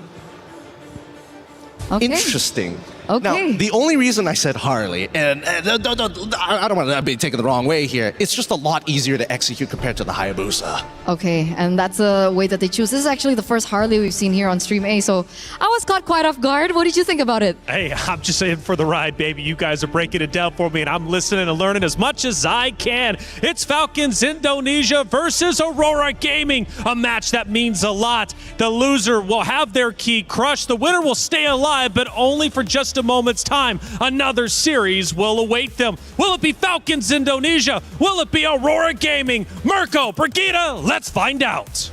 Okay. Interesting. Okay. Now, the only reason I said Harley, and I don't want to be taken the wrong way here, it's just a lot easier to execute compared to the Hayabusa. Okay, and that's a way that they choose. This is actually the first Harley we've seen here on Stream A, so I was caught quite off guard. What did you think about it? Hey, I'm just in for the ride, baby. You guys are breaking it down for me, and I'm listening and learning as much as I can. It's Falcons Indonesia versus Aurora Gaming, a match that means a lot. The loser will have their key crushed. The winner will stay alive, but only for just a moment's time. Another series will await them. Will it be Falcons Indonesia? Will it be Aurora Gaming? Mirko, Brigitte, let's find out.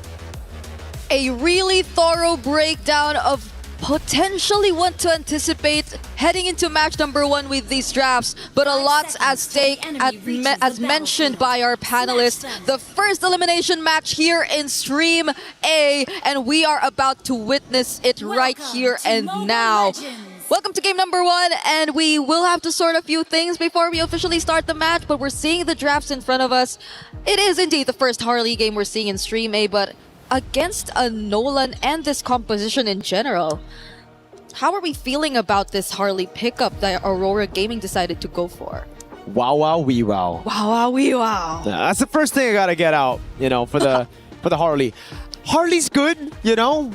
A really thorough breakdown of potentially what to anticipate heading into match number 1 with these drafts, but a lot's at stake as mentioned by our panelists. The first elimination match here in Stream A, and we are about to witness it right here and now. Welcome to game number 1, and we will have to sort a few things before we officially start the match, but we're seeing the drafts in front of us. It is indeed the first Harley game we're seeing in Stream A, but against a Nolan and this composition in general, how are we feeling about this Harley pickup that Aurora Gaming decided to go for? Wow, wow, wee, wow. Wow, wow, wee, wow. Yeah, that's the first thing I gotta get out, you know, for the for the Harley. Harley's good, you know,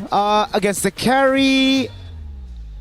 against the carry.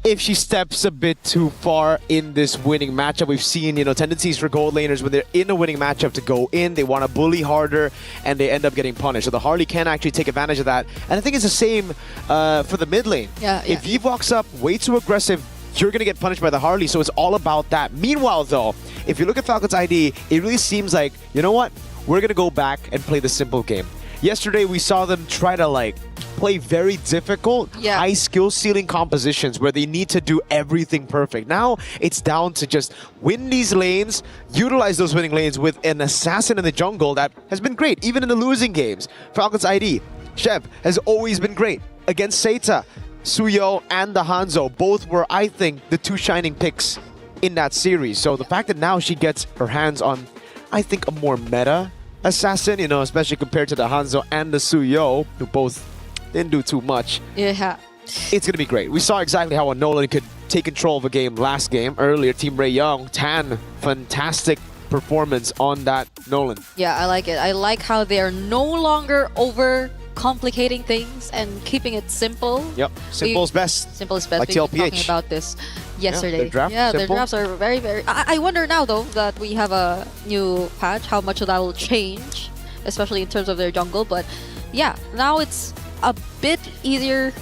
If she steps a bit too far in this winning matchup, we've seen, you know, tendencies for gold laners when they're in a winning matchup to go in, they want to bully harder, and they end up getting punished. So the Harley can actually take advantage of that. And I think it's the same for the mid lane. If Eve walks up way too aggressive, you're going to get punished by the Harley, so it's all about that. Meanwhile, though, if you look at Falcons ID, it really seems like, you know what? We're going to go back and play the simple game. Yesterday, we saw them try to, like, play very difficult, high skill ceiling compositions where they need to do everything perfect. Now it's down to just win these lanes, utilize those winning lanes with an assassin in the jungle that has been great, even in the losing games. Falcons ID, Chef, has always been great. Against Seita, Suyo, and the Hanzo, both were, I think, the two shining picks in that series. So the fact that now she gets her hands on, I think, a more meta assassin, you know, especially compared to the Hanzo and the Suyo, who both didn't do too much. Yeah. It's going to be great. We saw exactly how a Nolan could take control of a game last game. Earlier, Team Ray Young, Tan, fantastic performance on that Nolan. Yeah, I like it. I like how they are no longer over complicating things and keeping it simple. Yep, simple is best. Simple is best. Like We were talking TLPH. about this yesterday. Their drafts are very, very... I wonder now, though, that we have a new patch, how much of that will change, especially in terms of their jungle. But yeah, now it's a bit easier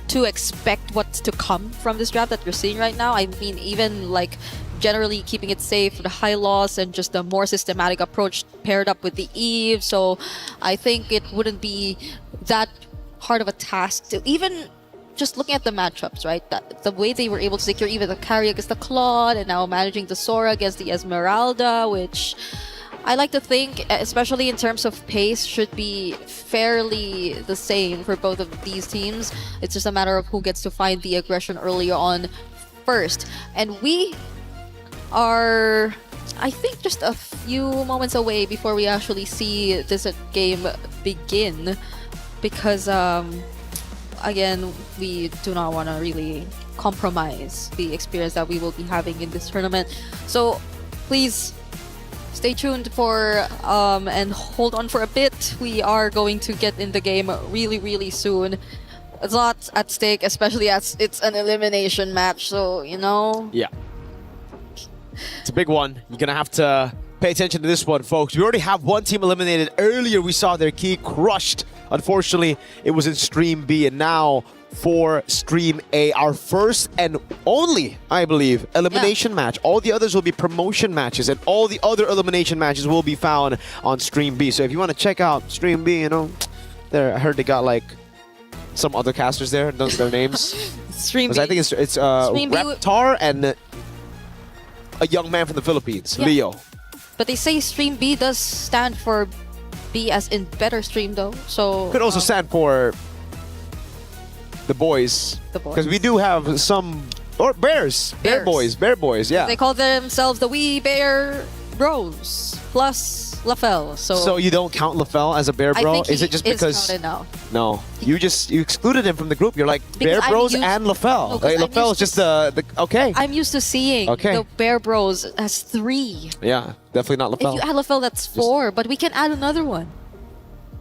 to expect what's to come from this draft that we're seeing right now. I mean, even like generally keeping it safe, the high loss, and just a more systematic approach paired up with the Eve. So I think it wouldn't be that hard of a task to even just looking at the matchups, right? That the way they were able to secure even the carry against the Claude and now managing the Sora against the Esmeralda, which I like to think, especially in terms of pace, should be fairly the same for both of these teams. It's just a matter of who gets to find the aggression earlier on first. And we are, I think, just a few moments away before we actually see this game begin. Because, again, we do not want to really compromise the experience that we will be having in this tournament. So please stay tuned for and hold on for a bit. We are going to get in the game really, really soon. There's a lot at stake, especially as it's an elimination match. So, you know. Yeah. It's a big one. You're going to have to pay attention to this one, folks. We already have one team eliminated. Earlier, we saw their key crushed. Unfortunately, it was in Stream B. And now for Stream A, our first and only, I believe, elimination match. All the others will be promotion matches, and all the other elimination matches will be found on Stream B. So if you want to check out Stream B, you know, there, I heard they got like some other casters there. Those are their names. Stream B. I think it's Reptar and a young man from the Philippines, Leo. But they say Stream B does stand for B as in better stream though. So could also stand for the boys. Because we do have some bears. Bear boys, yeah. They call themselves the Wee Bear Bros plus LaFell. So you don't count LaFell as a bear bro? Is it just because now? No. You excluded him from the group. You're like Bear Bros and LaFell. No, like, LaFell is just the okay. I'm used to seeing the Bear Bros as 3. Yeah, definitely not LaFell. If you add LaFell, that's 4, but we can add another one.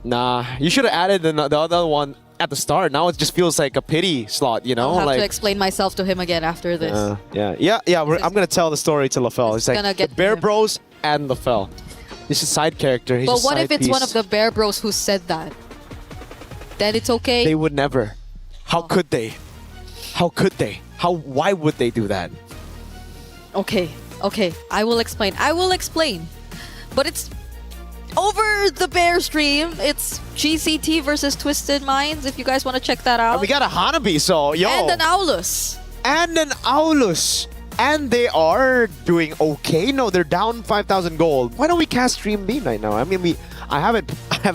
Nah, you should have added the other one at the start. Now it just feels like a pity slot, you know? I'll have to explain myself to him again after this. I'm gonna tell the story to LaFell. It's like the Bear Bros and LaFell. This is side character. He's but a what side if it's piece. one of the Bear Bros who said that? Then it's okay? They would never. How could they? How could they? Why would they do that? Okay. I will explain. But it's over the Bear stream. It's GCT versus Twisted Minds, if you guys want to check that out. And we got a Hanabi, so yo. And an Aulus. And they are doing okay. No, they're down 5,000 gold. Why don't we cast Stream B right now? I mean, I have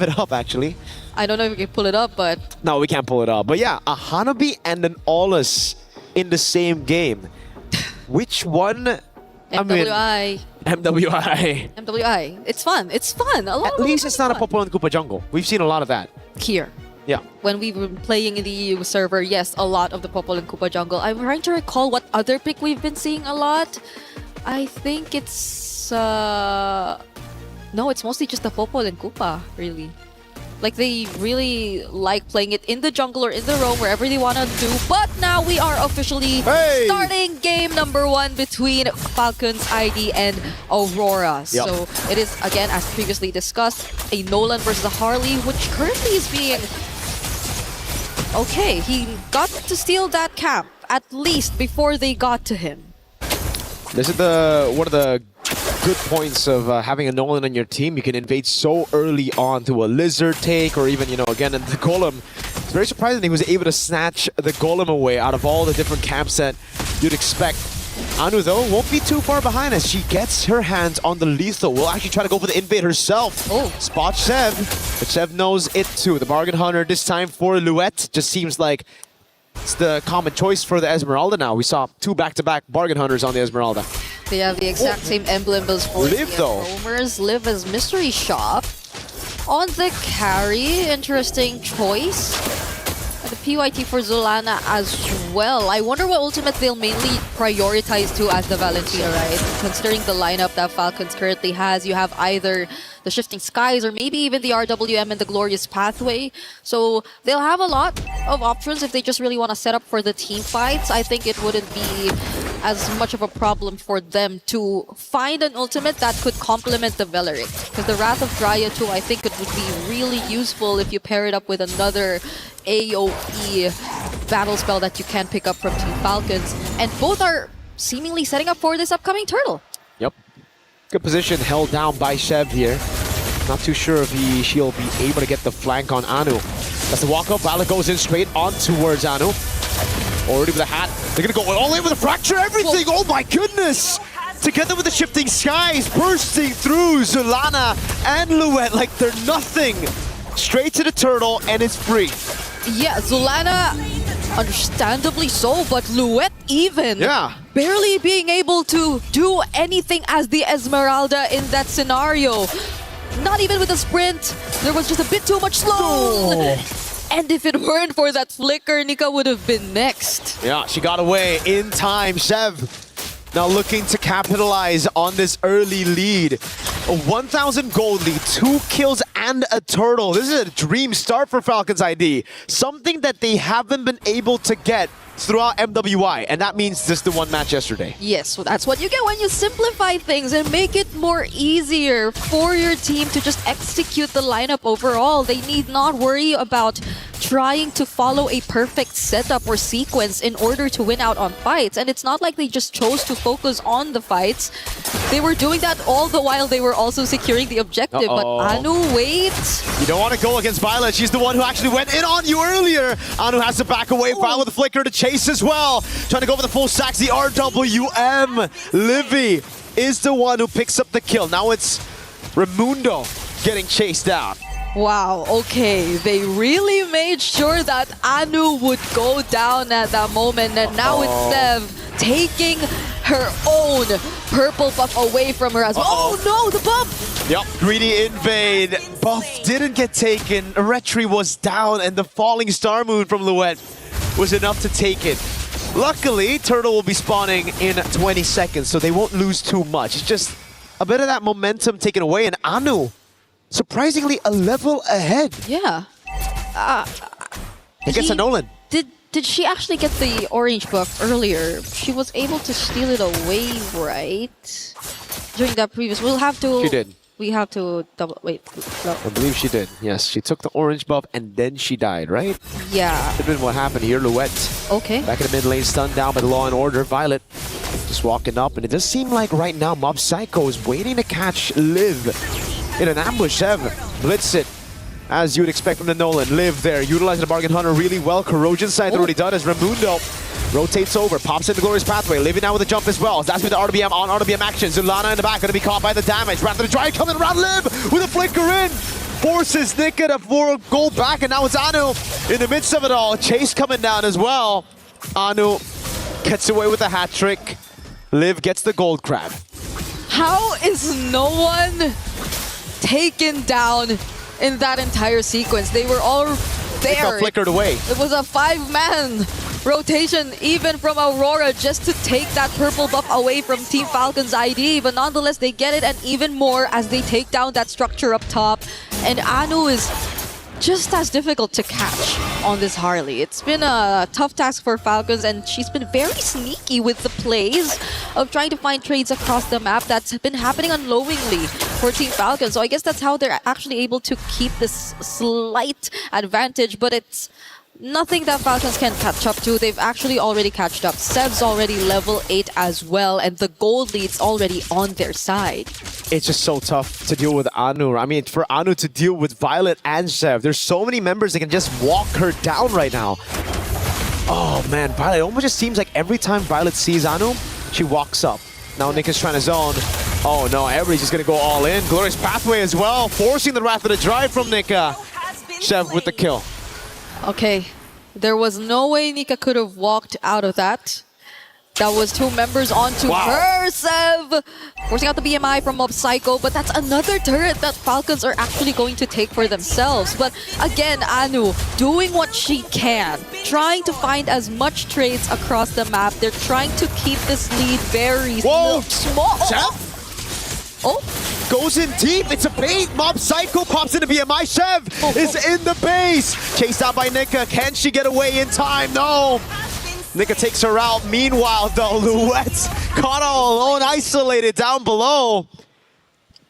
it up actually. I don't know if we can pull it up, but no, we can't pull it up. But yeah, a Hanabi and an Aulus in the same game. Which one? MWI. MWI. It's fun. At least it's not a Popo and Koopa jungle. We've seen a lot of that. Here. Yeah. When we've been playing in the EU server, yes, a lot of the Popol and Koopa jungle. I'm trying to recall what other pick we've been seeing a lot. I think it's... No, it's mostly just the Popol and Koopa, really. Like, they really like playing it in the jungle or in the roam, wherever they want to do. But now we are officially starting game number 1 between Falcons ID and Aurora. Yep. So it is, again, as previously discussed, a Nolan versus a Harley, which currently is being... Okay, he got to steal that camp, at least before they got to him. This is one of the good points of having a Nolan on your team. You can invade so early on to a Lizard take, or even, again, in the Golem. It's very surprising he was able to snatch the Golem away out of all the different camps that you'd expect. Anu, though, won't be too far behind as she gets her hands on the lethal. Will actually try to go for the invade herself. Spot Sev, but Sev knows it too. The Bargain Hunter this time for Luette just seems like it's the common choice for the Esmeralda now. We saw 2 back-to-back Bargain Hunters on the Esmeralda. They have the exact same emblem as for Liv, though. Roamers. Liv as Mystery Shop. On the carry, interesting choice. The PYT for Zulana as well. I wonder what ultimate they'll mainly prioritize to as the Valentina, right? Considering the lineup that Falcons currently has, you have either the Shifting Skies or maybe even the RWM and the Glorious Pathway. So they'll have a lot of options if they just really want to set up for the team fights. I think it wouldn't be as much of a problem for them to find an ultimate that could complement the Veleric. Because the Wrath of Dryad too, I think it would be really useful if you pair it up with another AoE battle spell that you can pick up from Team Falcons. And both are seemingly setting up for this upcoming turtle. Yep. Good position held down by Shev here. Not too sure if she'll be able to get the flank on Anu. That's the walk up. Valak goes in straight on towards Anu. Already with a hat. They're going to go all in with a fracture everything. Oh my goodness. together with the shifting skies, bursting through Zulana and Luet like they're nothing. Straight to the turtle, and it's free. Yeah, Zulana, understandably so, but Luet even. Yeah. Barely being able to do anything as the Esmeralda in that scenario. Not even with a sprint. There was just a bit too much slow. Oh. And if it weren't for that flicker, Nika would have been next. Yeah, she got away in time. Sev now looking to capitalize on this early lead. A 1,000 gold lead, 2 kills and a turtle. This is a dream start for Falcons ID. Something that they haven't been able to get throughout MWI, and that means just the one match yesterday. Yes, so that's what you get when you simplify things and make it more easier for your team to just execute the lineup overall. They need not worry about trying to follow a perfect setup or sequence in order to win out on fights. And it's not like they just chose to focus on the fights. They were doing that all the while they were also securing the objective. But Anu, wait. You don't want to go against Violet. She's the one who actually went in on you earlier. Anu has to back away. Violet with the flicker to chase as well. Trying to go for the full stacks. The RWM. Livy is the one who picks up the kill. Now it's Raimundo getting chased down. Wow, okay. They really made sure that Anu would go down at that moment. And now it's Sev taking her own purple buff away from her as well. Oh no, the buff! Yep, greedy invade. Buff didn't get taken. Retri was down, and the falling star moon from Luet was enough to take it. Luckily, Turtle will be spawning in 20 seconds, so they won't lose too much. It's just a bit of that momentum taken away, and Anu, surprisingly, a level ahead. Yeah. He gets a Nolan. Did she actually get the orange buff earlier? She was able to steal it away, right? During that previous, we'll have to... She did. We have to double... Wait. No. I believe she did. Yes, she took the orange buff and then she died, right? Yeah. Could have been what happened here. Luet. Okay. Back in the mid lane, stunned down by the Law and Order. Violet just walking up, and it does seem like right now Mob Psycho is waiting to catch Liv in an ambush. Sev blitz it, as you would expect from the Nolan. Liv there, utilizing the Bargain Hunter really well. Corrosion side already done as Raimundo rotates over, pops in the Glorious Pathway. Living now with a jump as well. That's with the RBM on RBM action. Zulana in the back, gonna be caught by the damage. Rather try coming around Liv with a flicker in. Forces Nika to go back, and now it's Anu in the midst of it all. Chase coming down as well. Anu gets away with a hat trick. Liv gets the gold crab. How is no one taken down in that entire sequence? They were all there. They got flickered away. It was a 5-man rotation even from Aurora just to take that purple buff away from Team Falcon's ID, but nonetheless they get it, and even more as they take down that structure up top. And Anu is just as difficult to catch on this Harley. It's been a tough task for Falcons, and she's been very sneaky with the plays of trying to find trades across the map. That's been happening unknowingly for Team Falcons. So I guess that's how they're actually able to keep this slight advantage, but it's nothing that Falcons can catch up to. They've actually already catched up. Sev's already level 8 as well, and the gold lead's already on their side. It's just so tough to deal with Anu. I mean, for Anu to deal with Violet and Sev, there's so many members that can just walk her down right now. Oh man, Violet, it almost just seems like every time Violet sees Anu, she walks up. Now Nick is trying to zone. Oh no, everybody's just gonna go all in. Glorious Pathway as well, forcing the Wrath of the Drive from Nika. Sev with the kill. Okay, there was no way Nika could have walked out of that. That was 2 members onto her, Sev! Forcing out the BMI from Mob Psycho, but that's another turret that Falcons are actually going to take for themselves. But again, Anu doing what she can, trying to find as much trades across the map. They're trying to keep this lead very small. Oh, goes in deep. It's a bait. Mob Psycho pops into BMI. Sev is in the base. Chased down by Nika. Can she get away in time? No. Nika takes her out. Meanwhile, though, Luet's caught all alone, isolated down below.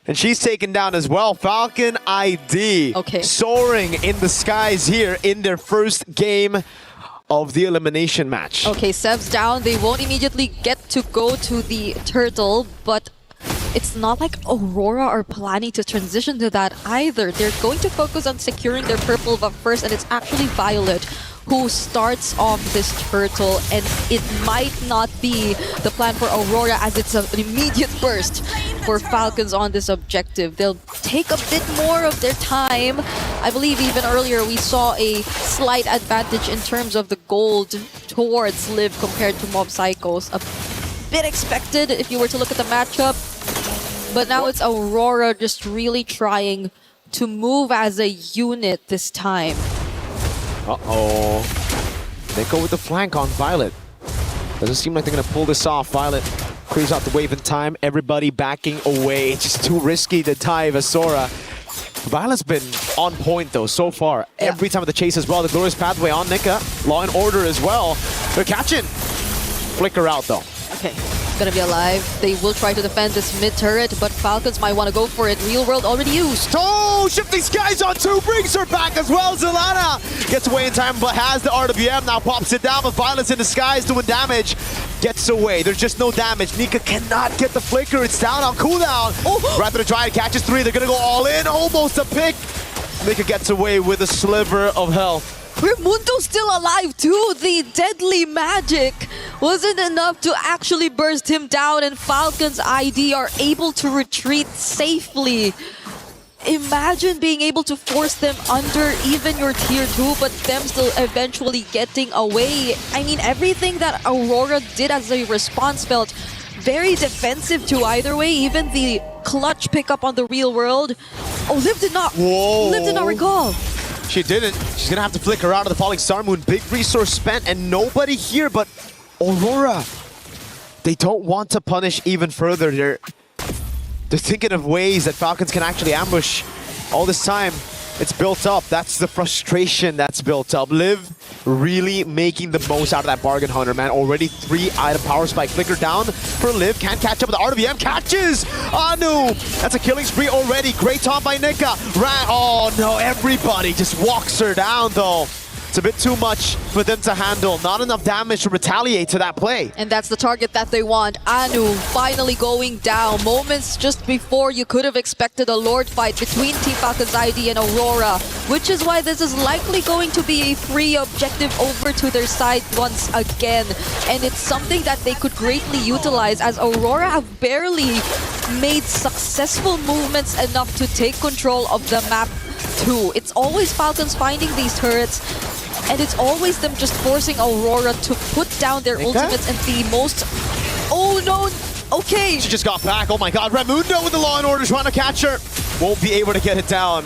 And she's taken down as well. Falcon ID soaring in the skies here in their first game of the elimination match. Okay, Sev's down. They won't immediately get to go to the turtle, but it's not like Aurora are planning to transition to that either. They're going to focus on securing their purple buff first, and it's actually Violet who starts off this turtle, and it might not be the plan for Aurora as it's an immediate burst for Falcons on this objective. They'll take a bit more of their time. I believe even earlier we saw a slight advantage in terms of the gold towards Liv compared to Mob Psychos. A bit expected if you were to look at the matchup, but now it's Aurora just really trying to move as a unit this time. Uh-oh. They go with the flank on Violet. Doesn't seem like they're going to pull this off. Violet clears out the wave in time. Everybody backing away. It's just too risky to dive Asura. Violet's been on point, though, so far. Yeah. Every time with the chase as well. The Glorious Pathway on Nika. Law and Order as well. They're catching. Flicker out, though. Okay, gonna be alive. They will try to defend this mid turret, but Falcons might want to go for it. Real World already used. Oh, Shifting Skies on 2, brings her back as well. Zelana gets away in time, but has the RWM, now pops it down, but Violence in disguise doing damage. Gets away, there's just no damage. Nika cannot get the flicker, it's down on cooldown. Oh. Rather than try, catches 3, they're gonna go all in, almost a pick. Nika gets away with a sliver of health. Raimundo's still alive too. The deadly magic wasn't enough to actually burst him down, and Falcons ID are able to retreat safely. Imagine being able to force them under even your tier 2, but them still eventually getting away. I mean, everything that Aurora did as a response felt very defensive too either way. Even the clutch pickup on the Real World. Oh, Liv did not. Whoa. Liv did not recall. She didn't. She's gonna have to flicker out of the Falling Star Moon. Big resource spent and nobody here but Aurora. They don't want to punish even further. They're thinking of ways that Falcons can actually ambush. All this time, it's built up. That's the frustration that's built up. Liv really making the most out of that Bargain Hunter, man. Already 3-item power spike. Flicker down for Liv. Can't catch up with the RWM. Catches Anu. That's a killing spree already. Great taunt by Nika. Oh no, everybody just walks her down though. It's a bit too much for them to handle. Not enough damage to retaliate to that play. And that's the target that they want. Anu finally going down. Moments just before you could have expected a Lord fight between Team Falcons ID and Aurora, which is why this is likely going to be a free objective over to their side once again. And it's something that they could greatly utilize, as Aurora have barely made successful movements enough to take control of the map too. It's always Falcons finding these turrets, and it's always them just forcing Aurora to put down their ultimates and the most... Oh no! Okay! She just got back. Oh my god, Raimundo with the Law and Order trying to catch her. Won't be able to get it down.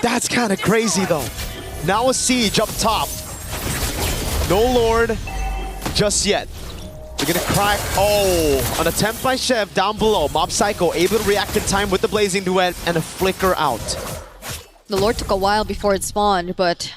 That's kind of crazy though. Now a siege up top. No Lord just yet. They're gonna crack. Oh, an attempt by Chev down below. Mob Psycho able to react in time with the Blazing Duet and a flicker out. The Lord took a while before it spawned, but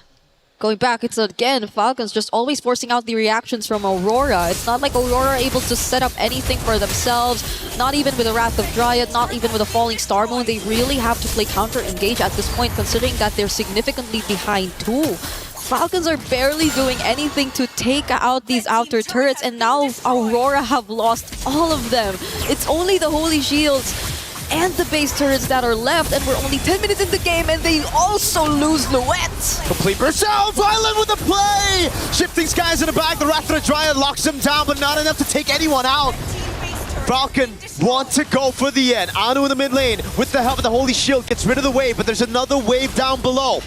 going back, it's again Falcons just always forcing out the reactions from Aurora. It's not like Aurora are able to set up anything for themselves, not even with a Wrath of Dryad, not even with a Falling Star Moon. They really have to play counter-engage at this point, considering that they're significantly behind too. Falcons are barely doing anything to take out these outer turrets, and now Aurora have lost all of them. It's only the Holy Shields and the base turrets that are left, and we're only 10 minutes in the game, and they also lose Luette. Complete herself, Violet with the play! Shifting Skies in the back, the Wrath of the Dryad locks him down, but not enough to take anyone out. Falcon want to go for the end. Anu in the mid lane, with the help of the Holy Shield, gets rid of the wave, but there's another wave down below.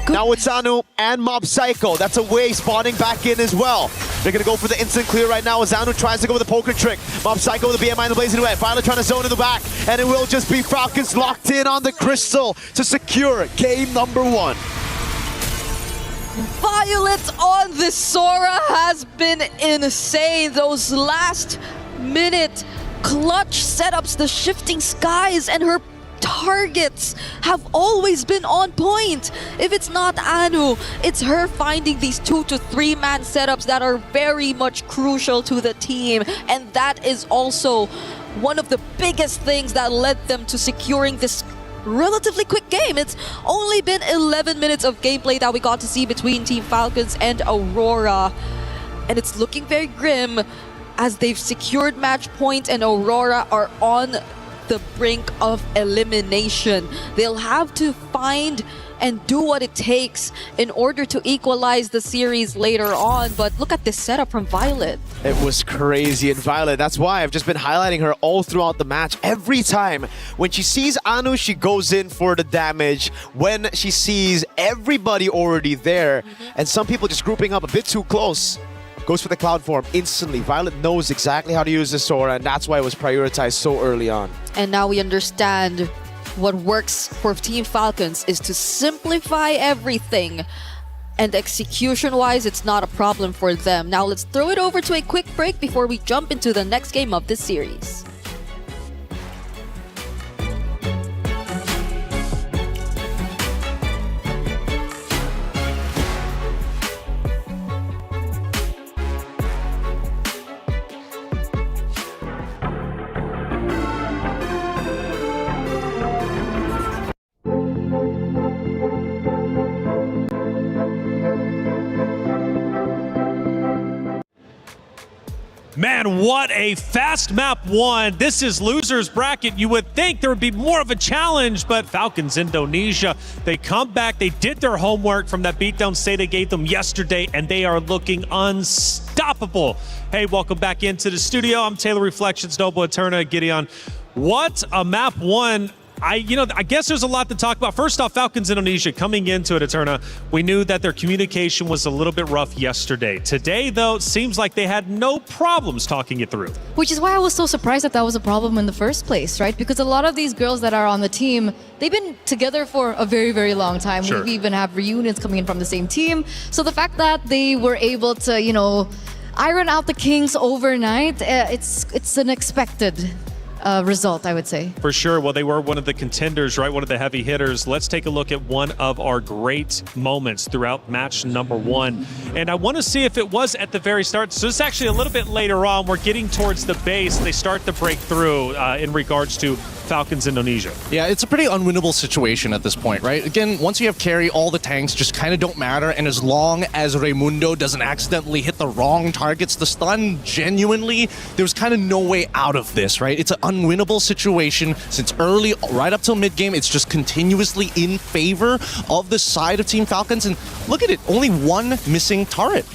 Now it's Anu and Mob Psycho. That's a wave spawning back in as well. They're gonna go for the instant clear right now as Anu tries to go with the poker trick. Mob Psycho with the BMI and the Blazing Duet. Violet trying to zone in the back, and it will just be Falcons locked in on the crystal to secure game number 1. Violet on the Sora has been insane. Those last minute clutch setups, the Shifting Skies, and her targets have always been on point. If it's not Anu, it's her finding these 2 to 3 man setups that are very much crucial to the team, and that is also one of the biggest things that led them to securing this relatively quick game. It's only been 11 minutes of gameplay that we got to see between Team Falcons and Aurora, and it's looking very grim as they've secured match point and Aurora are on the brink of elimination. They'll have to find and do what it takes in order to equalize the series later on. But look at this setup from Violet. It was crazy. And Violet, that's why I've just been highlighting her all throughout the match. Every time when she sees Anu, she goes in for the damage. When she sees everybody already there and some people just grouping up a bit too close, goes for the cloud form instantly. Violet knows exactly how to use the Sora, and that's why it was prioritized so early on. And now we understand what works for Team Falcons is to simplify everything. And execution-wise, it's not a problem for them. Now let's throw it over to a quick break before we jump into the next game of this series. Man, what a fast map one. This is loser's bracket. You would think there would be more of a challenge, but Falcons Indonesia, they come back. They did their homework from that beatdown say they gave them yesterday, and they are looking unstoppable. Hey, welcome back into the studio. I'm Taylor Reflections, Noble Eterna, Gideon. What a map one. I guess there's a lot to talk about. First off, Falcons Indonesia coming into it, Eterna. We knew that their communication was a little bit rough yesterday. Today, though, it seems like they had no problems talking it through. Which is why I was so surprised that was a problem in the first place, right? Because a lot of these girls that are on the team, they've been together for a very, very long time. Sure. We even have reunions coming in from the same team. So the fact that they were able to, iron out the kinks overnight, it's an expected result, I would say. For sure. Well, they were one of the contenders, right? One of the heavy hitters. Let's take a look at one of our great moments throughout match number one. And I want to see if it was at the very start. So it's actually a little bit later on. We're getting towards the base. They start to break through in regards to Falcons Indonesia. Yeah, it's a pretty unwinnable situation at this point, right? Again, once you have carry, all the tanks just kind of don't matter. And as long as Raimundo doesn't accidentally hit the wrong targets to stun, genuinely, there's kind of no way out of this, right? It's an unwinnable situation since early, right up till mid-game. It's just continuously in favor of the side of Team Falcons. And look at it, only one missing turret.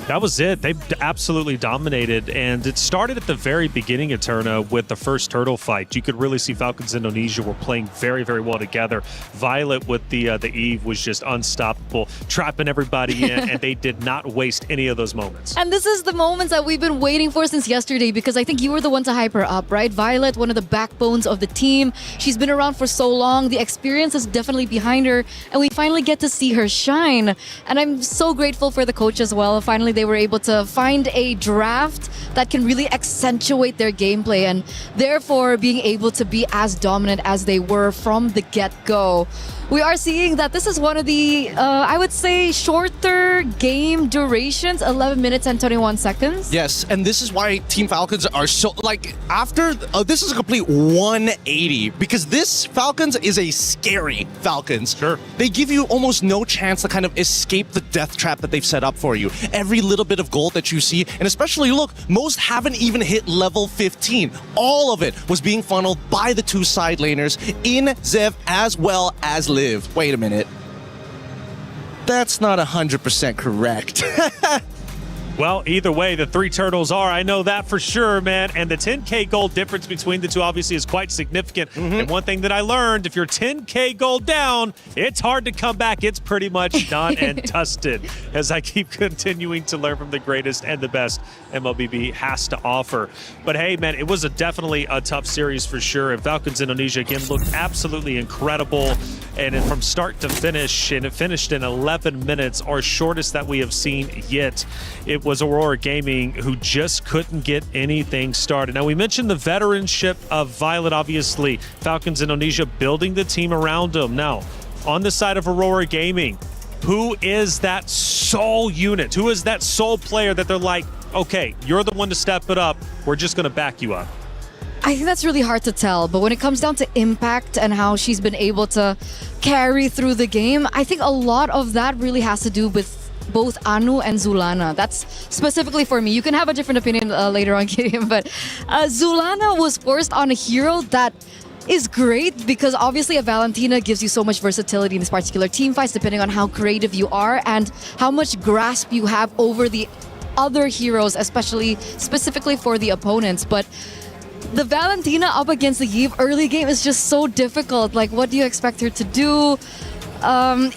That was it. They absolutely dominated, and it started at the very beginning of Eterna with the first turtle fight. You could really see Falcons Indonesia were playing very, very well together. Violet with the Eve was just unstoppable, trapping everybody in, and they did not waste any of those moments. And this is the moments that we've been waiting for since yesterday, because I think you were the one to hype her up, right? Violet, one of the backbones of the team. She's been around for so long. The experience is definitely behind her, and we finally get to see her shine. And I'm so grateful for the coach as well. Finally, they were able to find a draft that can really accentuate their gameplay, and therefore being able to be as dominant as they were from the get-go. We are seeing that this is one of the, I would say, shorter game durations, 11 minutes and 21 seconds. Yes, and this is why Team Falcons are so, after, this is a complete 180, because this Falcons is a scary Falcons. Sure. They give you almost no chance to kind of escape the death trap that they've set up for you. Every little bit of gold that you see, and especially, look, most haven't even hit level 15. All of it was being funneled by the two side laners in Zev as well as Live. Wait a minute. That's not 100% correct. Well, either way, the three turtles are. I know that for sure, man. And the 10K gold difference between the two obviously is quite significant. And one thing that I learned, if you're 10K gold down, it's hard to come back. It's pretty much done and dusted, as I keep continuing to learn from the greatest and the best MLBB has to offer. But hey, man, it was definitely a tough series for sure. And Falcons Indonesia, again, looked absolutely incredible. And from start to finish, and it finished in 11 minutes, our shortest that we have seen yet. It was Aurora Gaming who just couldn't get anything started. Now, we mentioned the veteranship of Violet, obviously. Falcons Indonesia building the team around them. Now, on the side of Aurora Gaming, who is that sole unit? Who is that sole player that they're like, okay, you're the one to step it up. We're just going to back you up? I think that's really hard to tell, but when it comes down to impact and how she's been able to carry through the game, I think a lot of that really has to do with both Anu and Zulana. That's specifically for me. You can have a different opinion later on, Gideon, but Zulana was forced on a hero that is great because obviously a Valentina gives you so much versatility in this particular team fights depending on how creative you are and how much grasp you have over the other heroes, specifically for the opponents. But the Valentina up against the Eve early game is just so difficult. Like, what do you expect her to do?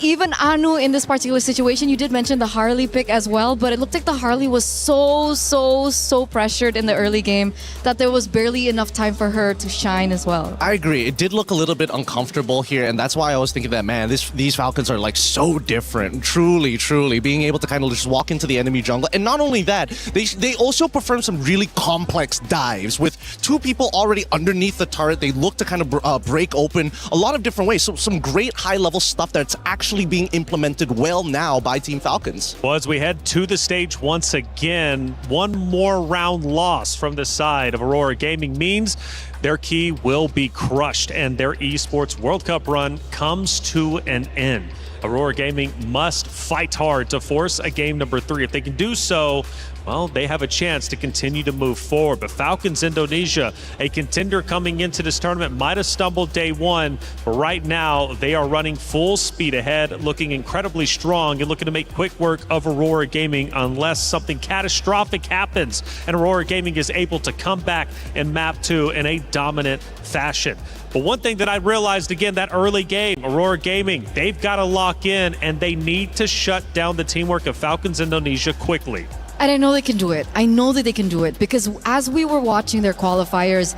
Even Anu in this particular situation, you did mention the Harley pick as well, but it looked like the Harley was so pressured in the early game that there was barely enough time for her to shine as well. I agree. It did look a little bit uncomfortable here, and that's why I was thinking that, man, these Falcons are like so different. Truly, being able to kind of just walk into the enemy jungle. And not only that, they also perform some really complex dives with two people already underneath the turret. They look to kind of break open a lot of different ways. So some great high-level stuff that's actually being implemented well now by Team Falcons. Well, as we head to the stage once again, one more round loss from the side of Aurora Gaming means their key will be crushed and their Esports World Cup run comes to an end. Aurora Gaming must fight hard to force a game number 3. If they can do so, well, they have a chance to continue to move forward. But Falcons Indonesia, a contender coming into this tournament, might have stumbled day one, but right now they are running full speed ahead, looking incredibly strong and looking to make quick work of Aurora Gaming unless something catastrophic happens and Aurora Gaming is able to come back in map 2 in a dominant fashion. But one thing that I realized again, that early game, Aurora Gaming, they've got to lock in and they need to shut down the teamwork of Falcons Indonesia quickly. And I know they can do it. I know that they can do it because as we were watching their qualifiers,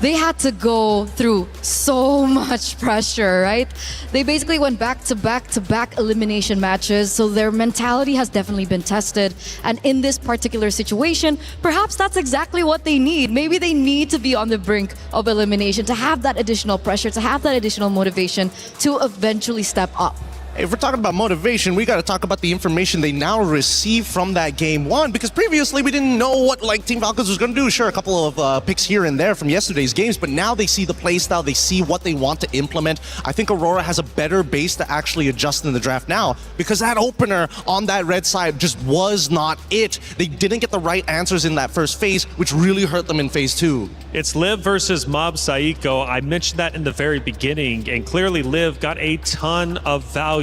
they had to go through so much pressure, right? They basically went back to back elimination matches, so their mentality has definitely been tested. And in this particular situation, perhaps that's exactly what they need. Maybe they need to be on the brink of elimination to have that additional pressure, to have that additional motivation to eventually step up. If we're talking about motivation, we got to talk about the information they now receive from that game 1, because previously we didn't know what Team Falcons was going to do. Sure, a couple of picks here and there from yesterday's games, but now they see the playstyle, they see what they want to implement. I think Aurora has a better base to actually adjust in the draft now, because that opener on that red side just was not it. They didn't get the right answers in that first phase, which really hurt them in phase 2. It's Liv versus Mob Saiko. I mentioned that in the very beginning, and clearly Liv got a ton of value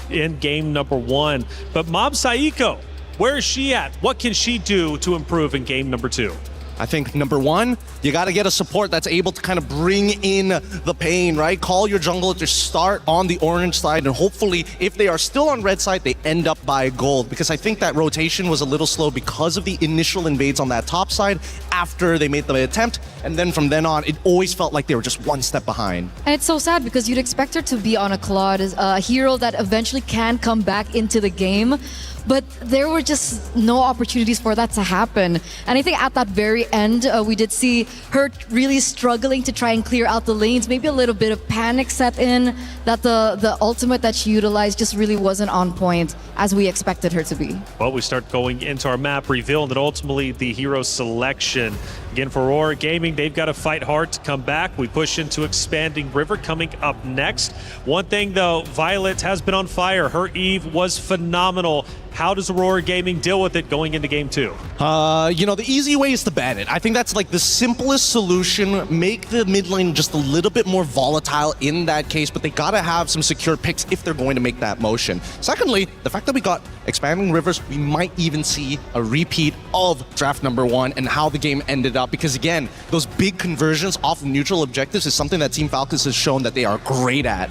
in game number 1. But Mob Saiko, where is she at? What can she do to improve in game number 2? I think number 1, you got to get a support that's able to kind of bring in the pain, right? Call your jungler to start on the orange side, and hopefully, if they are still on red side, they end up by gold, because I think that rotation was a little slow because of the initial invades on that top side after they made the attempt, and then from then on, it always felt like they were just one step behind. And it's so sad because you'd expect her to be on a Claude, a hero that eventually can come back into the game. But there were just no opportunities for that to happen. And I think at that very end, we did see her really struggling to try and clear out the lanes. Maybe a little bit of panic set in, that the ultimate that she utilized just really wasn't on point as we expected her to be. Well, we start going into our map reveal and then ultimately the hero selection. Again, for Aurora Gaming, they've got to fight hard to come back. We push into Expanding River coming up next. One thing though, Violet has been on fire. Her Eve was phenomenal. How does Aurora Gaming deal with it going into game 2? You know, the easy way is to ban it. I think that's like the simplest solution. Make the mid lane just a little bit more volatile in that case, but they gotta have some secure picks if they're going to make that motion. Secondly, the fact that we got Expanding Rivers, we might even see a repeat of draft number 1 and how the game ended up, because again, those big conversions off of neutral objectives is something that Team Falcons has shown that they are great at.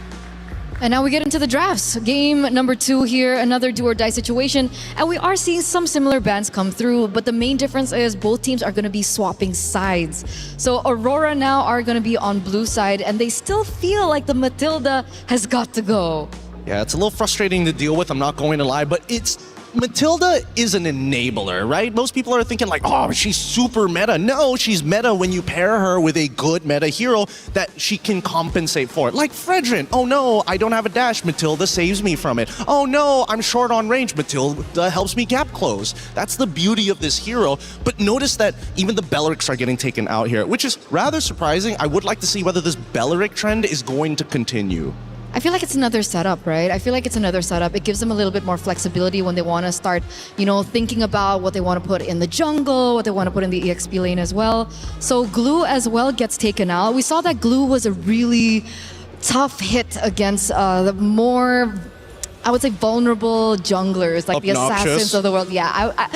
And now we get into the drafts. Game number 2 here, another do or die situation. And we are seeing some similar bans come through, but the main difference is both teams are going to be swapping sides. So Aurora now are going to be on blue side, and they still feel like the Matilda has got to go. Yeah, it's a little frustrating to deal with, I'm not going to lie, but Matilda is an enabler, right? Most people are thinking like, oh, she's super meta. No, she's meta when you pair her with a good meta hero that she can compensate for. Like Fredrin. Oh no, I don't have a dash. Matilda saves me from it. Oh no, I'm short on range. Matilda helps me gap close. That's the beauty of this hero. But notice that even the Bellerics are getting taken out here, which is rather surprising. I would like to see whether this Belleric trend is going to continue. I feel like it's another setup, right? I feel like it's another setup. It gives them a little bit more flexibility when they want to start, thinking about what they want to put in the jungle, what they want to put in the EXP lane as well. So Glue as well gets taken out. We saw that Glue was a really tough hit against the more, I would say, vulnerable junglers, like the assassins of the world. Yeah,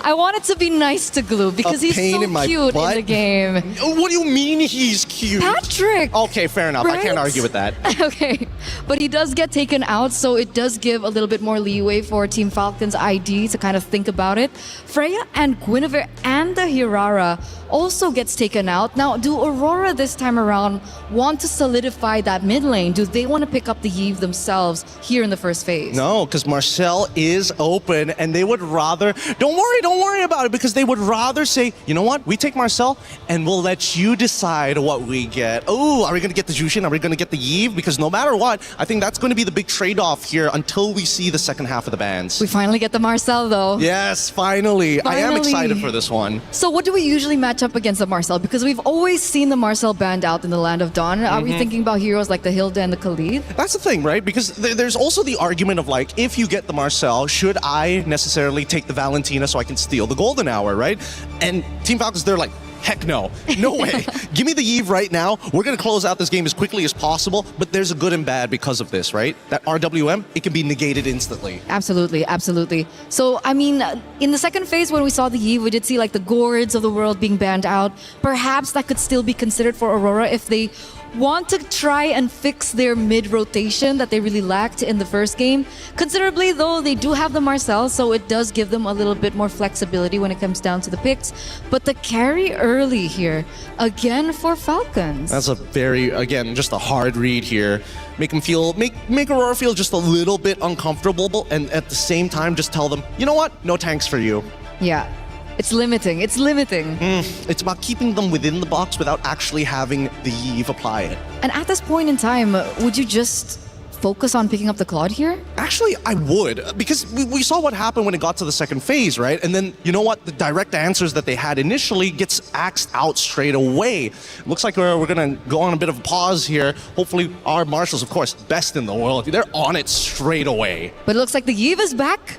I wanted to be nice to Glue because he's so cute in the game. What do you mean he's cute? Patrick! Okay, fair enough. Right? I can't argue with that. Okay, but he does get taken out, so it does give a little bit more leeway for Team Falcon's ID to kind of think about it. Freya and Guinevere and the Hirara also gets taken out. Now, do Aurora this time around want to solidify that mid lane? Do they want to pick up the Eve themselves here in the first phase? No, because Marcel is open and they would rather... Don't worry about it, because they would rather say, you know what, we take Marcel and we'll let you decide what we get. Oh, are we going to get the Jushin? Are we going to get the Eve? Because no matter what, I think that's going to be the big trade-off here until we see the second half of the bans. We finally get the Marcel though. Yes, finally. I am excited for this one. So what do we usually match up against the Marcel? Because we've always seen the Marcel banned out in the Land of Dawn. Are we thinking about heroes like the Hilda and the Khalid? That's the thing, right? Because there's also the argument of like, if you get the Marcel, should I necessarily take the Valentina so I can steal the Golden Hour, right? And Team Falcons, they're like, heck no. No way. Give me the Eve right now. We're going to close out this game as quickly as possible, but there's a good and bad because of this, right? That RWM, it can be negated instantly. Absolutely, absolutely. So, I mean, in the second phase when we saw the Eve, we did see like the Gourds of the world being banned out. Perhaps that could still be considered for Aurora if they want to try and fix their mid-rotation that they really lacked in the first game. Considerably, though, they do have the Marcel, so it does give them a little bit more flexibility when it comes down to the picks. But the carry early here, again for Falcons. That's a very, again, just a hard read here. Make them feel, make Aurora feel just a little bit uncomfortable, and at the same time, just tell them, you know what? No tanks for you. Yeah. It's limiting. It's limiting. It's about keeping them within the box without actually having the Eve apply it. And at this point in time, would you just focus on picking up the Claude here? Actually, I would, because we saw what happened when it got to the second phase, right? And then, you know what? The direct answers that they had initially gets axed out straight away. Looks like we're going to go on a bit of a pause here. Hopefully, our marshals, of course, best in the world, they're on it straight away. But it looks like the Eve is back.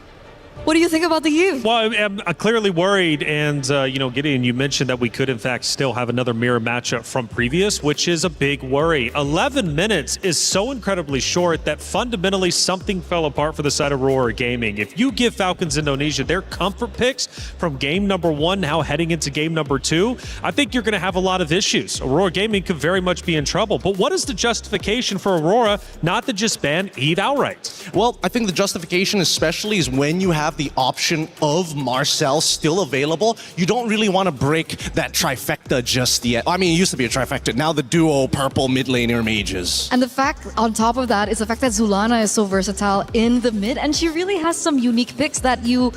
What do you think about the Eve? Well, I'm clearly worried, and Gideon, you mentioned that we could in fact still have another mirror matchup from previous, which is a big worry. 11 minutes is so incredibly short that fundamentally something fell apart for the side of Aurora Gaming. If you give Falcons Indonesia their comfort picks from game number 1 now heading into game number 2, I think you're going to have a lot of issues. Aurora Gaming could very much be in trouble. But what is the justification for Aurora not to just ban Eve outright? Well, I think the justification especially is when you have the option of Marcel still available, you don't really want to break that trifecta just yet. I mean, it used to be a trifecta. Now the duo purple mid laner mages. And the fact on top of that is the fact that Zulana is so versatile in the mid, and she really has some unique picks that you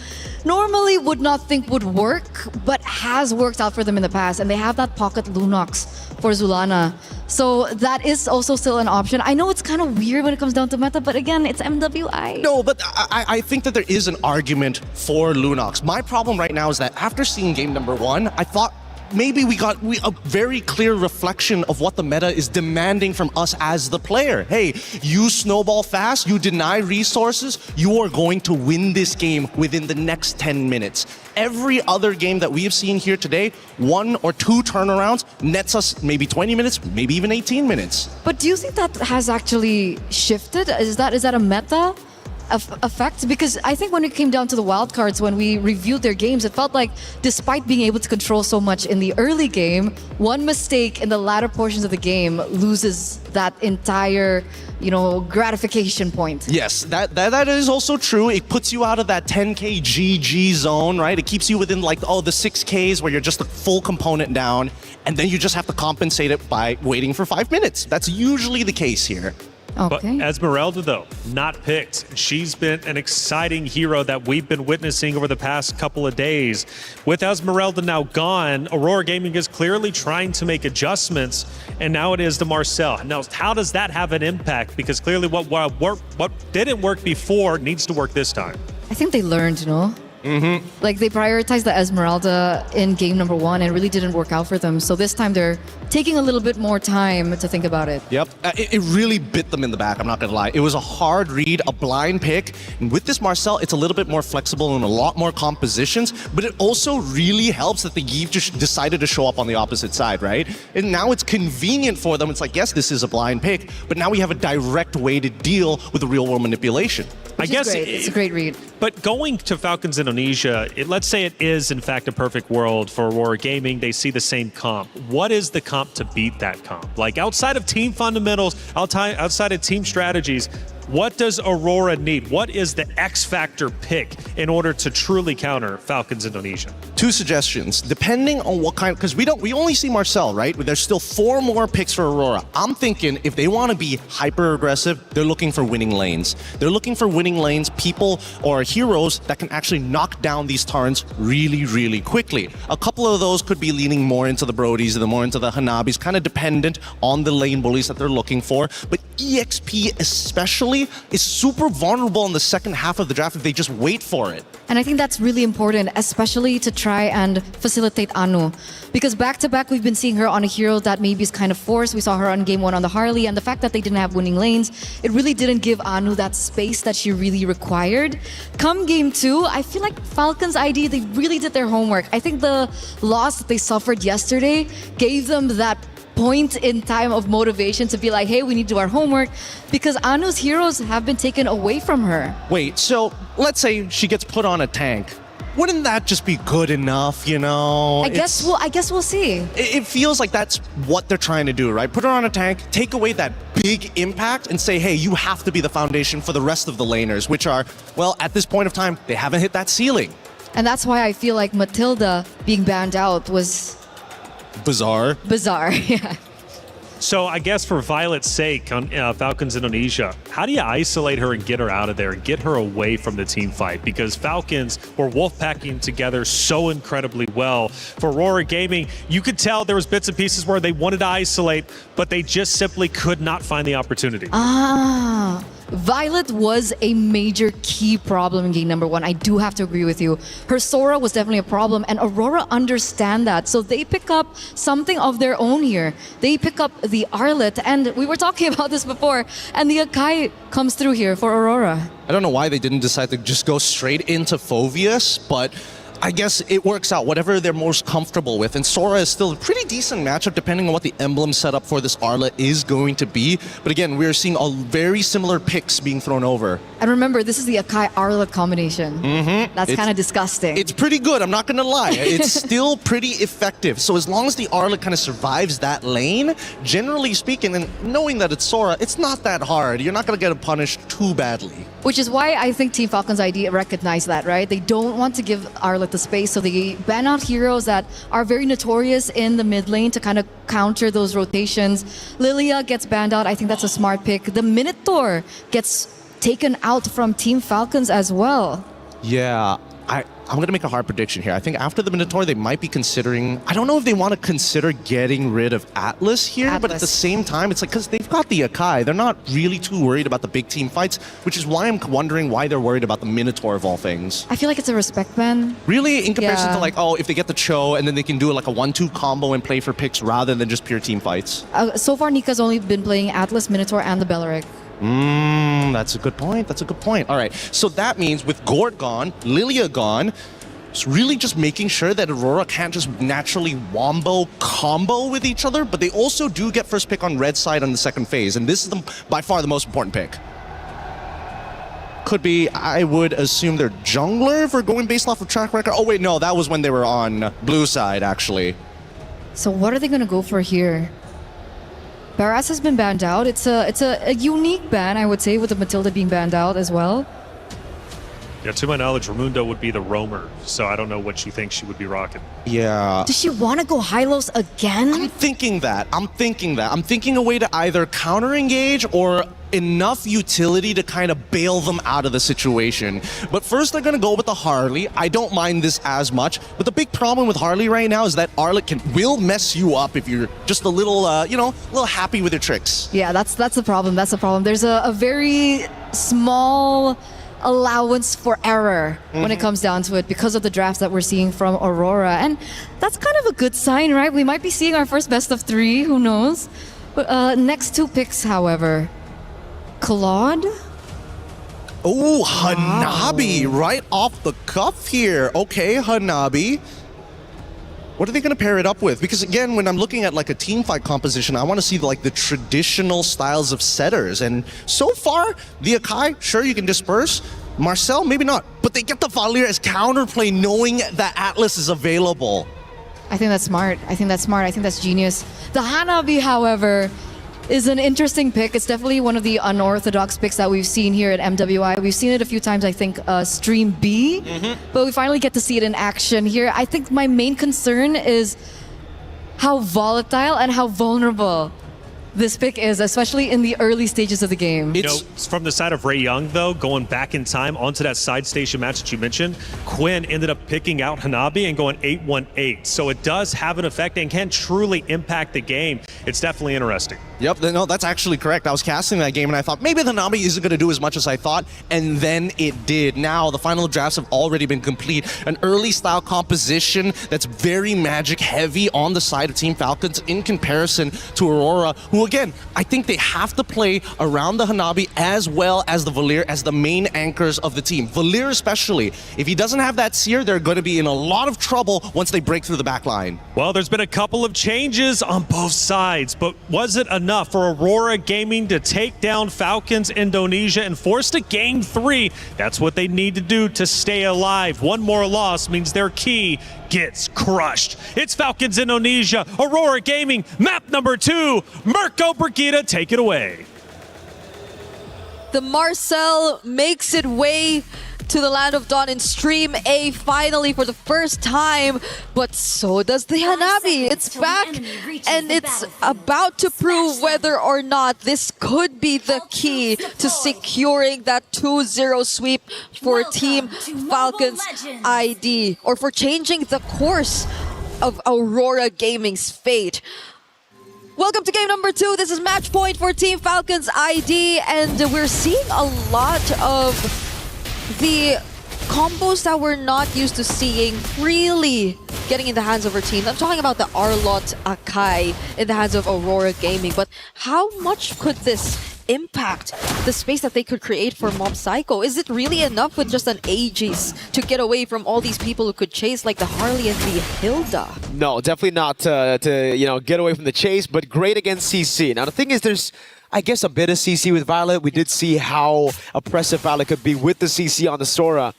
normally would not think would work, but has worked out for them in the past. And they have that pocket Lunox for Zulana. So that is also still an option. I know it's kind of weird when it comes down to meta, but again, it's MWI. No, but I think that there is an argument for Lunox. My problem right now is that after seeing game number 1, I thought maybe we got a very clear reflection of what the meta is demanding from us as the player. Hey, you snowball fast, you deny resources, you are going to win this game within the next 10 minutes. Every other game that we have seen here today, 1 or 2 turnarounds nets us maybe 20 minutes, maybe even 18 minutes. But do you think that has actually shifted? Is that a meta effect? Because I think when it came down to the wildcards, when we reviewed their games, it felt like despite being able to control so much in the early game, one mistake in the latter portions of the game loses that entire, gratification point. Yes, that is also true. It puts you out of that 10k GG zone, right? It keeps you within the 6Ks where you're just a full component down, and then you just have to compensate it by waiting for 5 minutes. That's usually the case here. Okay. But Esmeralda, though, not picked. She's been an exciting hero that we've been witnessing over the past couple of days. With Esmeralda now gone, Aurora Gaming is clearly trying to make adjustments, and now it is to Marcel. Now, how does that have an impact? Because clearly what didn't work before needs to work this time. I think they learned, Like they prioritized the Esmeralda in game number 1 and it really didn't work out for them. So this time they're taking a little bit more time to think about it. Yep, it really bit them in the back, I'm not gonna lie. It was a hard read, a blind pick. And with this Marcel, it's a little bit more flexible and a lot more compositions, but it also really helps that the Yves just decided to show up on the opposite side, right? And now it's convenient for them. It's like, yes, this is a blind pick, but now we have a direct way to deal with the real world manipulation. I guess it's a great read. But going to Falcons Indonesia, let's say it is in fact a perfect world for Aurora Gaming. They see the same comp. What is the comp to beat that comp? Like outside of team fundamentals, outside of team strategies, what does Aurora need? What is the X factor pick in order to truly counter Falcons Indonesia? 2 suggestions, depending on what kind, because we only see Marcel, right? There's still 4 more picks for Aurora. I'm thinking if they want to be hyper aggressive, they're looking for winning lanes. They're looking for winning lanes, people or heroes that can actually knock down these turrets really, really quickly. A couple of those could be leaning more into the Brodies and more into the Hanabis, kind of dependent on the lane bullies that they're looking for. But EXP especially is super vulnerable in the second half of the draft if they just wait for it. And I think that's really important, especially to try and facilitate Anu. Because back-to-back, we've been seeing her on a hero that maybe is kind of forced. We saw her on game 1 on the Harley, and the fact that they didn't have winning lanes, it really didn't give Anu that space that she really required. Come game 2, I feel like Falcons ID, they really did their homework. I think the loss that they suffered yesterday gave them that point in time of motivation to be like, hey, we need to do our homework, because Anu's heroes have been taken away from her. Wait, so let's say she gets put on a tank. Wouldn't that just be good enough, you know? I guess we'll see. It feels like that's what they're trying to do, right? Put her on a tank, take away that big impact and say, hey, you have to be the foundation for the rest of the laners, which are, well, at this point of time, they haven't hit that ceiling. And that's why I feel like Matilda being banned out was bizarre, yeah. So I guess for Violet's sake on Falcons Indonesia, how do you isolate her and get her out of there and get her away from the team fight? Because Falcons were wolfpacking together so incredibly well. For Aurora Gaming, you could tell there was bits and pieces where they wanted to isolate, but they just simply could not find the opportunity. Violet was a major key problem in game number 1. I do have to agree with you. Her Sora was definitely a problem, and Aurora understand that. So they pick up something of their own here. They pick up the Arlet, and we were talking about this before, and the Akai comes through here for Aurora. I don't know why they didn't decide to just go straight into Phoveus, but I guess it works out, whatever they're most comfortable with. And Sora is still a pretty decent matchup depending on what the emblem setup for this Arlet is going to be. But again, we're seeing a very similar picks being thrown over. And remember, this is the Akai Arlet combination. That's kind of disgusting. It's pretty good, I'm not gonna lie. It's still pretty effective. So as long as the Arlet kind of survives that lane, generally speaking, and knowing that it's Sora, it's not that hard. You're not gonna get punished too badly. Which is why I think Team Falcons ID recognize that, right? They don't want to give Arlet the space, so they ban out heroes that are very notorious in the mid lane to kind of counter those rotations. Lilia gets banned out. I think that's a smart pick. The Minotaur gets taken out from Team Falcons as well. Yeah, I'm going to make a hard prediction here. I think after the Minotaur, they might be considering... I don't know if they want to consider getting rid of Atlas here, but at the same time, it's like, because they've got the Akai, they're not really too worried about the big team fights, which is why I'm wondering why they're worried about the Minotaur of all things. I feel like it's a respect ban. Really? In comparison to like, oh, if they get the Cho, and then they can do like a 1-2 combo and play for picks rather than just pure team fights. So far, Nika's only been playing Atlas, Minotaur, and the Belleric. That's a good point. That's a good point. All right. So that means with Gord gone, Lilia gone, it's really just making sure that Aurora can't just naturally wombo combo with each other, but they also do get first pick on red side on the second phase, and this is by far the most important pick. Could be, I would assume they're jungler if we're going based off of track record. Oh wait, no, that was when they were on blue side, actually. So what are they going to go for here? Barras has been banned out. It's a unique ban, I would say, with the Matilda being banned out as well. Yeah, to my knowledge, Raimundo would be the roamer, so I don't know what she thinks she would be rocking. Yeah. Does she want to go Hylos again? I'm thinking that. I'm thinking a way to either counter-engage or enough utility to kind of bail them out of the situation. But first, they're going to go with the Harley. I don't mind this as much, but the big problem with Harley right now is that Arlet will mess you up if you're just a little, a little happy with your tricks. Yeah, that's the problem. That's the problem. There's a very small allowance for error when it comes down to it because of the drafts that we're seeing from Aurora. And that's kind of a good sign, right? We might be seeing our first best of 3, who knows? But next 2 picks, however, Claude. Oh, Hanabi right off the cuff here. Okay, Hanabi. What are they going to pair it up with? Because again, when I'm looking at like a team fight composition, I want to see like the traditional styles of setters. And so far, the Akai, sure, you can disperse. Marcel, maybe not. But they get the Valier as counterplay knowing that Atlas is available. I think that's smart. I think that's genius. The Hanabi, however, is an interesting pick. It's definitely one of the unorthodox picks that we've seen here at MWI. We've seen it a few times, I think, Stream B, but we finally get to see it in action here. I think my main concern is how volatile and how vulnerable this pick is, especially in the early stages of the game. You know, from the side of Ray Young, though, going back in time onto that side station match that you mentioned, Quinn ended up picking out Hanabi and going 8-1-8. So it does have an effect and can truly impact the game. It's definitely interesting. Yep, no, that's actually correct. I was casting that game and I thought maybe the Hanabi isn't going to do as much as I thought, and then it did. Now the final drafts have already been complete. An early style composition that's very magic heavy on the side of Team Falcons in comparison to Aurora, who again, I think they have to play around the Hanabi as well as the Valier as the main anchors of the team. Valier especially. If he doesn't have that Seer, they're going to be in a lot of trouble once they break through the back line. Well, there's been a couple of changes on both sides, but was it enough for Aurora Gaming to take down Falcons Indonesia and force to Game 3? That's what they need to do to stay alive. One more loss means their key gets crushed. It's Falcons Indonesia, Aurora Gaming, map number 2. Mirko Brigida, take it away. The Marcel makes it way to the Land of Dawn in Stream A finally for the first time, but so does the Hanabi. It's back and it's about to prove whether or not this could be the key to securing that 2-0 sweep for Team Falcons ID, or for changing the course of Aurora Gaming's fate. Welcome to game number 2. This is match point for Team Falcons ID, and we're seeing a lot of the combos that we're not used to seeing really getting in the hands of our team. I'm talking about the Arlott Akai in the hands of Aurora Gaming, but how much could this impact the space that they could create for Mob Psycho? Is it really enough with just an Aegis to get away from all these people who could chase like the Harley and the Hilda? No, definitely not to get away from the chase, but great against CC. Now the thing is, there's I guess a bit of CC with Violet. We did see how oppressive Violet could be with the CC on the Sora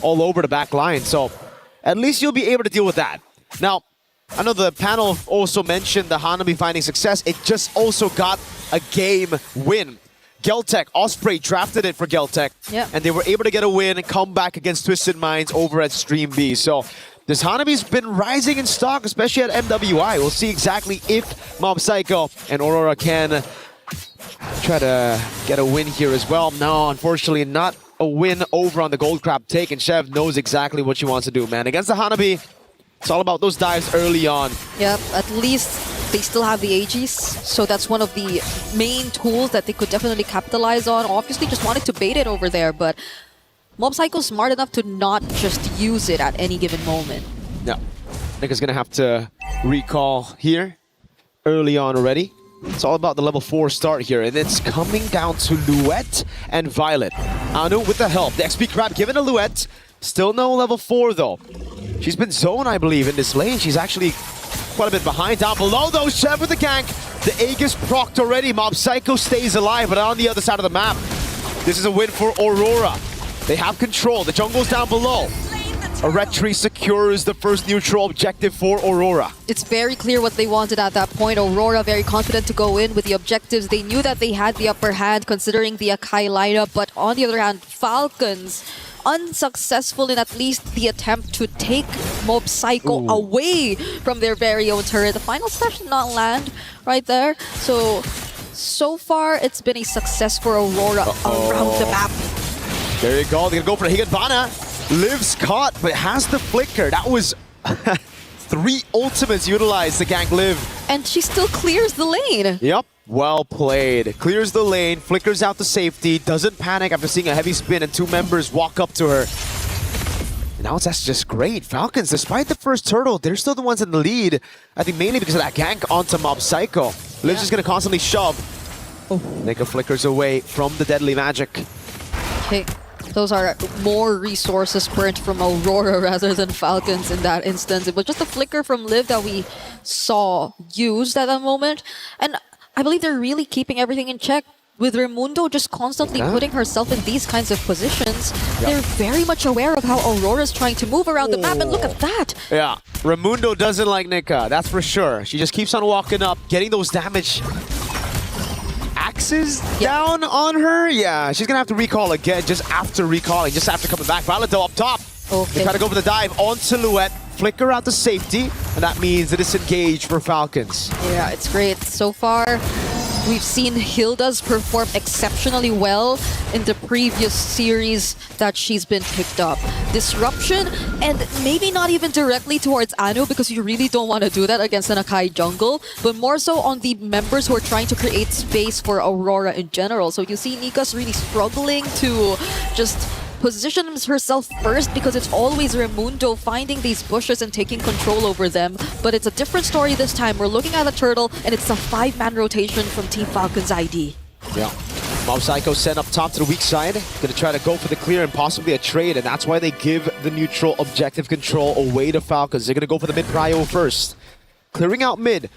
all over the back line. So at least you'll be able to deal with that. Now, I know the panel also mentioned the Hanabi finding success. It just also got a game win. Geltech, Osprey drafted it for Geltech. Yep. And they were able to get a win and come back against Twisted Minds over at Stream B. So this Hanabi's been rising in stock, especially at MWI. We'll see exactly if Mob Psycho and Aurora can try to get a win here as well. No, unfortunately not a win over on the Gold Crab take, and Chev knows exactly what she wants to do, man. Against the Hanabi, it's all about those dives early on. Yep, at least they still have the Aegis, so that's one of the main tools that they could definitely capitalize on. Obviously just wanted to bait it over there, but Mob Psycho's smart enough to not just use it at any given moment. No, Nick is gonna have to recall here early on already. It's all about the level 4 start here, and it's coming down to Luette and Violet. Anu with the help. The XP grab given to Luette. Still no level 4 though. She's been zoned, I believe, in this lane. She's actually quite a bit behind. Down below though, Chev with the gank. The Aegis procced already. Mob Psycho stays alive, but on the other side of the map. This is a win for Aurora. They have control. The jungle's down below. A red tree secures the first neutral objective for Aurora. It's very clear what they wanted at that point. Aurora very confident to go in with the objectives. They knew that they had the upper hand considering the Akai lineup, but on the other hand, Falcons unsuccessful in at least the attempt to take Mob Psycho away from their very own turret. The final slash did not land right there. So far, it's been a success for Aurora around the map. There you go. They're gonna go for a Higanbana. Liv's caught, but has the flicker. That was 3 ultimates utilized to gank Liv. And she still clears the lane. Yep. Well played. Clears the lane, flickers out the safety, doesn't panic after seeing a heavy spin and two members walk up to her. And now that's just great. Falcons, despite the first turtle, they're still the ones in the lead. I think mainly because of that gank onto Mob Psycho. Liv's just gonna constantly shove. Nika flickers away from the deadly magic. Okay, those are more resources burnt from Aurora rather than Falcons in that instance. It was just a flicker from Liv that we saw used at that moment. And I believe they're really keeping everything in check. With Raimundo just constantly putting herself in these kinds of positions, they're very much aware of how Aurora's trying to move around the map, and look at that! Yeah, Raimundo doesn't like Nika, that's for sure. She just keeps on walking up, getting those damage axes down on her. Yeah, she's gonna have to recall again just after recalling, just after coming back. Violet though up top. They try to go for the dive on Silhouette, flicker out the safety, and that means a disengage for Falcons. Yeah, it's great. So far, we've seen Hilda's perform exceptionally well in the previous series that she's been picked up. Disruption, and maybe not even directly towards Anu because you really don't want to do that against an Akai jungle, but more so on the members who are trying to create space for Aurora in general. So you see Nika's really struggling to just position herself first because it's always Raimundo finding these bushes and taking control over them. But it's a different story this time. We're looking at a turtle and it's a 5-man rotation from Team Falcons ID. Yeah. Mob Psycho sent up top to the weak side. Gonna try to go for the clear and possibly a trade, and that's why they give the neutral objective control away to Falcons. They're gonna go for the mid prio first. Clearing out mid.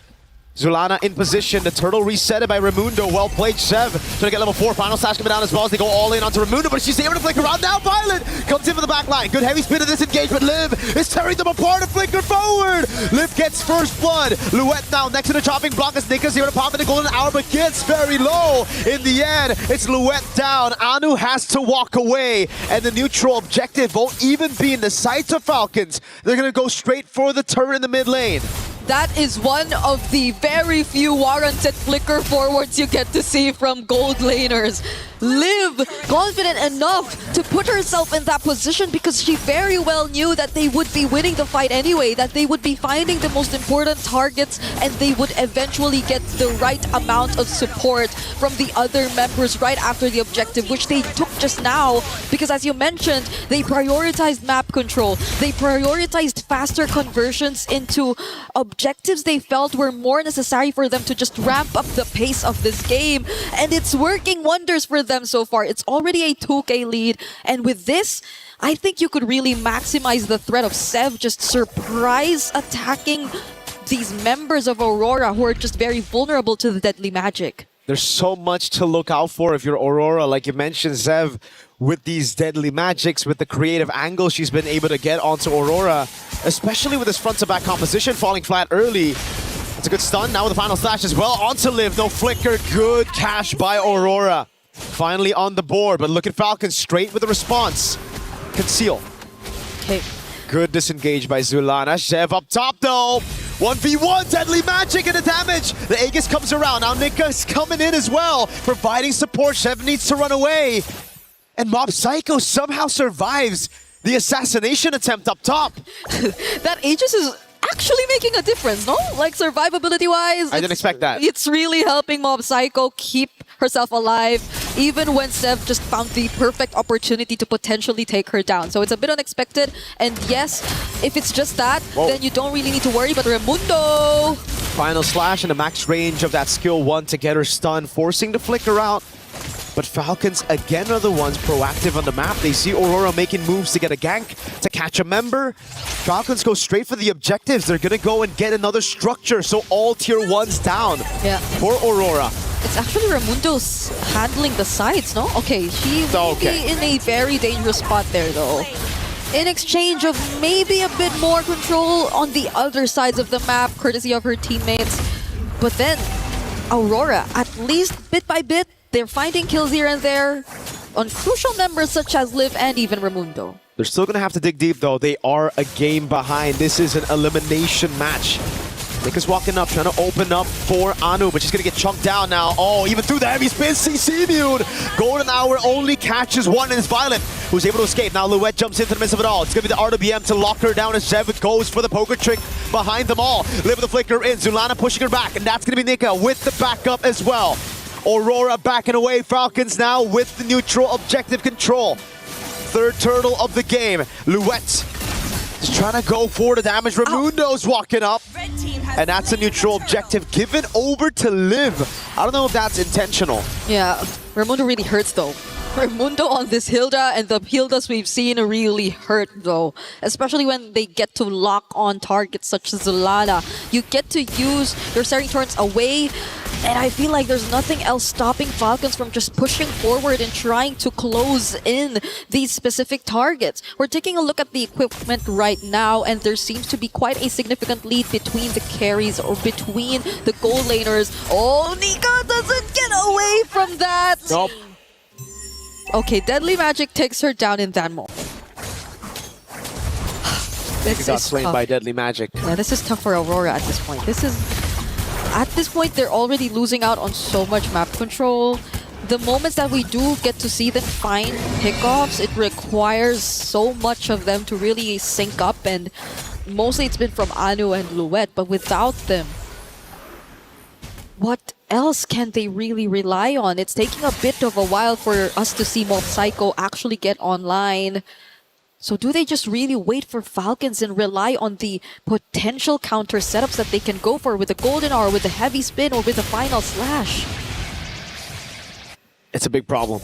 Zulana in position, the turtle resetted by Raimundo. Well played, Sev. Trying to get level 4. Final slash coming down as well as they go all in onto Raimundo, but she's able to flicker around. Now Violet comes in for the back line. Good heavy spin to this engagement. Liv is tearing them apart and flicker forward. Liv gets first blood. Luette now next to the chopping block as Nika's able to pop in the golden hour, but gets very low. In the end, it's Luette down. Anu has to walk away, and the neutral objective won't even be in the sights of Falcons. They're going to go straight for the turret in the mid lane. That is one of the very few warranted flicker forwards you get to see from gold laners. Liv, confident enough to put herself in that position because she very well knew that they would be winning the fight anyway, that they would be finding the most important targets and they would eventually get the right amount of support from the other members right after the objective, which they took just now because, as you mentioned, they prioritized map control. They prioritized faster conversions into objectives they felt were more necessary for them to just ramp up the pace of this game, and it's working wonders for them so far. It's already a 2K lead, and with this, I think you could really maximize the threat of Sev just surprise attacking these members of Aurora who are just very vulnerable to the deadly magic. There's so much to look out for if you're Aurora, like you mentioned, Zev, with these deadly magics, with the creative angle she's been able to get onto Aurora, especially with this front-to-back composition falling flat early. It's a good stun. Now with the final slash as well onto Liv. No flicker. Good cash by Aurora. Finally on the board, but look at Falcons straight with the response. Conceal. Okay. Good disengage by Zulana. Zev up top though. 1v1, deadly magic and the damage. The Aegis comes around. Now Nika's coming in as well, providing support. Zev needs to run away. And Mob Psycho somehow survives the assassination attempt up top. That Aegis is actually making a difference, no? Like survivability-wise. I didn't expect that. It's really helping Mob Psycho keep herself alive, even when Sev just found the perfect opportunity to potentially take her down. So it's a bit unexpected. And yes, if it's just that, then you don't really need to worry. But Raimundo! Final slash and the max range of that skill 1 to get her stunned, forcing the flicker out. But Falcons again are the ones proactive on the map. They see Aurora making moves to get a gank, to catch a member. Falcons go straight for the objectives. They're gonna go and get another structure, so all tier 1s down for Aurora. It's actually Raimundo's handling the sides, no? Okay, she will be in a very dangerous spot there though. In exchange of maybe a bit more control on the other sides of the map, courtesy of her teammates. But then, Aurora, at least bit by bit, they're finding kills here and there on crucial members such as Liv and even Raimundo. They're still going to have to dig deep though. They are a game behind. This is an elimination match. Nika's walking up, trying to open up for Anu, but she's going to get chunked down now. Oh, even through the heavy spin, CC Mute. Golden Hour only catches one, and it's Violet who's able to escape. Now Luette jumps into the midst of it all. It's going to be the RWBM to lock her down as Zev goes for the poker trick behind them all. Live with the flicker in, Zulana pushing her back, and that's going to be Nika with the backup as well. Aurora backing away, Falcons now with the neutral objective control. Third turtle of the game. Luette is trying to go for the damage. Raimundo's walking up. And that's a neutral objective given over to Liv. I don't know if that's intentional. Yeah, Raimundo really hurts though. Raimundo on this Hilda, and the Hildas we've seen really hurt though. Especially when they get to lock on targets such as Zulana. You get to use your starting turns away, and I feel like there's nothing else stopping Falcons from just pushing forward and trying to close in these specific targets. We're taking a look at the equipment right now, and there seems to be quite a significant lead between the carries or between the gold laners. Oh, Nika doesn't get away from that! Nope. Okay, Deadly Magic takes her down in that moment. Nika got slain by Deadly Magic. Yeah, this is tough for Aurora at this point. At this point, they're already losing out on so much map control. The moments that we do get to see them find pickoffs, it requires so much of them to really sync up, and mostly it's been from Anu and Luette, but without them, what else can they really rely on? It's taking a bit of a while for us to see Mob Psycho actually get online. So do they just really wait for Falcons and rely on the potential counter setups that they can go for with the Golden Hour, with the heavy spin, or with the final slash? It's a big problem.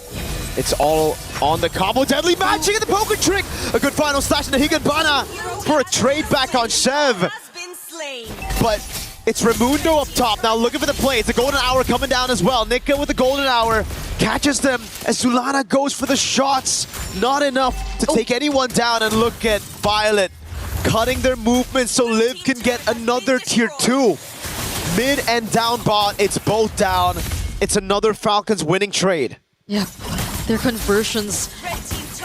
It's all on the combo. Deadly Magic and the poker trick. A good final slash in the Higanbana for a trade back on Shev. But it's Raimundo up top now looking for the play. It's a Golden Hour coming down as well. Nika with the Golden Hour catches them as Zulana goes for the shots. Not enough to take anyone down, and look at Violet cutting their movement so Liv can get another tier 2. Mid and down bot, it's both down. It's another Falcons winning trade. Yeah, their conversions.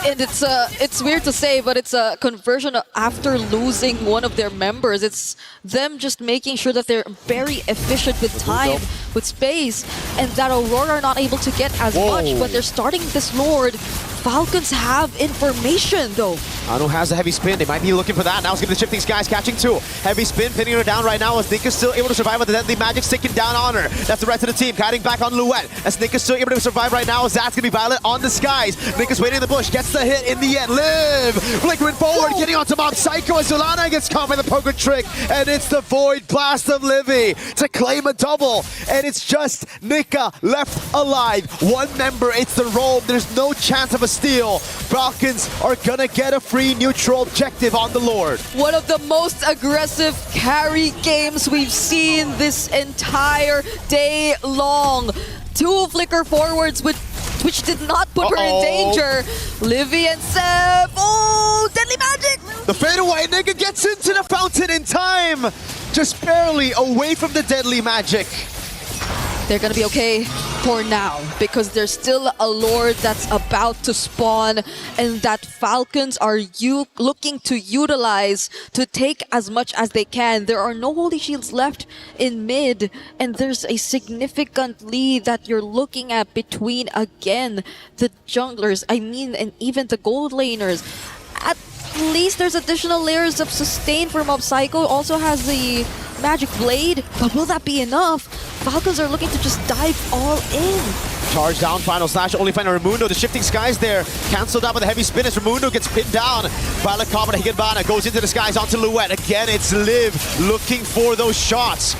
And it's weird to say, but it's a conversion after losing one of their members. It's them just making sure that they're very efficient with time, with space, and that Aurora are not able to get as much when they're starting this Lord. Falcons have information though. Anu has the heavy spin. They might be looking for that. Now it's going to the shifting skies, catching 2. Heavy spin, pinning her down right now as Nika's still able to survive with the Deadly Magic sticking down on her. That's the rest of the team, guiding back on Luette. As Nika's still able to survive right now as that's going to be Violet on the skies. Nika's waiting in the bush, gets the hit in the end. Liv flickering forward, getting onto Mob Psycho as Zulana gets caught by the poker trick. And it's the Void Blast of Livy to claim a double. And it's just Nika left alive. One member, it's the roam. There's no chance of a steal. Falcons are gonna get a free neutral objective on the Lord. One of the most aggressive carry games we've seen this entire day long. 2 flicker forwards which did not put her in danger. Livy and Seb. Oh, Deadly Magic! The fadeaway, Nika gets into the fountain in time. Just barely away from the Deadly Magic. They're gonna be okay for now because there's still a Lord that's about to spawn, and that Falcons are looking to utilize to take as much as they can. There are no Holy Shields left in mid, and there's a significant lead that you're looking at between, again, the junglers, and even the gold laners. At least there's additional layers of sustain for Mob Psycho. Also has the Magic Blade, but will that be enough? Falcons are looking to just dive all in. Charge down, final slash, only find Raimundo. The shifting skies there, cancelled out with a heavy spin as Raimundo gets pinned down. Violet Comet Higanbana goes into the skies onto Luette. Again, it's Liv looking for those shots.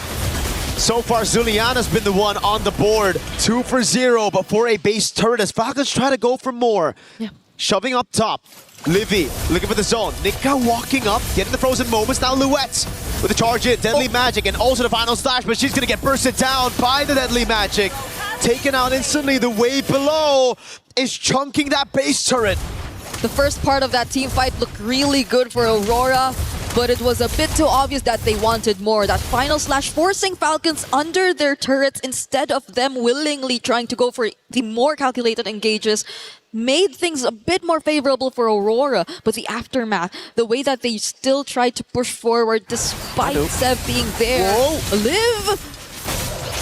So far, Zuliana's been the one on the board. 2 for 0, but for a base turret as Falcons try to go for more. Yeah. Shoving up top. Livy looking for the zone. Nika walking up, getting the frozen moments. Now Luette with the charge in. Deadly Magic and also the final slash, but she's going to get bursted down by the Deadly Magic. Taken out instantly. The wave below is chunking that base turret. The first part of that team fight looked really good for Aurora, but it was a bit too obvious that they wanted more. That final slash forcing Falcons under their turrets instead of them willingly trying to go for the more calculated engages. made things a bit more favorable for Aurora, but the aftermath, the way that they still tried to push forward despite Sev being there. Whoa. Liv!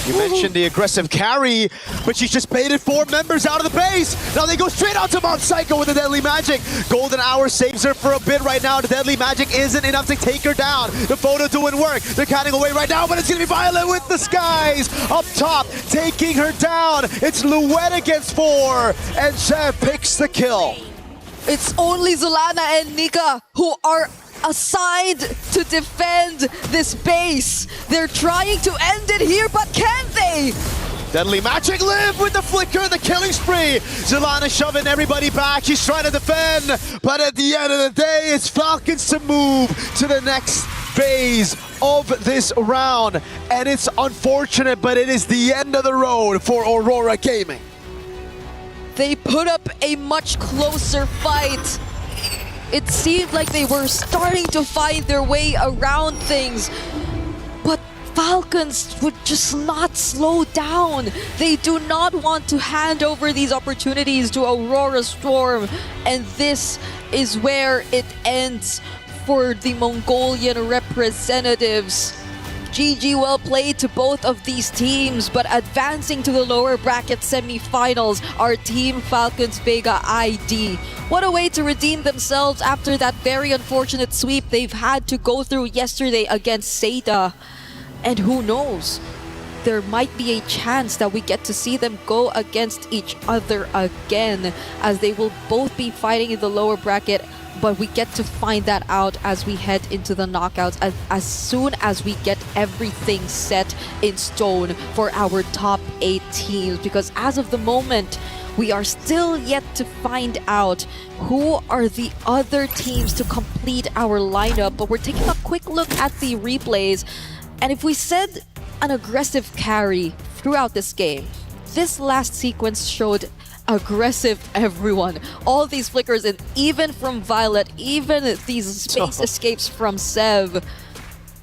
You mentioned the aggressive carry, but she's just baited 4 members out of the base. Now they go straight onto Mount Psycho with the Deadly Magic. Golden Hour saves her for a bit right now. The Deadly Magic isn't enough to take her down. The photo doing work. They're counting away right now, but it's going to be Violet with the skies. Up top, taking her down. It's Luet against 4, and Sev picks the kill. It's only Zulana and Nika who are assigned to defend this base. They're trying to end it here, but can they? Deadly Magic Liv with the flicker, the killing spree. Zulana shoving everybody back. She's trying to defend, but at the end of the day, it's Falcons to move to the next phase of this round. And it's unfortunate, but it is the end of the road for Aurora Gaming. They put up a much closer fight. It seemed like they were starting to find their way around things, but Falcons would just not slow down. They do not want to hand over these opportunities to Aurora Storm, and this is where it ends for the Mongolian representatives. GG, well played to both of these teams, but advancing to the lower bracket semifinals are Team Falcons Vega ID. What a way to redeem themselves after that very unfortunate sweep they've had to go through yesterday against Seda. And who knows, there might be a chance that we get to see them go against each other again, as they will both be fighting in the lower bracket. But we get to find that out as we head into the knockouts, as soon as we get everything set in stone for our top 8 teams. Because as of the moment, we are still yet to find out who are the other teams to complete our lineup. But we're taking a quick look at the replays. And if we said an aggressive carry throughout this game, this last sequence showed aggressive everyone. All these flickers, and even from Violet, even these space escapes from Sev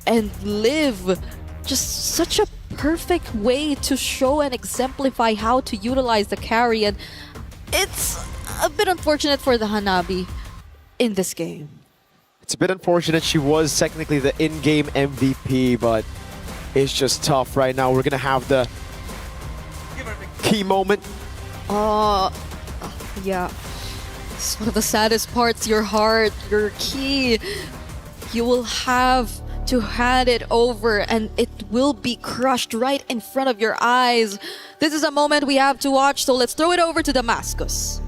and Liv. Just such a perfect way to show and exemplify how to utilize the carry. And it's a bit unfortunate for the Hanabi in this game. It's a bit unfortunate. She was technically the in-game MVP, but it's just tough right now. We're going to have the key moment. Yeah. It's one of the saddest parts. Your heart, your key. You will have to hand it over, and it will be crushed right in front of your eyes. This is a moment we have to watch, so let's throw it over to Damascus.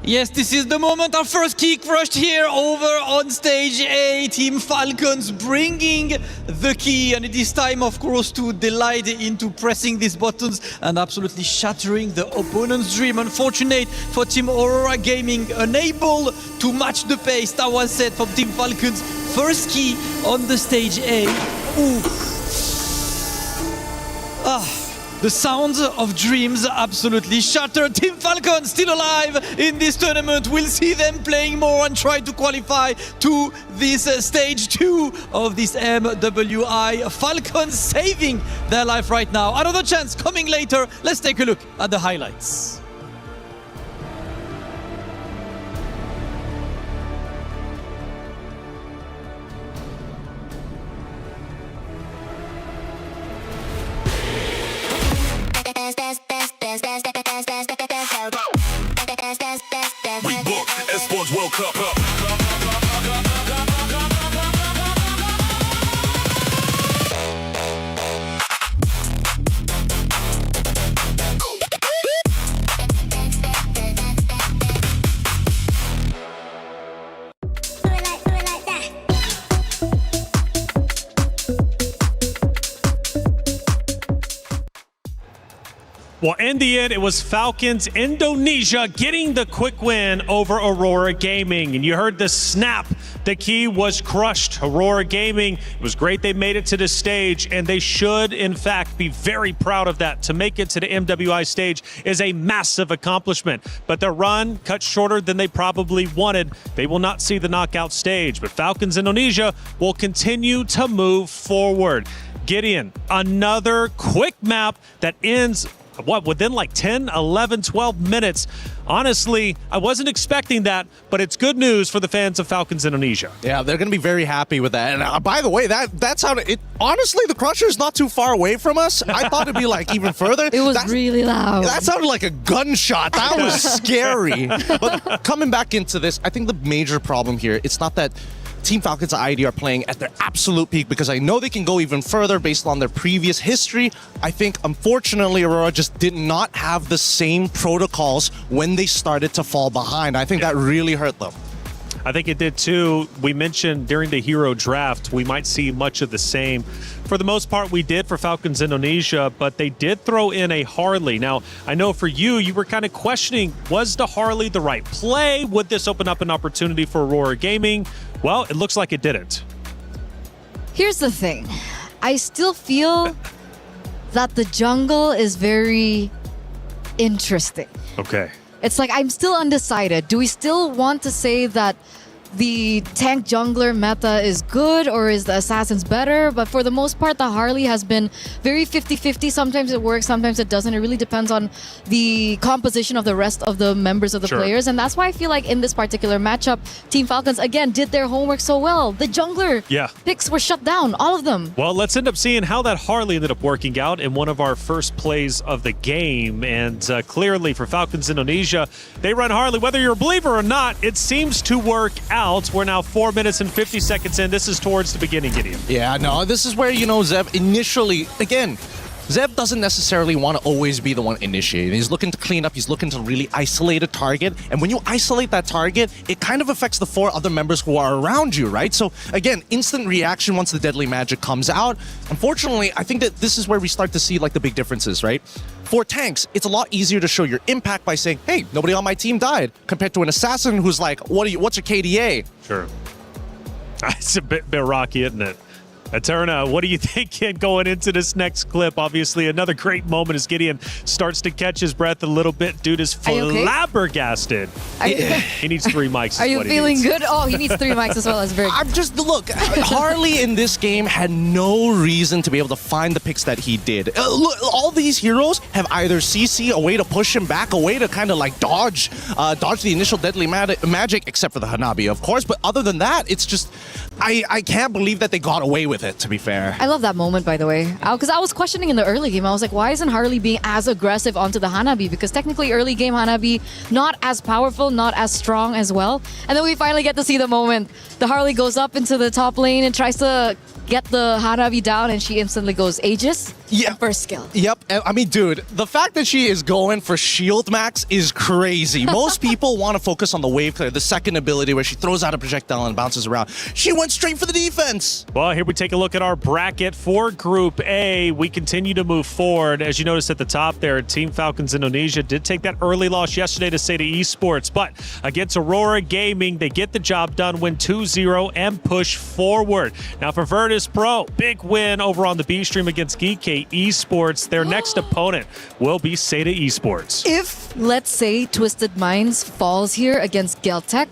Yes, this is the moment. Our first key crushed here over on stage A. Team Falcons bringing the key, and it is time, of course, to delight into pressing these buttons and absolutely shattering the opponent's dream. Unfortunate for Team Aurora Gaming, unable to match the pace that was set from Team Falcons. First key on the stage A. Ooh. The sounds of dreams absolutely shattered. Team Falcon still alive in this tournament. We'll see them playing more and try to qualify to this stage 2 of this MWI. Falcons saving their life right now. Another chance coming later. Let's take a look at the highlights. We book Esports World Cup up. Well, in the end, it was Falcons Indonesia getting the quick win over Aurora Gaming. And you heard the snap. The key was crushed. Aurora Gaming, it was great they made it to the stage, and they should, in fact, be very proud of that. To make it to the MWI stage is a massive accomplishment. But their run cut shorter than they probably wanted. They will not see the knockout stage. But Falcons Indonesia will continue to move forward. Gideon, another quick map that ends within like 10, 11, 12 minutes. Honestly, I wasn't expecting that, but it's good news for the fans of Falcons Indonesia. Yeah, they're going to be very happy with that. And by the way, that sounded... Honestly, the Crusher is not too far away from us. I thought it'd be like even further. It was really loud. That sounded like a gunshot. That was scary. But coming back into this, I think the major problem here, it's not that Team Falcons ID are playing at their absolute peak, because I know they can go even further based on their previous history. I think, unfortunately, Aurora just did not have the same protocols when they started to fall behind. I think that really hurt them. I think it did too. We mentioned during the hero draft, we might see much of the same. For the most part, we did for Falcons Indonesia, but they did throw in a Harley. Now, I know for you were kind of questioning, was the Harley the right play? Would this open up an opportunity for Aurora Gaming? Well, it looks like it didn't. Here's the thing. I still feel that the jungle is very interesting. Okay. It's like I'm still undecided. Do we still want to say that the tank jungler meta is good, or is the assassins better? But for the most part, the Harley has been very 50-50. Sometimes it works, sometimes it doesn't. It really depends on the composition of the rest of the members of the players. And that's why I feel like in this particular matchup, Team Falcons, again, did their homework so well. The jungler picks were shut down, all of them. Well, let's end up seeing how that Harley ended up working out in one of our first plays of the game. And clearly for Falcons Indonesia, they run Harley. Whether you're a believer or not, it seems to work out. We're now 4 minutes and 50 seconds in. This is towards the beginning, Gideon. Yeah, no, this is where, Zev initially, again, Zev doesn't necessarily want to always be the one initiating. He's looking to clean up. He's looking to really isolate a target. And when you isolate that target, it kind of affects the 4 other members who are around you, right? So again, instant reaction once the deadly magic comes out. Unfortunately, I think that this is where we start to see like the big differences, right? For tanks, it's a lot easier to show your impact by saying, hey, nobody on my team died, compared to an assassin who's like, what's your KDA? Sure. It's a bit rocky, isn't it? Eterna, what are you thinking going into this next clip? Obviously, another great moment as Gideon starts to catch his breath a little bit. Dude is flabbergasted. He needs 3 mics. Are you feeling good? Oh, he needs 3 mics as well. That's very good. Look, Harley in this game had no reason to be able to find the picks that he did. Look, all these heroes have either CC, a way to push him back, a way to kind of like dodge the initial deadly magic, except for the Hanabi, of course. But other than that, it's just, I can't believe that they got away with it, to be fair. I love that moment, by the way. Because I was questioning in the early game. I was like, why isn't Harley being as aggressive onto the Hanabi? Because technically early game Hanabi, not as powerful, not as strong as well. And then we finally get to see the moment. The Harley goes up into the top lane and tries to get the Hanabi down, and she instantly goes Aegis. Yeah. First skill. Yep. I mean, dude, the fact that she is going for shield max is crazy. Most people want to focus on the wave clear, the second ability where she throws out a projectile and bounces around. She went straight for the defense. Well, here we take a look at our bracket for Group A. We continue to move forward. As you noticed at the top there, Team Falcons Indonesia did take that early loss yesterday to SETA Esports, but against Aurora Gaming, they get the job done, win 2-0 and push forward. Now for Virtus Pro, big win over on the B stream against Geek Esports. Their next opponent will be SETA Esports. If, let's say, Twisted Minds falls here against Geltech,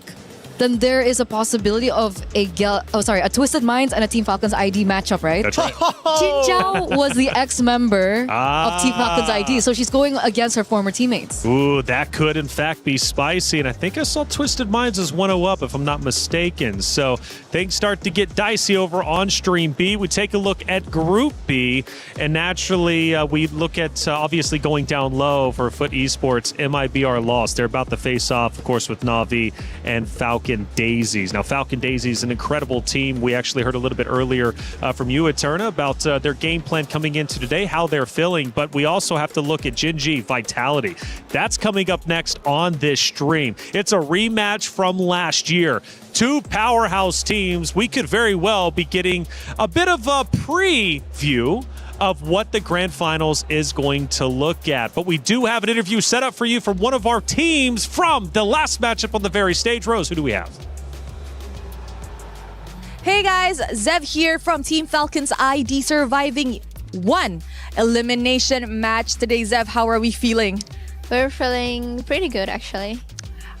then there is a possibility of a Twisted Minds and a Team Falcons ID matchup, right? That's right. Jin Zhao was the ex-member of Team Falcons ID, so she's going against her former teammates. Ooh, that could in fact be spicy, and I think I saw Twisted Minds as 1-0 up, if I'm not mistaken. So things start to get dicey over on Stream B. We take a look at Group B, and naturally we look at obviously going down low for Foot Esports. MIBR lost. They're about to face off, of course, with Na'Vi and Falcon Daisies. Now, Falcon Daisies, an incredible team. We actually heard a little bit earlier from you, Eterna, about their game plan coming into today, how they're feeling. But we also have to look at Gen.G Vitality. That's coming up next on this stream. It's a rematch from last year. 2 powerhouse teams. We could very well be getting a bit of a preview of what the grand finals is going to look at. But we do have an interview set up for you from one of our teams from the last matchup on the very stage. Rose, who do we have? Hey guys, Zev here from Team Falcons ID, surviving 1 elimination match today. Zev, how are we feeling? We're feeling pretty good, actually.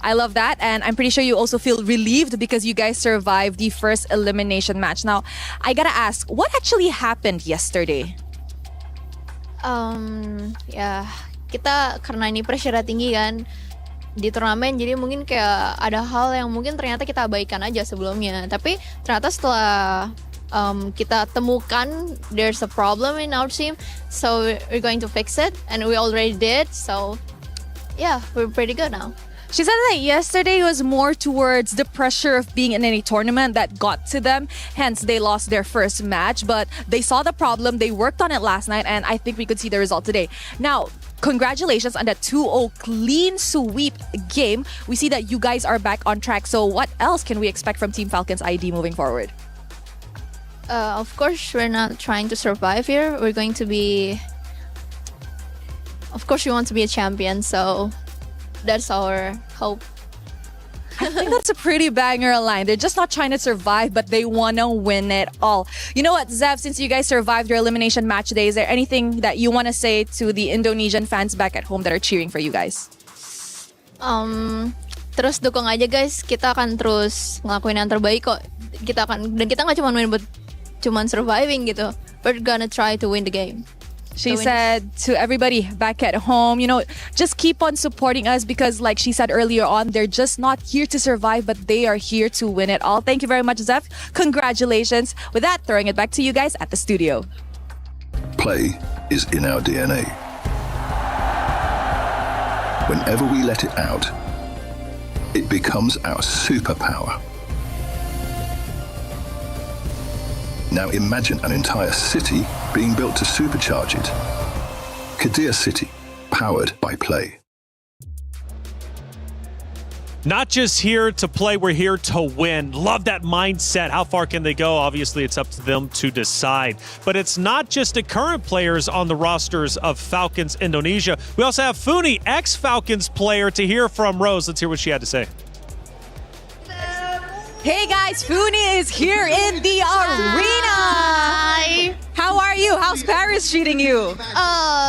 I love that, and I'm pretty sure you also feel relieved because you guys survived the first elimination match. Now, I gotta ask, what actually happened yesterday? Yeah, kita karena ini pressure tinggi kan di turnamen, jadi mungkin kayak ada hal yang mungkin ternyata kita abaikan aja sebelumnya, tapi ternyata setelah kita temukan there's a problem in our team, so we're going to fix it, and we already did, so yeah, we're pretty good now. She said that yesterday was more towards the pressure of being in any tournament that got to them. Hence, they lost their first match. But they saw the problem. They worked on it last night. And I think we could see the result today. Now, congratulations on that 2-0 clean sweep game. We see that you guys are back on track. So what else can we expect from Team Falcons ID moving forward? Of course, we're not trying to survive here. We're going to be... Of course, we want to be a champion. So that's our hope. I think that's a pretty banger line. They're just not trying to survive, but they want to win it all. You know what, Zev, since you guys survived your elimination match day, is there anything that you want to say to the Indonesian fans back at home that are cheering for you guys? Terus dukung aja guys. Kita akan terus ngelakuin yang terbaik kok. Kita nggak cuma main buat cuman surviving gitu. We're gonna try to win the game. She said to everybody back at home, you know, just keep on supporting us because like she said earlier on, they're just not here to survive, but they are here to win it all. Thank you very much, Zev. Congratulations. With that, throwing it back to you guys at the studio. Play is in our DNA. Whenever we let it out, it becomes our superpower. Now imagine an entire city being built to supercharge it. Kadir City, powered by play. Not just here to play, we're here to win. Love that mindset. How far can they go? Obviously, it's up to them to decide. But it's not just the current players on the rosters of Falcons Indonesia. We also have Funi, ex-Falcons player, to hear from Rose. Let's hear what she had to say. Hey guys, Funi is here in the arena. Hi. How are you? How's Paris treating you?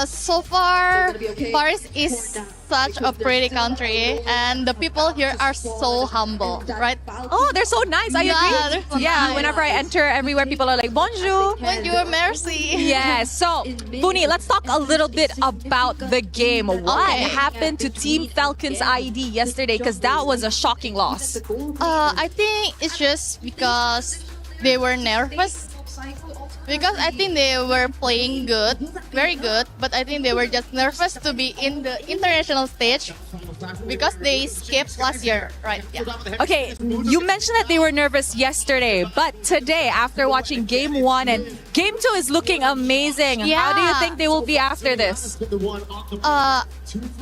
So far, Paris is such a pretty country, and the people here are so humble, right? Oh, they're so nice. I agree. Yeah, whenever I enter everywhere, people are like, bonjour. Bonjour, merci. Yes. So, Funi, let's talk a little bit about the game. What happened to Team Falcons ID yesterday? Because that was a shocking loss. I think it's just because they were nervous. Because I think they were playing good, very good, but I think they were just nervous to be in the international stage because they skipped last year, right? Yeah. Okay, you mentioned that they were nervous yesterday, but today, after watching Game 1 and Game 2 is looking amazing. Yeah. How do you think they will be after this?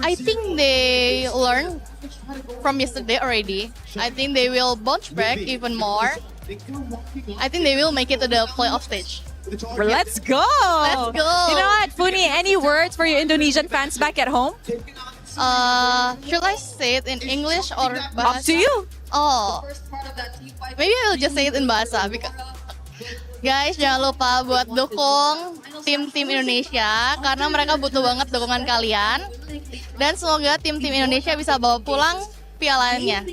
I think they learned from yesterday already. I think they will bounce back even more. I think they will make it to the playoff stage. Let's go! Let's go! You know what, Funi, any words for your Indonesian fans back at home? Should I say it in English or Bahasa? Up to you. Oh, maybe I will just say it in Bahasa. Because, guys, jangan lupa buat dukung tim-tim Indonesia karena mereka butuh banget dukungan kalian. Dan semoga tim-tim Indonesia bisa bawa pulang pialanya.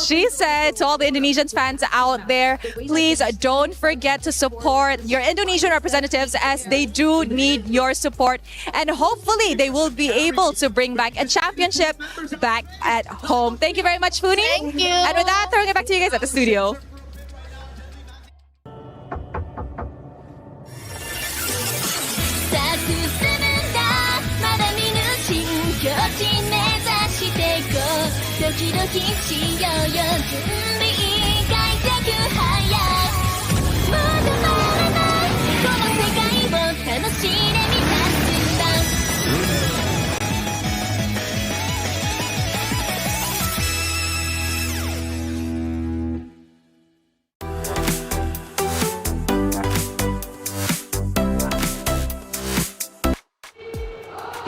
She said to all the Indonesian fans out there, please don't forget to support your Indonesian representatives as they do need your support. And hopefully they will be able to bring back a championship back at home. Thank you very much, Funi. Thank you. And with that, throwing it back to you guys at the studio.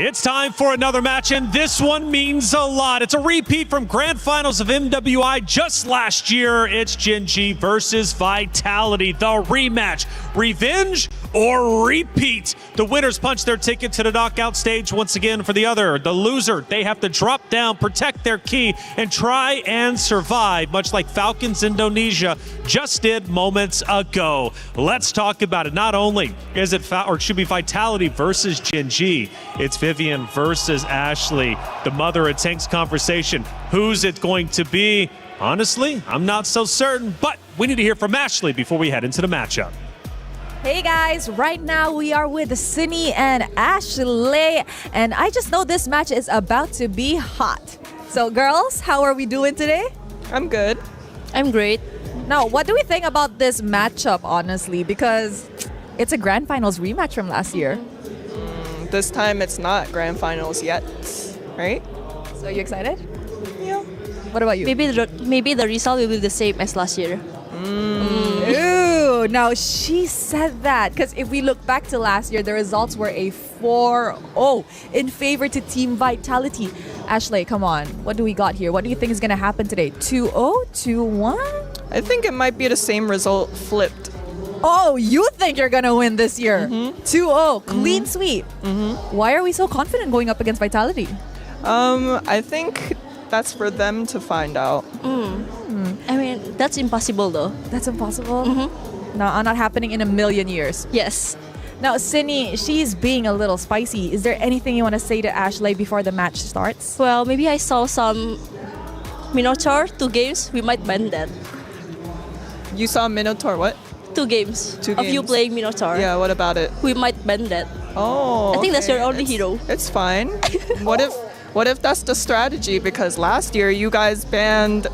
It's time for another match, and this one means a lot. It's a repeat from Grand Finals of MWI just last year. It's Gen G versus Vitality, the rematch. Revenge or repeat. The winners punch their ticket to the knockout stage once again. For the other, the loser, they have to drop down, protect their key, and try and survive, much like Falcons Indonesia just did moments ago. Let's talk about it. Not only is it Vitality versus Gen G, it's Vivian versus Ashley. The mother of tanks conversation. Who's it going to be? Honestly, I'm not so certain, but we need to hear from Ashley before we head into the matchup. Hey guys, right now we are with Cindy and Ashley, and I just know this match is about to be hot. So girls, how are we doing today? I'm good. I'm great. Now, what do we think about this matchup, honestly? Because it's a grand finals rematch from last year. This time it's not grand finals yet, right? So you excited? Yeah. What about you? Maybe the result will be the same as last year. Ooh, now she said that because if we look back to last year, the results were a 4-0 in favor to Team Vitality. Ashley, come on. What do we got here? What do you think is going to happen today? 2-0? 2-1? I think it might be the same result flipped. Oh, you think you're going to win this year? 2-0, clean sweep. Why are we so confident going up against Vitality? I think that's for them to find out. I mean, that's impossible though. That's impossible? No, not happening in a million years. Yes. Now, Cindy, she's being a little spicy. Is there anything you want to say to Ashley before the match starts? Well, maybe I saw some Minotaur, 2 games. We might ban that. You saw Minotaur what? 2 games. 2 of you games. playing Minotaur. Yeah, what about it? We might ban that. Oh, I think that's your only it's, hero. It's fine. What if that's the strategy? Because last year you guys banned,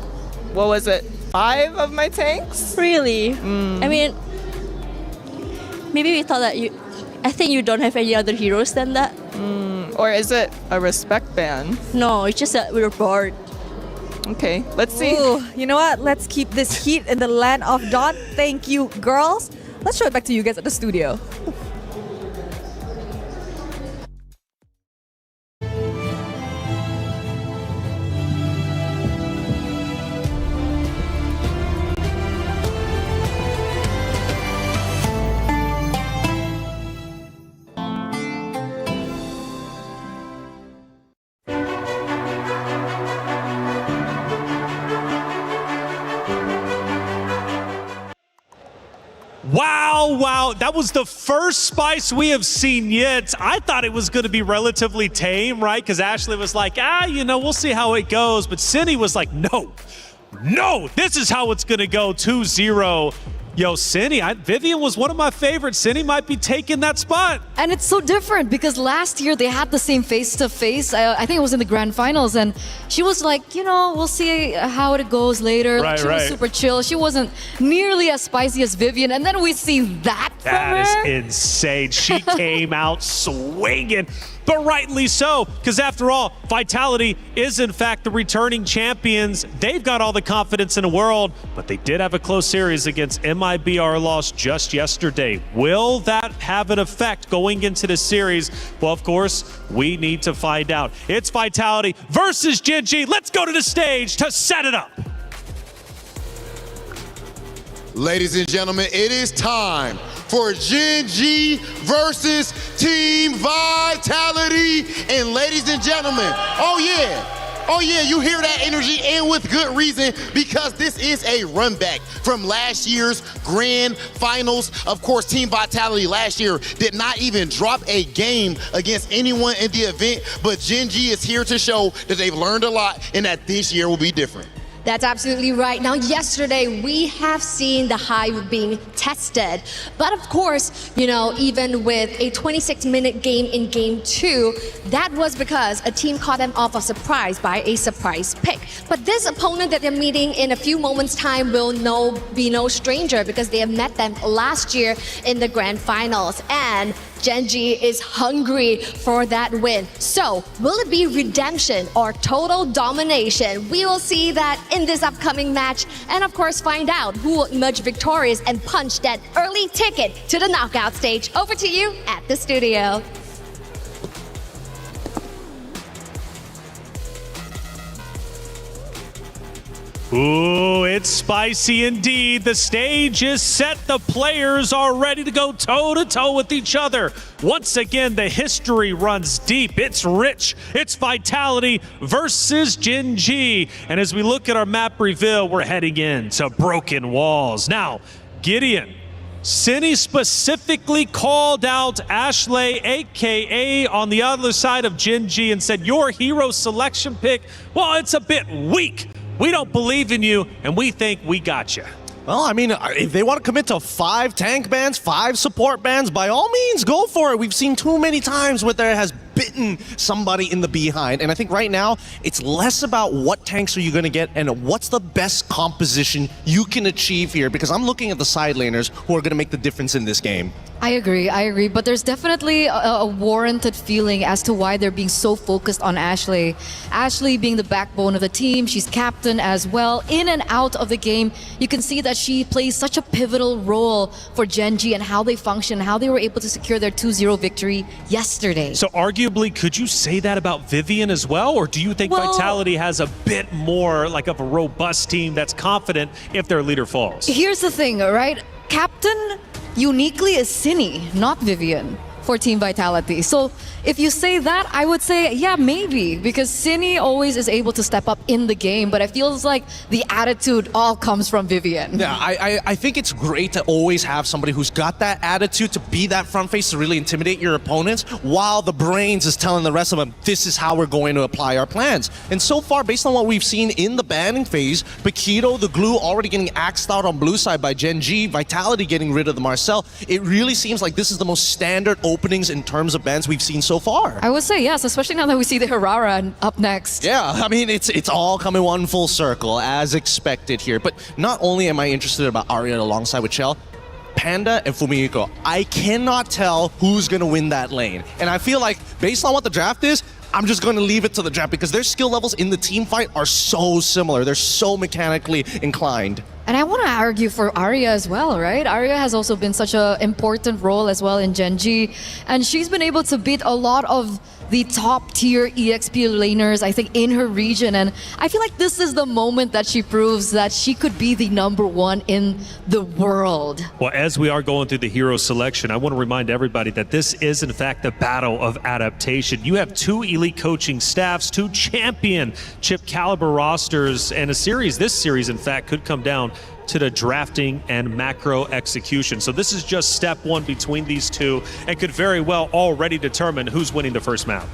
what was it, 5 of my tanks? Really? I mean, maybe we thought that I think you don't have any other heroes than that. Or is it a respect ban? No, it's just that we're bored. Okay, let's see. Ooh, you know what? Let's keep this heat in the land of dawn. Thank you, girls. Let's show it back to you guys at the studio. Wow, that was the first Spice we have seen yet. I thought it was going to be relatively tame, right? Because Ashley was like, we'll see how it goes. But Cindy was like, no, this is how it's going to go, 2-0. Yo, Cindy, Vivian was one of my favorites. Cindy might be taking that spot. And it's so different because last year they had the same face-to-face. I think it was in the grand finals. And she was like, we'll see how it goes later. Right, she was super chill. She wasn't nearly as spicy as Vivian. And then we see that from her. That is insane. She came out swinging. But rightly so, because after all, Vitality is in fact the returning champions. They've got all the confidence in the world, but they did have a close series against MIBR loss just yesterday. Will that have an effect going into the series? Well, of course, we need to find out. It's Vitality versus Gen G. Let's go to the stage to set it up. Ladies and gentlemen, it is time for Gen G versus Team Vitality. And ladies and gentlemen, oh yeah, you hear that energy, and with good reason, because this is a run back from last year's grand finals. Of course, Team Vitality last year did not even drop a game against anyone in the event, but Gen G is here to show that they've learned a lot and that this year will be different. That's absolutely right. Now, yesterday, we have seen the hype being tested. But of course, even with a 26-minute game in Game 2, that was because a team caught them off a surprise by a surprise pick. But this opponent that they're meeting in a few moments' time will be no stranger because they have met them last year in the grand finals. And Gen G is hungry for that win. So, will it be redemption or total domination? We will see that in this upcoming match, and of course find out who will emerge victorious and punch that early ticket to the knockout stage. Over to you at the studio. Ooh, it's spicy indeed. The stage is set. The players are ready to go toe-to-toe with each other. Once again, the history runs deep. It's rich. It's Vitality versus Gen G. And as we look at our map reveal, we're heading in to Broken Walls. Now, Gideon, Cindy specifically called out Ashley, a.k.a. on the other side of Gen G, and said, your hero selection pick, well, it's a bit weak. We don't believe in you, and we think we got you. Well, I mean, if they want to commit to 5 tank bans, 5 support bans, by all means, go for it. We've seen too many times where there has bitten somebody in the behind. And I think right now, it's less about what tanks are you going to get and what's the best composition you can achieve here, because I'm looking at the side laners who are going to make the difference in this game. I agree, but there's definitely a warranted feeling as to why they're being so focused on Ashley. Ashley being the backbone of the team, she's captain as well. In and out of the game, you can see that she plays such a pivotal role for Gen G and how they function, how they were able to secure their 2-0 victory yesterday. So arguably, could you say that about Vivian as well? Or do you think Vitality has a bit more like of a robust team that's confident if their leader falls? Here's the thing, right? Captain uniquely is Cindy, not Vivian, for Team Vitality. So if you say that, I would say, yeah, maybe, because Cindy always is able to step up in the game, but it feels like the attitude all comes from Vivian. Yeah, I think it's great to always have somebody who's got that attitude to be that front face to really intimidate your opponents, while the brains is telling the rest of them, this is how we're going to apply our plans. And so far, based on what we've seen in the banning phase, Paquito, the glue, already getting axed out on blue side by Gen G, Vitality getting rid of the Marcel, it really seems like this is the most standard openings in terms of bans we've seen so far. I would say yes, especially now that we see the Herrera up next. Yeah, I mean, it's all coming one full circle, as expected here. But not only am I interested about Arya alongside with Chell, Panda and Fumiko, I cannot tell who's going to win that lane. And I feel like, based on what the draft is, I'm just going to leave it to the draft because their skill levels in the team fight are so similar. They're so mechanically inclined. And I want to argue for Arya as well, right? Arya has also been such an important role as well in Gen G. And she's been able to beat a lot of the top tier EXP laners, I think, in her region. And I feel like this is the moment that she proves that she could be the #1 in the world. Well, as we are going through the hero selection, I want to remind everybody that this is, in fact, the battle of adaptation. You have 2 elite coaching staffs, 2 championship caliber rosters, and this series, in fact, could come down to the drafting and macro execution. So this is just step 1 between these two and could very well already determine who's winning the first map.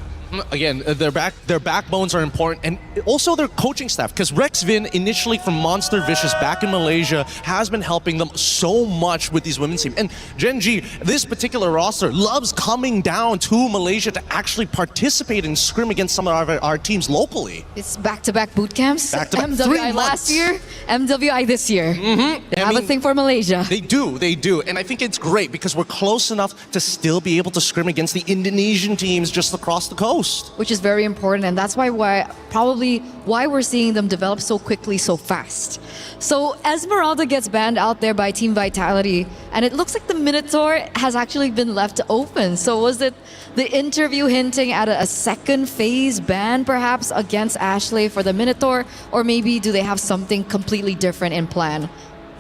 Again, their backbones are important, and also their coaching staff, because Rex Vin, initially from Monster Vicious back in Malaysia, has been helping them so much with these women's team. And Gen G, this particular roster, loves coming down to Malaysia to actually participate and scrim against some of our teams locally. It's back-to-back boot camps. Back-to-back, MWI last year, MWI this year. They have a thing for Malaysia. They do. And I think it's great because we're close enough to still be able to scrim against the Indonesian teams just across the coast. Which is very important, and that's why we're seeing them develop so quickly, so fast. So Esmeralda gets banned out there by Team Vitality, and it looks like the Minotaur has actually been left open. So was it the interview hinting at a second phase ban perhaps against Ashley for the Minotaur, or maybe do they have something completely different in plan?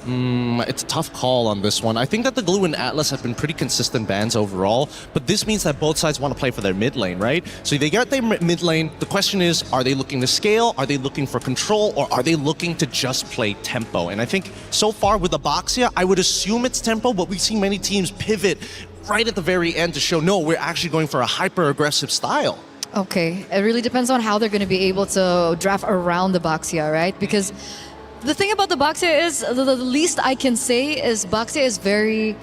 It's a tough call on this one. I think that the Glue and Atlas have been pretty consistent bans overall, but this means that both sides want to play for their mid lane, right? So they got their mid lane. The question is, are they looking to scale? Are they looking for control? Or are they looking to just play tempo? And I think so far with Abaxia, I would assume it's tempo, but we've seen many teams pivot right at the very end to show, no, we're actually going for a hyper-aggressive style. Okay, it really depends on how they're going to be able to draft around the Baxia, right? Because the thing about the Baxia is, the least I can say is Baxia is very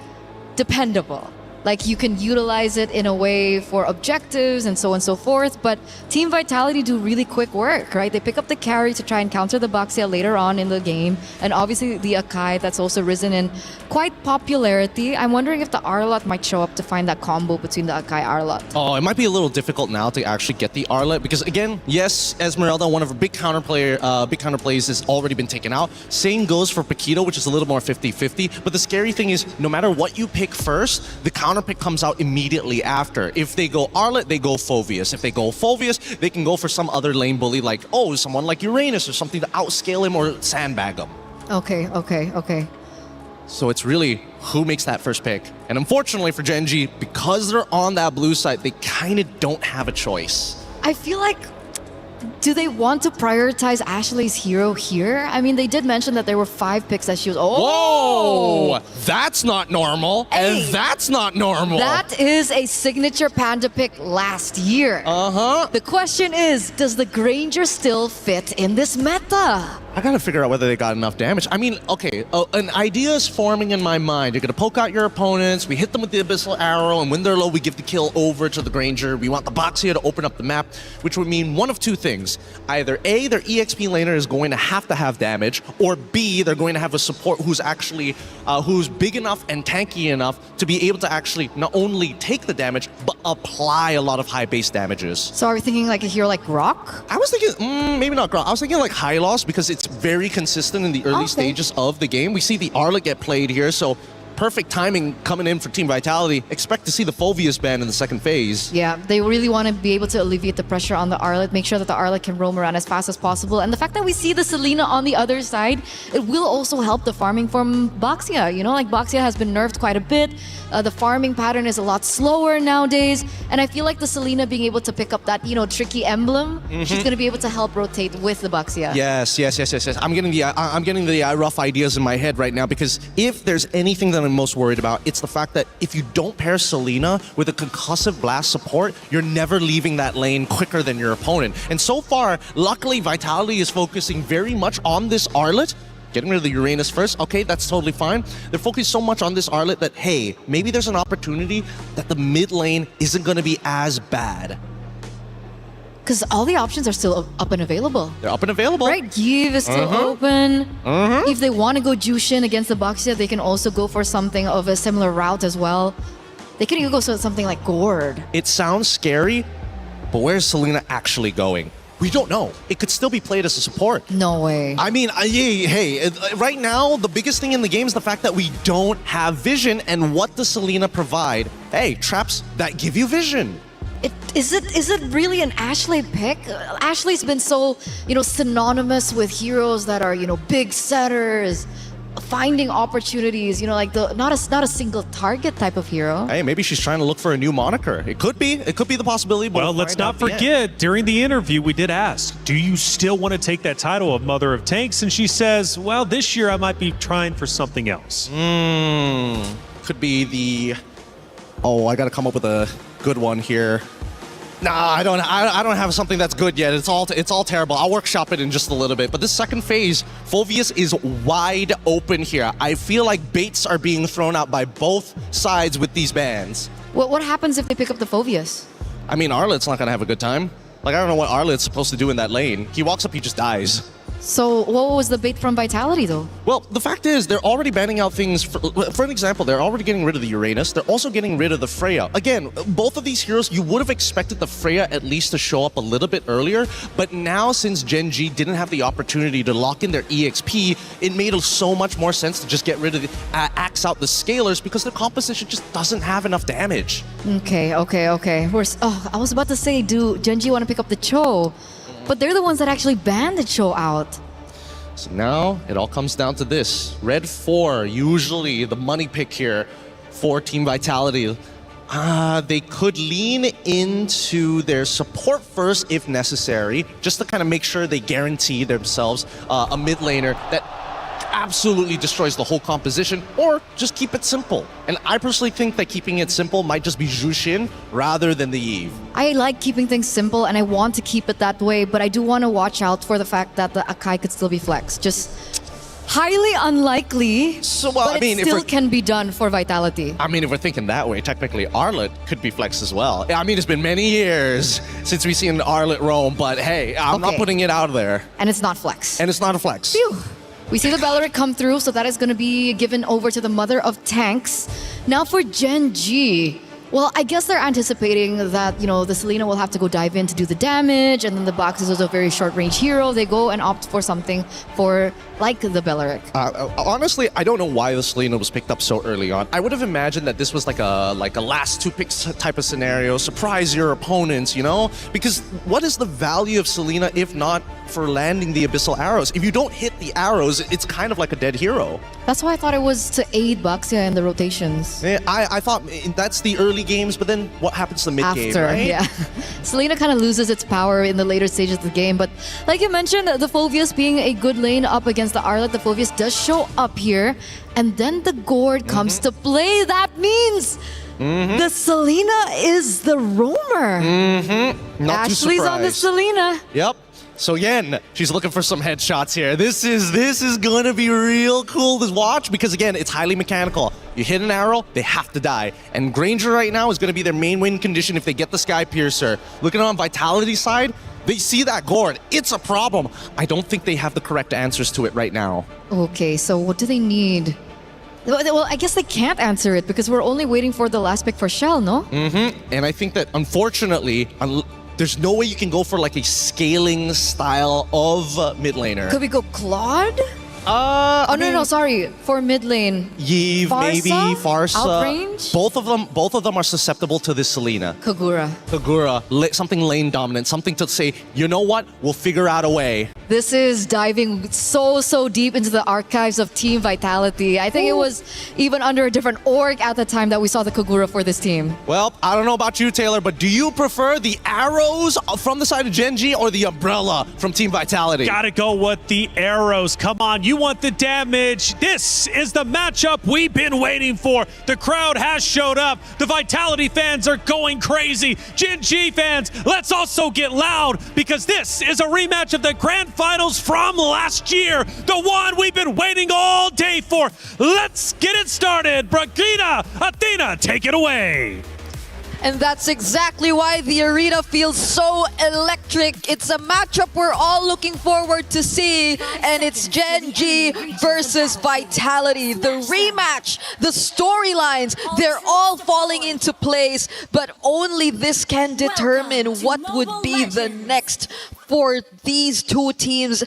dependable. Like, you can utilize it in a way for objectives and so on and so forth, but Team Vitality do really quick work, right? They pick up the carry to try and counter the Baxia later on in the game, and obviously the Akai that's also risen in quite popularity. I'm wondering if the Arlot might show up to find that combo between the Akai Arlot. Oh, it might be a little difficult now to actually get the Arlot, because again, yes, Esmeralda, one of her big counterplays has already been taken out. Same goes for Paquito, which is a little more 50-50, but the scary thing is, no matter what you pick first, the counter pick comes out immediately after. If they go Arlot, they go Phoveus. If they go Phoveus, they can go for some other lane bully like, someone like Uranus or something to outscale him or sandbag him. Okay. So it's really who makes that first pick. And unfortunately for Genji, because they're on that blue side, they kind of don't have a choice. I feel like, do they want to prioritize Ashley's hero here? I mean, they did mention that there were 5 picks that she was. Whoa! That's not normal. Hey, and that's not normal. That is a signature Panda pick last year. The question is, does the Granger still fit in this meta? I gotta figure out whether they got enough damage. I mean, okay, an idea is forming in my mind. You're gonna poke out your opponents, we hit them with the Abyssal Arrow, and when they're low, we give the kill over to the Granger. We want the Boxia to open up the map, which would mean one of two things. Either A, their EXP laner is going to have damage, or B, they're going to have a support who's actually, who's big enough and tanky enough to be able to actually not only take the damage, but apply a lot of high base damages. So are we thinking like a hero like Grok? I was thinking, maybe not Grok. I was thinking like Hylos, because it's very consistent in the early stages of the game. We see the Arlet get played here, so perfect timing coming in for Team Vitality. Expect to see the Phoveus ban in the second phase. Yeah, they really want to be able to alleviate the pressure on the Arlet, make sure that the Arlet can roam around as fast as possible. And the fact that we see the Selena on the other side, it will also help the farming from Boxia. You know, like Boxia has been nerfed quite a bit. The farming pattern is a lot slower nowadays. And I feel like the Selena being able to pick up that, you know, tricky emblem, she's going to be able to help rotate with the Boxia. Yes. I'm getting the rough ideas in my head right now, because if there's anything that I'm most worried about, it's the fact that if you don't pair Selena with a concussive blast support, you're never leaving that lane quicker than your opponent. And so far, luckily, Vitality is focusing very much on this Arlet. Getting rid of the Uranus first, okay, that's totally fine. They're focused so much on this Arlet that, hey, maybe there's an opportunity that the mid lane isn't going to be as bad. Because all the options are still up and available. They're up and available. Right, Give is still open. If they want to go Jushin against the Boxia, they can also go for something of a similar route as well. They could even go for something like Gord. It sounds scary, but where's Selena actually going? We don't know. It could still be played as a support. No way. I mean, hey, right now, the biggest thing in the game is the fact that we don't have vision, and what does Selena provide? Hey, traps that give you vision. Is it really an Ashley pick? Ashley's been so, you know, synonymous with heroes that are, you know, big setters, finding opportunities, you know, like not a single target type of hero. Hey, maybe she's trying to look for a new moniker. It could be the possibility. But well, let's not forget, during the interview, we did ask, do you still want to take that title of Mother of Tanks? And she says, well, this year I might be trying for something else. Could be the... Oh, I got to come up with a good one here. Nah, I don't have something that's good yet. It's all terrible. I'll workshop it in just a little bit. But this second phase, Phoveus is wide open here. I feel like baits are being thrown out by both sides with these bans. What happens if they pick up the Phoveus? I mean, Arlet's not gonna have a good time. Like, I don't know what Arlet's supposed to do in that lane. He walks up, he just dies. So what was the bait from Vitality, though? Well, the fact is, they're already banning out things. For an example, they're already getting rid of the Uranus. They're also getting rid of the Freya. Again, both of these heroes, you would have expected the Freya at least to show up a little bit earlier. But now, since Genji didn't have the opportunity to lock in their EXP, it made so much more sense to just get rid of the axe out the Scalers, because the composition just doesn't have enough damage. Okay. I was about to say, do Genji want to pick up the Cho? But they're the ones that actually banned the Cho out. So now it all comes down to this. Red 4, usually the money pick here for Team Vitality. They could lean into their support first if necessary, just to kind of make sure they guarantee themselves a mid laner that absolutely destroys the whole composition, or just keep it simple. And I personally think that keeping it simple might just be Jushin rather than the Eve. I like keeping things simple, and I want to keep it that way, but I do want to watch out for the fact that the Akai could still be flexed. Just highly unlikely, so, well, but it still can be done for Vitality. I mean, if we're thinking that way, technically Arlet could be flexed as well. I mean, it's been many years since we've seen Arlet roam, but hey, I'm not putting it out there. And it's not flex. And it's not a flex. Phew. We see the Beleric come through, so that is going to be given over to the Mother of Tanks. Now for Genji. Well, I guess they're anticipating that, you know, the Selena will have to go dive in to do the damage, and then the Box is also a very short-range hero. They go and opt for something for, like, the Beleric. Honestly, I don't know why the Selena was picked up so early on. I would have imagined that this was like a last two picks type of scenario. Surprise your opponents, you know? Because what is the value of Selena if not for landing the Abyssal Arrows. If you don't hit the arrows, it's kind of like a dead hero. That's why I thought it was to aid Baxia in the rotations. Yeah, I thought that's the early games, but then what happens to the mid-game, After, right? yeah. Selena kind of loses its power in the later stages of the game, but like you mentioned, the Phoveus being a good lane up against the Arlet, the Phoveus does show up here, and then the Gord comes to play. That means the Selena is the roamer. Not too Ashley's on the surprised. Selena. Yep. So Yen, she's looking for some headshots here. This is gonna be real cool to watch because again, it's highly mechanical. You hit an arrow, they have to die. And Granger right now is gonna be their main win condition if they get the Sky Piercer. Looking on Vitality's side, they see that Gord. It's a problem. I don't think they have the correct answers to it right now. Okay, so what do they need? Well, I guess they can't answer it because we're only waiting for the last pick for Shell, no? And I think that unfortunately, there's no way you can go for like a scaling style of mid laner. Could we go Claude? I no, mean, sorry. For mid lane. Yeve, maybe, Farsa. Outrange? Both of them are susceptible to this Selena. Kagura. Something lane dominant, something to say, you know what, we'll figure out a way. This is diving so deep into the archives of Team Vitality. I think it was even under a different org at the time that we saw the Kagura for this team. Well, I don't know about you, Taylor, but do you prefer the arrows from the side of Genji or the umbrella from Team Vitality? Gotta go with the arrows. Come on, you want the damage. This is the matchup we've been waiting for. The crowd has showed up. The Vitality fans are going crazy. Gen G fans, let's also get loud because this is a rematch of the Grand Finals from last year. The one we've been waiting all day for. Let's get it started. Bragina, Athena, take it away. And that's exactly why the arena feels so electric. It's a matchup we're all looking forward to see. And it's Gen G versus Vitality. The rematch, the storylines, they're all falling into place. But only this can determine what would be the next for these two teams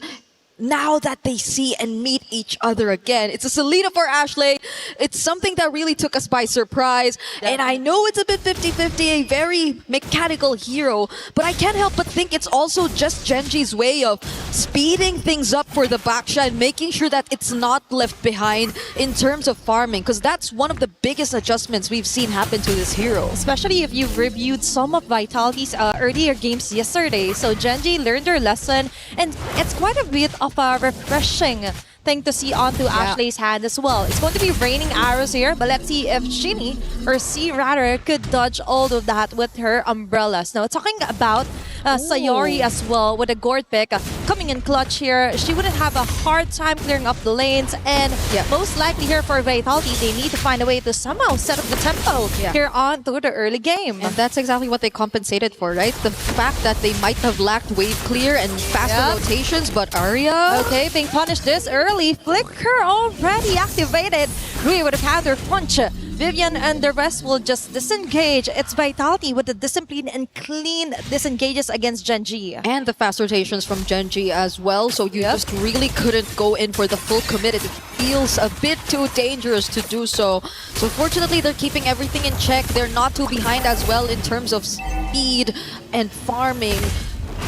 now that they see and meet each other again. It's a Selena for Ashley. It's something that really took us by surprise. And I know it's a bit 50-50, a very mechanical hero, but I can't help but think it's also just Genji's way of speeding things up for the Baksha and making sure that it's not left behind in terms of farming, because that's one of the biggest adjustments we've seen happen to this hero. Especially if you've reviewed some of Vitality's earlier games yesterday. So Genji learned their lesson, and it's quite a bit of a refreshing thing to see onto Ashley's hand as well. It's going to be raining arrows here, but let's see if Shinny, or C rather, could dodge all of that with her umbrellas. Now, talking about Sayori as well, with a Gord pick coming in clutch here, she wouldn't have a hard time clearing up the lanes, and most likely here for Vitality, they need to find a way to somehow set up the tempo here on to the early game. And that's exactly what they compensated for, right? The fact that they might have lacked wave clear and faster rotations, but Arya... Okay, being punished this early. Flicker already activated. Rui with a counter punch. Vivian and the rest will just disengage. It's Vitality with the discipline and clean disengages against Genji. And the fast rotations from Genji as well, so you just really couldn't go in for the full commit. It feels a bit too dangerous to do so. So fortunately, they're keeping everything in check. They're not too behind as well in terms of speed and farming.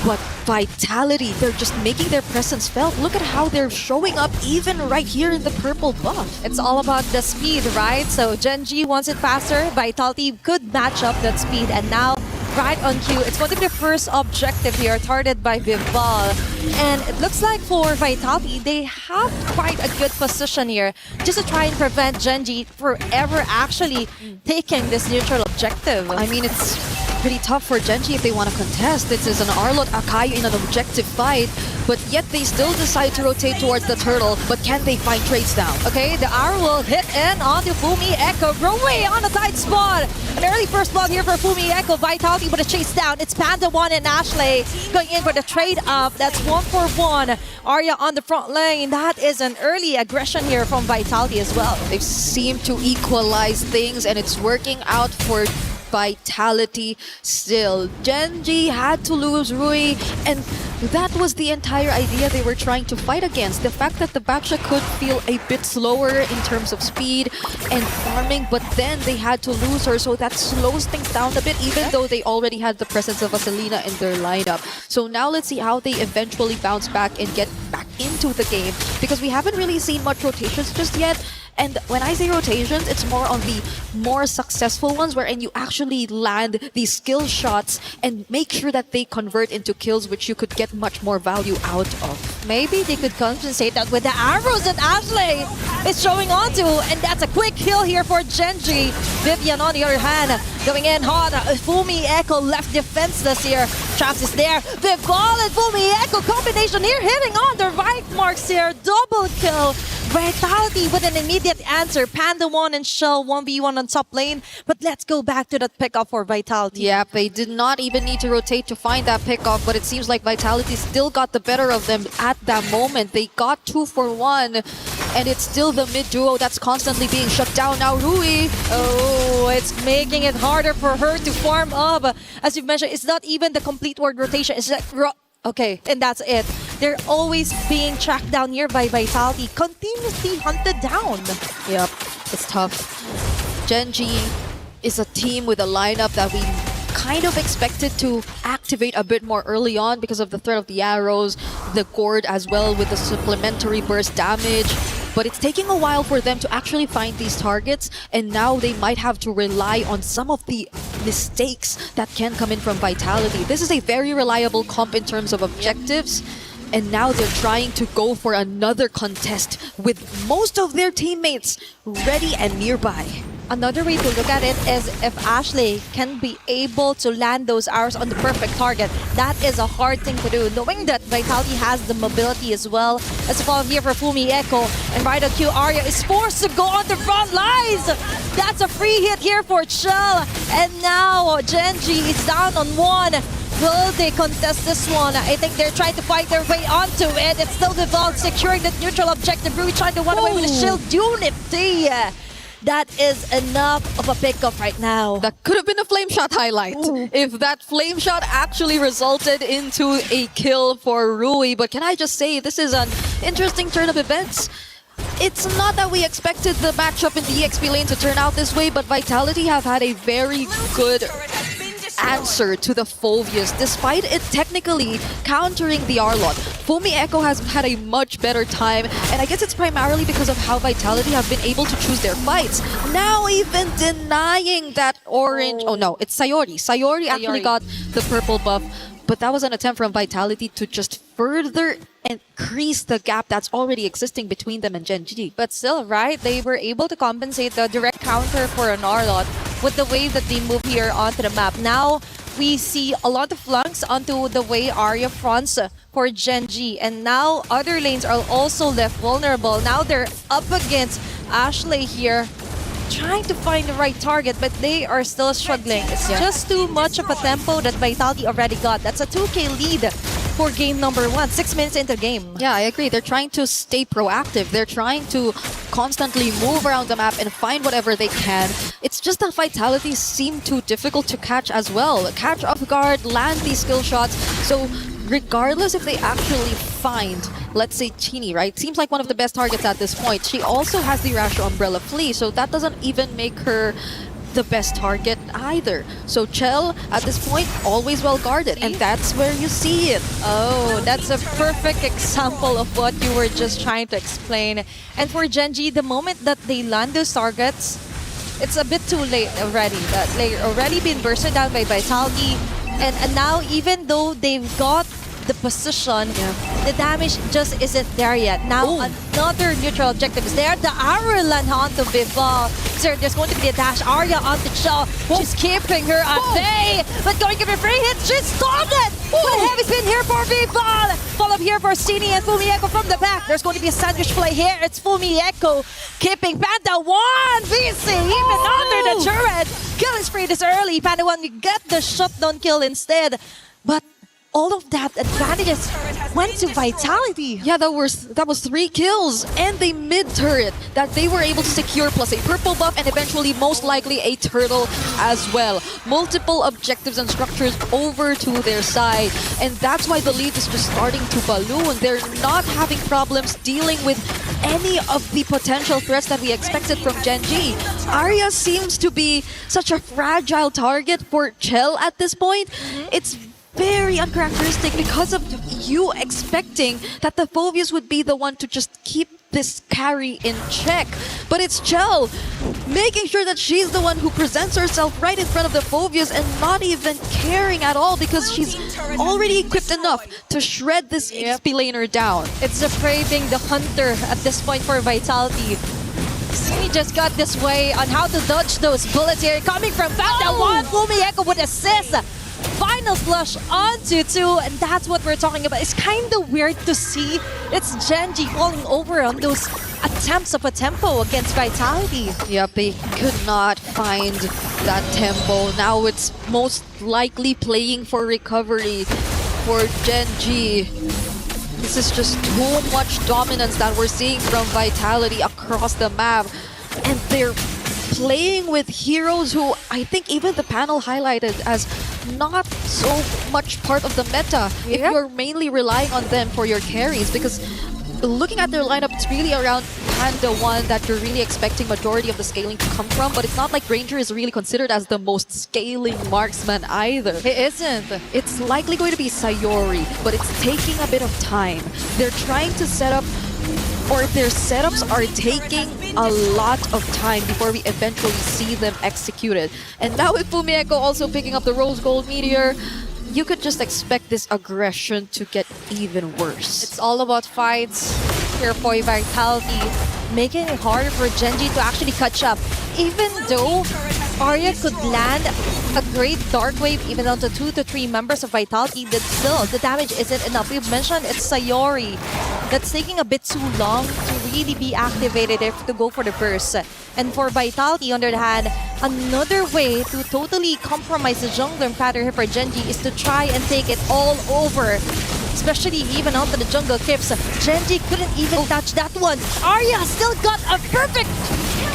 But Vitality, they're just making their presence felt. Look at how they're showing up even right here in the purple buff. It's all about the speed, right? So Genji wants it faster. Vitality could match up that speed. And now, right on cue, it's going to be the first objective here, targeted by Vival. And it looks like for Vitality, they have quite a good position here just to try and prevent Genji from ever actually taking this neutral objective. I mean, it's pretty tough for Genji if they want to contest. This is an Arlot Akayu in an objective fight, but yet they still decide to rotate towards the turtle. But can they find trades down? Okay, the arrow will hit in on the Fumi Echo. Rowe on a tight spot. An early first blood here for Fumi Echo. Vitality with a chase down. It's Panda 1 and Ashley going in for the trade up. That's 1-for-1. Arya on the front lane. That is an early aggression here from Vitality as well. They seem to equalize things, and it's working out for Vitality still. Genji had to lose Rui, and that was the entire idea they were trying to fight against. The fact that the Baksha could feel a bit slower in terms of speed and farming, but then they had to lose her, so that slows things down a bit, even though they already had the presence of Vaselina in their lineup. So now let's see how they eventually bounce back and get back into the game, because we haven't really seen much rotations just yet. And when I say rotations, it's more on the more successful ones wherein you actually land these skill shots and make sure that they convert into kills, which you could get much more value out of. Maybe they could compensate that with the arrows that Ashley is showing onto, and that's a quick kill here for Genji. Vivian on the other hand, going in hard. Fumi Echo left defenseless here. Traps is there. Vival and Fumi Echo combination here, hitting on the right marks here. Double kill. Vitality with an immediate answer. Panda 1 and Shell 1v1 on top lane. But let's go back to that pickup for Vitality. Yeah, they did not even need to rotate to find that pickoff, but it seems like Vitality still got the better of them at that moment. They got 2 for 1, and it's still the mid duo that's constantly being shut down. Now Rui. Oh, it's making it harder for her to farm up. As you've mentioned, it's not even the complete word rotation. It's like, okay, and that's it. They're always being tracked down here by Vitality, continuously hunted down. Yep, it's tough. Genji is a team with a lineup that we kind of expected to activate a bit more early on because of the threat of the arrows, the gourd as well with the supplementary burst damage. But it's taking a while for them to actually find these targets, and now they might have to rely on some of the mistakes that can come in from Vitality. This is a very reliable comp in terms of objectives, and now they're trying to go for another contest with most of their teammates ready and nearby. Another way to look at it is if Ashley can be able to land those arrows on the perfect target. That is a hard thing to do, knowing that Vitality has the mobility as well. As a follow here for Fumi Echo, and right on cue, Arya is forced to go on the front lines. That's a free hit here for Chell. And now Genji is down on 1. Will they contest this one? I think they're trying to fight their way onto it. It's still Vival securing the neutral objective. Rui trying to run away with the shield unity. That is enough of a pickup right now. That could have been a flame shot highlight. Ooh. If that flame shot actually resulted into a kill for Rui. But can I just say, this is an interesting turn of events. It's not that we expected the matchup in the EXP lane to turn out this way, but Vitality have had a very good answer to the Phoveus, despite it technically countering the Arlot. Fumi Echo has had a much better time, and I guess it's primarily because of how Vitality have been able to choose their fights. Now even denying that orange... Oh no, it's Sayori. Sayori actually got the purple buff, but that was an attempt from Vitality to just further increase the gap that's already existing between them and Genji. But still, right, they were able to compensate the direct counter for an Arlot with the way that they move here onto the map. Now, we see a lot of flanks onto the way Arya fronts for Genji. And now, other lanes are also left vulnerable. Now, they're up against Ashley here, trying to find the right target, but they are still struggling. It's just too much of a tempo that Vitality already got. That's a 2K lead for game number 1, 6 minutes into the game. Yeah, I agree. They're trying to stay proactive. They're trying to constantly move around the map and find whatever they can. It's just that Vitality seem too difficult to catch as well. Catch off guard, land these skill shots. So regardless if they actually find, let's say, Chini, right? Seems like one of the best targets at this point. She also has the Rasha Umbrella Flea, so that doesn't even make her the best target either. So Chell, at this point, always well guarded, and that's where you see it. Oh, that's a perfect example of what you were just trying to explain. And for Genji, the moment that they land those targets, it's a bit too late already. That they've already been bursted down by Vitality, and now even though they've got the position, the damage just isn't there yet. Now another neutral objective is there. The arrow land onto Vival. So there's going to be a dash. Arya onto Chell. She's keeping her at bay, but going to give her free hit. She's stopped it. But heavy spin here for Vival. Follow up here for Cini and Fumi Echo from the back. There's going to be a sandwich play here. It's Fumi Echo keeping Panda 1 VC even under the turret. Killing spree this early. Panda 1 get the shutdown kill instead. But all of that advantages went to Vitality. Yeah, that was 3 kills and a mid turret that they were able to secure, plus a purple buff and eventually most likely a turtle as well. Multiple objectives and structures over to their side, and that's why the lead is just starting to balloon. They're not having problems dealing with any of the potential threats that we expected from Gen G. Arya seems to be such a fragile target for Chell at this point. It's very uncharacteristic because of you expecting that the Phobius would be the one to just keep this carry in check. But it's Chell making sure that she's the one who presents herself right in front of the Phobius and not even caring at all because she's already equipped enough to shred this XP laner down. It's the prey being the hunter at this point for Vitality. He just got this way on how to dodge those bullets here. Coming from Panda, one Fumieko would assist. Final flush onto 2, and that's what we're talking about. It's kind of weird to see it's Gen G falling over on those attempts of a tempo against Vitality. Yep, they could not find that tempo. Now it's most likely playing for recovery for Gen G. This is just too much dominance that we're seeing from Vitality across the map. And they're playing with heroes who I think even the panel highlighted as not so much part of the meta if you're mainly relying on them for your carries, because looking at their lineup, it's really around Panda 1 that you're really expecting majority of the scaling to come from, but it's not like Ranger is really considered as the most scaling marksman either. It isn't. It's likely going to be Sayori, but it's taking a bit of time. They're trying to set up, or their setups are taking a lot of time before we eventually see them executed. And now with Fumieko also picking up the Rose Gold Meteor, you could just expect this aggression to get even worse. It's all about fights here for Vitality, making it harder for Gen G to actually catch up. Even though Arya could land a great Dark Wave even onto 2 to 3 members of Vitality, but still, the damage isn't enough. We've mentioned it's Sayori that's taking a bit too long to really be activated if to go for the burst. And for Vitality, on the other hand, another way to totally compromise the jungler pattern here for Gen G is to try and take it all over. Especially even onto the jungle creeps. Gen G couldn't even touch that one. Arya still got a perfect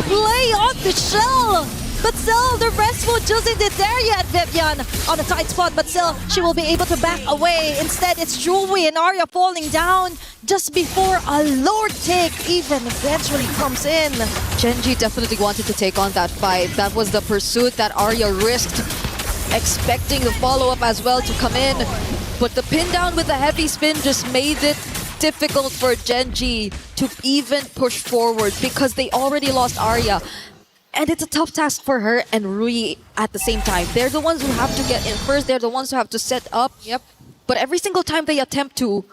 play on the shell. But still, the restful just isn't there yet, Vivian. On a tight spot, but still, she will be able to back away. Instead, it's Jewelry and Arya falling down just before a Lord take even eventually comes in. Gen G definitely wanted to take on that fight. That was the pursuit that Arya risked, expecting the follow-up as well to come in. But the pin down with the heavy spin just made it difficult for Gen G to even push forward because they already lost Arya. And it's a tough task for her and Rui at the same time. They're the ones who have to get in first. They're the ones who have to set up. Yep. But every single time they attempt to,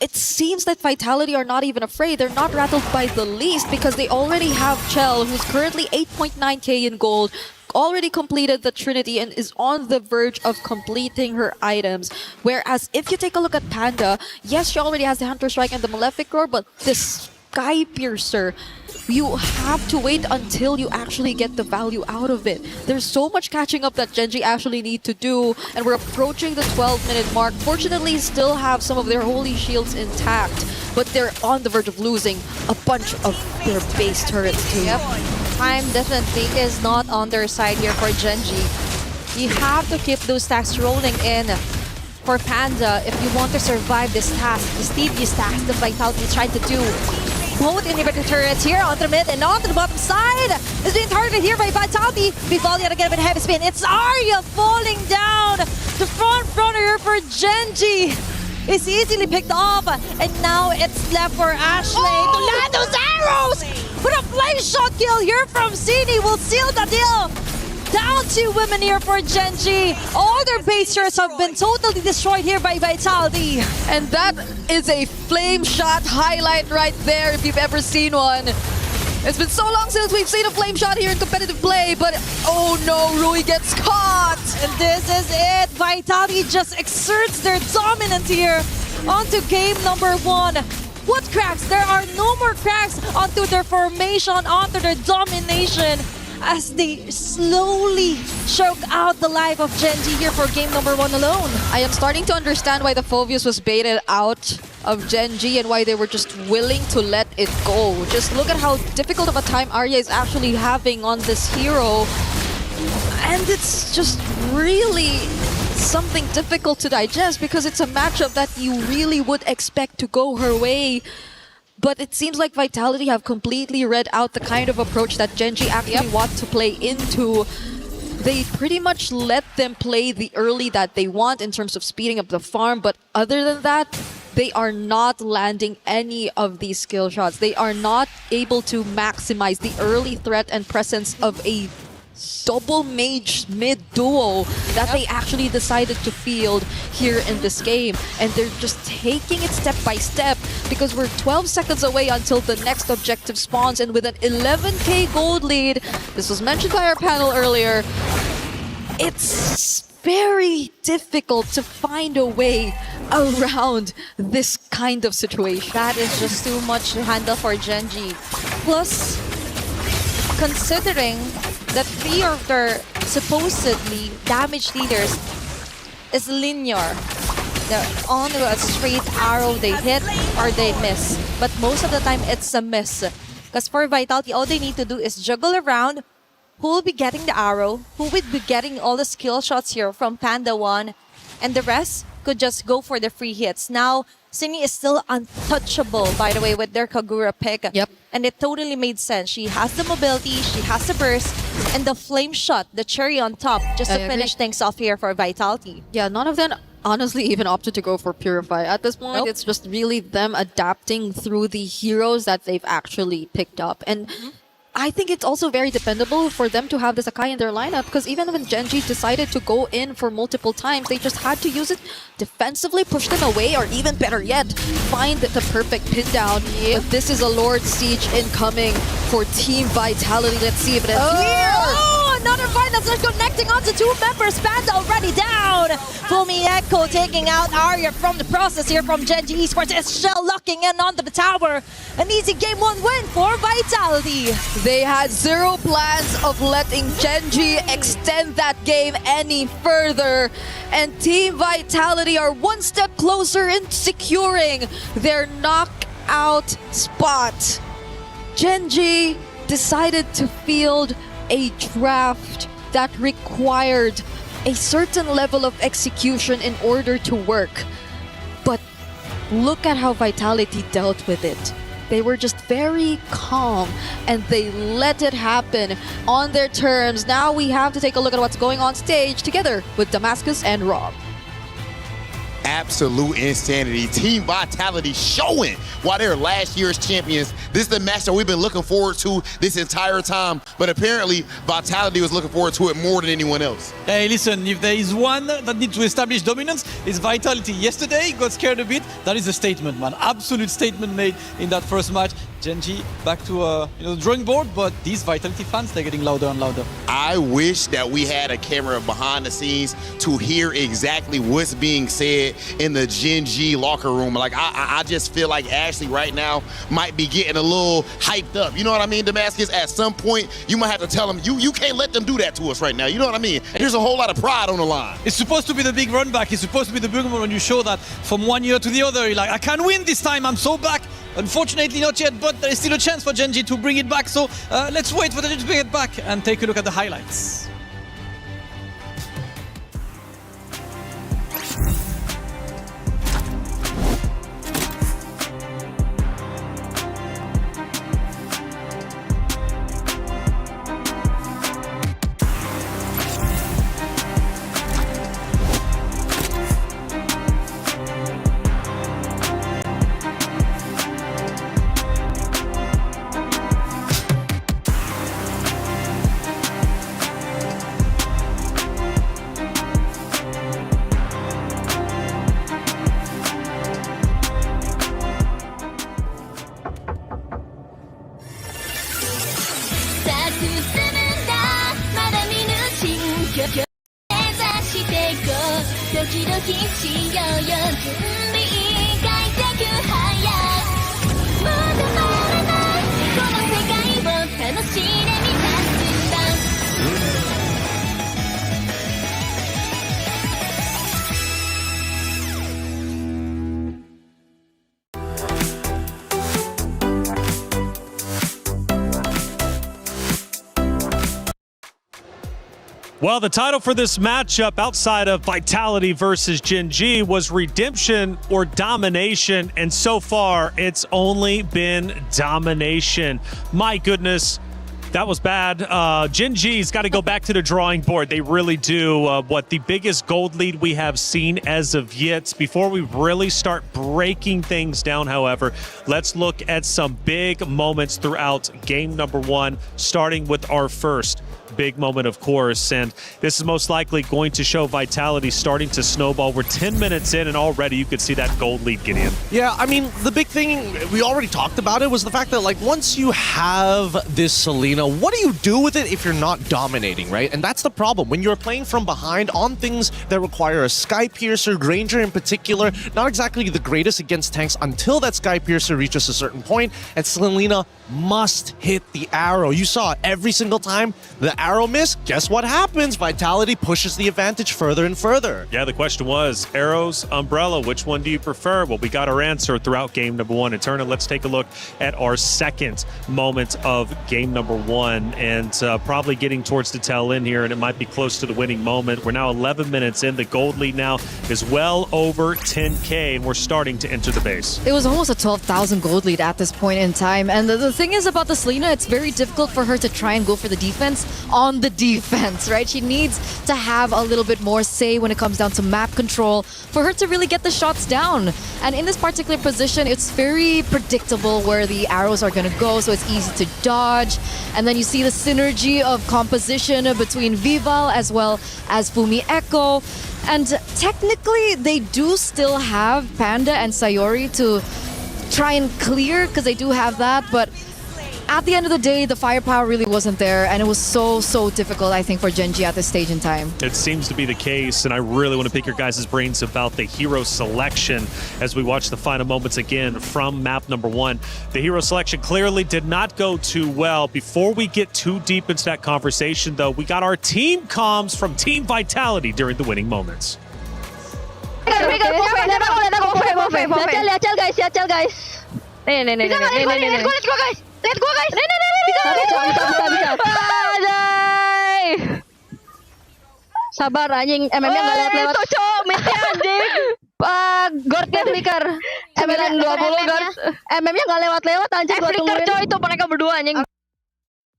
it seems that Vitality are not even afraid. They're not rattled by the least because they already have Chell, who's currently 8.9k in gold, already completed the Trinity and is on the verge of completing her items. Whereas if you take a look at Panda, yes, she already has the Hunter Strike and the Malefic Roar, but this Sky Piercer, you have to wait until you actually get the value out of it. There's so much catching up that Gen G actually need to do, and we're approaching the 12-minute mark. Fortunately, still have some of their holy shields intact, but they're on the verge of losing a bunch of their base turrets too. Yep. Time definitely is not on their side here for Gen G. You have to keep those stacks rolling in for Panda if you want to survive this task, this tedious task that Vitality is trying to do. Both inhibitor turrets here onto the mid and onto the bottom side is being targeted here by Vitality. We fall yet again with a heavy spin. It's Arya falling down. The front runner here for Gen G is easily picked off, and now it's left for Ashley to land those arrows. But a flame shot kill here from Cini will seal the deal. Down 2 women here for Gen G. All their base turrets have been totally destroyed here by Vitality. And that is a flame shot highlight right there if you've ever seen one. It's been so long since we've seen a flame shot here in competitive play, but oh no, Rui gets caught. And this is it. Vitality just exerts their dominance here onto game number 1. What cracks? There are no more cracks onto their formation, onto their domination. as they slowly choke out the life of Genji here for game number 1 alone. I am starting to understand why the Phoveus was baited out of Genji and why they were just willing to let it go. Just look at how difficult of a time Arya is actually having on this hero. And it's just really something difficult to digest because it's a matchup that you really would expect to go her way. But it seems like Vitality have completely read out the kind of approach that Genji actually wants to play into. They pretty much let them play the early that they want in terms of speeding up the farm, but other than that, they are not landing any of these skill shots. They are not able to maximize the early threat and presence of a double mage mid duo that they actually decided to field here in this game, and they're just taking it step by step because we're 12 seconds away until the next objective spawns, and with an 11k gold lead, this was mentioned by our panel earlier, it's very difficult to find a way around this kind of situation. That is just too much to handle for Genji. Plus, considering that 3 of their supposedly damage leaders is linear. They're on a straight arrow, they hit or they miss. But most of the time, it's a miss. Because for Vitality, all they need to do is juggle around who will be getting the arrow, who will be getting all the skill shots here from Panda 1, and the rest could just go for the free hits. Now, Sini is still untouchable, by the way, with their Kagura pick. Yep. And it totally made sense. She has the mobility, she has the burst, and the flame shot, the cherry on top, just to finish things off here for Vitality. Yeah, none of them honestly even opted to go for Purify. At this point, it's just really them adapting through the heroes that they've actually picked up. And I think it's also very dependable for them to have this Akai in their lineup, because even when Genji decided to go in for multiple times, they just had to use it defensively, push them away, or even better yet, find the perfect pin down. But this is a Lord Siege incoming for Team Vitality. Let's see if it is here. Oh, another fight that's just connecting onto 2 members. Panda already down. Fumi Echo taking out Arya from the process here from Genji Esports. Is Shell locking in onto the tower. An easy game 1 win for Vitality. They had zero plans of letting Genji extend that game any further. And Team Vitality are 1 step closer in securing their knockout spot. Genji decided to field a draft that required a certain level of execution in order to work. But look at how Vitality dealt with it. They were just very calm and they let it happen on their terms. Now we have to take a look at what's going on stage together with Damascus and Rob. Absolute insanity. Team Vitality showing why they're last year's champions. This is the match that we've been looking forward to this entire time, but apparently Vitality was looking forward to it more than anyone else. Hey, listen, if there is one that needs to establish dominance, it's Vitality. Yesterday, got scared a bit. That is a statement, man. Absolute statement made in that first match. Genji back to the drawing board, but these Vitality fans, they're getting louder and louder. I wish that we had a camera behind the scenes to hear exactly what's being said in the Genji locker room. Like, I just feel like Ashley right now might be getting a little hyped up. You know what I mean, Damascus? At some point, you might have to tell them, you can't let them do that to us right now. You know what I mean? There's a whole lot of pride on the line. It's supposed to be the big run back. It's supposed to be the big one when you show that from 1 year to the other. You're like, I can win this time. I'm so back. Unfortunately, not yet, but there is still a chance for Genji to bring it back. So let's wait for them to bring it back and take a look at the highlights. Well, the title for this matchup outside of Vitality versus Gen G was Redemption or Domination, and so far it's only been Domination. My goodness, that was bad. Gen G's got to go back to the drawing board. They really do. What the biggest gold lead we have seen as of yet. Before we really start breaking things down, however, let's look at some big moments throughout game number 1, starting with our first big moment, of course, and this is most likely going to show Vitality starting to snowball. We're 10 minutes in and already you could see that gold lead get in. Yeah, I mean, the big thing, we already talked about it, was the fact that, like, once you have this Selena, what do you do with it if you're not dominating, right? And that's the problem. When you're playing from behind on things that require a Sky Piercer, Granger in particular, not exactly the greatest against tanks until that Sky Piercer reaches a certain point, and Selena must hit the arrow. You saw every single time the arrow miss, guess what happens? Vitality pushes the advantage further and further. Yeah, the question was, arrows, umbrella, which one do you prefer? Well, we got our answer throughout game number 1. And Turner, let's take a look at our second moment of game number 1, and probably getting towards the tail end here, and it might be close to the winning moment. We're now 11 minutes in. The gold lead now is well over 10K, and we're starting to enter the base. It was almost a 12,000 gold lead at this point in time. And the thing is about the Selena, it's very difficult for her to try and go for the defense on the defense, right? She needs to have a little bit more say when it comes down to map control for her to really get the shots down. And in this particular position, it's very predictable where the arrows are going to go, so it's easy to dodge. And then you see the synergy of composition between Vival as well as Fumi Echo. And technically, they do still have Panda and Sayori to try and clear, because they do have that, but at the end of the day, the firepower really wasn't there, and it was so difficult, I think, for Gen G at this stage in time. It seems to be the case, and I really want to pick your guys' brains about the hero selection as we watch the final moments again from map number 1. The hero selection clearly did not go too well. Before we get too deep into that conversation, though, we got our team comms from Team Vitality during the winning moments. Let's go guys. Bisa. Sabar anjing, MM-nya nggak lewat-lewat. Itu cowok, mid-nya anjing. Gordnya flicker. 920 guard. MM-nya nggak lewat-lewat anjing. Flicker cowok itu mereka berdua anjing.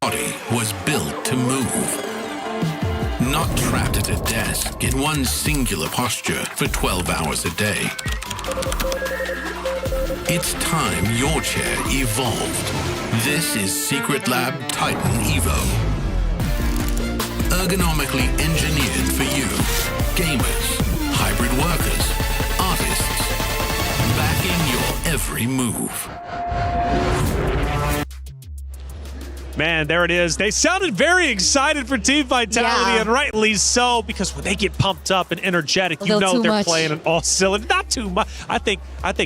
Body was built to move. Not trapped at a desk in one singular posture for 12 hours a day. It's time your chair evolved. This is Secret Lab Titan Evo. Ergonomically engineered for you, gamers, hybrid workers, artists, backing your every move. Man, there it is. They sounded very excited for Team Vitality, and rightly so, because when they get pumped up and energetic, you know they're playing an all cylinder. Not too much. I think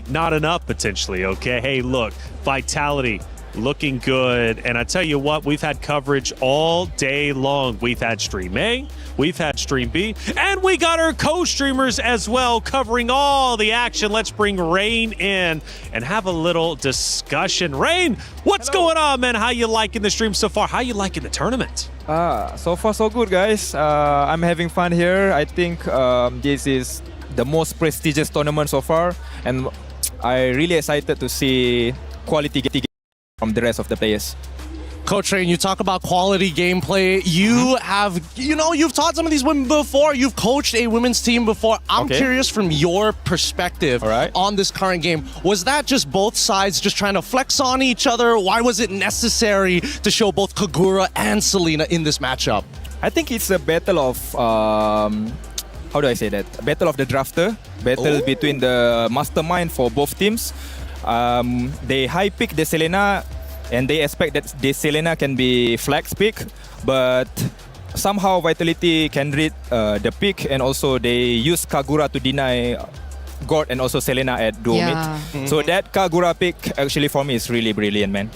not enough potentially. Okay, hey, look, Vitality looking good, and I tell you what, we've had coverage all day long. We've had Stream A, we've had Stream B, and we got our co-streamers as well covering all the action. Let's bring Rain in and have a little discussion. Rain, what's going on, man? How you liking the stream so far? How you liking the tournament? So far so good, guys. I'm having fun here. I think this is the most prestigious tournament so far, and I'm really excited to see quality from the rest of the players. Coach Rain, you talk about quality gameplay. You have, you've taught some of these women before. You've coached a women's team before. I'm curious from your perspective on this current game. Was that just both sides just trying to flex on each other? Why was it necessary to show both Kagura and Selena in this matchup? I think it's a battle of, how do I say that? A battle of the drafter. Battle between the mastermind for both teams. They high pick the Selena, and they expect that the Selena can be flex pick, but somehow Vitality can read the pick, and also they use Kagura to deny God and also Selena at duo mid. So that Kagura pick actually for me is really brilliant, man.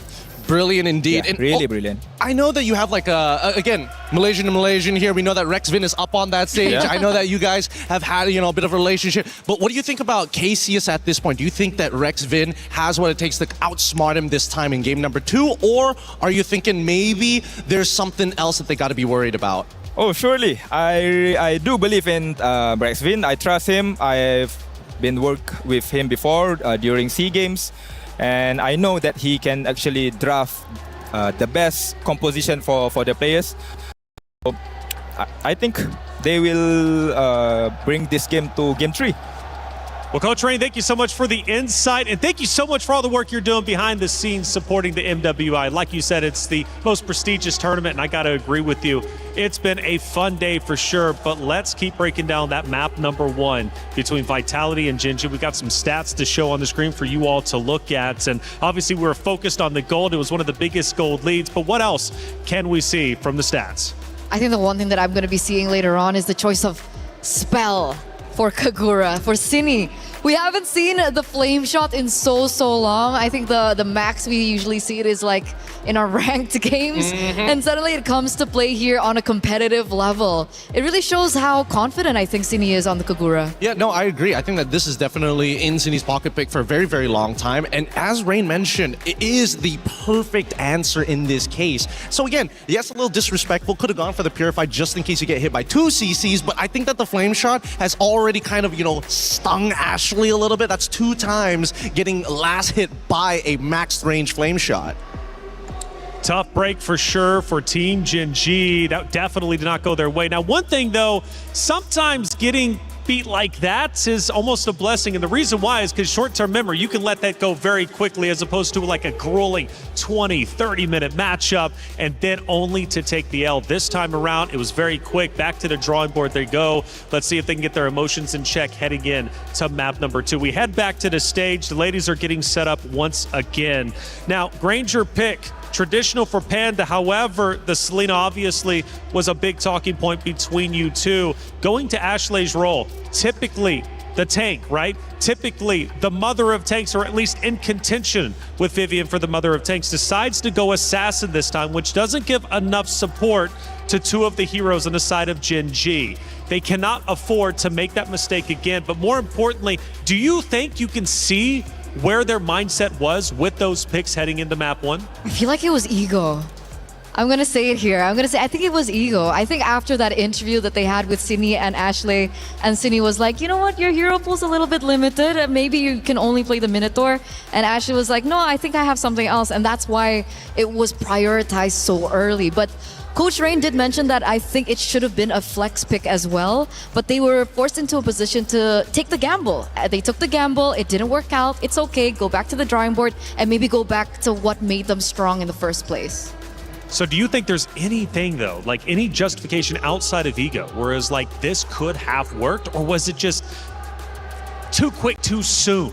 Brilliant indeed. Yeah, and really brilliant. I know that you have like again, Malaysian to Malaysian here. We know that Rexvin is up on that stage. Yeah. I know that you guys have had, a bit of a relationship. But what do you think about KCS at this point? Do you think that Rexvin has what it takes to outsmart him this time in game number 2? Or are you thinking maybe there's something else that they got to be worried about? Oh, surely. I do believe in Braxvin. I trust him. I've been work with him before during SEA Games, and I know that he can actually draft the best composition for the players. So, I think they will bring this game to Game 3. Well, Coach Rain, thank you so much for the insight, and thank you so much for all the work you're doing behind the scenes supporting the MWI. Like you said, it's the most prestigious tournament, and I got to agree with you. It's been a fun day for sure, but let's keep breaking down that map number 1 between Vitality and Gen G. We got some stats to show on the screen for you all to look at, and obviously we were focused on the gold. It was one of the biggest gold leads, but what else can we see from the stats? I think the one thing that I'm going to be seeing later on is the choice of spell for Kagura, for Cine. We haven't seen the flame shot in so long. I think the max we usually see it is like in our ranked games. And suddenly it comes to play here on a competitive level. It really shows how confident I think Cine is on the Kagura. Yeah, no, I agree. I think that this is definitely in Cine's pocket pick for a very, very long time. And as Rain mentioned, it is the perfect answer in this case. So again, yes, a little disrespectful. Could have gone for the Purified just in case you get hit by 2 CCs. But I think that the flame shot has already kind of, stung Ashley a little bit. That's 2 times getting last hit by a max range flame shot. Tough break for sure for Team Gen G. That definitely did not go their way. Now, one thing though, sometimes getting beat like that is almost a blessing, and the reason why is because short-term memory, you can let that go very quickly as opposed to like a grueling 20-30 minute matchup and then only to take the L. This time around, it was very quick. Back to the drawing board they go. Let's see if they can get their emotions in check heading in to map number 2. We head back to the stage. The ladies are getting set up once again. Now, Granger pick, traditional for Panda. However, the Selena obviously was a big talking point between you two. Going to Ashley's role, typically the tank, right? Typically the mother of tanks, or at least in contention with Vivian for the mother of tanks, decides to go assassin this time, which doesn't give enough support to 2 of the heroes on the side of Gen G. They cannot afford to make that mistake again. But more importantly, do you think you can see where their mindset was with those picks heading into map 1? I feel like it was ego. I'm gonna say it here. I think it was ego. I think after that interview that they had with Cine and Ashley, and Cine was like, you know what, your hero pool's a little bit limited. Maybe you can only play the Minotaur. And Ashley was like, no, I think I have something else. And that's why it was prioritized so early. But Coach Rain did mention that I think it should have been a flex pick as well, but they were forced into a position to take the gamble. They took the gamble, it didn't work out, it's okay, go back to the drawing board and maybe go back to what made them strong in the first place. So do you think there's anything though, like any justification outside of ego, whereas like this could have worked, or was it just too quick, too soon?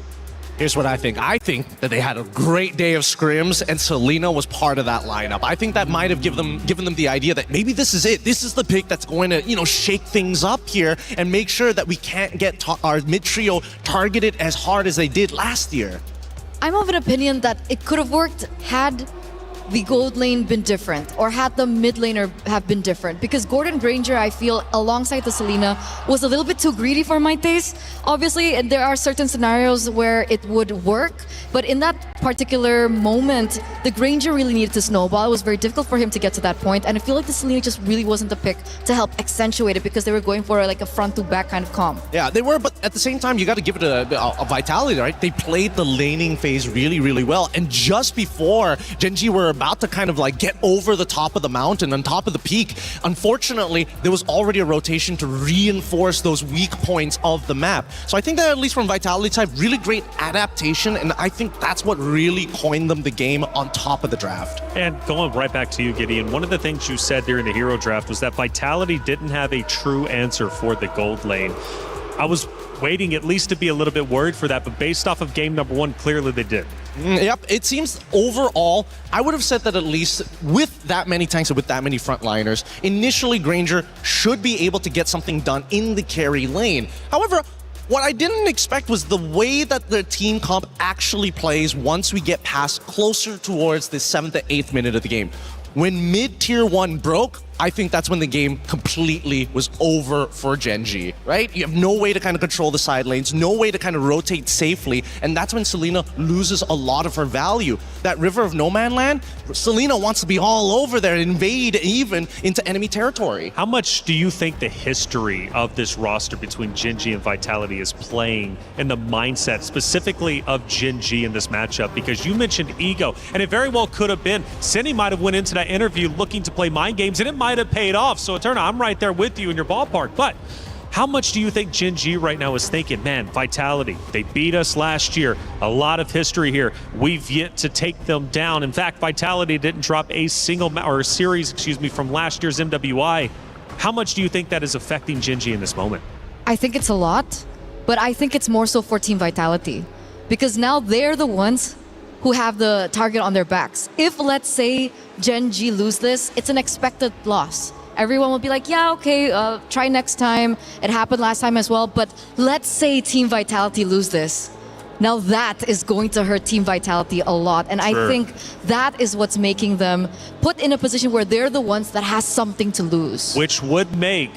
Here's what I think. I think that they had a great day of scrims, and Selena was part of that lineup. I think that might have given them the idea that maybe this is it. This is the pick that's going to, shake things up here and make sure that we can't get our mid trio targeted as hard as they did last year. I'm of an opinion that it could have worked had the gold lane been different, or had the mid laner have been different, because Gordon Granger, I feel, alongside the Selena, was a little bit too greedy for my taste. Obviously, there are certain scenarios where it would work, but in that particular moment, the Granger really needed to snowball. It was very difficult for him to get to that point, and I feel like the Selena just really wasn't the pick to help accentuate it, because they were going for like a front to back kind of comp. Yeah, they were, but at the same time, you got to give it a Vitality, right? They played the laning phase really, really well, and just before Gen G were about to kind of like get over the top of the mountain, on top of the peak, unfortunately, there was already a rotation to reinforce those weak points of the map. So I think that at least from Vitality side, really great adaptation, and I think that's what really coined them the game on top of the draft. And going right back to you, Gideon, one of the things you said during the hero draft was that Vitality didn't have a true answer for the gold lane. I was waiting at least to be a little bit worried for that, but based off of game number 1, clearly they did. Yep, it seems overall, I would have said that at least with that many tanks and with that many frontliners, initially Granger should be able to get something done in the carry lane. However, what I didn't expect was the way that the team comp actually plays once we get past closer towards the 7th to 8th minute of the game. When mid-tier 1 broke, I think that's when the game completely was over for Gen G, right? You have no way to kind of control the side lanes, no way to kind of rotate safely, and that's when Selena loses a lot of her value. That River of No Man Land, Selena wants to be all over there, invade even into enemy territory. How much do you think the history of this roster between Gen G and Vitality is playing in the mindset specifically of Gen G in this matchup? Because you mentioned ego, and it very well could have been. Cindy might have went into that interview looking to play mind games, and it might have paid off. So Eterna, I'm right there with you in your ballpark. But how much do you think Gen G right now is thinking, man, Vitality, they beat us last year. A lot of history here. We've yet to take them down. In fact, Vitality didn't drop a series, from last year's MWI. How much do you think that is affecting Gen G in this moment? I think it's a lot, but I think it's more so for Team Vitality. Because now they're the ones who have the target on their backs. If, let's say, Gen G lose this, it's an expected loss. Everyone will be like, yeah, okay, try next time. It happened last time as well. But let's say Team Vitality lose this. Now that is going to hurt Team Vitality a lot. And I think that is what's making them put in a position where they're the ones that has something to lose. Which would make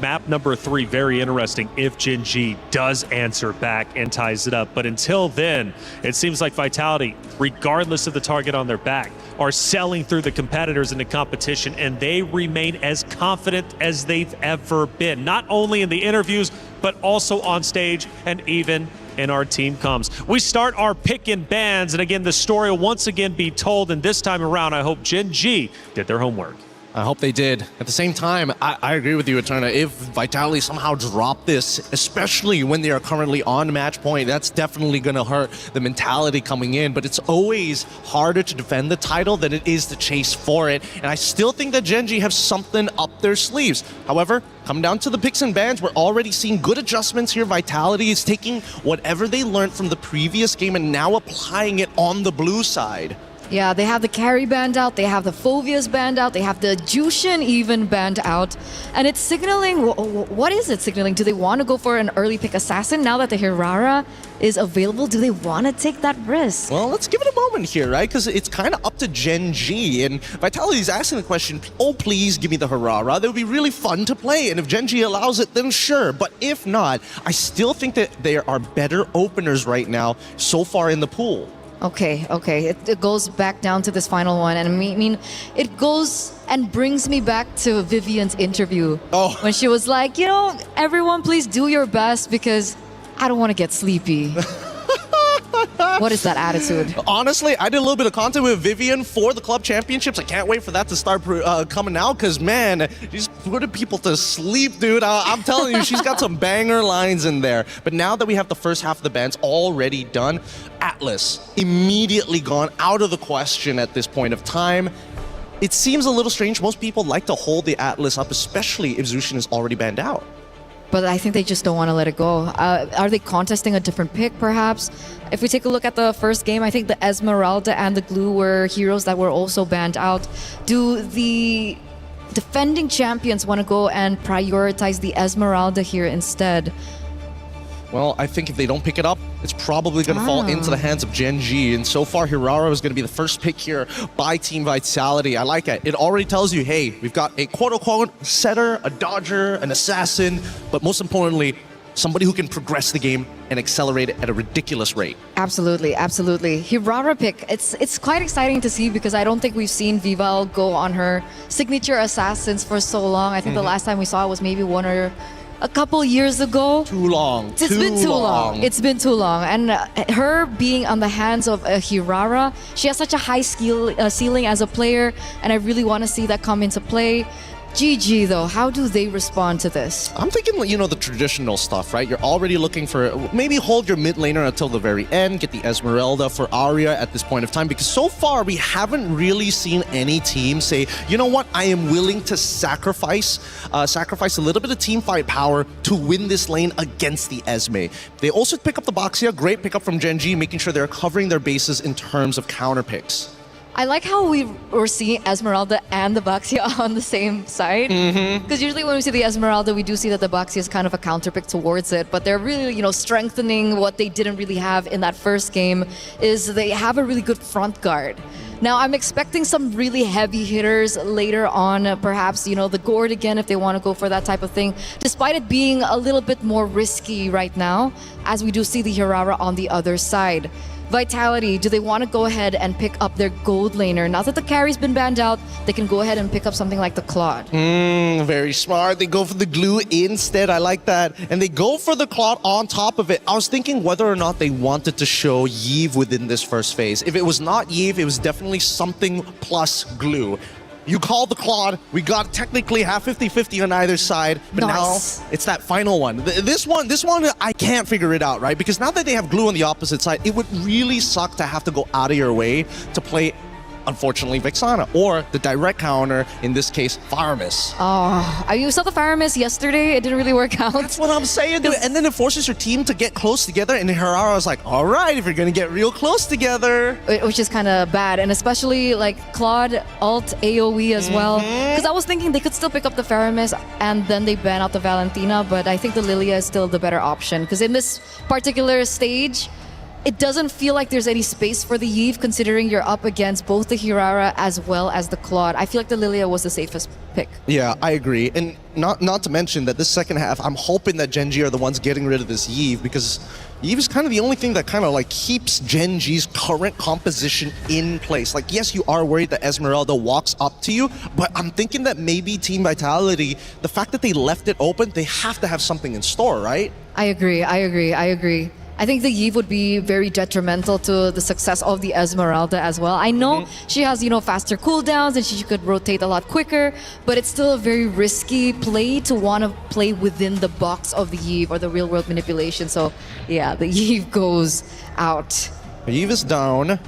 map number 3 very interesting if Gen G does answer back and ties it up. But until then, it seems like Vitality, regardless of the target on their back, are selling through the competitors in the competition, and they remain as confident as they've ever been, not only in the interviews, but also on stage and even in our team comms. We start our pick and bans, and again, the story will once again be told, and this time around, I hope Gen G did their homework. I hope they did. At the same time, I agree with you, Eterna. If Vitality somehow drop this, especially when they are currently on match point, that's definitely going to hurt the mentality coming in. But it's always harder to defend the title than it is to chase for it. And I still think that Gen G have something up their sleeves. However, come down to the picks and bans, we're already seeing good adjustments here. Vitality is taking whatever they learned from the previous game and now applying it on the blue side. Yeah, they have the carry banned out, they have the Phobias banned out, they have the Jushin even banned out. And it's signaling, what is it signaling? Do they want to go for an early pick assassin now that the Hirara is available? Do they want to take that risk? Well, let's give it a moment here, right? Because it's kind of up to Gen G. And Vitality is asking the question, oh, please give me the Hirara. That would be really fun to play. And if Gen G allows it, then sure. But if not, I still think that there are better openers right now so far in the pool. Okay. It goes back down to this final one. And I mean, it goes and brings me back to Vivian's interview. When she was like, you know, everyone please do your best because I don't want to get sleepy. What is that attitude? Honestly, I did a little bit of content with Vivian for the club championships. I can't wait for that to start coming out because, man, she's putting people to sleep, dude. I'm telling you, she's got some banger lines in there. But now that we have the first half of the bands already done, Atlas immediately gone out of the question at this point of time. It seems a little strange. Most people like to hold the Atlas up, especially if Zushin is already banned out. But I think they just don't want to let it go. Are they contesting a different pick, perhaps? If we take a look at the first game, I think the Esmeralda and the Glue were heroes that were also banned out. Do the defending champions want to go and prioritize the Esmeralda here instead? Well, I think if they don't pick it up, it's probably going to fall into the hands of Gen G. And so far, Hirara is going to be the first pick here by Team Vitality. I like it. It already tells you, hey, we've got a quote-unquote setter, a dodger, an assassin, but most importantly, somebody who can progress the game and accelerate it at a ridiculous rate. Absolutely. Hirara pick, it's quite exciting to see because I don't think we've seen Vival go on her signature assassins for so long. I think the last time we saw it was maybe one or a couple years ago. Too long. It's been too long. It's been too long. And her being on the hands of a Hirara, she has such a high ceiling as a player, and I really want to see that come into play. GG though, how do they respond to this? I'm thinking, you know, the traditional stuff, right? You're already looking for, maybe hold your mid laner until the very end, get the Esmeralda for Arya at this point of time, because so far we haven't really seen any team say, you know what, I am willing to sacrifice a little bit of team fight power to win this lane against the Esme. They also pick up the Boxia, great pickup from Gen G, making sure they're covering their bases in terms of counter picks. I like how we're seeing Esmeralda and the Baxia on the same side. Because usually when we see the Esmeralda, we do see that the Baxia is kind of a counterpick towards it. But they're really, strengthening what they didn't really have in that first game is they have a really good front guard. Now, I'm expecting some really heavy hitters later on, perhaps, the Gord again, if they want to go for that type of thing, despite it being a little bit more risky right now, as we do see the Hirara on the other side. Vitality, do they want to go ahead and pick up their gold laner? Now that the carry's been banned out, they can go ahead and pick up something like the Claude. Very smart. They go for the glue instead. I like that. And they go for the Claude on top of it. I was thinking whether or not they wanted to show Yve within this first phase. If it was not Yve, it was definitely something plus glue. You call the Claude. We got technically half 50-50 on either side, but now it's that final one. This one, I can't figure it out, right? Because now that they have glue on the opposite side, it would really suck to have to go out of your way to play, unfortunately, Vexana, or the direct counter, in this case, Faramis. Oh, you saw the Faramis yesterday. It didn't really work out. That's what I'm saying, dude. And then it forces your team to get close together, and Hirara was like, all right, if you're going to get real close together. Which is kind of bad, and especially like Claude, alt, AoE as well. Because I was thinking they could still pick up the Faramis, and then they ban out the Valentina, but I think the Lilia is still the better option. Because in this particular stage, it doesn't feel like there's any space for the Yve, considering you're up against both the Hirara as well as the Claude. I feel like the Lilia was the safest pick. Yeah, I agree. And not to mention that this second half, I'm hoping that Gen G are the ones getting rid of this Yve, because Yve is kind of the only thing that kind of like keeps Gen G's current composition in place. Like, yes, you are worried that Esmeralda walks up to you, but I'm thinking that maybe Team Vitality, the fact that they left it open, they have to have something in store, right? I agree. I think the Yve would be very detrimental to the success of the Esmeralda as well. I know she has, faster cooldowns and she could rotate a lot quicker, but it's still a very risky play to want to play within the box of the Yve or the real world manipulation. So yeah, the Yve goes out. Yve is down.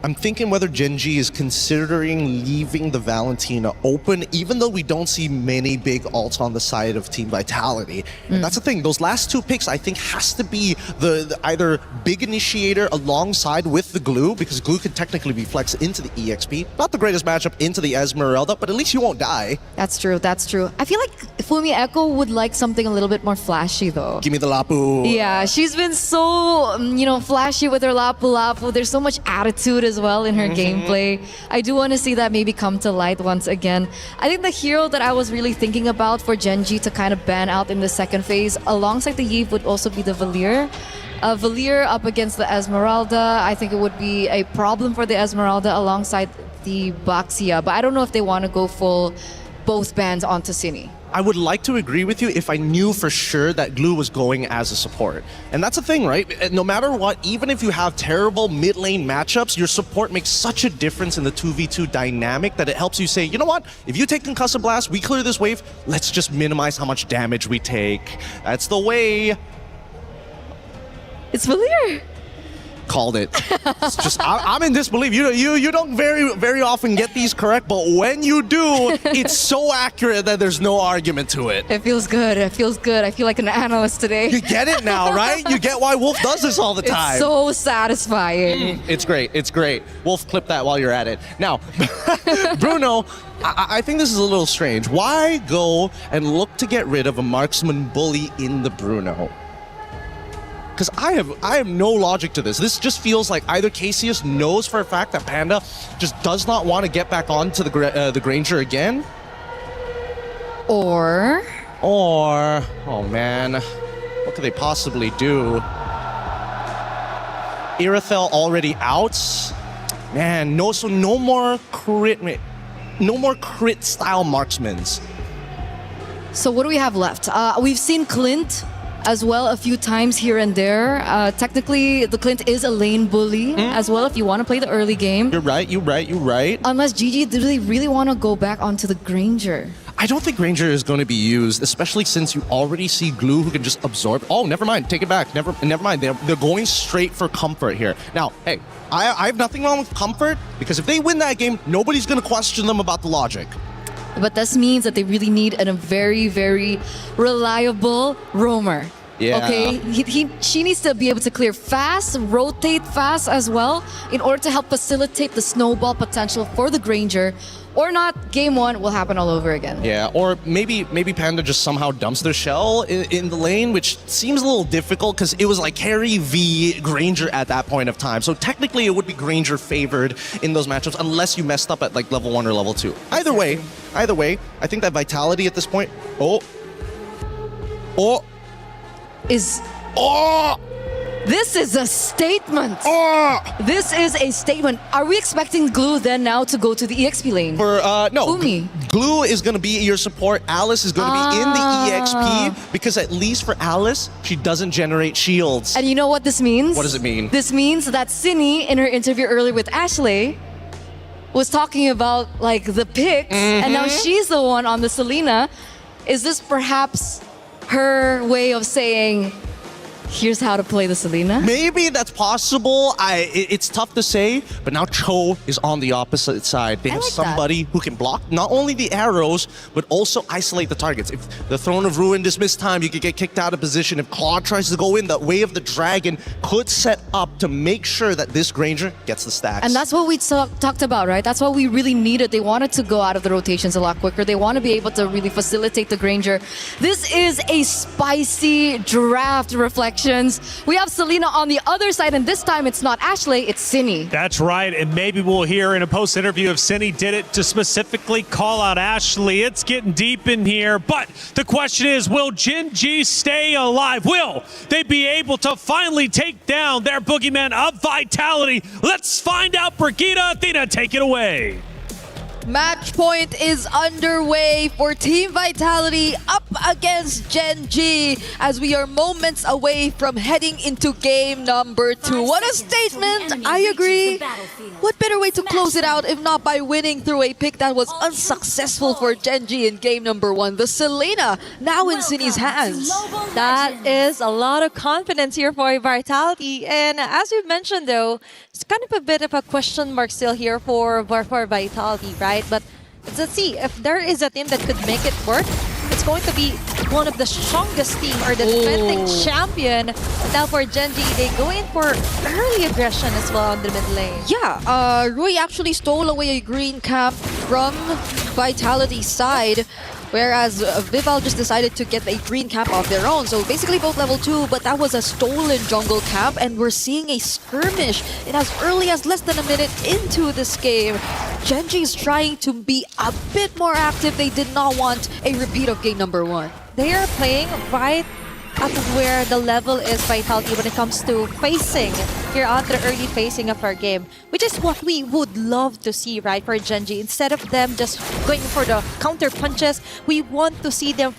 I'm thinking whether Gen G is considering leaving the Valentina open, even though we don't see many big ults on the side of Team Vitality. And that's the thing, those last two picks I think has to be the either big initiator alongside with the glue, because glue can technically be flexed into the EXP. Not the greatest matchup into the Esmeralda, but at least you won't die. That's true. I feel like Fumi Echo would like something a little bit more flashy though. Give me the Lapu. Yeah, she's been so, flashy with her Lapu Lapu. There's so much attitude as well in her gameplay. I do want to see that maybe come to light once again. I think the hero that I was really thinking about for Gen G to kind of ban out in the second phase alongside the Yve would also be the Valier. Valier up against the Esmeralda, I think it would be a problem for the Esmeralda alongside the Baxia, but I don't know if they want to go full both bans onto Cine. I would like to agree with you if I knew for sure that glue was going as a support. And that's the thing, right? No matter what, even if you have terrible mid lane matchups, your support makes such a difference in the 2v2 dynamic that it helps you say, you know what? If you take Concussive Blast, we clear this wave, let's just minimize how much damage we take. That's the way. It's Valier. Called it. It's just I'm in disbelief. You don't very often get these correct, but when you do, it's so accurate that there's no argument to it. It feels good. I feel like an analyst today. You get it now, right? You get why Wolf does this all the time. It's so satisfying. It's great. Wolf, clip that while you're at it. Now, Bruno, I think this is a little strange. Why go and look to get rid of a marksman bully in the Bruno? Because I have no logic to this. This just feels like either Cassius knows for a fact that Panda just does not want to get back onto the Granger again, or oh man, what could they possibly do? Irithel already out. Man, no more crit style marksmans. So what do we have left? We've seen Clint as well a few times here and there. Technically, the Clint is a lane bully as well if you want to play the early game. You're right. Unless GG really want to go back onto the Granger. I don't think Granger is going to be used, especially since you already see Glue who can just absorb. Oh, never mind. Take it back. Never mind. They're going straight for Comfort here. Now, hey, I have nothing wrong with Comfort, because if they win that game, nobody's going to question them about the logic. But this means that they really need a very, very reliable roamer. Yeah. Okay, she needs to be able to clear fast, rotate fast as well, in order to help facilitate the snowball potential for the Granger. Or not, game one will happen all over again. Yeah, or maybe Panda just somehow dumps their shell in the lane, which seems a little difficult because it was like Carry v Granger at that point of time. So technically it would be Granger favored in those matchups unless you messed up at like level 1 or level 2. Either way, I think that Vitality at this point, This is a statement. This is a statement. Are we expecting Glue then now to go to the EXP lane? No. Glue is going to be your support. Alice is going to be in the EXP because at least for Alice, she doesn't generate shields. And you know what this means? What does it mean? This means that Cindy, in her interview earlier with Ashley, was talking about like the picks, and now she's the one on the Selena. Is this perhaps her way of saying, here's how to play the Selena? Maybe that's possible. It's tough to say, but now Cho is on the opposite side. They have somebody who can block not only the arrows, but also isolate the targets. If the Throne of Ruin dismissed time, you could get kicked out of position. If Claude tries to go in, the Way of the Dragon could set up to make sure that this Granger gets the stacks. And that's what we talked about, right? That's what we really needed. They wanted to go out of the rotations a lot quicker. They want to be able to really facilitate the Granger. This is a spicy draft reflection. We have Selena on the other side, and this time it's not Ashley, it's Cindy. That's right, and maybe we'll hear in a post-interview if Cindy did it to specifically call out Ashley. It's getting deep in here, but the question is, will Gen G stay alive? Will they be able to finally take down their boogeyman of Vitality? Let's find out. Brigitte, Athena, take it away. Match point is underway for Team Vitality up against Gen G as we are moments away from heading into game number 2. What a statement! I agree. What better way to close it out if not by winning through a pick that was unsuccessful for Gen G in game number 1. The Selena now in Cindy's hands. That is a lot of confidence here for Vitality. And as you mentioned though, it's kind of a bit of a question mark still here for Vitality, right? But let's see, if there is a team that could make it work, it's going to be one of the strongest team or the defending champion. Now for Gen G, they go in for early aggression as well on the mid lane. Yeah, Rui actually stole away a green cap from Vitality's side, whereas Vival just decided to get a green cap of their own. So basically both level 2, but that was a stolen jungle cap, and we're seeing a skirmish in as early as less than a minute into this game. Gen G is trying to be a bit more active. They did not want a repeat of game number 1. They are playing right at where the level is Vitality when it comes to facing here on the early facing of our game, which is what we would love to see, right, for Gen G. Instead of them just going for the counter punches, we want to see them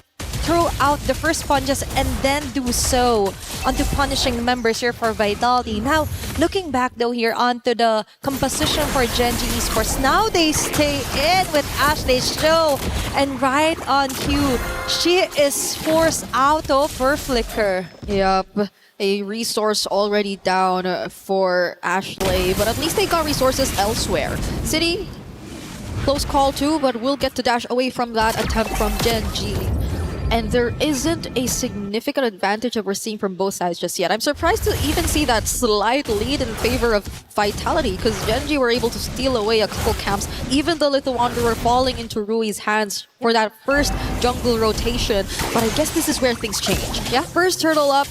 throw out the first punches and then do so onto punishing members here for Vitality. Now, looking back though here onto the composition for Gen G Esports, now they stay in with Ashley's show, and right on cue, she is forced out of her flicker. Yep. A resource already down for Ashley, but at least they got resources elsewhere. City, close call too, but we'll get to dash away from that attempt from Gen G. And there isn't a significant advantage that we're seeing from both sides just yet. I'm surprised to even see that slight lead in favor of Vitality, because Gen G were able to steal away a couple camps, even the Little Wanderer falling into Rui's hands for that first jungle rotation. But I guess this is where things change. Yeah, first turtle up,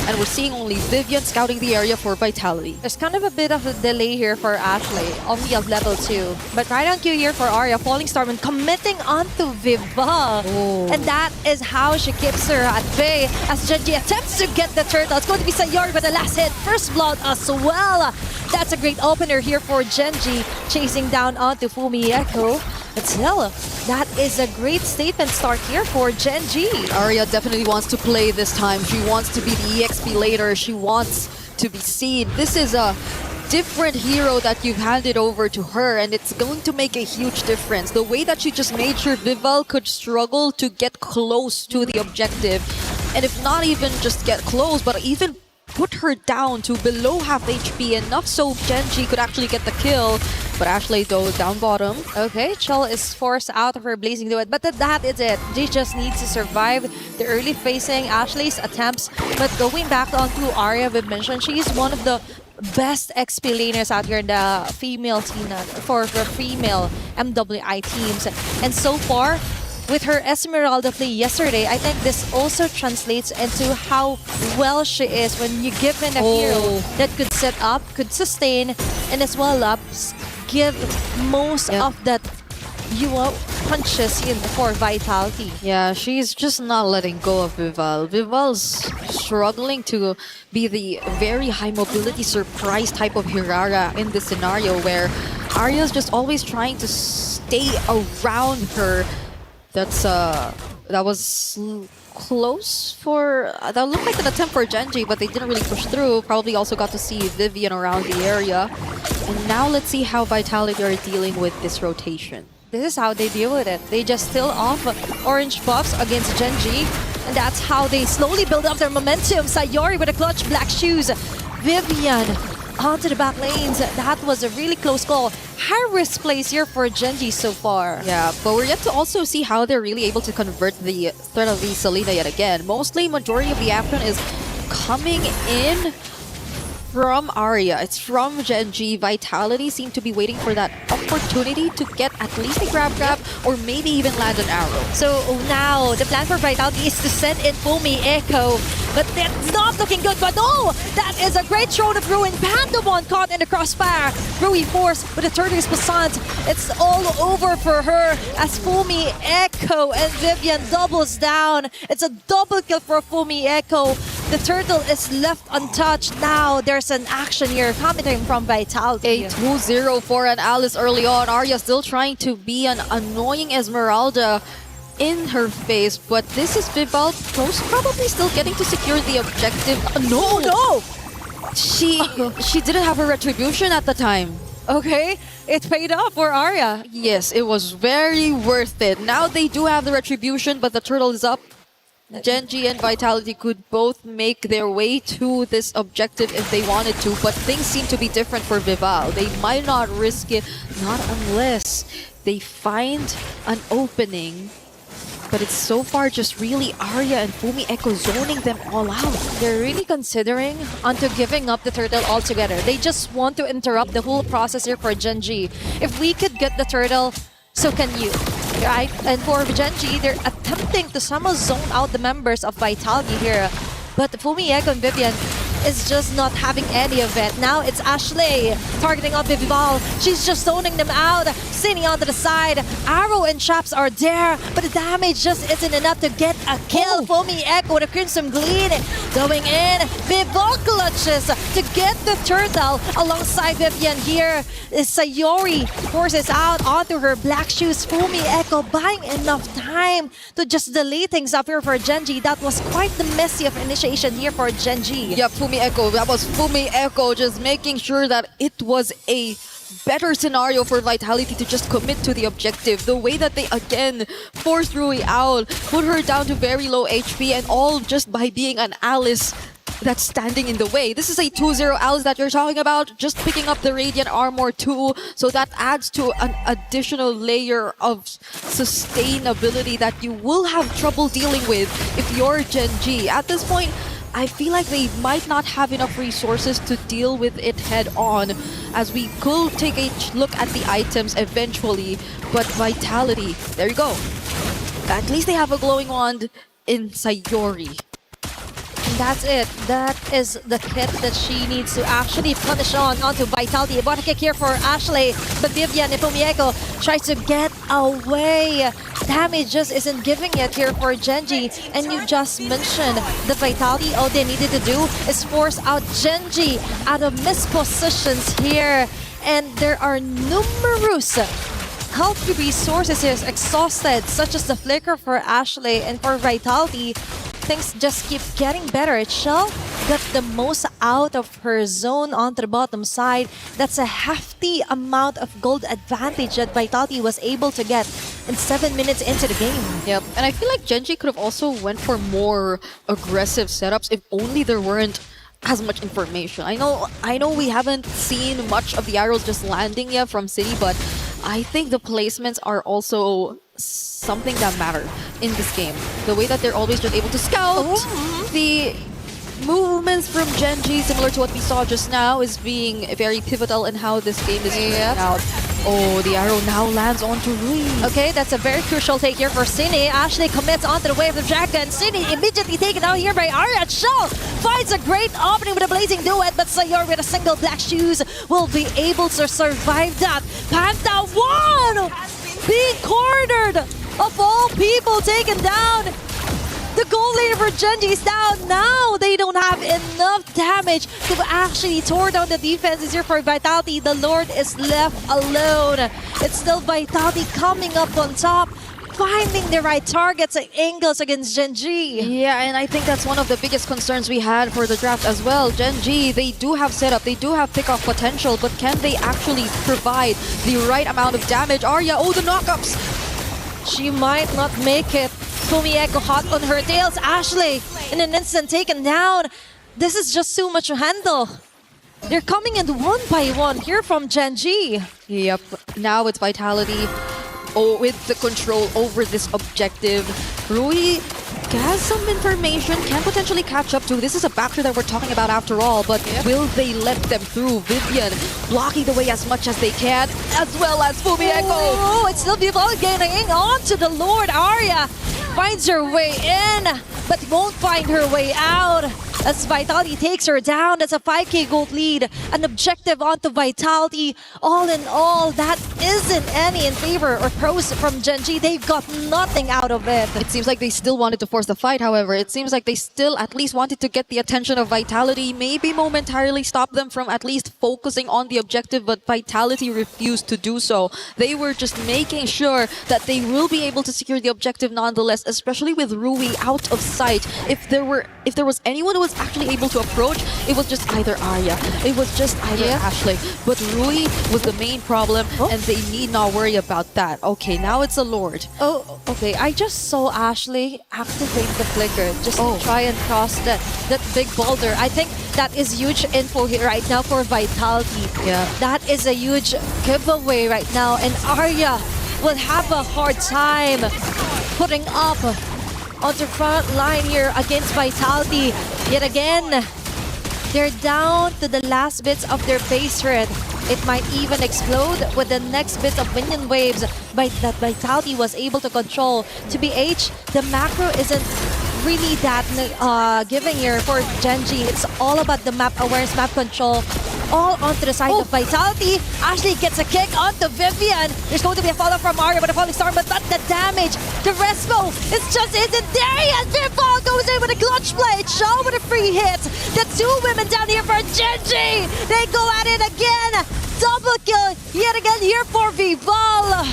and we're seeing only Vivian scouting the area for Vitality. There's kind of a bit of a delay here for Ashley, only at level 2. But right on cue here for Arya, Falling Starman committing onto Viva. And that is how she keeps her at bay as Gen G attempts to get the turtle. It's going to be Sayori with the last hit, first blood as well. That's a great opener here for Gen G, chasing down onto Fumi Echo. But still, that is a great statement start here for Gen G. Arya definitely wants to play this time. She wants to be the EXP later. She wants to be seen. This is a different hero that you've handed over to her, and it's going to make a huge difference. The way that she just made sure Vival could struggle to get close to the objective, and if not even just get close, but even put her down to below half HP, enough so Genji could actually get the kill. But Ashley though down bottom. Okay, Chell is forced out of her blazing duet, but that is it. They just need to survive the early facing Ashley's attempts. But going back onto Arya, we mentioned she's one of the best XP laners out here in the female team for female MWI teams. And so far, with her Esmeralda play yesterday, I think this also translates into how well she is when you give in a hero that could set up, could sustain, and as well give most of that punches in for Vitality. Yeah, she's just not letting go of Vival. Vival's struggling to be the very high mobility surprise type of Hirara in this scenario where Arya's just always trying to stay around her. That was close for... that looked like an attempt for Genji, but they didn't really push through. Probably also got to see Vivian around the area. And now let's see how Vitality are dealing with this rotation. This is how they deal with it. They just steal off orange buffs against Genji, and that's how they slowly build up their momentum. Sayori with a clutch, black shoes. Vivian onto the back lanes. That was a really close call. High risk plays here for Genji so far. Yeah, but we're yet to also see how they're really able to convert the threat of the Selena yet again. Mostly, majority of the action is coming in from Arya. It's from Genji. Vitality seem to be waiting for that opportunity to get at least a grab or maybe even land an arrow. So now the plan for Vitality is to send in Fumi Echo, but that's not looking good. But no, that is a great Throne of Ruin. Pandemon caught in the crossfire. Rui Force with a Turtles Passant. It's all over for her as Fumi Echo and Vivian doubles down. It's a double kill for Fumi Echo. The turtle is left untouched. Now there's an action here coming from Vitality. A 2-0 for an Alice early on. Arya still trying to be an annoying Esmeralda in her face, but this is Vival most probably still getting to secure the objective. No! She didn't have her retribution at the time. Okay, it paid off for Arya. Yes, it was very worth it. Now they do have the retribution, but the turtle is up. Genji and Vitality could both make their way to this objective if they wanted to, but things seem to be different for Vival. They might not risk it, not unless they find an opening. But it's so far just really Arya and Fumi Echo zoning them all out. They're really considering onto giving up the turtle altogether. They just want to interrupt the whole process here for Genji. If we could get the turtle, so can you. Right? And for Genji, they're attempting to somehow zone out the members of Vitality here. But Fumi Echo and Vivian is just not having any of it. Now it's Ashley targeting on Vival. She's just zoning them out. Sini onto the side. Arrow and traps are there, but the damage just isn't enough to get a kill. Fumi Echo with a Crimson Gleam going in. Vival clutches to get the turtle alongside Vivian here. Sayori forces out onto her black shoes. Fumi Echo buying enough time to just delay things up here for Genji. That was quite the messy of initiation here for Genji. Yeah, Fumi Echo. That was Fumi Echo just making sure that it was a better scenario for Vitality to just commit to the objective. The way that they again forced Rui out, put her down to very low HP, and all just by being an Alice that's standing in the way. This is a 2-0 Alice that you're talking about, just picking up the Radiant Armor too, so that adds to an additional layer of sustainability that you will have trouble dealing with if you're Genji. At this point, I feel like they might not have enough resources to deal with it head on, as we could take a look at the items eventually. But Vitality, there you go. At least they have a glowing wand in Sayori. And that's it. That is the kit that she needs to actually punish onto Vitality. Body kick here for Ashley, but Vivian and Fumi Echo tries to get away. Damage just isn't giving it here for Genji. And you just mentioned the Vitality. All they needed to do is force out Genji out of mispositions here. And there are numerous healthy resources here exhausted, such as the Flicker for Ashley, and for Vitality. Things just keep getting better. Shell got the most out of her zone onto the bottom side. That's a hefty amount of gold advantage that Vitality was able to get in 7 minutes into the game. Yep, and I feel like Genji could have also went for more aggressive setups if only there weren't as much information. I know we haven't seen much of the arrows just landing yet from City, but I think the placements are also something that matter in this game. The way that they're always just able to scout, the movements from Genji, similar to what we saw just now, is being very pivotal in how this game is playing out. Oh, the arrow now lands onto Rui. Okay, that's a very crucial take here for Cine. Ashley commits onto the wave of Dragon. Cine immediately taken out here by Arya. Shell finds a great opening with a blazing duet, but Sayor with a single black shoes will be able to survive that. Panda 1 being cornered, of all people, taken down. The goal laner for Genji is down. Now they don't have enough damage to actually tore down the defenses here for Vitality. The Lord is left alone. It's still Vitality coming up on top, finding the right targets and angles against Genji. Yeah, and I think that's one of the biggest concerns we had for the draft as well. Genji, they do have setup, they do have pick-off potential, but can they actually provide the right amount of damage? Arya, oh, the knockups! She might not make it. Fumi Echo hot on her tails. Ashley in an instant taken down. This is just too much to handle. They're coming in one by one here from Genji. Yep, now it's Vitality. Oh, with the control over this objective. Rui has some information, can potentially catch up to. This is a backer that we're talking about after all, but will they let them through? Vivian blocking the way as much as they can, as well as Fumi Echo. Oh, it's still people getting on to the Lord. Arya finds her way in, but won't find her way out. As Vitality takes her down, that's a 5k gold lead. An objective onto Vitality. All in all, that isn't any in favor or pros from Genji. They've got nothing out of it. It seems like they still wanted to force the fight, however. It seems like they still at least wanted to get the attention of Vitality, maybe momentarily stop them from at least focusing on the objective, but Vitality refused to do so. They were just making sure that they will be able to secure the objective nonetheless, especially with Rui out of sight. If there was anyone who was actually able to approach, it was just either Arya, it was just either Ashley, but Rui was the main problem, and they need not worry about that. Okay, now it's a Lord. Oh, okay. I just saw Ashley activate the flicker just to try and cross that big boulder. I think that is huge info here right now for Vitality. Yeah, that is a huge giveaway right now, and Arya will have a hard time putting up on the front line here against Vitality. Yet again, they're down to the last bits of their base turret. It might even explode with the next bit of minion waves that Vitality was able to control. To BH, the macro isn't really that giving here for Genji. It's all about the map awareness, map control, all onto the side of Vitality. Ashley gets a kick onto Vivian. There's going to be a follow from Arya, but a falling star, but not the damage. The respo, it just isn't there yet. Vivian goes in with a clutch play. Shaw with a free hit. The two women down here for Genji. They go at it again. Double kill yet again here for Vival.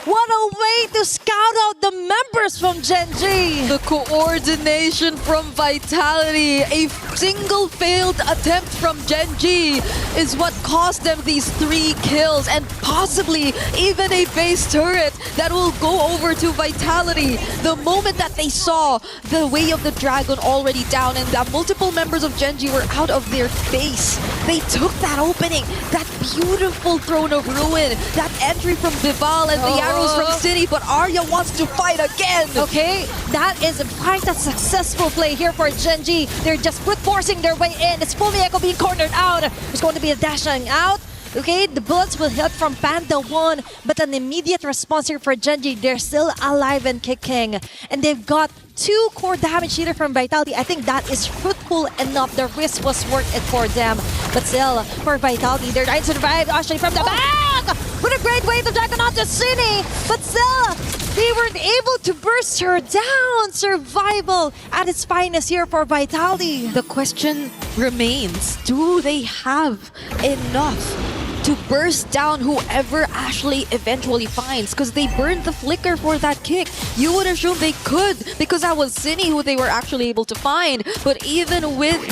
What a way to scout out the members from Genji! The coordination from Vitality, a single failed attempt from Genji is what cost them these 3 kills and possibly even a base turret that will go over to Vitality. The moment that they saw the way of the dragon already down and that multiple members of Genji were out of their base, they took that opening, that beautiful throne of ruin, that entry from Vival and the arrows from City, but Arya wants to fight again. Okay, that is quite a successful play here for Genji. They're just forcing their way in. It's Fumi Echo being cornered out. There's going to be a dashing out. Okay, the bullets will hit from Panda 1, but an immediate response here for Genji. They're still alive and kicking, and they've got 2 core damage either from Vitality. I think that is fruitful enough. The risk was worth it for them. But still, for Vitality, they're trying to survive. Ashley from the back with a great wave of Dragon onto Cine. But still, they weren't able to burst her down. Survival at its finest here for Vitality. The question remains, do they have enough to burst down whoever Ashley eventually finds? Because they burned the flicker for that kick. You would assume they could, because that was Cine who they were actually able to find. But even with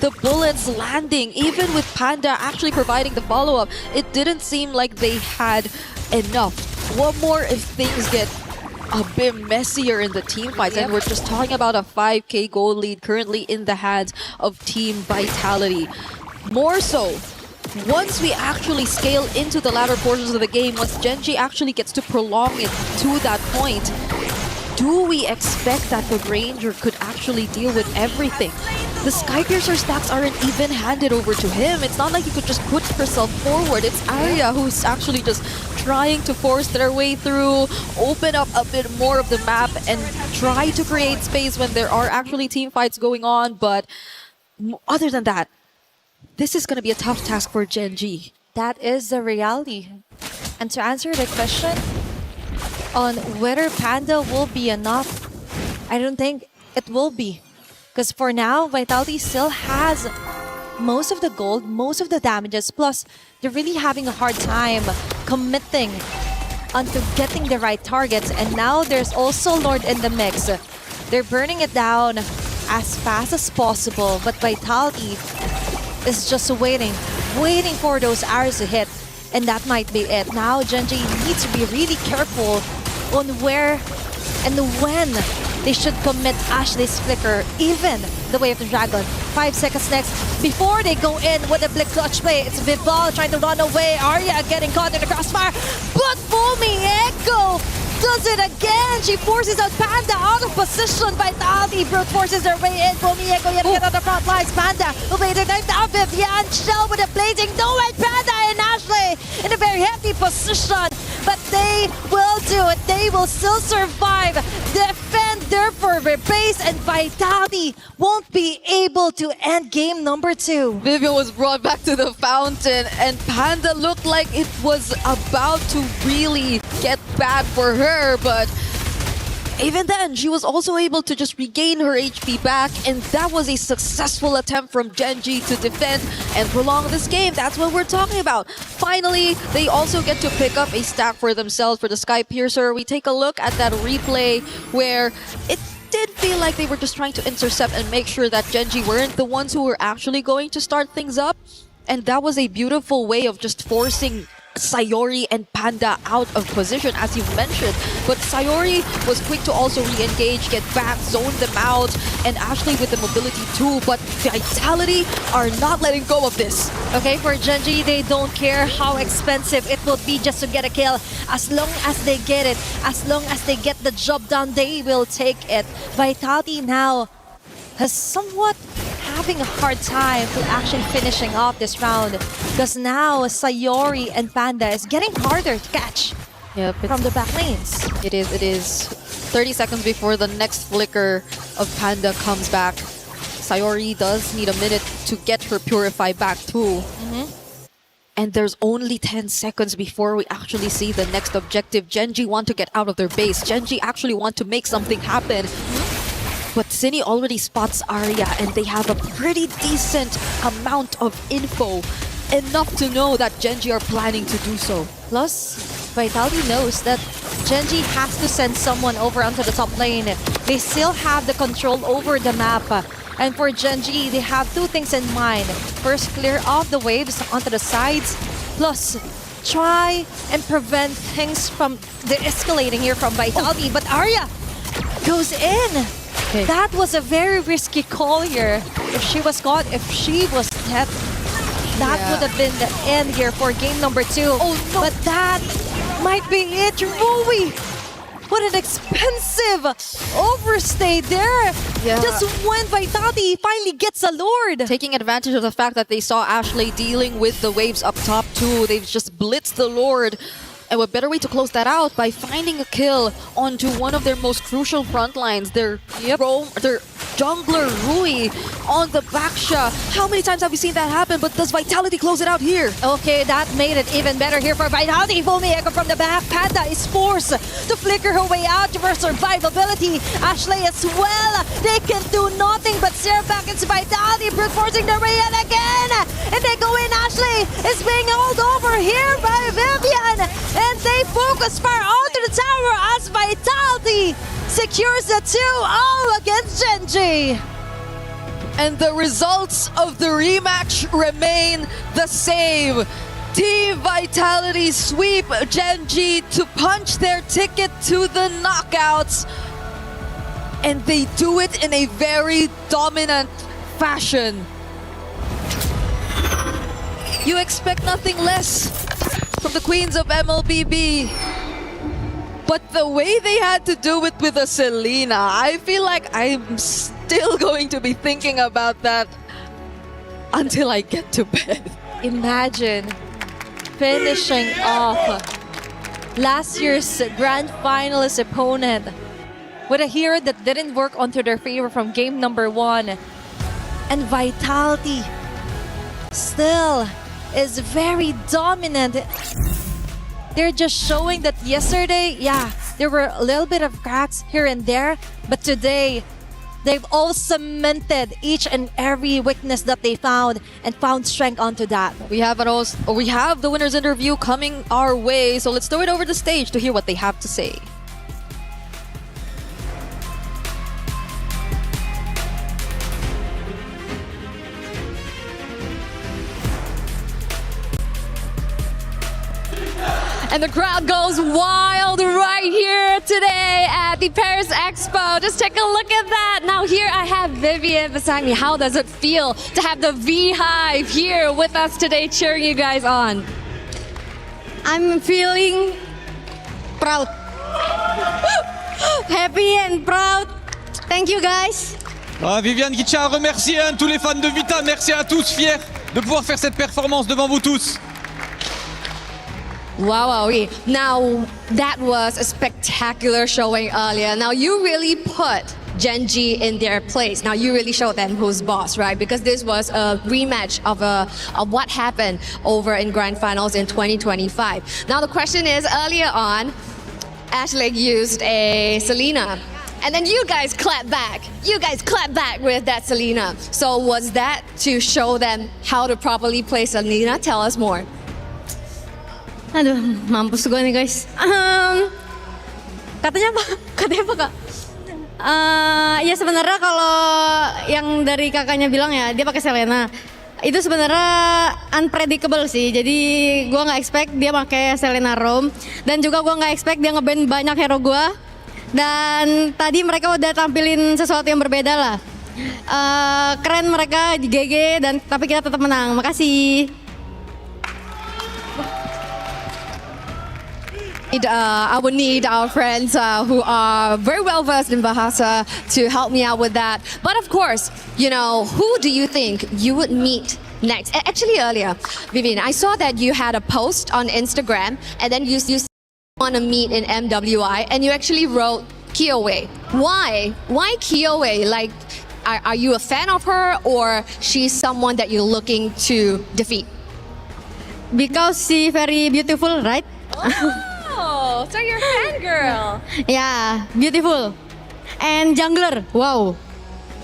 the bullets landing, even with Panda actually providing the follow-up, it didn't seem like they had enough. What more if things get a bit messier in the team fights. And we're just talking about a 5k gold lead currently in the hands of Team Vitality. More so, once we actually scale into the latter portions of the game, once Genji actually gets to prolong it to that point, do we expect that the Ranger could actually deal with everything? The Skypiercer stacks aren't even handed over to him. It's not like he could just put herself forward. It's Arya who's actually just trying to force their way through, open up a bit more of the map, and try to create space when there are actually team fights going on. But other than that, this is going to be a tough task for Genji. That is the reality. And to answer the question on whether Panda will be enough, I don't think it will be. Because for now, Vitality still has most of the gold, most of the damages, plus they're really having a hard time committing onto getting the right targets. And now there's also Lord in the mix. They're burning it down as fast as possible, but Vitality is just waiting for those arrows to hit, and that might be it. Now Genji needs to be really careful on where and when they should commit Ashley's flicker, even the Way of the Dragon. 5 seconds next before they go in with a Blick clutch play. It's Vival trying to run away. Arya getting caught in the crossfire, but Fumi Echo does it again. She forces out Panda out of position. Vitality brute forces their way in. Fumi Echo yet again on the front lines. Panda evaded time down. Vivian Shell with a blazing no way. Panda and Ashley in a very heavy position, but they will do it. They will still survive, defend their fervor base, and Vitality won't be able to end game number 2. Vivian was brought back to the fountain, and Panda looked like it was about to really get bad for her, but even then, she was also able to just regain her HP back, and that was a successful attempt from Genji to defend and prolong this game. That's what we're talking about. Finally, they also get to pick up a stack for themselves for the Skypiercer. We take a look at that replay where it did feel like they were just trying to intercept and make sure that Genji weren't the ones who were actually going to start things up. And that was a beautiful way of just forcing Sayori and Panda out of position, as you mentioned. But Sayori was quick to also re-engage, get back, zone them out, and Ashley with the mobility too. But Vitality are not letting go of this. Okay, for Genji, they don't care how expensive it will be just to get a kill. As long as they get it, as long as they get the job done, they will take it. Vitality now has somewhat having a hard time to actually finishing off this round, because now Sayori and Panda is getting harder to catch from the back lanes. It is 30 seconds before the next flicker of Panda comes back. Sayori does need a minute to get her Purify back too. And there's only 10 seconds before we actually see the next objective. Genji want to get out of their base. Genji actually want to make something happen. But Cine already spots Arya, and they have a pretty decent amount of info. Enough to know that Genji are planning to do so. Plus, Vitality knows that Genji has to send someone over onto the top lane. They still have the control over the map. And for Genji, they have two things in mind. First, clear off the waves onto the sides. Plus, try and prevent things from de-escalating here from Vitality. But Arya goes in. Okay. That was a very risky call here. If she was caught, if she was dead, that would have been the end here for game number 2. Oh no! But that might be it. Rui! What an expensive overstay there. Just when Vitality finally gets a Lord. Taking advantage of the fact that they saw Ashley dealing with the waves up top too. They've just blitzed the Lord. And what better way to close that out by finding a kill onto one of their most crucial front lines, their jungler Rui on the backsha. How many times have we seen that happen? But does Vitality close it out here? Okay, that made it even better here for Vitality. Fumi Echo from the back. Panda is forced to flicker her way out for survivability. Ashley as well. They can do nothing but stare back into Vitality, brute forcing their way in again. And they go in. Ashley is being held over here by Vivian. And they focus fire onto the tower as Vitality secures the 2-0 against Genji. And the results of the rematch remain the same. Team Vitality sweep Gen G to punch their ticket to the knockouts. And they do it in a very dominant fashion. You expect nothing less from the queens of MLBB. But the way they had to do it with a Selena, I feel like I'm still going to be thinking about that until I get to bed. Imagine finishing off last year's grand finalist opponent with a hero that didn't work onto their favor from game number 1. And Vitality still is very dominant. They're just showing that yesterday, yeah, there were a little bit of cracks here and there, but today, they've all cemented each and every weakness that they found and found strength onto that. We have the winner's interview coming our way, so let's throw it over the stage to hear what they have to say. And the crowd goes wild right here today at the Paris Expo. Just take a look at that. Now here I have Vivian beside me. How does it feel to have the V-Hive here with us today cheering you guys on? I'm feeling proud. Happy and proud. Thank you guys. Viviane qui tient à remercier tous les fans de Vita. Merci à tous, fiers de pouvoir faire cette performance devant vous tous. Wow. Now, that was a spectacular showing earlier. Now, you really put Gen G in their place. Now, you really showed them who's boss, right? Because this was a rematch of what happened over in Grand Finals in 2025. Now, the question is, earlier on, Ashley used a Selena. And then you guys clap back. You guys clap back with that Selena. So was that to show them how to properly play Selena? Tell us more. Aduh, mampus gue nih guys. Katanya apa kak? Ya sebenarnya kalau yang dari kakaknya bilang ya dia pakai Selena. Itu sebenarnya unpredictable sih. Jadi gue nggak expect dia pakai Selena Rome dan juga gue nggak expect dia ngeband banyak hero gue. Dan tadi mereka udah tampilin sesuatu yang berbeda lah. Keren mereka di GG dan tapi kita tetap menang. Makasih. I would need our friends who are very well versed in Bahasa to help me out with that. But of course, who do you think you would meet next? Actually, earlier, Vivian, I saw that you had a post on Instagram and then you want to meet in MWI and you actually wrote Kiowe. Why? Why Kiowe? Like, are you a fan of her or she's someone that you're looking to defeat? Because she very beautiful, right? Oh, so you're a fangirl. Yeah, beautiful. And jungler, wow.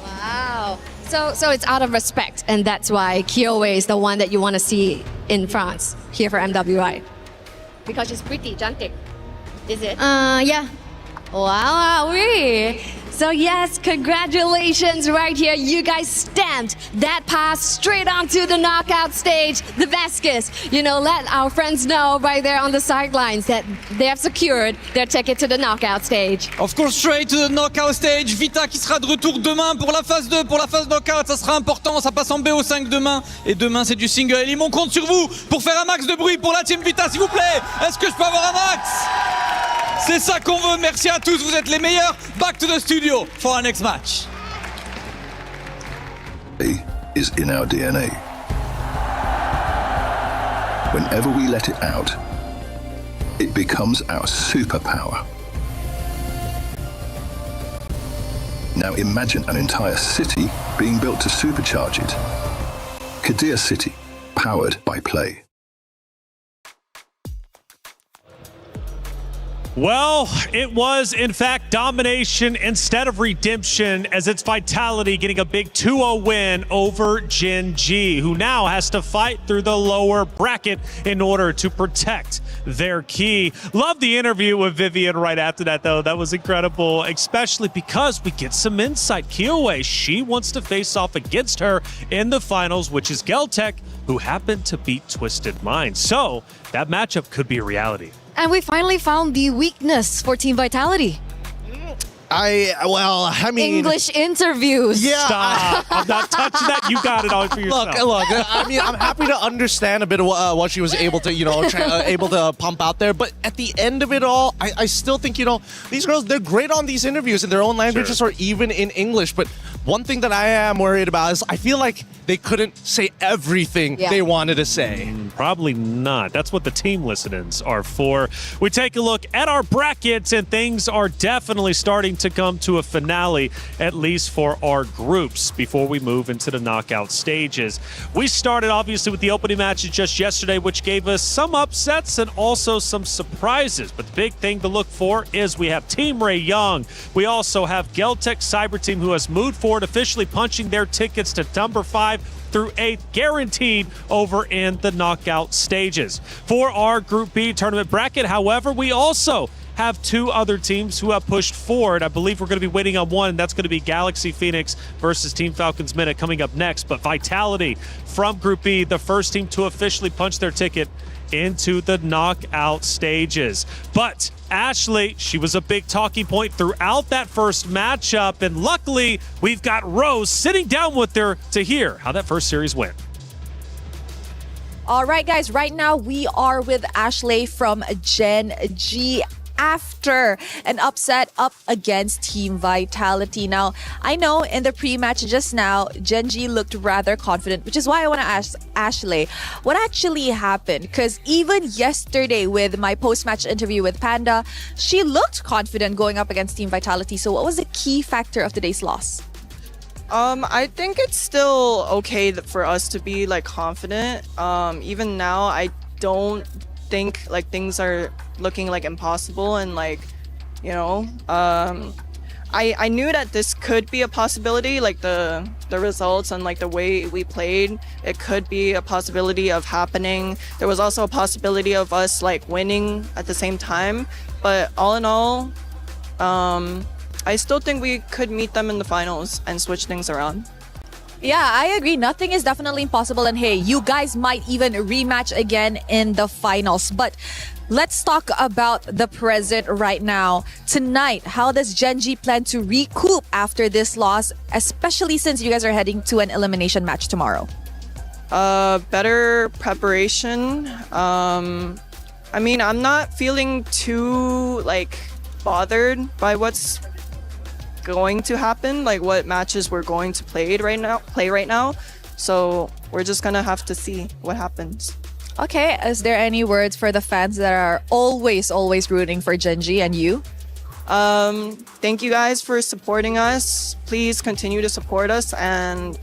Wow. So it's out of respect, and that's why Kiowe is the one that you want to see in France, here for MWI. Because she's pretty, cantik. Is it? Yeah. Wow, oui. So yes, congratulations right here. You guys stamped that pass straight onto the knockout stage. The Vasquez, let our friends know right there on the sidelines that they have secured their ticket to the knockout stage. Of course, straight to the knockout stage. Vita qui sera de retour demain pour la phase 2, pour la phase knockout. Ça sera important, ça passe en BO5 demain. Et demain, c'est du single. Et on compte sur vous pour faire un max de bruit pour la team Vita, s'il vous plaît. Est-ce que je peux avoir un max? C'est ça qu'on veut. Merci à tous, vous êtes les meilleurs. Back to the studio for our next match. Is in our DNA. Whenever we let it out, it becomes our superpower. Now imagine an entire city being built to supercharge it. Kadir City, powered by play. Well, it was, in fact, domination instead of redemption, as it's Vitality getting a big 2-0 win over Gen G, who now has to fight through the lower bracket in order to protect their key. Love the interview with Vivian right after that, though. That was incredible, especially because we get some insight. Kiowe, she wants to face off against her in the finals, which is Geltec who happened to beat Twisted Mind. So that matchup could be a reality. And we finally found the weakness for Team Vitality. I mean, English interviews. Yeah. Stop. I'm not touching that. You got it all for yourself. Look. I mean, I'm happy to understand a bit of what she was able to, able to pump out there. But at the end of it all, I still think, these girls, they're great on these interviews in their own languages or even in English. But one thing that I am worried about is I feel like they couldn't say everything they wanted to say. Probably not. That's what the team listen-ins are for. We take a look at our brackets, and things are definitely starting to come to a finale, at least for our groups, before we move into the knockout stages. We started, obviously, with the opening matches just yesterday, which gave us some upsets and also some surprises. But the big thing to look for is we have Team Ray Young. We also have Geltech Cyber Team, who has moved forward, officially punching their tickets to number 5 through 8, guaranteed over in the knockout stages. For our Group B tournament bracket, however, we also have 2 other teams who have pushed forward. I believe we're going to be waiting on one, and that's going to be Galaxy Phoenix versus Team Falcons Minute coming up next. But Vitality from Group B, the first team to officially punch their ticket into the knockout stages. But Ashley, she was a big talking point throughout that first matchup, and luckily we've got Rose sitting down with her to hear how that first series went. All right, guys, right now we are with Ashley from Gen G after an upset up against Team Vitality. Now, I know in the pre-match just now, Gen G looked rather confident, which is why I want to ask Ashley, what actually happened? Because even yesterday with my post-match interview with Panda, she looked confident going up against Team Vitality. So what was the key factor of today's loss? I think it's still okay for us to be confident. Even now, I don't think things are looking impossible, and I knew that this could be a possibility, the results and the way we played, it could be a possibility of happening. There was also a possibility of us winning at the same time, but all in all, I still think we could meet them in the finals and switch things around. Yeah, I agree. Nothing is definitely impossible. And hey, you guys might even rematch again in the finals. But let's talk about the present right now. Tonight, how does Gen G plan to recoup after this loss, especially since you guys are heading to an elimination match tomorrow? Better preparation. I mean, I'm not feeling too bothered by what's going to happen, what matches we're going to play right now. So we're just gonna have to see what happens. Okay, is there any words for the fans that are always rooting for Gen G and you? Thank you guys for supporting us. Please continue to support us, and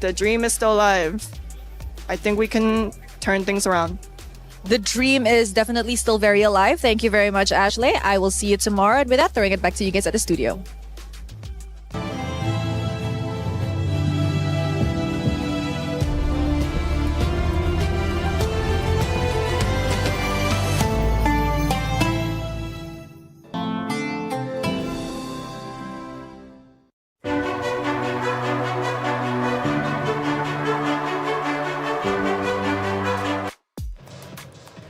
the dream is still alive. I think we can turn things around. The dream is definitely still very alive. Thank you very much, Ashley. I will see you tomorrow. And with that, throwing it back to you guys at the studio.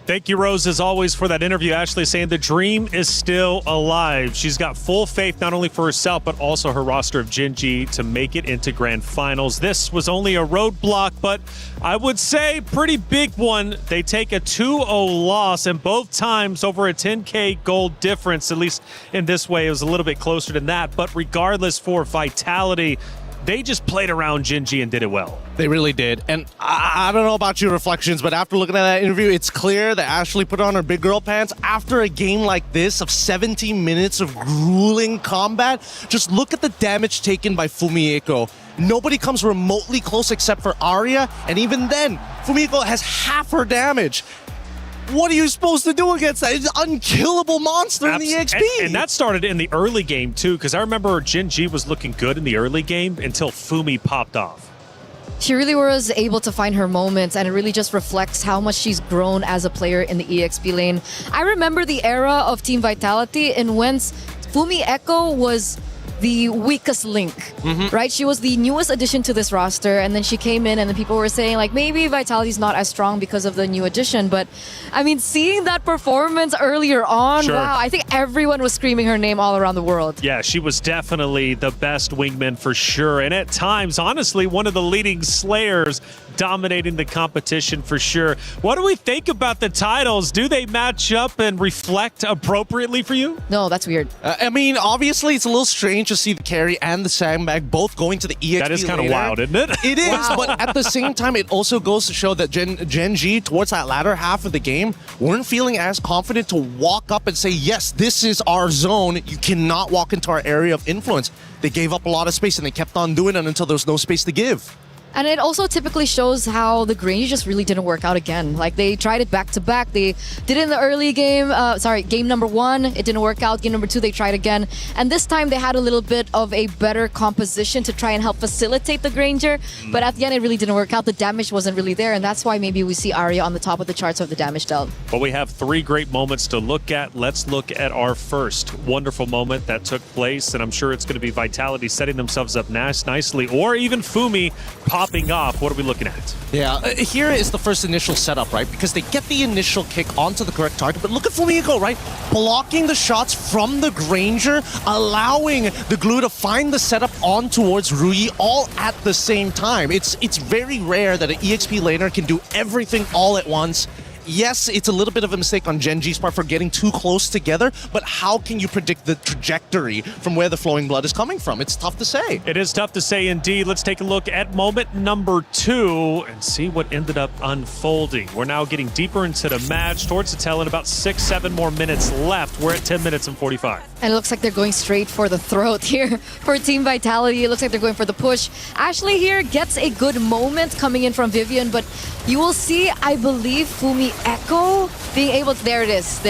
Thank you, Rose, as always, for that interview. Ashley saying the dream is still alive. She's got full faith not only for herself, but also her roster of Gen G to make it into grand finals. This was only a roadblock, but I would say pretty big one. They take a 2-0 loss, and both times over a 10K gold difference. At least in this way, it was a little bit closer than that. But regardless, for Vitality, they just played around Gen G and did it well. They really did. And I don't know about your reflections, but after looking at that interview, it's clear that Ashley put on her big girl pants after a game like this of 17 minutes of grueling combat. Just look at the damage taken by Fumieko. Nobody comes remotely close except for Arya, and even then, Fumieko has half her damage. What are you supposed to do against that? It's an unkillable monster in the EXP. And that started in the early game, too, because I remember Gen G was looking good in the early game until Fumi popped off. She really was able to find her moments, and it really just reflects how much she's grown as a player in the EXP lane. I remember the era of Team Vitality in whence Fumieko was the weakest link, right? She was the newest addition to this roster, and then she came in, and then people were saying like maybe Vitality's not as strong because of the new addition. But I mean, seeing that performance earlier on, wow, I think everyone was screaming her name all around the world. Yeah, she was definitely the best wingman for sure. And at times, honestly, one of the leading slayers dominating the competition for sure. What do we think about the titles? Do they match up and reflect appropriately for you? No, that's weird. I mean, obviously, it's a little strange to see the carry and the sandbag both going to the EXP. That is kind of wild, isn't it? It is, but at the same time, it also goes to show that Gen G, towards that latter half of the game, weren't feeling as confident to walk up and say, yes, this is our zone. You cannot walk into our area of influence. They gave up a lot of space, and they kept on doing it until there was no space to give. And it also typically shows how the Grange just really didn't work out again. Like, they tried it back to back. They did it in the early game. Game number 1, it didn't work out. Game number 2, they tried again. And this time, they had a little bit of a better composition to try and help facilitate the Granger. But at the end, it really didn't work out. The damage wasn't really there. And that's why maybe we see Arya on the top of the charts of the damage dealt. But we have 3 great moments to look at. Let's look at our first wonderful moment that took place. And I'm sure it's going to be Vitality setting themselves up nicely, or even Fumi popping off. What are we looking at? Yeah, here is the first initial setup, right? Because they get the initial kick onto the correct target, but look at Fumiko, right? Blocking the shots from the Granger, allowing the glue to find the setup on towards Rui all at the same time. It's very rare that an EXP laner can do everything all at once. Yes, it's a little bit of a mistake on Gen G's part for getting too close together, but how can you predict the trajectory from where the flowing blood is coming from? It's tough to say. It is tough to say indeed. Let's take a look at moment number 2 and see what ended up unfolding. We're now getting deeper into the match, towards the tail end, about 6-7 more minutes left. We're at 10 minutes and 45. And it looks like they're going straight for the throat here for Team Vitality. It looks like they're going for the push. Ashley here gets a good moment coming in from Vivian, but you will see, I believe, Fumi Echo being able to, there it is,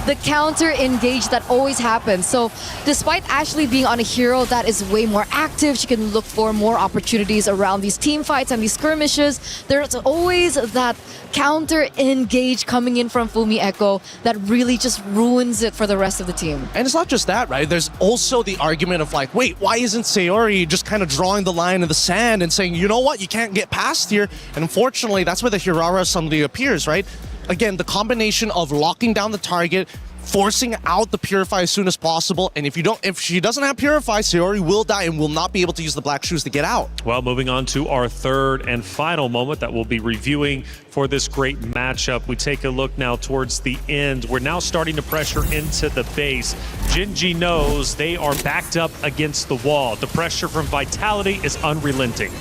the counter engage that always happens. So despite Ashley being on a hero that is way more active, she can look for more opportunities around these team fights and these skirmishes. There's always that counter engage coming in from Fumi Echo that really just ruins it for the rest of the team. And it's not just that, right? There's also the argument of like, wait, why isn't Sayori just kind of drawing the line in the sand and saying, you know what, you can't get past here? And unfortunately, that's where the Hirara suddenly appears, right? Again, the combination of locking down the target, forcing out the Purify as soon as possible, and if she doesn't have Purify, Sayori will die and will not be able to use the Black Shoes to get out. Well, moving on to our third and final moment that we'll be reviewing for this great matchup. We take a look now towards the end. We're now starting to pressure into the base. Gen G knows they are backed up against the wall. The pressure from Vitality is unrelenting.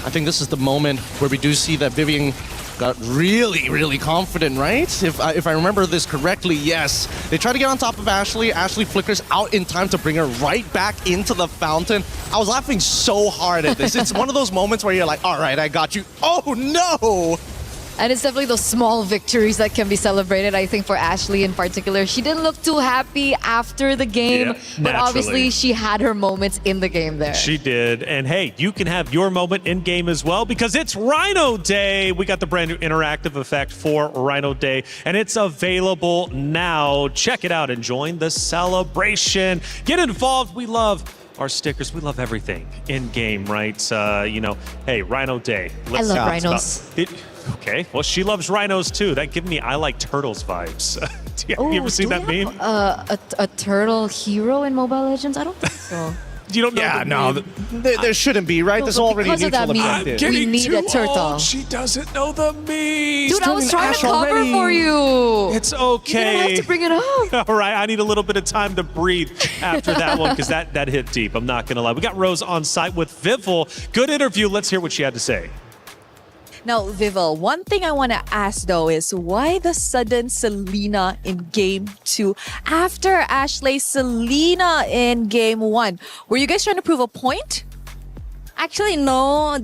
I think this is the moment where we do see that Vivian got really confident, right? If I remember this correctly, yes. They try to get on top of Ashley. Ashley flickers out in time to bring her right back into the fountain. I was laughing so hard at this. It's one of those moments where you're like, all right, I got you. Oh, no! And it's definitely those small victories that can be celebrated, I think, for Ashley in particular. She didn't look too happy after the game, but obviously she had her moments in the game there. She did. And hey, you can have your moment in game as well because it's Rhino Day. We got the brand new interactive effect for Rhino Day, and it's available now. Check it out and join the celebration. Get involved. We love our stickers. We love everything in game, right? Hey, Rhino Day. I love rhinos. Okay, well, she loves rhinos too. That gives me I like turtles vibes. Have you ever seen that meme? A turtle hero in Mobile Legends? I don't think so. You don't know? Yeah, no, there shouldn't be, right? There's already because of that objective. meme, we need a turtle. Old. She doesn't know the meme. Dude, I was trying to cover for you. It's okay. You didn't have to bring it up. All right, I need a little bit of time to breathe after that one because that hit deep. I'm not going to lie. We got Rose on site with Vivel. Good interview. Let's hear what she had to say. Now, Vivel, one thing I want to ask though is why the sudden Selena in Game 2 after Ashley Selena in Game 1? Were you guys trying to prove a point? Actually, no.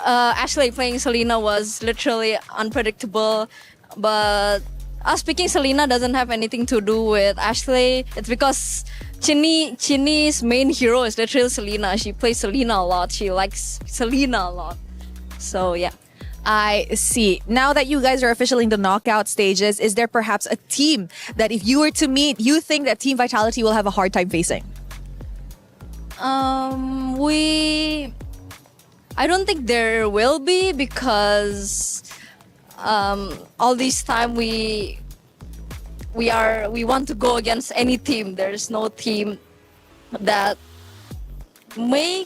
Ashley playing Selena was literally unpredictable, but us picking Selena doesn't have anything to do with Ashley. It's because Chinny's main hero is literally Selena. She plays Selena a lot. She likes Selena a lot. So yeah. I see. Now that you guys are officially in the knockout stages, is there perhaps a team that if you were to meet, you think that Team Vitality will have a hard time facing? I don't think there will be because all this time we want to go against any team. There's no team that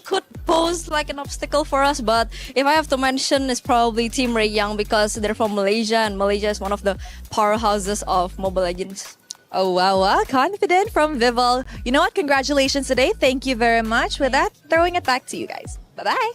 could pose like an obstacle for us, but if I have to mention, it's probably Team Ray Young because they're from Malaysia and Malaysia is one of the powerhouses of Mobile Legends. Oh, wow. Confident from Vival. You know what? Congratulations today. Thank you very much. With that, throwing it back to you guys. Bye-bye.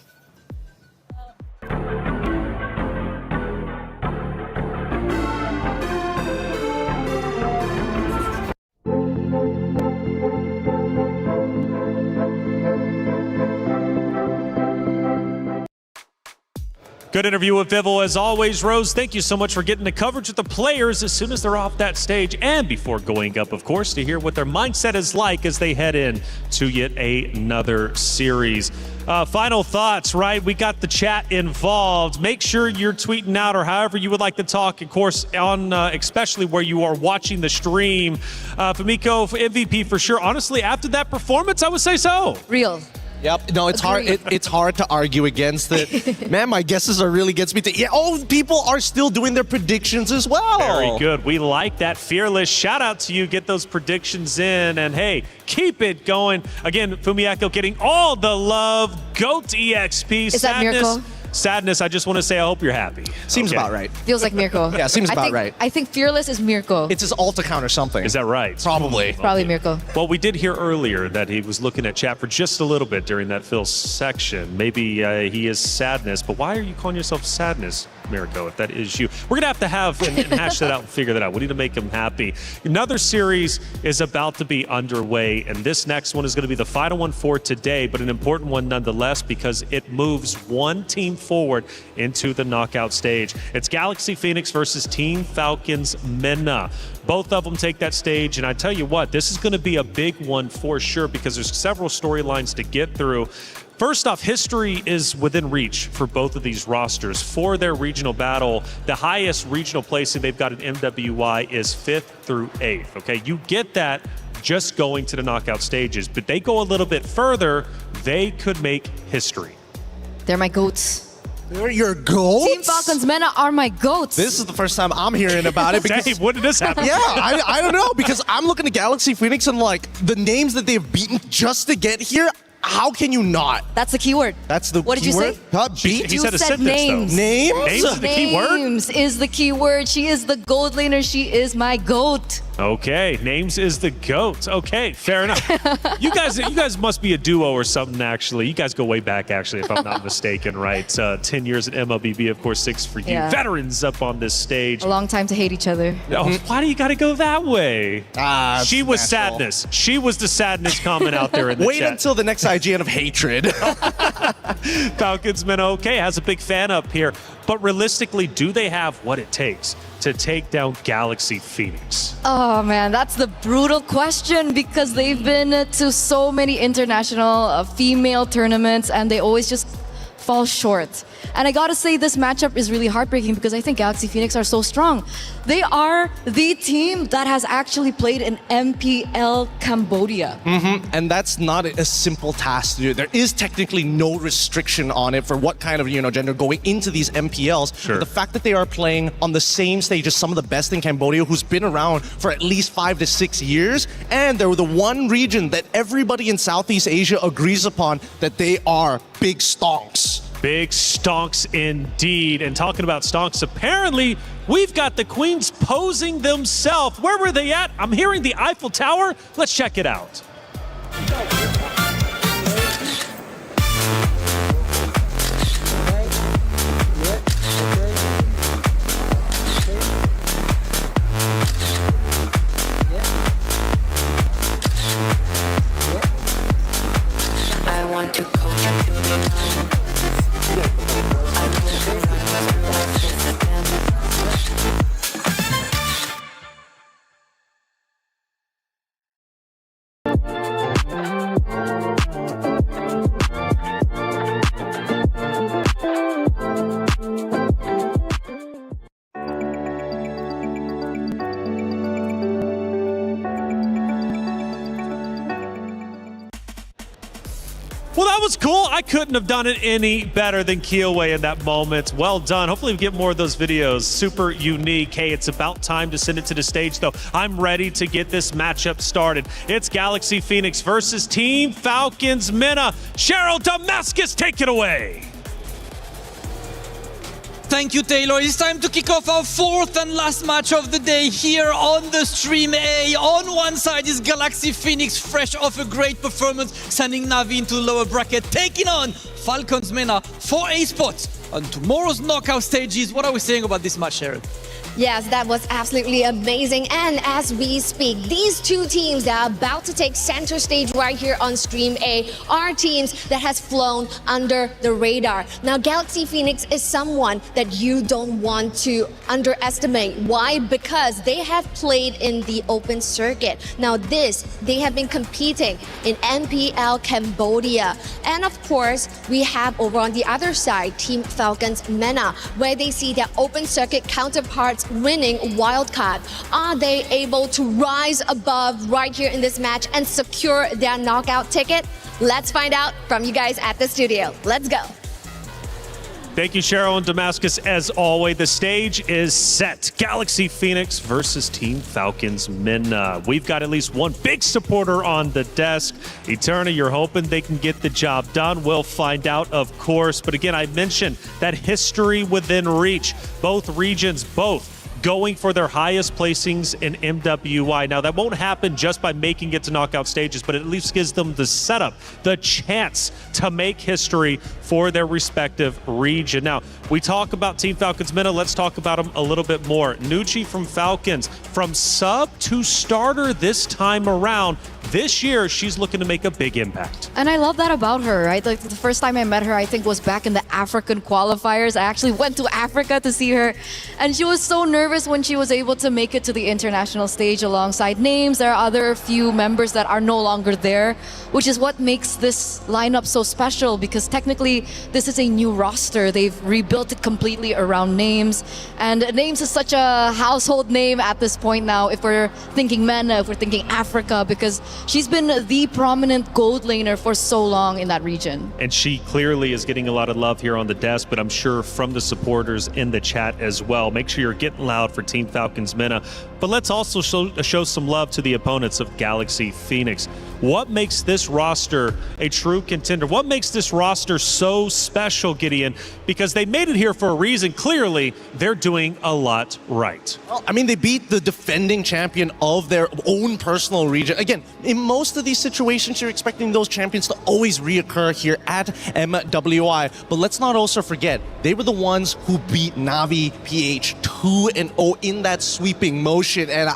Good interview with Vival as always, Rose. Thank you so much for getting the coverage with the players as soon as they're off that stage and before going up, of course, to hear what their mindset is like as they head in to yet another series. Final thoughts, right? We got the chat involved. Make sure you're tweeting out or however you would like to talk, of course, on especially where you are watching the stream. Famiko, MVP for sure. Honestly, after that performance, I would say so. Real. Yep. No, it's hard. It's hard to argue against it. Man, my guesses are really gets me. People are still doing their predictions as well. Very good. We like that. Fearless. Shout out to you. Get those predictions in, and hey, keep it going. Again, Fumiako getting all the love. GOAT EXP. Is that Miracle? Sadness, I just want to say I hope you're happy. Seems about right. Feels like Mirko. Yeah, seems about right. I think Fearless is Mirko. It's his alt account or something. Is that right? Probably. Probably Mirko. Well, we did hear earlier that he was looking at chat for just a little bit during that Phil section. Maybe he is Sadness, but why are you calling yourself Sadness, Mirko, if that is you? We're going to have and hash that out and figure that out. We need to make him happy. Another series is about to be underway, and this next one is going to be the final one for today, but an important one nonetheless because it moves one team forward into the knockout stage. It's Galaxy Phoenix versus Team Falcons MENA. Both of them take that stage, and I tell you what, this is going to be a big one for sure because there's several storylines to get through. First off, history is within reach for both of these rosters. For their regional battle, the highest regional placing they've got in MWI is 5th through 8th. Okay, you get that just going to the knockout stages, but they go a little bit further, they could make history. They're my GOATs. They're your GOATs? Team Falcons MENA are my GOATs. This is the first time I'm hearing about it. Because, Dave, when did this happen? Yeah, I don't know, because I'm looking at Galaxy Phoenix and like the names that they've beaten just to get here. How can you not? That's the keyword. That's the What did you say? Beat? He said a said sentence, names. though. Names? Names is the key word? Names is the key word. She is the gold laner. She is my GOAT. Okay, Names is the GOAT. Okay, fair enough. You guys must be a duo or something, actually. You guys go way back, actually, if I'm not mistaken, right? 10 years at MLBB, of course, 6 for you. Yeah. Veterans up on this stage. A long time to hate each other. Oh, why do you got to go that way? She was natural. Sadness. She was the Sadness comment out there in the Wait chat. until the next IGN of hatred. Falcons MENA, okay, has a big fan up here. But realistically, do they have what it takes to take down Galaxy Phoenix? Oh man, that's the brutal question because they've been to so many international female tournaments and they always just fall short. And I gotta say, this matchup is really heartbreaking because I think Galaxy Phoenix are so strong. They are the team that has actually played in MPL Cambodia. And that's not a simple task to do. There is technically no restriction on it for what kind of gender going into these MPLs. Sure. But the fact that they are playing on the same stage as some of the best in Cambodia, who's been around for at least 5 to 6 years, and they're the one region that everybody in Southeast Asia agrees upon that they are big stonks. Big stonks indeed. And talking about stonks, apparently we've got the Queens posing themselves. Where were they at? I'm hearing the Eiffel Tower. Let's check it out. I want to go to the was cool. I couldn't have done it any better than Kiyoe in that moment. Well done. Hopefully we get more of those videos. Super unique. Hey, it's about time to send it to the stage, though. I'm ready to get this matchup started. It's Galaxy Phoenix versus Team Falcons Mena. Cheryl Damascus, take it away. Thank you, Taylor. It's time to kick off our fourth and last match of the day here on the Stream A. On one side is Galaxy Phoenix, fresh off a great performance, sending Navi into the lower bracket, taking on Falcons Mena for Esports on tomorrow's knockout stages. What are we saying about this match, Cheryl? Yes, that was absolutely amazing. And as we speak, these two teams that are about to take center stage right here on Stream A are teams that has flown under the radar. Now, Galaxy Phoenix is someone that you don't want to underestimate. Why? Because they have played in the open circuit. Now, they have been competing in NPL Cambodia. And of course, we have over on the other side, Team Falcons Mena, where they see their open circuit counterparts winning wildcard. Are they able to rise above right here in this match and secure their knockout ticket? Let's find out from you guys at the studio. Let's go. Thank you, Cheryl and Damascus. As always, the stage is set. Galaxy Phoenix versus Team Falcons Mena. We've got at least one big supporter on the desk. Eterna, you're hoping they can get the job done. We'll find out, of course. But again, I mentioned that history within reach. Both regions, going for their highest placings in MWI. Now, that won't happen just by making it to knockout stages, but it at least gives them the setup, the chance to make history for their respective region. Now, we talk about Team Falcons Mena. Let's talk about them a little bit more. Nucci from Falcons, from sub to starter this time around. This year, she's looking to make a big impact. And I love that about her, right? Like the first time I met her, I think was back in the African qualifiers. I actually went to Africa to see her, and she was so nervous when she was able to make it to the international stage alongside names. There are other few members that are no longer there, which is what makes this lineup so special, because technically this is a new roster. They've rebuilt it completely around names, and names is such a household name at this point now if we're thinking Mena, if we're thinking Africa, because she's been the prominent gold laner for so long in that region. And she clearly is getting a lot of love here on the desk, but I'm sure from the supporters in the chat as well. Make sure you're getting loud for Team Falcons Mena. But let's also show some love to the opponents of Galaxy Phoenix. What makes this roster a true contender? What makes this roster so special, Gideon? Because they made it here for a reason. Clearly, they're doing a lot right. Well, I mean, they beat the defending champion of their own personal region. Again, in most of these situations, you're expecting those champions to always reoccur here at MWI. But let's not also forget, they were the ones who beat Navi PH 2-0 in that sweeping motion. And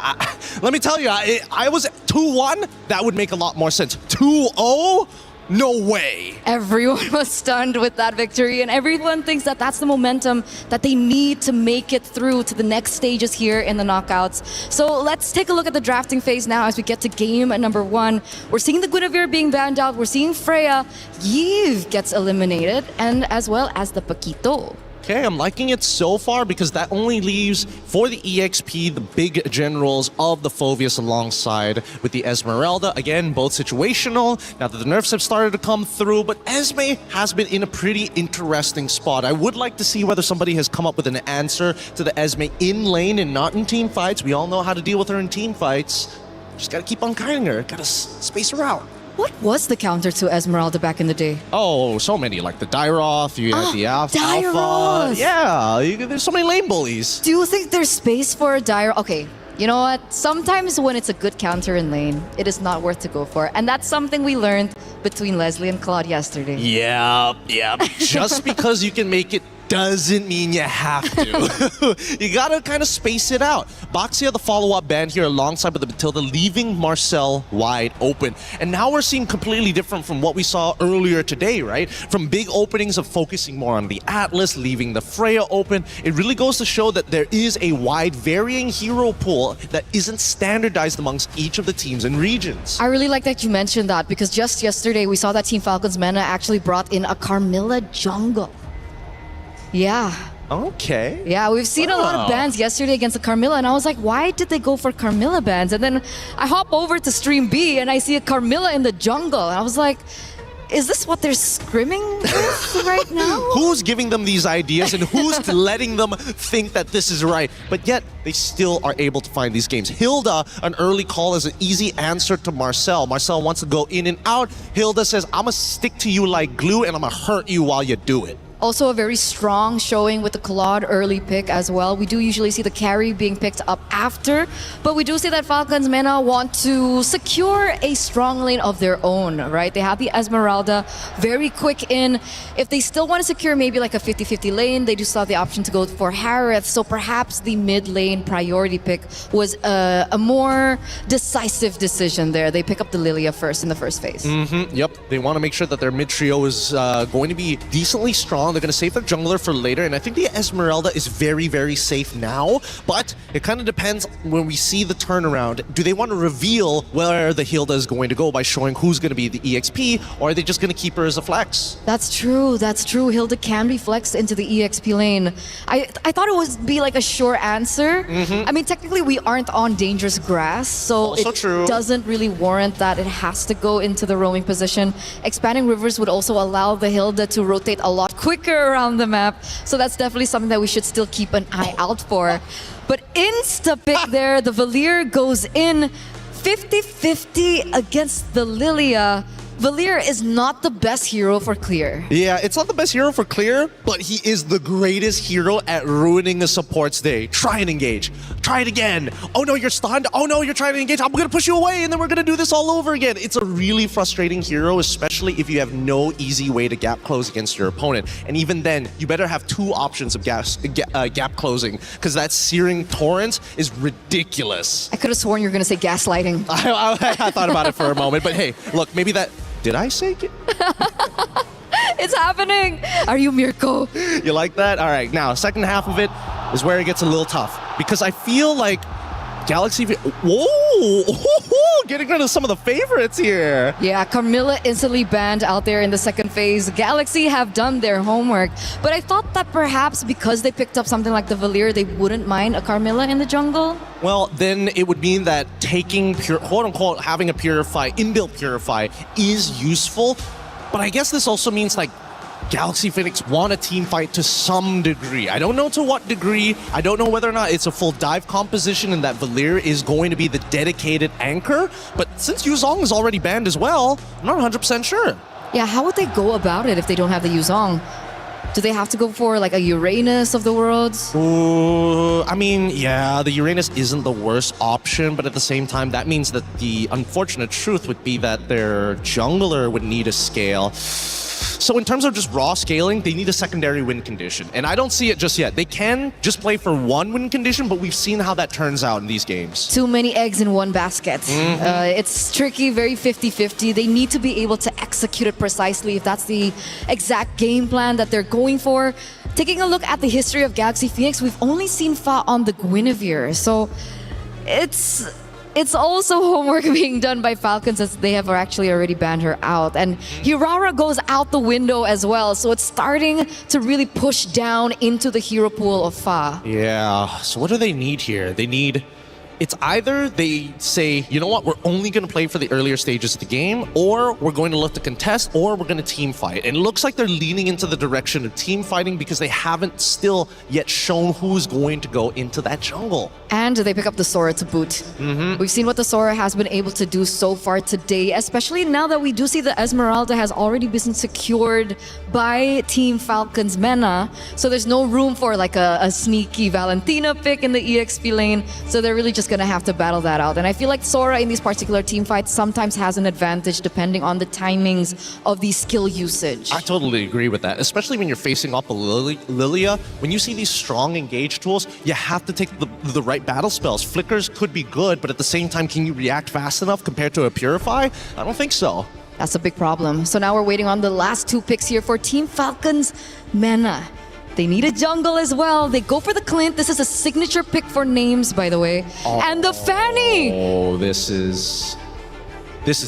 let me tell you, I was 2-1. That would make a lot more sense. 2-0? No way. Everyone was stunned with that victory, and everyone thinks that that's the momentum that they need to make it through to the next stages here in the knockouts. So let's take a look at the drafting phase now as we get to game number 1. We're seeing the Guinevere being banned out. We're seeing Freya. Yves gets eliminated, and as well as the Paquito. Okay, I'm liking it so far because that only leaves for the EXP the big generals of the Phoveus alongside with the Esmeralda. Again, both situational. Now that the nerfs have started to come through, but Esme has been in a pretty interesting spot. I would like to see whether somebody has come up with an answer to the Esme in lane and not in team fights. We all know how to deal with her in team fights. Just gotta keep on kiting her, gotta space her out. What was the counter to Esmeralda back in the day? Oh, so many, like the Dyroth, you had the Alpha. Dyroth! Yeah, there's so many lane bullies. Do you think there's space for a Dyroth? Okay, you know what? Sometimes when it's a good counter in lane, it is not worth to go for. And that's something we learned between Leslie and Claude yesterday. Yeah. Just because you can make it doesn't mean you have to. You gotta kind of space it out. Boxia, the follow-up band here alongside with the Matilda, leaving Marcel wide open. And now we're seeing completely different from what we saw earlier today, right? From big openings of focusing more on the Atlas, leaving the Freya open. It really goes to show that there is a wide varying hero pool that isn't standardized amongst each of the teams and regions. I really like that you mentioned that, because just yesterday we saw that Team Falcons Mena actually brought in a Carmilla jungle. Yeah. Okay. Yeah, we've seen a lot of bans yesterday against the Carmilla, and I was like, why did they go for Carmilla bans? And then I hop over to Stream B and I see a Carmilla in the jungle, and I was like, is this what they're scrimming with right now? Who's giving them these ideas and who's letting them think that this is right? But yet, they still are able to find these games. Hilda, an early call is an easy answer to Marcel. Marcel wants to go in and out. Hilda says, I'm gonna stick to you like glue and I'm gonna hurt you while you do it. Also a very strong showing with the Claude early pick as well. We do usually see the carry being picked up after, but we do see that Falcons MENA want to secure a strong lane of their own, right? They have the Esmeralda, very quick in. If they still want to secure maybe like a 50-50 lane, they do still have the option to go for Harith. So perhaps the mid lane priority pick was a more decisive decision there. They pick up the Lilia first in the first phase. Yep, they want to make sure that their mid trio is going to be decently strong. They're going to save their jungler for later, and I think the Esmeralda is very, very safe now, but it kind of depends when we see the turnaround. Do they want to reveal where the Hilda is going to go by showing who's going to be the EXP, or are they just going to keep her as a flex? That's true, that's true. Hilda can be flexed into the EXP lane. I thought it would be like a sure answer. I mean, technically we aren't on dangerous grass, so also it true. Doesn't really warrant that it has to go into the roaming position. Expanding rivers would also allow the Hilda to rotate a lot quicker around the map, so that's definitely something that we should still keep an eye out for. But insta-pick there, the Valier goes in 50-50 against the Lilia. Valier is not the best hero for Clear. Yeah, it's not the best hero for Clear, but he is the greatest hero at ruining a support's day. Try and engage. Try it again. Oh no, you're stunned. Oh no, you're trying to engage. I'm gonna push you away and then we're gonna do this all over again. It's a really frustrating hero, especially if you have no easy way to gap close against your opponent. And even then, you better have two options of gap closing, because that Searing Torrent is ridiculous. I could have sworn you were going to say gaslighting. I thought about it for a moment, but hey, look, maybe that... Did I say it? It's happening! Are you Mirko? You like that? All right, now, second half of it is where it gets a little tough, because I feel like Galaxy... Whoa! Getting rid of some of the favorites here. Yeah, Carmilla instantly banned out there in the second phase. Galaxy have done their homework, but I thought that perhaps because they picked up something like the Valier, they wouldn't mind a Carmilla in the jungle. Well, then it would mean that taking quote-unquote having a Purify, inbuilt Purify, is useful, but I guess this also means like Galaxy Phoenix want a team fight to some degree. I don't know to what degree. I don't know whether or not it's a full dive composition and that Valier is going to be the dedicated anchor. But since Yuzong is already banned as well, I'm not 100% sure. Yeah, how would they go about it if they don't have the Yuzong? Do they have to go for like a Uranus of the worlds? Ooh, I mean, yeah, the Uranus isn't the worst option, but at the same time, that means that the unfortunate truth would be that their jungler would need a scale. So in terms of just raw scaling, they need a secondary win condition. And I don't see it just yet. They can just play for one win condition, but we've seen how that turns out in these games. Too many eggs in one basket. It's tricky, very 50-50. They need to be able to execute it precisely if that's the exact game plan that they're going for. Taking a look at the history of Galaxy Phoenix, we've only seen Fa on the Guinevere. So it's also homework being done by Falcons, as they have actually already banned her out. And Hirara goes out the window as well, so it's starting to really push down into the hero pool of Fa. Yeah, so what do they need here? They need... It's either they say, you know what, we're only going to play for the earlier stages of the game, or we're going to look to contest, or we're going to team fight. And it looks like they're leaning into the direction of team fighting because they haven't still yet shown who's going to go into that jungle. And they pick up the Sora to boot. We've seen what the Sora has been able to do so far today, especially now that we do see the Esmeralda has already been secured by Team Falcons MENA. So there's no room for like a sneaky Valentina pick in the EXP lane. So they're really just going to have to battle that out. And I feel like Sora in these particular team fights sometimes has an advantage depending on the timings of the skill usage. I totally agree with that, especially when you're facing off a Lilia. When you see these strong engage tools, you have to take the right battle spells. Flickers could be good, but at the same time, can you react fast enough compared to a Purify? I don't think so. That's a big problem. So now we're waiting on the last two picks here for Team Falcons MENA. They need a jungle as well. They go for the Clint. This is a signature pick for names, by the way. And the Fanny! Oh, this is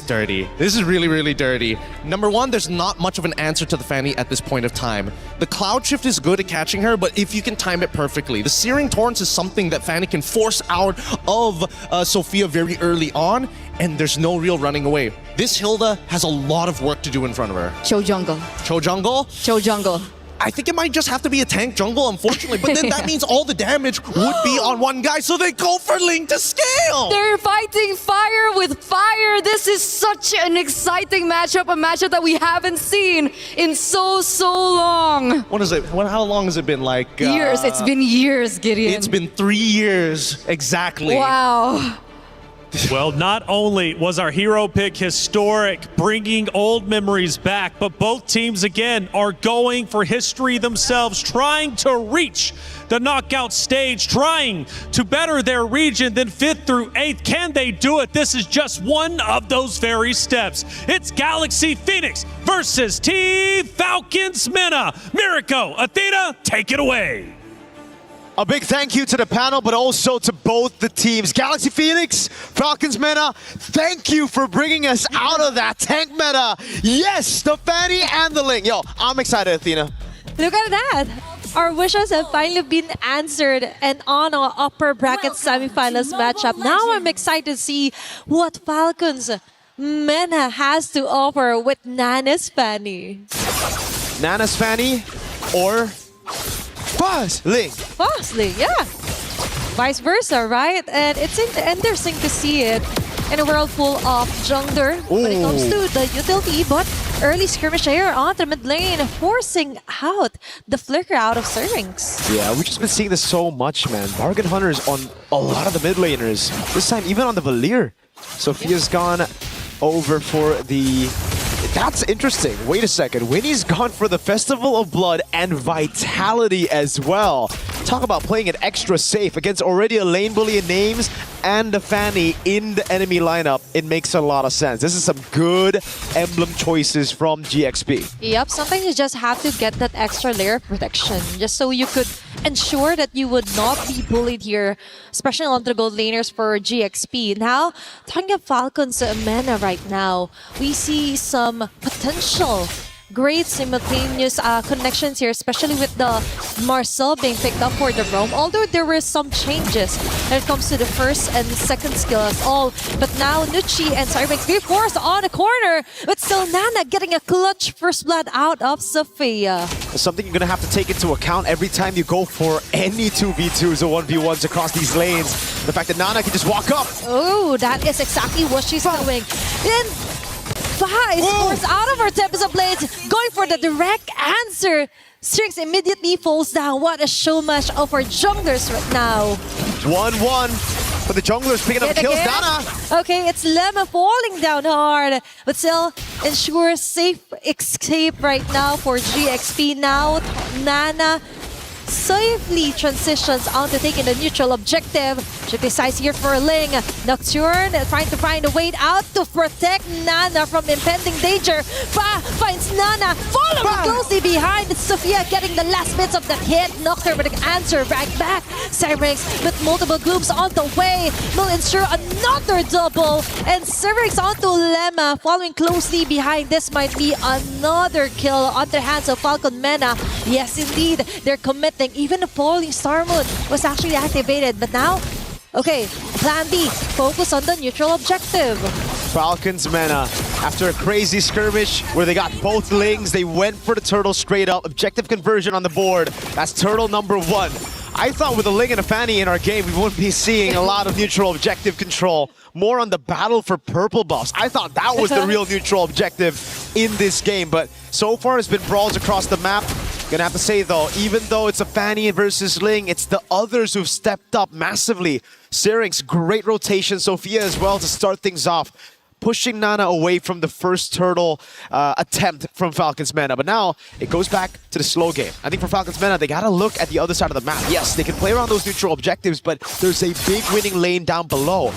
dirty. This is really, really dirty. Number one, there's not much of an answer to the Fanny at this point of time. The Cloud Shift is good at catching her, but if you can time it perfectly. The Searing Torrents is something that Fanny can force out of Sophia very early on. and there's no real running away. This Hilda has a lot of work to do in front of her. Show jungle. Show jungle? Show jungle. I think it might just have to be a tank jungle, unfortunately. But then that means all the damage would be on one guy, so they go for Ling to scale. They're fighting fire with fire. This is such an exciting matchup, a matchup that we haven't seen in so long. What is it? How long has it been? Like Years. It's been years, Gideon. It's been 3 years exactly. Wow. Well, not only was our hero pick historic, bringing old memories back, but both teams again are going for history themselves, trying to reach the knockout stage, trying to better their region than 5th through 8th. Can they do it? This is just one of those very steps. It's Galaxy Phoenix versus Team Falcons Mena. Miriko, Athena, take it away. A big thank you to the panel, but also to both the teams. Galaxy Phoenix, Falcons Meta, thank you for bringing us out of that tank meta. Yes, the Fanny and the Ling. Yo, I'm excited, Athena. Look at that. Our wishes have finally been answered and on our upper bracket semifinals matchup. Now I'm excited to see what Falcons Mena has to offer with Nana's Fanny. Nana's Fanny or Fuzz Ling. Fuzz Ling, yeah. Vice versa, right? And it's interesting to see it in a world full of jungler when it comes to the utility, but early skirmish here on the mid lane, forcing out the flicker out of Syrinx. Yeah, we've just been seeing this so much, man. Bargain Hunters on a lot of the mid laners. This time, even on the Valir. Sophia's gone over for the... That's interesting. Wait a second. Winnie's gone for the Festival of Blood and Vitality as well. Talk about playing it extra safe against already a lane bully in names and a Fanny in the enemy lineup. It makes a lot of sense. This is some good emblem choices from GXP. Yep, sometimes you just have to get that extra layer of protection just so you could ensure that you would not be bullied here, especially on the gold laners for GXP. Now, talking about Falcons Mena right now, we see some potential great simultaneous connections here, especially with the Marcel being picked up for the roam. Although there were some changes when it comes to the first and second skill as all. But now Nucci and Cyrex be forced on the corner, but still Nana getting a clutch first blood out of Sophia. Something you're going to have to take into account every time you go for any 2v2s or 1v1s across these lanes. The fact that Nana can just walk up. Oh, that is exactly what she's doing. Then Five scores out of her Tempest Blades, going for the direct answer. Strix immediately falls down. What a show match of our junglers right now. 1-1. But the junglers picking up kills. Nana. Okay, it's Lemma falling down hard, but still ensures safe escape right now for GXP. Now Nana safely transitions on to taking the neutral objective. She decides here for Ling. Nocturne trying to find a way out to protect Nana from impending danger. Fa finds Nana, following closely behind. It's Sophia getting the last bits of the hit. Nocturne with an answer right back. Syrinx with multiple groups on the way will ensure another double. And Syrinx onto Lemma, following closely behind. This might be another kill on the hands of Falcon Mena. Yes, indeed, they're committing. Even the Falling Star Moon was actually activated, but now, okay, plan B, focus on the neutral objective. Falcons Mena, after a crazy skirmish where they got both Lings, they went for the turtle straight up. Objective conversion on the board. That's turtle number 1. I thought with a Ling and a Fanny in our game, we wouldn't be seeing a lot of neutral objective control. More on the battle for purple buffs. I thought that was the real neutral objective in this game, but so far it's been brawls across the map. Gonna have to say though, even though it's a Fanny versus Ling, it's the others who've stepped up massively. Syrinx, great rotation. Sophia as well to start things off, pushing Nana away from the first turtle attempt from Falcons Mena. But now it goes back to the slow game. I think for Falcons Mena, they gotta look at the other side of the map. Yes, they can play around those neutral objectives, but there's a big winning lane down below.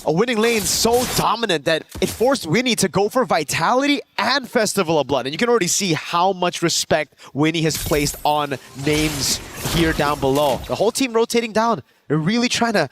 A winning lane so dominant that it forced Winnie to go for Vitality and Festival of Blood. And you can already see how much respect Winnie has placed on names here down below. The whole team rotating down. They're really trying to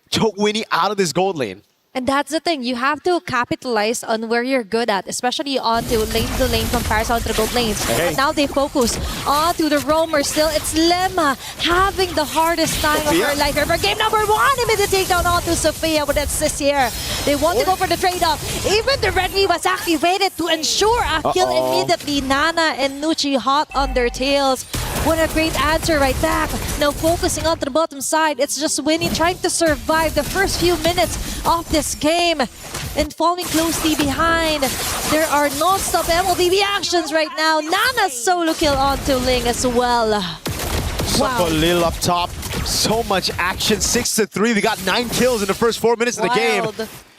choke Winnie out of this gold lane. And that's the thing, you have to capitalize on where you're good at, especially onto lane-to-lane comparison to the gold lanes. Okay. But now they focus onto the roamer still. It's Lemma having the hardest time of her life ever. Game number 1, immediate takedown onto Sophia with that assist here. They want to go for the trade-off. Even the red V was activated to ensure a kill immediately. Nana and Nucci hot on their tails. What a great answer right back. Now focusing on to the bottom side. It's just Winnie trying to survive the first few minutes of this game and falling closely behind. There are non-stop MLBB actions right now. Nana's solo kill onto Ling as well. Wow. Lil up top. So much action. 6-3. We got 9 kills in the first 4 minutes of the game.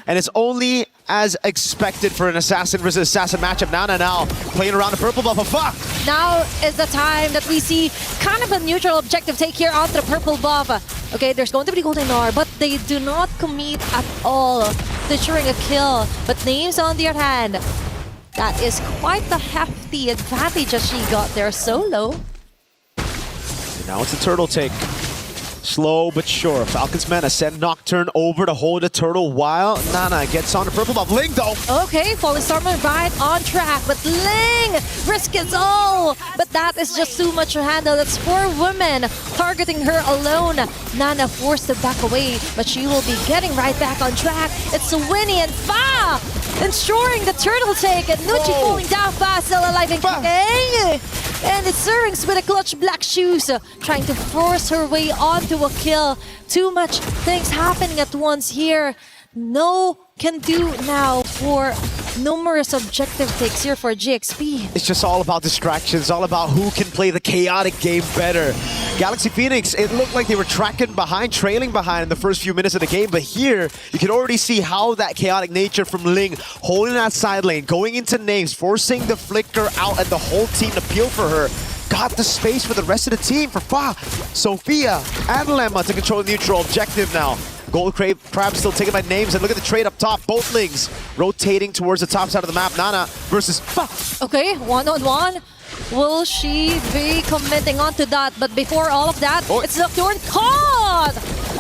And it's only as expected for an assassin versus assassin matchup. Nana now playing around the purple buff. Fuck! Now is the time that we see kind of a neutral objective take here onto the purple buff. Okay, there's going to be golden R, but they do not commit at all to ensuring a kill. But Names on the other hand, that is quite the hefty advantage that she got there solo. And now it's a turtle take. Slow but sure. Falcons Mana send Nocturne over to hold the turtle while Nana gets on the purple buff. Ling though. Okay, Falling Stormer right on track, but Ling risk it all. But that is just too much to handle. It's 4 women targeting her alone. Nana forced to back away, but she will be getting right back on track. It's Winnie and Fa ensuring the turtle take, and Nucci falling down fast, still alive and kicking. And it's Syrinx with a clutch black shoes, trying to force her way onto a kill. Too much things happening at once here. No can do now for numerous objective takes here for GXP. It's just all about distractions, all about who can play the chaotic game better. Galaxy Phoenix, it looked like they were tracking behind, trailing behind in the first few minutes of the game, but here you can already see how that chaotic nature from Ling, holding that side lane, going into Names, forcing the flicker out and the whole team to peel for her. Got the space for the rest of the team for Fa, Sophia, and Lemma to control the neutral objective now. Gold Crab still taken by Names, and look at the trade up top. Both Lings rotating towards the top side of the map. Nana versus Fa. Okay, one-on-one. Will she be committing onto that? But before all of that, it's Nocturne caught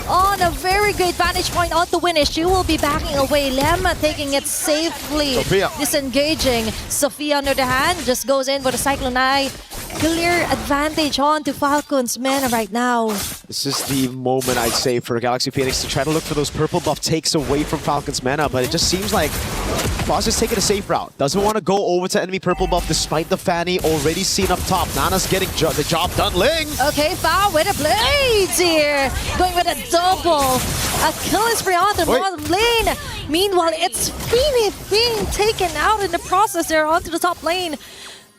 on a very great vantage point on the Winnie. She will be backing away. Lemma taking it safely. Sophia Disengaging. Sophia, on the other hand, just goes in with a Cyclone Eye. Clear advantage on to Falcons Mana right now. This is the moment, I'd say, for Galaxy Phoenix to try to look for those purple buff takes away from Falcons Mana, but it just seems like Foz is taking a safe route. Doesn't want to go over to enemy purple buff despite the Fanny already seen up top. Nana's getting the job done. Ling! Okay, Fa with a blades here. Going with a double. A kill is free on the bottom lane. Meanwhile, it's Feeny being taken out in the process there onto the top lane.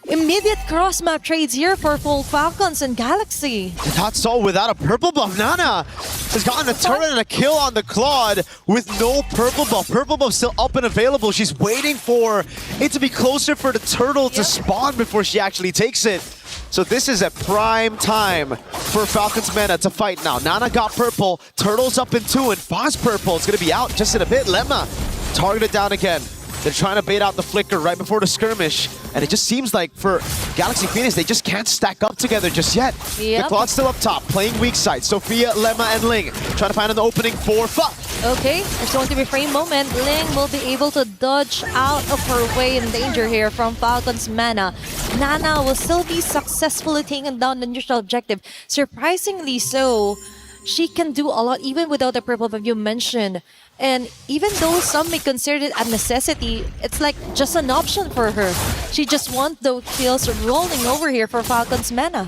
Immediate cross-map trades here for full Falcons and Galaxy. That's all without a purple buff. Nana has gotten a turn and a kill on the Claude with no purple buff. Purple buff still up and available. She's waiting for it to be closer for the turtle to spawn before she actually takes it. So this is a prime time for Falcons Mana to fight now. Nana got purple, Turtle's up in 2, and Foz purple is going to be out just in a bit. Lemma targeted down again. They're trying to bait out the flicker right before the skirmish, and it just seems like for Galaxy Phoenix, they just can't stack up together just yet. The Claude's still up top, playing weak side. Sophia, Lemma, and Ling trying to find an opening for Fa. Okay, there's going to be a frame moment. Ling will be able to dodge out of her way in danger here from Falcons Mana. Nana will still be successfully taking down the neutral objective. Surprisingly so, she can do a lot even without the purple buff you mentioned. And even though some may consider it a necessity, it's like just an option for her. She just wants those kills rolling over here for Falcons Mana.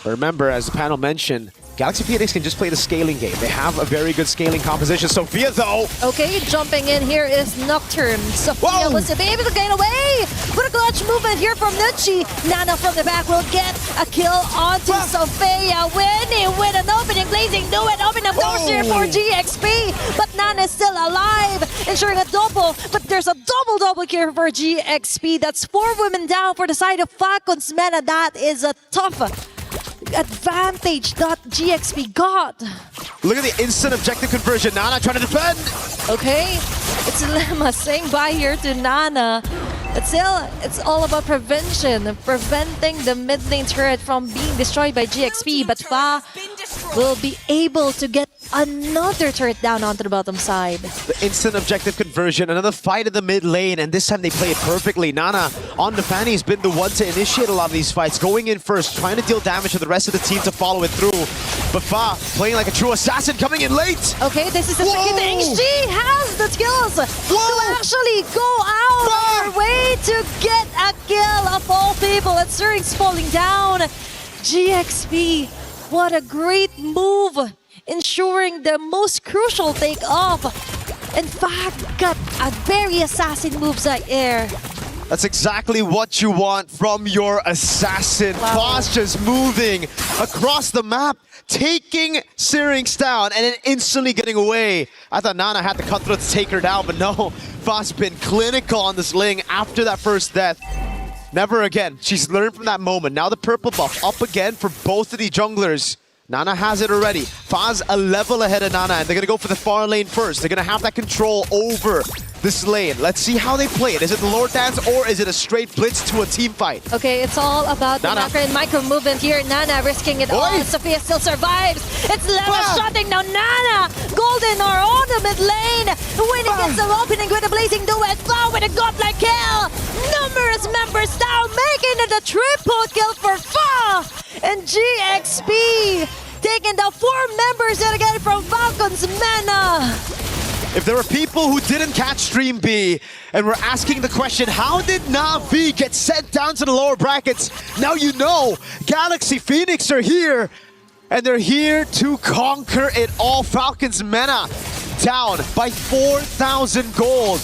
Remember, as the panel mentioned, Galaxy Phoenix can just play the scaling game. They have a very good scaling composition. Sophia, though. Okay, jumping in here is Nocturne. Sophia was able to get away. What a clutch movement here from Nucci. Nana from the back will get a kill onto Sophia. Winnie with an opening, blazing, do it. Open up doors here for GXP. But Nana is still alive, ensuring a double. But there's a double here for GXP. That's 4 women down for the side of Falcons Mana. That is a tough advantage that GXP got. Look at the instant objective conversion. Nana trying to defend. Okay, it's Lemma saying bye here to Nana. But still, it's all about prevention, preventing the mid lane turret from being destroyed by GXP. But Fa will be able to get another turret down onto the bottom side. The instant objective conversion, another fight in the mid lane, and this time they play it perfectly. Nana on the Fanny has been the one to initiate a lot of these fights, going in first, trying to deal damage to the rest of the team to follow it through. But Fa playing like a true assassin, coming in late. Okay, this is a tricky thing. She has the skills to actually go out of her way to get a kill of all people. And Syrinx falling down. GXP, what a great move, ensuring the most crucial take-off. In fact, got a very assassin moves right there. That's exactly what you want from your assassin. Foz just moving across the map, taking Syrinx down, and then instantly getting away. I thought Nana had the cutthroat to take her down, but no. Foz been clinical on this Ling after that first death. Never again. She's learned from that moment. Now the purple buff up again for both of the junglers. Nana has it already. Foz a level ahead of Nana, and they're going to go for the far lane first. They're going to have that control over this lane. Let's see how they play it. Is it the Lord Dance or is it a straight blitz to a team fight? Okay, it's all about the macro and micro movement here. Nana risking it all. Sophia still survives. It's Leva shutting down Nana. Golden are on the mid lane. Winning gets the opening with a blazing duet. Fa with a godlike kill. Numerous members down, making it a triple kill for Fa. And GXP taking down 4 members yet again from Falcons Mena. If there are people who didn't catch Stream B and were asking the question, how did Na'Vi get sent down to the lower brackets? Now you know, Galaxy Phoenix are here, and they're here to conquer it all. Falcons Mena down by 4,000 gold.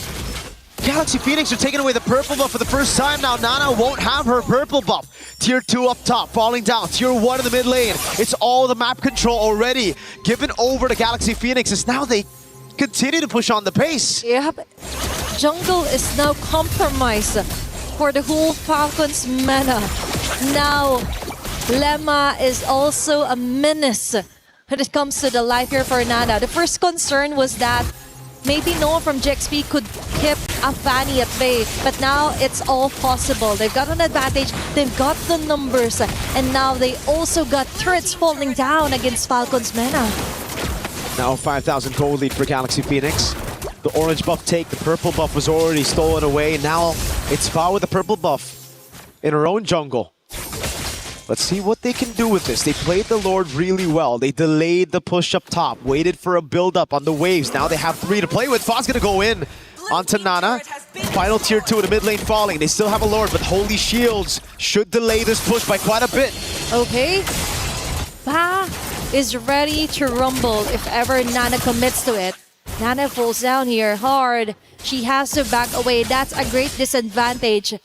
Galaxy Phoenix are taking away the purple buff for the first time now. Nana won't have her purple buff. Tier 2 up top, falling down. Tier 1 in the mid lane. It's all the map control already given over to Galaxy Phoenix as now they continue to push on the pace. Yeah, but jungle is now compromised for the whole Falcons Mena. Now, Lemma is also a menace when it comes to the life here for Nana. The first concern was that maybe no one from GXP could keep a Fanny at bay, but now it's all possible. They've got an advantage, they've got the numbers, and now they also got turrets falling down against Falcons Mena. Now 5,000 gold lead for Galaxy Phoenix. The orange buff take, the purple buff was already stolen away. Now it's Fa with the purple buff in her own jungle. Let's see what they can do with this. They played the Lord really well. They delayed the push up top, waited for a build up on the waves. Now they have 3 to play with. Fa's gonna go in onto Nana. Final tier 2 in the mid lane falling. They still have a Lord, but Holy Shields should delay this push by quite a bit. Okay. Fa is ready to rumble if ever Nana commits to it. Nana falls down here hard. She has to back away. That's a great disadvantage.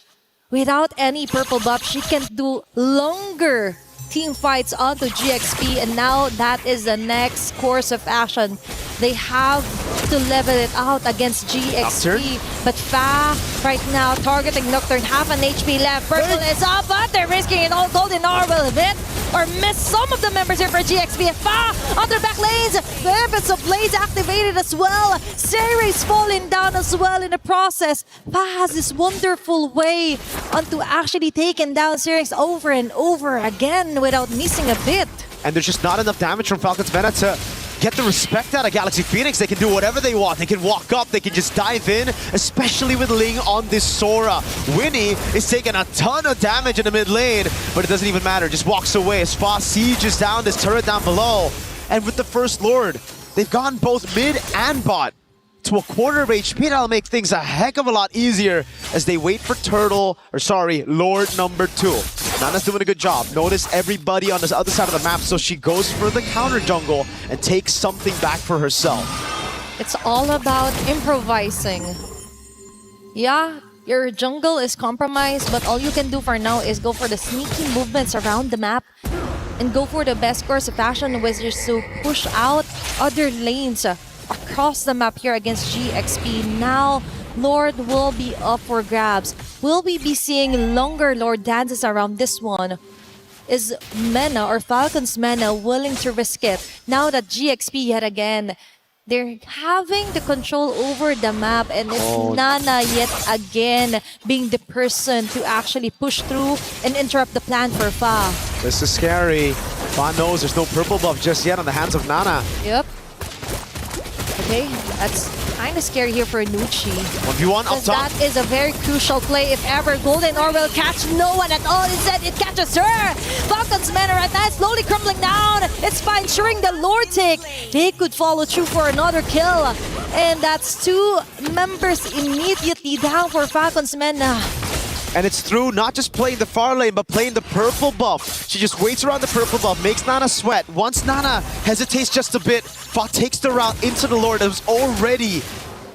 Without any purple buff, she can do longer team fights onto GXP, and now that is the next course of action. They have to level it out against GXP. Nocturne. But Fa right now targeting Nocturne, half an HP left. Purple is up, but they're risking it all. Golden R will hit or miss some of the members here for GXP. Fa on their back lanes. The Heavens of Blaze activated as well. Series falling down as well in the process. Fa has this wonderful way onto actually taking down Series over and over again without missing a bit. And there's just not enough damage from Falcons Mena to get the respect out of Galaxy Phoenix. They can do whatever they want. They can walk up, they can just dive in, especially with Ling on this Sora. Winnie is taking a ton of damage in the mid lane, but it doesn't even matter. Just walks away as Fa sieges down this turret down below. And with the first Lord, they've gone both mid and bot to a quarter of HP. That'll make things a heck of a lot easier as they wait for Lord number 2. Nana's doing a good job. Notice everybody on this other side of the map, so she goes for the counter jungle and takes something back for herself. It's all about improvising. Yeah, your jungle is compromised, but all you can do for now is go for the sneaky movements around the map and go for the best course of action, which is to push out other lanes across the map here against GXP. Now, Lord will be up for grabs. Will we be seeing longer Lord dances around this one? Is Mena or Falcons Mena willing to risk it? Now that GXP yet again, they're having the control over the map, and it's Nana yet again being the person to actually push through and interrupt the plan for Fa. This is scary. Fawn knows there's no purple buff just yet on the hands of Nana. Yep. Okay, that's kind of scary here for Nucci. 1v1 up top. That is a very crucial play if ever. Golden Ore will catch no one at all. Instead, it catches her. Falcon's mana right now is slowly crumbling down. It's fine, ensuring the lore take. They could follow through for another kill. And that's 2 members immediately down for Falcon's mana. And it's through not just playing the far lane, but playing the purple buff. She just waits around the purple buff, makes Nana sweat. Once Nana hesitates just a bit, Fa takes the route into the Lord that was already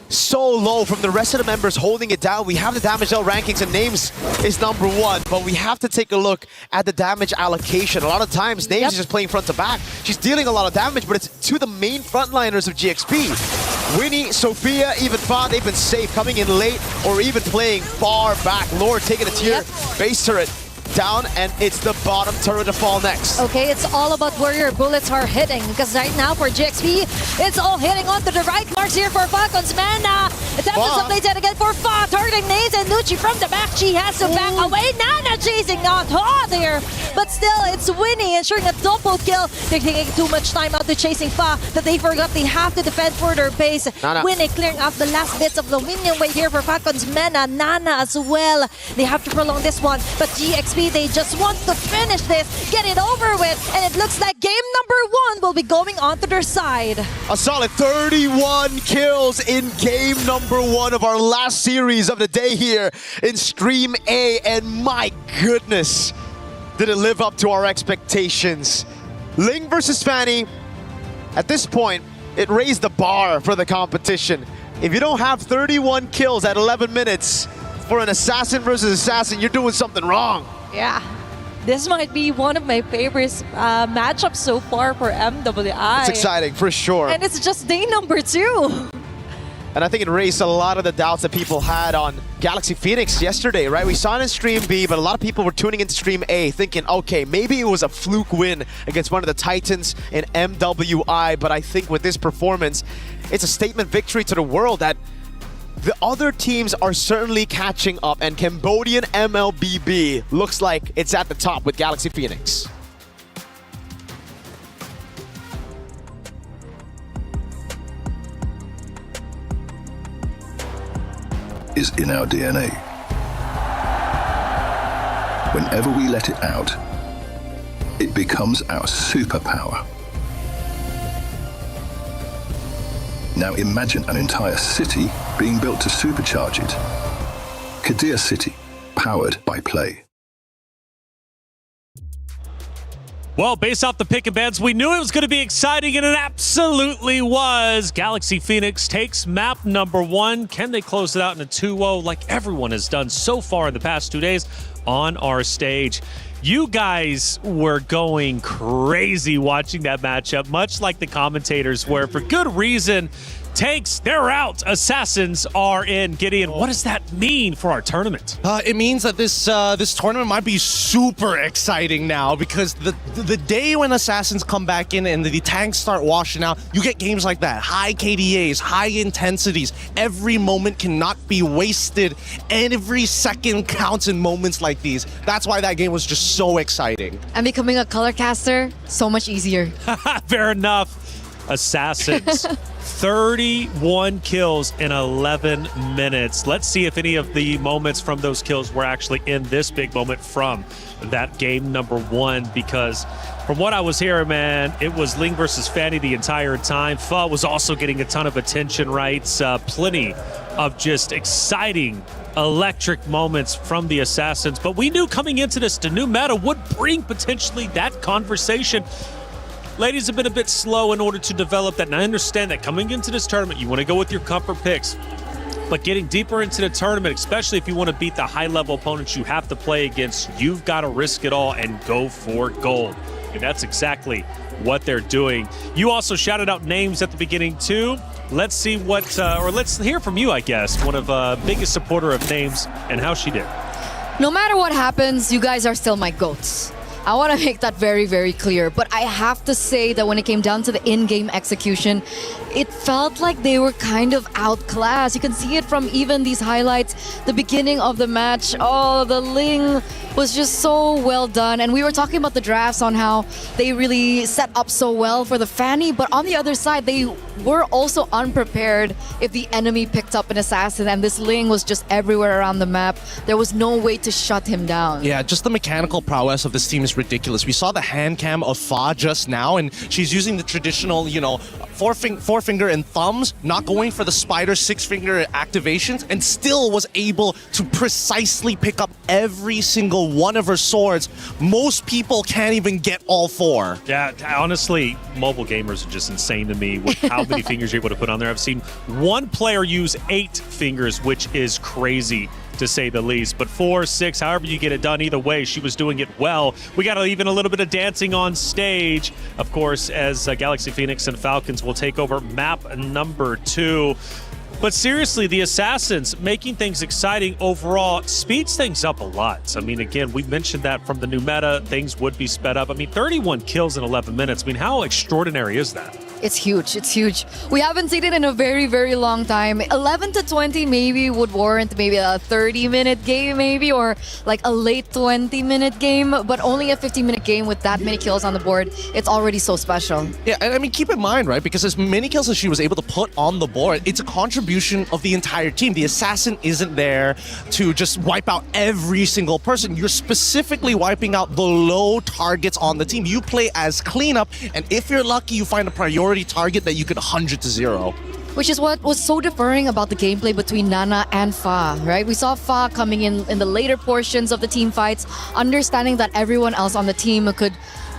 so low from the rest of the members holding it down. We have the damage L rankings and Names is number 1, but we have to take a look at the damage allocation. A lot of times, Names is just playing front to back. She's dealing a lot of damage, but it's to the main frontliners of GXP. Winnie, Sophia, even Fa, they've been safe, coming in late or even playing far back. Lord taking a tier, base turret down, and it's the bottom turret to fall next. Okay, it's all about where your bullets are hitting, because right now for GXP, it's all hitting onto the right marks here for Falcon's mana. Attempts to play that again for Fa, targeting Naze and Nucci from the back. She has to back away. Nana chasing on there, but still it's Winnie ensuring a double kill. They're taking too much time out to chasing Fa that they forgot they have to defend for their base. Winnie clearing off the last bits of the minion wave here for Falcon's mana. Nana as well. They have to prolong this one, but GXP, they just want to finish this, get it over with, and it looks like game number 1 will be going onto their side. A solid 31 kills in game number 1 of our last series of the day here in Stream A, and my goodness, did it live up to our expectations. Ling versus Fanny, at this point, it raised the bar for the competition. If you don't have 31 kills at 11 minutes for an assassin versus assassin, you're doing something wrong. Yeah. This might be one of my favorite matchups so far for MWI. It's exciting, for sure. And it's just day number 2. And I think it raised a lot of the doubts that people had on Galaxy Phoenix yesterday, right? We saw it in Stream B, but a lot of people were tuning into Stream A thinking, okay, maybe it was a fluke win against one of the Titans in MWI, but I think with this performance, it's a statement victory to the world that the other teams are certainly catching up, and Cambodian MLBB looks like it's at the top with Galaxy Phoenix. Is in our DNA. Whenever we let it out, it becomes our superpower. Now imagine an entire city being built to supercharge it. Kadir City, powered by play. Well, based off the pick and bans, we knew it was going to be exciting, and it absolutely was. Galaxy Phoenix takes map number 1. Can they close it out in a 2-0 like everyone has done so far in the past 2 days on our stage? You guys were going crazy watching that matchup, much like the commentators were, for good reason. Tanks, they're out. Assassins are in. Gideon, what does that mean for our tournament? It means that this tournament might be super exciting now, because the day when Assassins come back in and the tanks start washing out, you get games like that. High KDAs, high intensities. Every moment cannot be wasted, and every second counts in moments like these. That's why that game was just so exciting. And becoming a color caster, so much easier. Fair enough. Assassins. 31 kills in 11 minutes. Let's see if any of the moments from those kills were actually in this big moment from that game number 1, because from what I was hearing, man, it was Ling versus Fanny the entire time. Fa was also getting a ton of attention, right? Plenty of just exciting, electric moments from the Assassins. But we knew coming into this, the new meta would bring potentially that conversation. Ladies have been a bit slow in order to develop that, and I understand that coming into this tournament, you want to go with your comfort picks. But getting deeper into the tournament, especially if you want to beat the high-level opponents you have to play against, you've got to risk it all and go for gold. And that's exactly what they're doing. You also shouted out names at the beginning, too. Let's see what, or let's hear from you, I guess, one of biggest supporter of names and how she did. No matter what happens, you guys are still my GOATs. I want to make that very, very clear. But I have to say that when it came down to the in-game execution, it felt like they were kind of outclassed. You can see it from even these highlights. The beginning of the match, oh, the Ling was just so well done. And we were talking about the drafts on how they really set up so well for the Fanny. But on the other side, they were also unprepared if the enemy picked up an assassin. And this Ling was just everywhere around the map. There was no way to shut him down. Yeah, just the mechanical prowess of this team is ridiculous. We saw the hand cam of Fa just now, and she's using the traditional, you know, forefinger and thumbs, not going for the spider six-finger activations, and still was able to precisely pick up every single one of her swords. Most people can't even get all four. Yeah, honestly, mobile gamers are just insane to me with how many fingers you're able to put on there. I've seen one player use 8 fingers, which is crazy to say the least. But 4, 6, however you get it done, either way, she was doing it well. We got even a little bit of dancing on stage, of course, as Galaxy Phoenix and Falcons will take over map number 2. But seriously, the Assassins making things exciting overall speeds things up a lot. I mean, again, we mentioned that from the new meta, things would be sped up. I mean, 31 kills in 11 minutes. I mean, how extraordinary is that? It's huge. It's huge. We haven't seen it in a very, very long time. 11 to 20 maybe would warrant maybe a 30-minute game maybe, or like a late 20-minute game, but only a 50-minute game with that many kills on the board. It's already so special. Yeah, and I mean, keep in mind, right, because as many kills as she was able to put on the board, it's a contribution of the entire team. The assassin isn't there to just wipe out every single person. You're specifically wiping out the low targets on the team. You play as cleanup, and if you're lucky, you find a priority target that you could 100 to 0. Which is what was so differing about the gameplay between Nana and Fa, right? We saw Fa coming in the later portions of the team fights, understanding that everyone else on the team could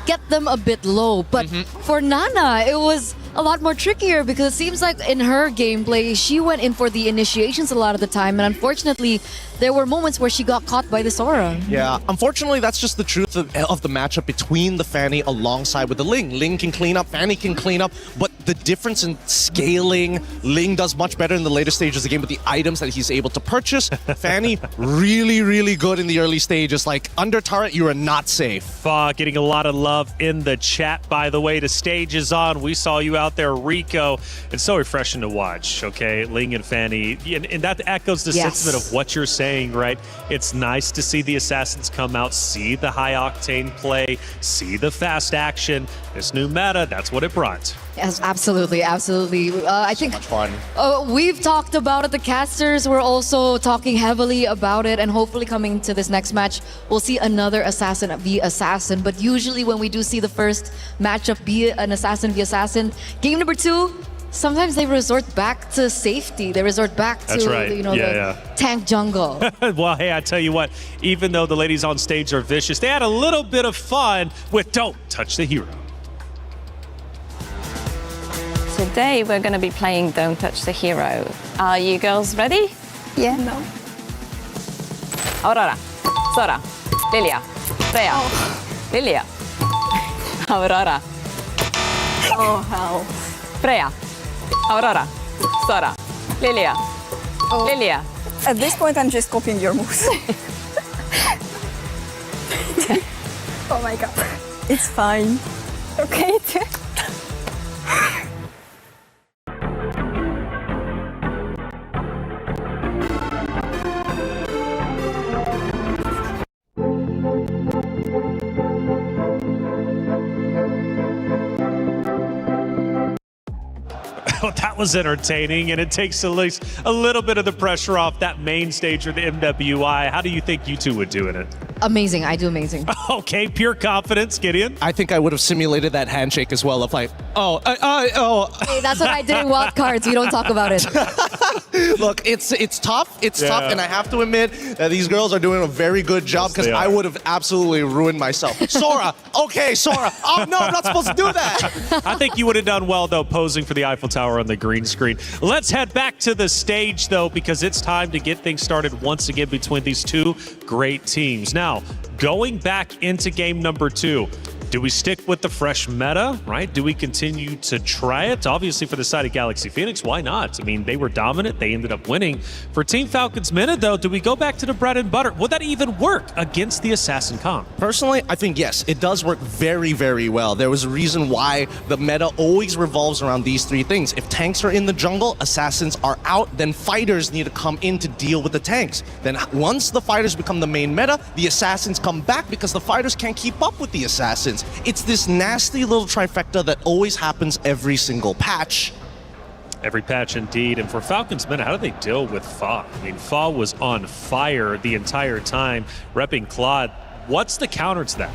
get them a bit low. But for Nana, it was a lot more trickier because it seems like in her gameplay, she went in for the initiations a lot of the time. And unfortunately, there were moments where she got caught by the Sora. Yeah, unfortunately, that's just the truth of the matchup between the Fanny alongside with the Ling. Ling can clean up, Fanny can clean up, but the difference in scaling, Ling does much better in the later stages of the game with the items that he's able to purchase. Fanny, really, really good in the early stages. Like, under turret, you are not safe. Getting a lot of love in the chat, by the way. The stage is on. We saw you out there, Rico. It's so refreshing to watch, okay? Ling and Fanny. And that echoes the sentiment of what you're saying, right? It's nice to see the Assassins come out, see the high-octane play, see the fast action. This new meta, that's what it brought. Yes, absolutely, absolutely. I think so much fun. We've talked about it. The casters were also talking heavily about it, and hopefully coming to this next match, we'll see another assassin v assassin. But usually when we do see the first matchup be an assassin v assassin, game number 2, sometimes they resort back to safety. They resort back to the tank jungle. Well, hey, I tell you what, even though the ladies on stage are vicious, they had a little bit of fun with Don't Touch the Hero. Today we're going to be playing Don't Touch the Hero. Are you girls ready? Yeah. No. Aurora, Sora, Lilia, Freya, Lilia, Aurora. Oh, hell. Freya, Aurora, Sora, Lilia, Lilia. At this point, I'm just copying your moves. Oh my god. It's fine. Okay. That was entertaining, and it takes at least a little bit of the pressure off that main stage or the MWI. How do you think you two would do in it? Amazing. I do amazing. Okay, pure confidence. Gideon? I think I would have simulated that handshake as well of like, Hey, that's what I did in Wild Cards. We don't talk about it. Look, it's tough. It's tough, and I have to admit that these girls are doing a very good job because I would have absolutely ruined myself. Sora, okay, Sora. Oh, no, I'm not supposed to do that. I think you would have done well, though, posing for the Eiffel Tower on the green screen. Let's head back to the stage, though, because it's time to get things started once again between these two great teams. Now, going back into game number 2, Do we stick with the fresh meta, right? Do we continue to try it? Obviously, for the side of Galaxy Phoenix, why not? I mean, they were dominant. They ended up winning. For Team Falcon's meta, though, do we go back to the bread and butter? Would that even work against the Assassin comp? Personally, I think yes, it does work very, very well. There was a reason why the meta always revolves around these three things. If tanks are in the jungle, assassins are out, then fighters need to come in to deal with the tanks. Then once the fighters become the main meta, the assassins come back because the fighters can't keep up with the assassins. It's this nasty little trifecta that always happens every single patch. Every patch indeed. And for Falcons meta, how do they deal with Fa? I mean, Fa was on fire the entire time, repping Claude. What's the counter to that?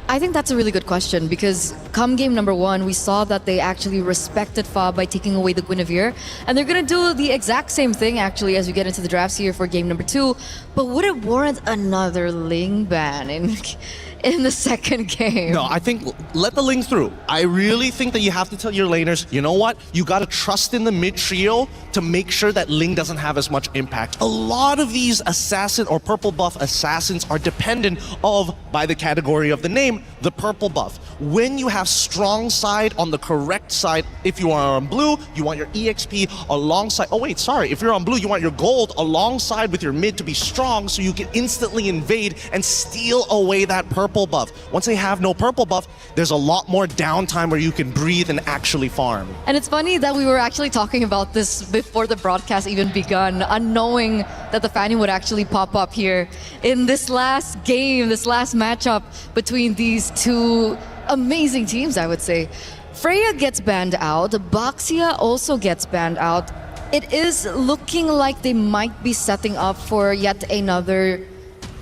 I think that's a really good question because come game number 1, we saw that they actually respected Fa by taking away the Guinevere. And they're going to do the exact same thing actually as we get into the drafts here for game number 2. But would it warrant another Ling ban in the second game? No, I think let the Ling through. I really think that you have to tell your laners, you know what? You got to trust in the mid trio to make sure that Ling doesn't have as much impact. A lot of these assassin or purple buff assassins are dependent of, by the category of the name, the purple buff. When you have strong side on the correct side, if you are on blue, you want your EXP alongside, oh wait, sorry, if you're on blue, you want your gold alongside with your mid to be strong so you can instantly invade and steal away that purple buff. Once they have no purple buff, there's a lot more downtime where you can breathe and actually farm. And it's funny that we were actually talking about this before the broadcast even begun, unknowing that the Fanny would actually pop up here in this last game, this last matchup between these two amazing teams, I would say. Freya gets banned out, Baxia also gets banned out. It is looking like they might be setting up for yet another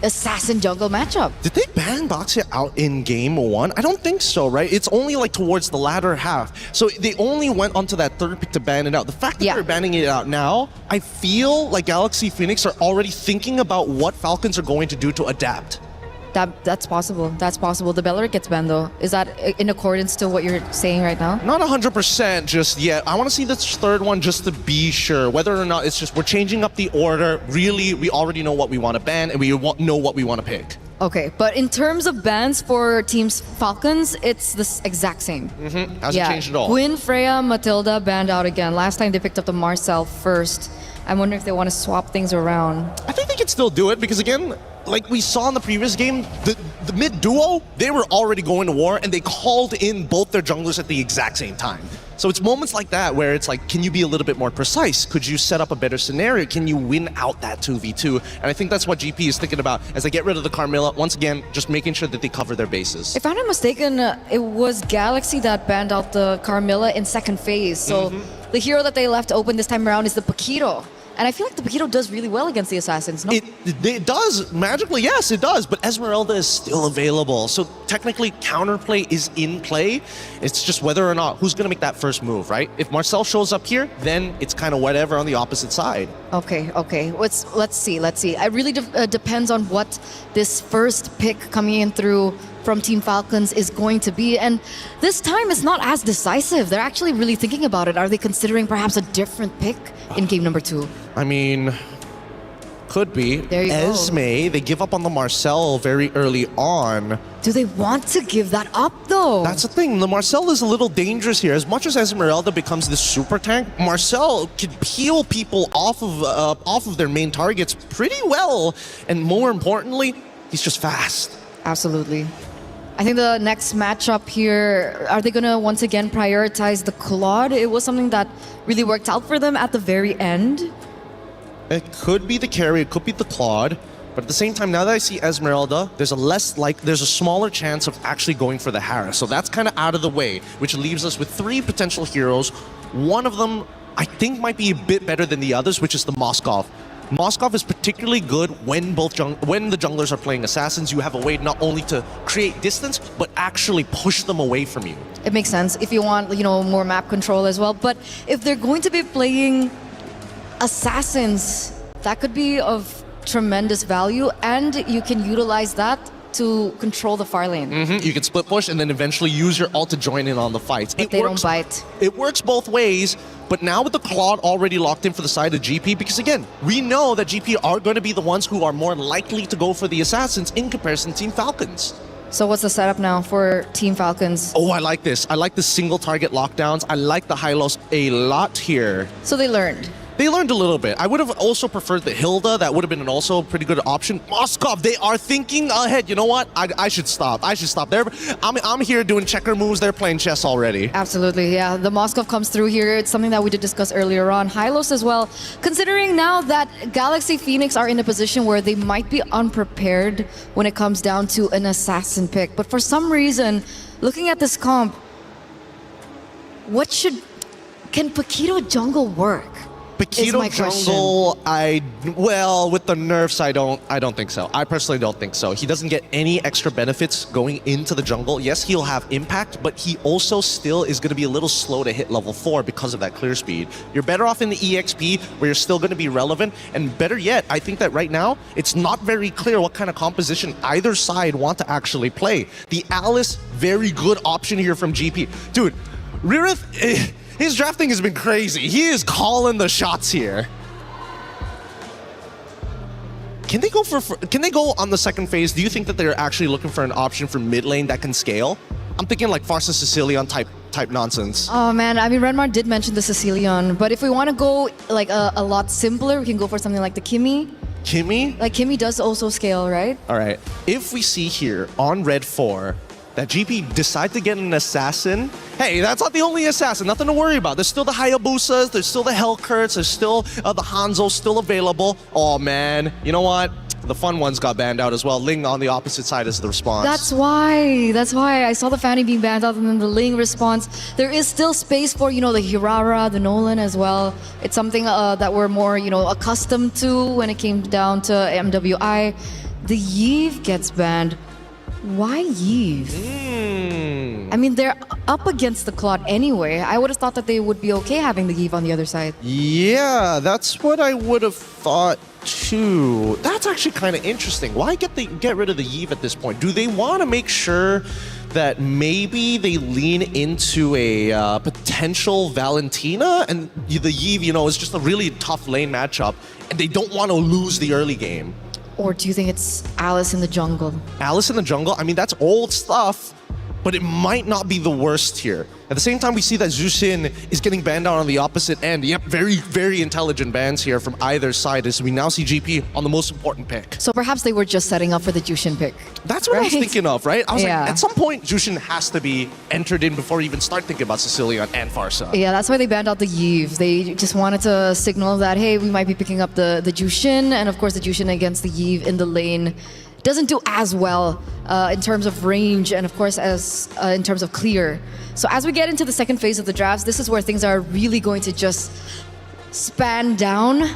assassin jungle matchup. Did they ban Baxia out in game 1? I don't think so, right? It's only like towards the latter half. So they only went onto that third pick to ban it out. The fact that they're banning it out now, I feel like Galaxy Phoenix are already thinking about what Falcons are going to do to adapt. That's possible. That's possible. The Bellerik gets banned though. Is that in accordance to what you're saying right now? Not 100% just yet. I want to see this third one just to be sure. Whether or not it's just we're changing up the order. Really, we already know what we want to ban and we know what we want to pick. Okay, but in terms of bans for Teams Falcons, it's the exact same. Hasn't changed at all. Gwyn, Freya, Matilda banned out again. Last time they picked up the Marcel first. I'm wondering if they want to swap things around. I think they can still do it because again, like we saw in the previous game, the mid duo, they were already going to war and they called in both their junglers at the exact same time. So it's moments like that where it's like, can you be a little bit more precise? Could you set up a better scenario? Can you win out that 2v2? And I think that's what GP is thinking about as they get rid of the Carmilla. Once again, just making sure that they cover their bases. If I'm not mistaken, it was Galaxy that banned out the Carmilla in second phase. So the hero that they left open this time around is the Paquito. And I feel like the Paquito does really well against the Assassins, no? It does. Magically, yes, it does. But Esmeralda is still available. So technically, counterplay is in play. It's just whether or not who's going to make that first move, right? If Marcel shows up here, then it's kind of whatever on the opposite side. Okay. Let's see. It really depends on what this first pick coming in through from Team Falcons is going to be. And this time it's not as decisive. They're actually really thinking about it. Are they considering perhaps a different pick in game number 2? I mean, could be. There you go. Esme, they give up on the Marcel very early on. Do they want to give that up though? That's the thing. The Marcel is a little dangerous here. As much as Esmeralda becomes the super tank, Marcel can peel people off of their main targets pretty well. And more importantly, he's just fast. Absolutely. I think the next matchup here, are they going to once again prioritize the Claude? It was something that really worked out for them at the very end. It could be the carry, it could be the Claude, but at the same time, now that I see Esmeralda, there's a smaller chance of actually going for the Harris. So that's kind of out of the way, which leaves us with 3 potential heroes. One of them, I think, might be a bit better than the others, which is the Moskov. Moskov is particularly good when when the junglers are playing assassins. You have a way not only to create distance, but actually push them away from you. It makes sense if you want, more map control as well. But if they're going to be playing assassins, that could be of tremendous value, and you can utilize that to control the far lane. You can split push and then eventually use your ult to join in on the fights. But they don't bite. It works both ways, but now with the Claude already locked in for the side of GP, because again, we know that GP are going to be the ones who are more likely to go for the assassins in comparison to Team Falcons. So what's the setup now for Team Falcons? Oh, I like this. I like the single target lockdowns. I like the high-lows a lot here. So they learned. They learned a little bit. I would have also preferred the Hilda. That would have been also a pretty good option. Moskov, they are thinking ahead. You know what? I should stop. I should stop. I'm here doing checker moves. They're playing chess already. Absolutely, yeah. The Moskov comes through here. It's something that we did discuss earlier on. Hylos as well. Considering now that Galaxy Phoenix are in a position where they might be unprepared when it comes down to an assassin pick. But for some reason, looking at this comp, can Paquito jungle work? Paquito jungle, with the nerfs, I don't think so. I personally don't think so. He doesn't get any extra benefits going into the jungle. Yes, he'll have impact, but he also still is going to be a little slow to hit level 4 because of that clear speed. You're better off in the EXP where you're still going to be relevant, and better yet, I think that right now, it's not very clear what kind of composition either side want to actually play. The Alice, very good option here from GP. Dude, Ririth... His drafting has been crazy. He is calling the shots here. Can they go on the second phase? Do you think that they're actually looking for an option for mid lane that can scale? I'm thinking like Farsa Sicilian type nonsense. Oh man, I mean Renmar did mention the Sicilian, but if we want to go like a lot simpler, we can go for something like the Kimmy. Kimmy? Like Kimmy does also scale, right? All right. If we see here on Red 4 that GP decide to get an assassin, hey, that's not the only assassin, nothing to worry about. There's still the Hayabusas, there's still the Hellcurts, there's still the Hanzo still available. Oh man, you know what? The fun ones got banned out as well. Ling on the opposite side is the response. That's why I saw the Fanny being banned out and then the Ling response. There is still space for, the Hirara, the Nolan as well. It's something that we're more, accustomed to when it came down to MWI. The Yve gets banned. Why Yve? I mean, they're up against the Claude anyway. I would have thought that they would be okay having the Yve on the other side. Yeah, that's what I would have thought too. That's actually kind of interesting. Why get rid of the Yve at this point? Do they want to make sure that maybe they lean into a potential Valentina? And the Yve, is just a really tough lane matchup, and they don't want to lose the early game. Or do you think it's Alice in the jungle? Alice in the jungle? I mean, that's old stuff, but it might not be the worst here. At the same time, we see that Jushin is getting banned out on the opposite end. Yep, very, very intelligent bans here from either side as we now see GP on the most important pick. So perhaps they were just setting up for the Jushin pick. That's what I was thinking of, right? I was like, Yeah. at some point, Jushin has to be entered in before you even start thinking about Sicilian and Farsa. Yeah, that's why they banned out the Yve. They just wanted to signal that, hey, we might be picking up the Jushin, and of course the Jushin against the Yve in the lane doesn't do as well in terms of range and of course as in terms of clear. So as we get into the second phase of the drafts, this is where things are really going to just span down.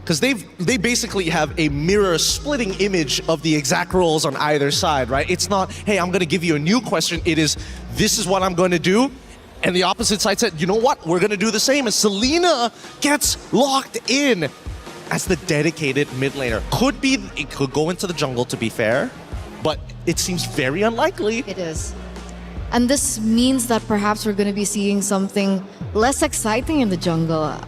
Because they basically have a mirror splitting image of the exact roles on either side, right? It's not, hey, I'm going to give you a new question. It is, this is what I'm going to do. And the opposite side said, you know what? We're going to do the same. And Selena gets locked in as the dedicated mid laner. It could go into the jungle, to be fair, but it seems very unlikely. It is. And this means that perhaps we're going to be seeing something less exciting in the jungle.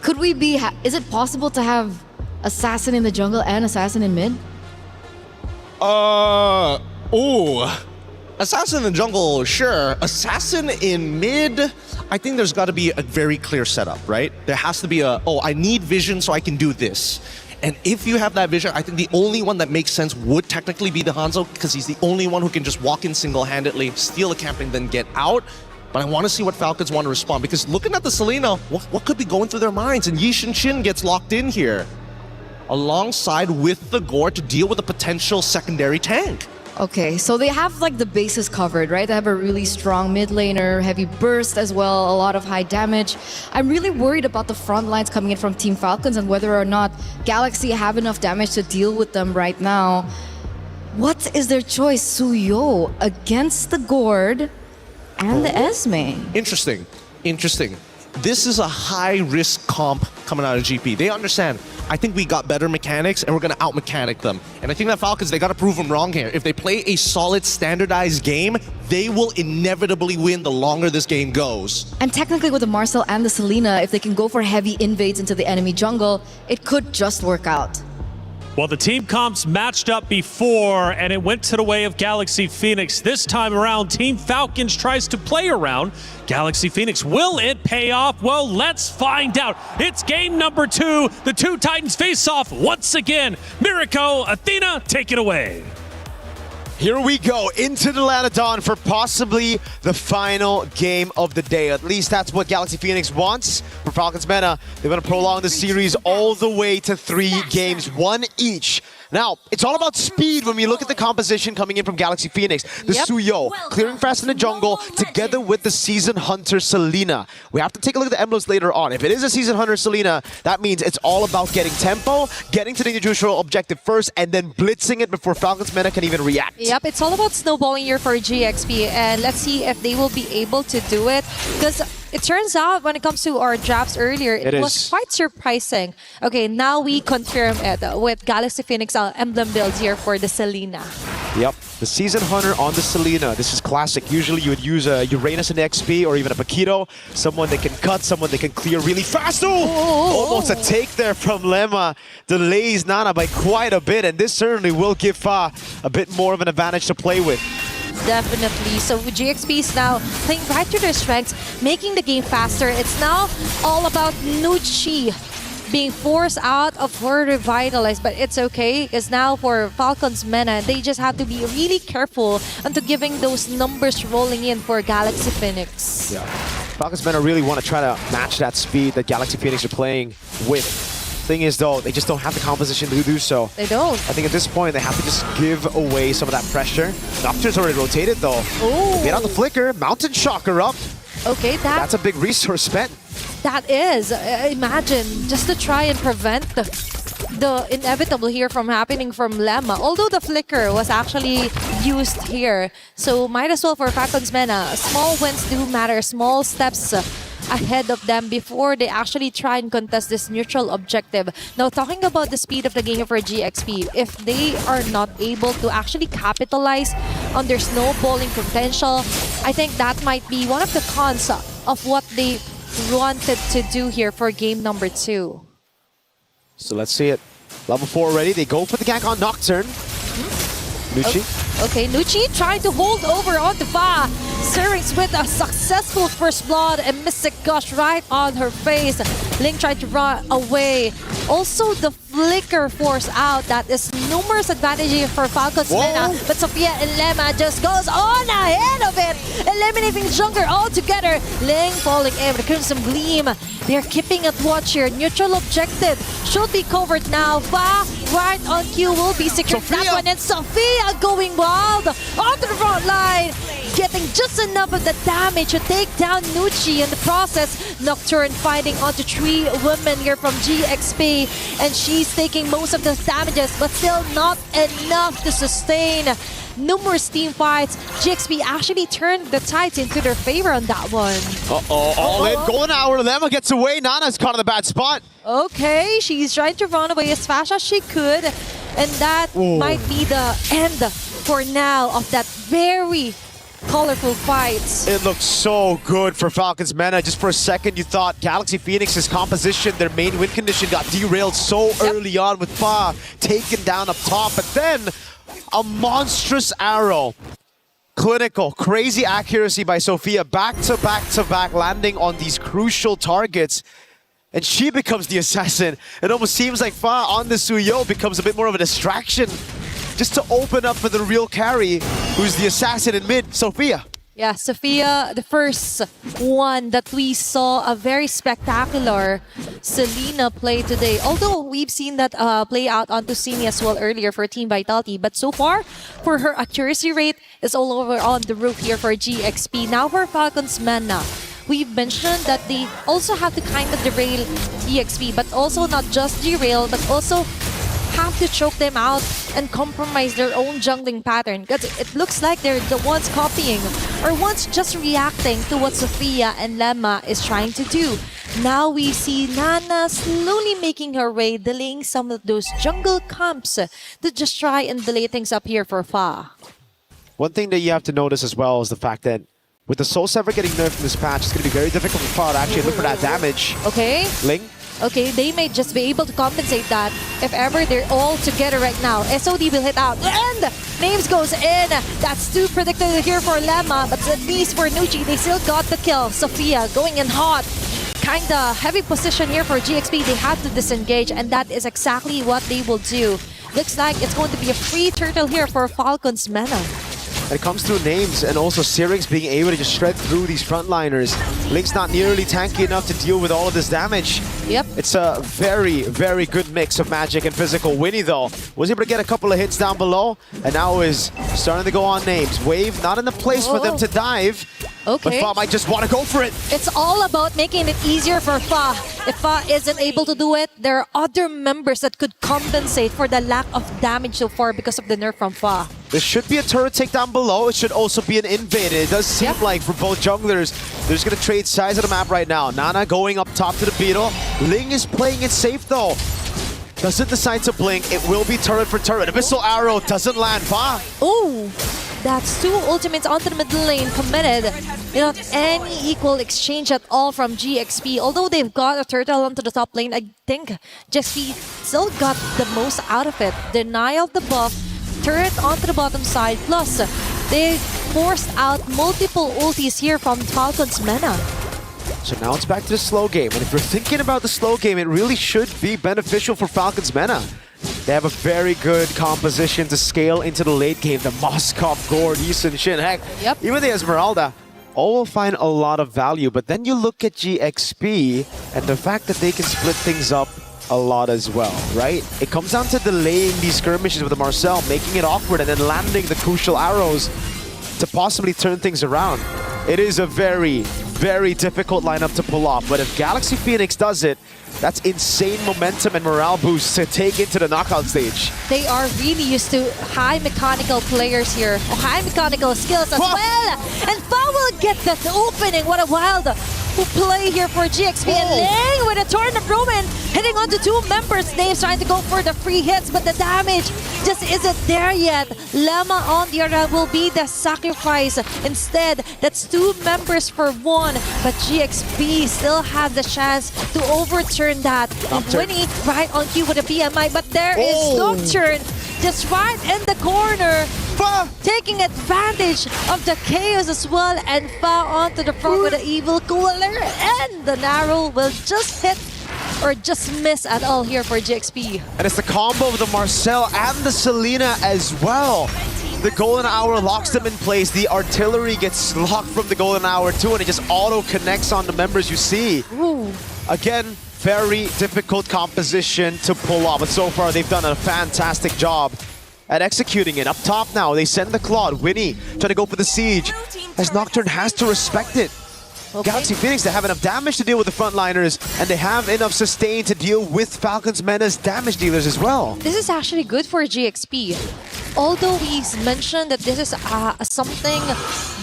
Could we be... is it possible to have Assassin in the jungle and Assassin in mid? Assassin in the jungle, sure. Assassin in mid, I think there's got to be a very clear setup, right? There has to be I need vision so I can do this. And if you have that vision, I think the only one that makes sense would technically be the Hanzo, because he's the only one who can just walk in single-handedly, steal a camp, and then get out. But I want to see what Falcons want to respond, because looking at the Selena, what could be going through their minds? And Yi Shin gets locked in here, alongside with the Gore to deal with a potential secondary tank. Okay, so they have like the bases covered, right? They have a really strong mid laner, heavy burst as well, a lot of high damage. I'm really worried about the front lines coming in from Team Falcons and whether or not Galaxy have enough damage to deal with them right now. What is their choice? Suyo against the Gord and the Esme. Interesting. This is a high-risk comp coming out of GP. They understand, I think we got better mechanics and we're going to out-mechanic them. And I think that Falcons, they got to prove them wrong here. If they play a solid, standardized game, they will inevitably win the longer this game goes. And technically with the Marcel and the Selena, if they can go for heavy invades into the enemy jungle, it could just work out. Well, the team comps matched up before, and it went to the way of Galaxy Phoenix. This time around, Team Falcons tries to play around Galaxy Phoenix. Will it pay off? Well, let's find out. It's game number 2. The two Titans face off once again. Miriko, Athena, take it away. Here we go into the Lanadon for possibly the final game of the day. At least that's what Galaxy Phoenix wants. For Falcons Mena, they're going to prolong the series all the way to 3 games, 1 each. Now, it's all about speed when we look at the composition coming in from Galaxy Phoenix. The Suyo, clearing fast in the jungle, together with the Season Hunter Selena. We have to take a look at the emblems later on. If it is a Season Hunter Selena, that means it's all about getting tempo, getting to the individual objective first, and then blitzing it before Falcons Mena can even react. Yep, it's all about snowballing here for GXP, and let's see if they will be able to do it. Because it turns out when it comes to our drafts earlier, it was quite surprising. Okay, now we confirm it with Galaxy Phoenix emblem builds here for the Selena. Yep, the Season Hunter on the Selena. This is classic. Usually you would use a Uranus in XP or even a Paquito. Someone that can cut, someone that can clear really fast. Almost a take there from Lemma. Delays Nana by quite a bit, and this certainly will give Fa a bit more of an advantage to play with. Definitely. So GXP is now playing right to their strengths, making the game faster. It's now all about Nucci being forced out of her Revitalize, but it's okay because now for Falcons Mena, they just have to be really careful into giving those numbers rolling in for Galaxy Phoenix. Yeah. Falcons Mena really want to try to match that speed that Galaxy Phoenix are playing with. Thing is though, they just don't have the composition to do so. They don't. I think at this point they have to just give away some of that pressure. Nocturne's already rotated though. Get out the flicker, Mountain Shocker up. Okay, that's a big resource spent. That is, imagine, just to try and prevent the inevitable here from happening from Lemma. Although the flicker was actually used here, so might as well for Falcons Mena. Small wins do matter, small steps ahead of them before they actually try and contest this neutral objective. Now, talking about the speed of the game for GXP, if they are not able to actually capitalize on their snowballing potential, I think that might be one of the cons of what they wanted to do here for game number 2. So let's see it. Level 4 already. They go for the gank on Nocturne. Nucci. Okay, Nucci trying to hold over onto Fa. Syrinx with a successful first blood and Mystic Gush right on her face. Ling tried to run away. Also, the flicker force out. That is numerous advantages for Falcons Mena. But Sophia and Lemma just goes on ahead of it, eliminating Junker altogether. Ling falling in with Crimson Gleam. They're keeping it watch here. Neutral objective should be covered now. Fa right on cue will be secured. That one, and Sophia going wild onto the front line, getting just enough of the damage to take down Nucci in the process. Nocturne fighting onto 3 women here from GXP, and she's taking most of the damages, but still not enough to sustain numerous team fights. GXP actually turned the tides into their favor on that one. All in, golden hour. Lemma gets away. Nana's caught in the bad spot. Okay, she's trying to run away as fast as she could, and that might be the end for now of that very colorful fights. It looks so good for Falcons Mena. Just for a second, you thought Galaxy Phoenix's composition, their main win condition, got derailed so early on with Fa taken down up top. But then, a monstrous arrow. Clinical, crazy accuracy by Sophia. Back to back, landing on these crucial targets. And she becomes the assassin. It almost seems like Fa on the Suyo becomes a bit more of a distraction, just to open up for the real carry, who's the assassin in mid, Sophia. Yeah, Sophia, the first one that we saw a very spectacular Selena play today. Although we've seen that play out onto Sini as well earlier for Team Vitality. But so far, for her accuracy rate, is all over on the roof here for GXP. Now for Falcons Mena, we've mentioned that they also have to kind of derail GXP, but also not just derail, but also have to choke them out and compromise their own jungling pattern, because it looks like they're the ones copying or ones just reacting to what Sophia and Lemma is trying to do. Now we see Nana slowly making her way, delaying some of those jungle camps to just try and delay things up here for Fa. One thing that you have to notice as well is the fact that with the Soul Sever getting nerfed in this patch, it's going to be very difficult for Fa to actually look for that damage. Okay. Ling Okay, they may just be able to compensate that if ever they're all together right now. SOD will hit out, and Names goes in. That's too predicted here for Lemma, but at least for Nucci, they still got the kill. Sophia going in hot. Kinda heavy position here for GXP. They have to disengage, and that is exactly what they will do. Looks like it's going to be a free turtle here for Falcons Mena. And it comes through Names and also Syrinx being able to just shred through these frontliners. Link's not nearly tanky enough to deal with all of this damage. Yep. It's a very, very good mix of magic and physical. Winnie, though, was able to get a couple of hits down below, and now is starting to go on Names. Wave not in the place for them to dive. Okay. But Fa might just want to go for it. It's all about making it easier for Fa. If Fa isn't able to do it, there are other members that could compensate for the lack of damage so far because of the nerf from Fa. There should be a turret takedown below. It should also be an invade. It does seem like for both junglers, they're just going to trade sides of the map right now. Nana going up top to the Beetle. Ling is playing it safe though. Doesn't decide to blink. It will be turret for turret. Abyssal Arrow doesn't land. Fa. Oh, that's two ultimates onto the mid lane committed. Without any equal exchange at all from GXP. Although they've got a turtle onto the top lane, I think GXP still got the most out of it. Denial of the buff, turret onto the bottom side, plus they forced out multiple ultis here from Falcons Mena. So now it's back to the slow game. And if you're thinking about the slow game, it really should be beneficial for Falcons Mena. They have a very good composition to scale into the late game. The Moskov, Gord, Eason, Shin, heck, even the Esmeralda, all will find a lot of value. But then you look at GXP and the fact that they can split things up a lot as well, right? It comes down to delaying these skirmishes with the Marcel, making it awkward, and then landing the crucial arrows to possibly turn things around. It is a very, very difficult lineup to pull off, but if Galaxy Phoenix does it, that's insane momentum and morale boost to take into the knockout stage. They are really used to high mechanical players here, or high mechanical skills as well. And Fa will get that opening. What a wild play here for GXP. And Ling with a torn of Roman hitting onto two members. Names trying to go for the free hits, but the damage just isn't there yet. Lemma on the other hand will be the sacrifice. Instead, that's two members for one, but GXP still have the chance to overturn that. Winnie right on cue with a PMI, but there is Nocturne just right in the corner, taking advantage of the chaos as well, and Fa onto the front with an evil cooler, and the narrow will just hit or just miss at all here for GXP. And it's the combo of the Marcel and the Selena as well. The Golden Hour locks them in place. The artillery gets locked from the Golden Hour too, and it just auto-connects on the members you see. Ooh. Again, very difficult composition to pull off, but so far they've done a fantastic job at executing it. Up top now, they send the Claude. Winnie trying to go for the siege, as Nocturne has to respect it. Galaxy Phoenix, they have enough damage to deal with the frontliners, and they have enough sustain to deal with Falcons Mena's damage dealers as well. This is actually good for GXP. Although we mentioned that this is something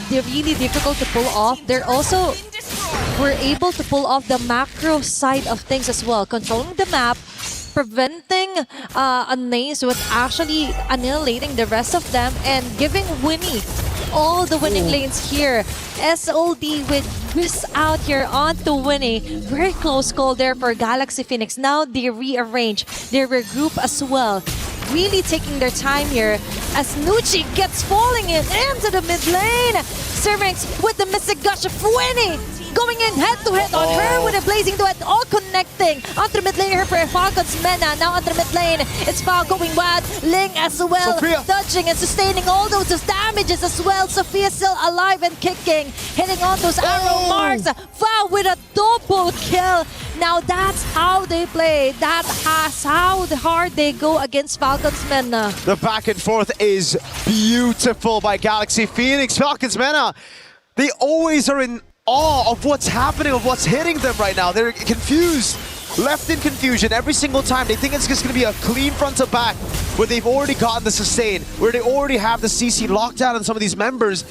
they're really difficult to pull off, they're also were able to pull off the macro side of things as well. Controlling the map, preventing Names with actually annihilating the rest of them, and giving Winnie all the winning lanes here. SOD with miss out here onto Winnie. Very close call there for Galaxy Phoenix. Now they rearrange, they regroup as well. Really taking their time here as Nucci gets falling into the mid lane. Syrinx with the Mystic Gush of Winnie. Going in head-to-head on her with a Blazing Duet, all connecting onto the mid lane here for Falcons Mena. Now onto the mid lane, it's Fa going wild. Ling as well, Sophia dodging and sustaining all those damages as well. Sophia still alive and kicking, hitting on those arrow marks. Fa with a double kill. Now that's how they play. That's how hard they go against Falcons Mena. The back and forth is beautiful by Galaxy Phoenix. Falcons Mena, they always are in awe of what's happening, of what's hitting them right now. They're confused, left in confusion every single time. They think it's just going to be a clean front to back, where they've already gotten the sustain, where they already have the CC locked down on some of these members.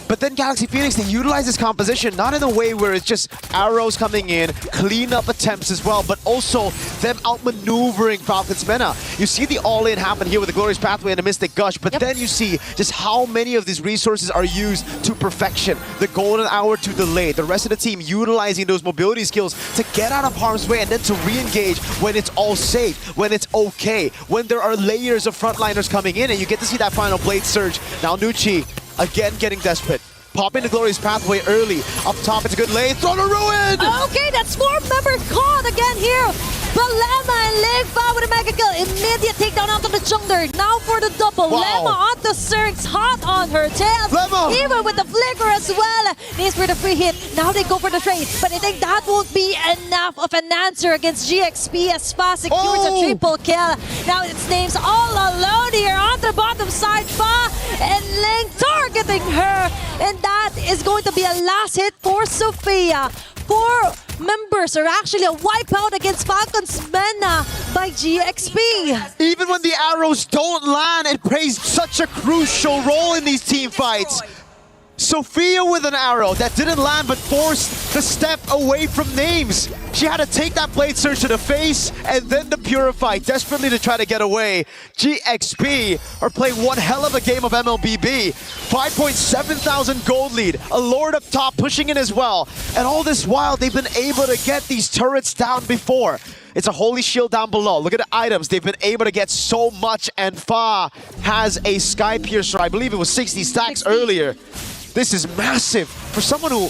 But then Galaxy Phoenix, they utilize this composition not in a way where it's just arrows coming in, clean up attempts as well, but also them outmaneuvering Falcon's Mena. You see the all-in happen here with the Glorious Pathway and the Mystic Gush, but then you see just how many of these resources are used to perfection. The Golden Hour to delay, the rest of the team utilizing those mobility skills to get out of harm's way and then to re-engage when it's all safe, when it's okay, when there are layers of frontliners coming in, and you get to see that final Blade Surge. Now Nucci, again getting desperate. Popping the Glorious Pathway early. Up top, it's a good lane. Throw to ruin! Okay, that's 4-member caught again here. Balema and Lingfa with a mega kill. Immediate takedown onto the jungler. Now for the double. Wow. Lemma onto Zerg's hot on her tail. Lemma. Even with the flicker as well. Needs for the free hit. Now they go for the trade. But I think that won't be enough of an answer against GXP as Fa secures a triple kill. Now it's Names all alone here on the bottom side. Fa and Ling targeting her. And that is going to be a last hit for Sophia. 4 members are actually a wipeout against Falcon's Mena by GXP. Even when the arrows don't land, it plays such a crucial role in these team fights. Sophia with an arrow that didn't land but forced the step away from Names. She had to take that Blade Surge to the face and then the Purify desperately to try to get away. GXP are playing one hell of a game of MLBB. 5,700 gold lead. A Lord up top pushing in as well. And all this while, they've been able to get these turrets down before. It's a Holy Shield down below. Look at the items. They've been able to get so much, and Fa has a Sky Piercer. I believe it was 60 stacks earlier. This is massive for someone who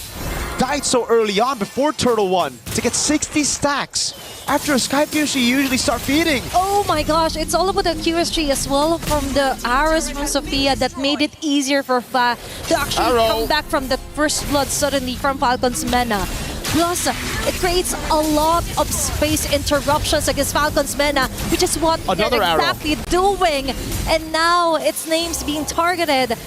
died so early on before Turtle 1 to get 60 stacks. After a Sky Piercer, you usually start feeding. Oh my gosh, it's all about the QSG as well from the arrows from Sophia that made it easier for Fa to actually come back from the first blood suddenly from Falcon's Mena. Plus, it creates a lot of space interruptions against Falcon's Mena, which is what they're exactly doing. And now its Name's being targeted.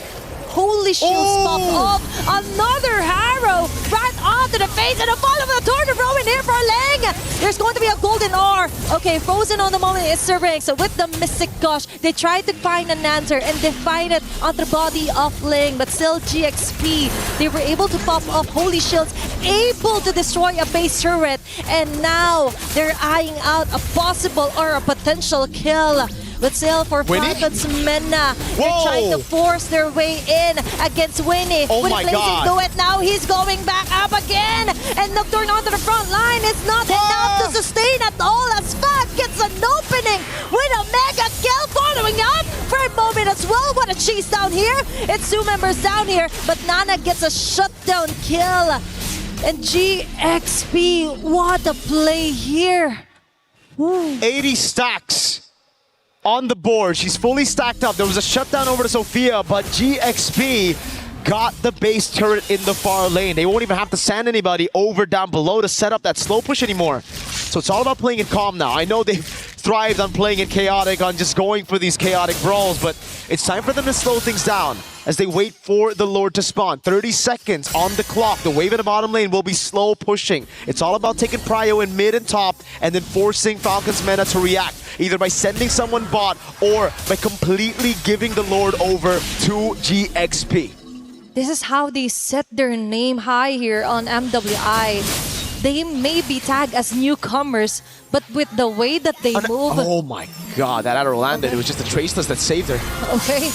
Holy shields pop up. Another arrow right onto the face and a follow of the tornado throw in here for Ling. There's going to be a golden R. Okay, frozen on the moment is Zerg. So with the Mystic Gush, they tried to find an answer and they find it on the body of Ling. But still GXP, they were able to pop up Holy Shields, able to destroy a base turret. And now they're eyeing out a possible or a potential kill. But still for Falcon's Mena, they're trying to force their way in against Winnie. With Blazing Duet, now he's going back up again. And Nocturne onto the front line is not enough to sustain at all as Fa gets an opening with a mega kill following up for a moment as well. What a cheese down here. It's 2 members down here, but Nana gets a shutdown kill. And GXP, what a play here. 80 stacks on the board. She's fully stacked up. There was a shutdown over to Sophia, but GXP got the base turret in the far lane. They won't even have to send anybody over down below to set up that slow push anymore. So it's all about playing it calm now. I know they've thrived on playing it chaotic, on just going for these chaotic brawls, but it's time for them to slow things down as they wait for the Lord to spawn. 30 seconds on the clock. The wave in the bottom lane will be slow pushing. It's all about taking prio in mid and top and then forcing Falcon's Mena to react, either by sending someone bot or by completely giving the Lord over to GXP. This is how they set their name high here on MWI. They may be tagged as newcomers, but with the way that they move... Oh my god, that arrow landed. It was just the Traceless that saved her. Okay,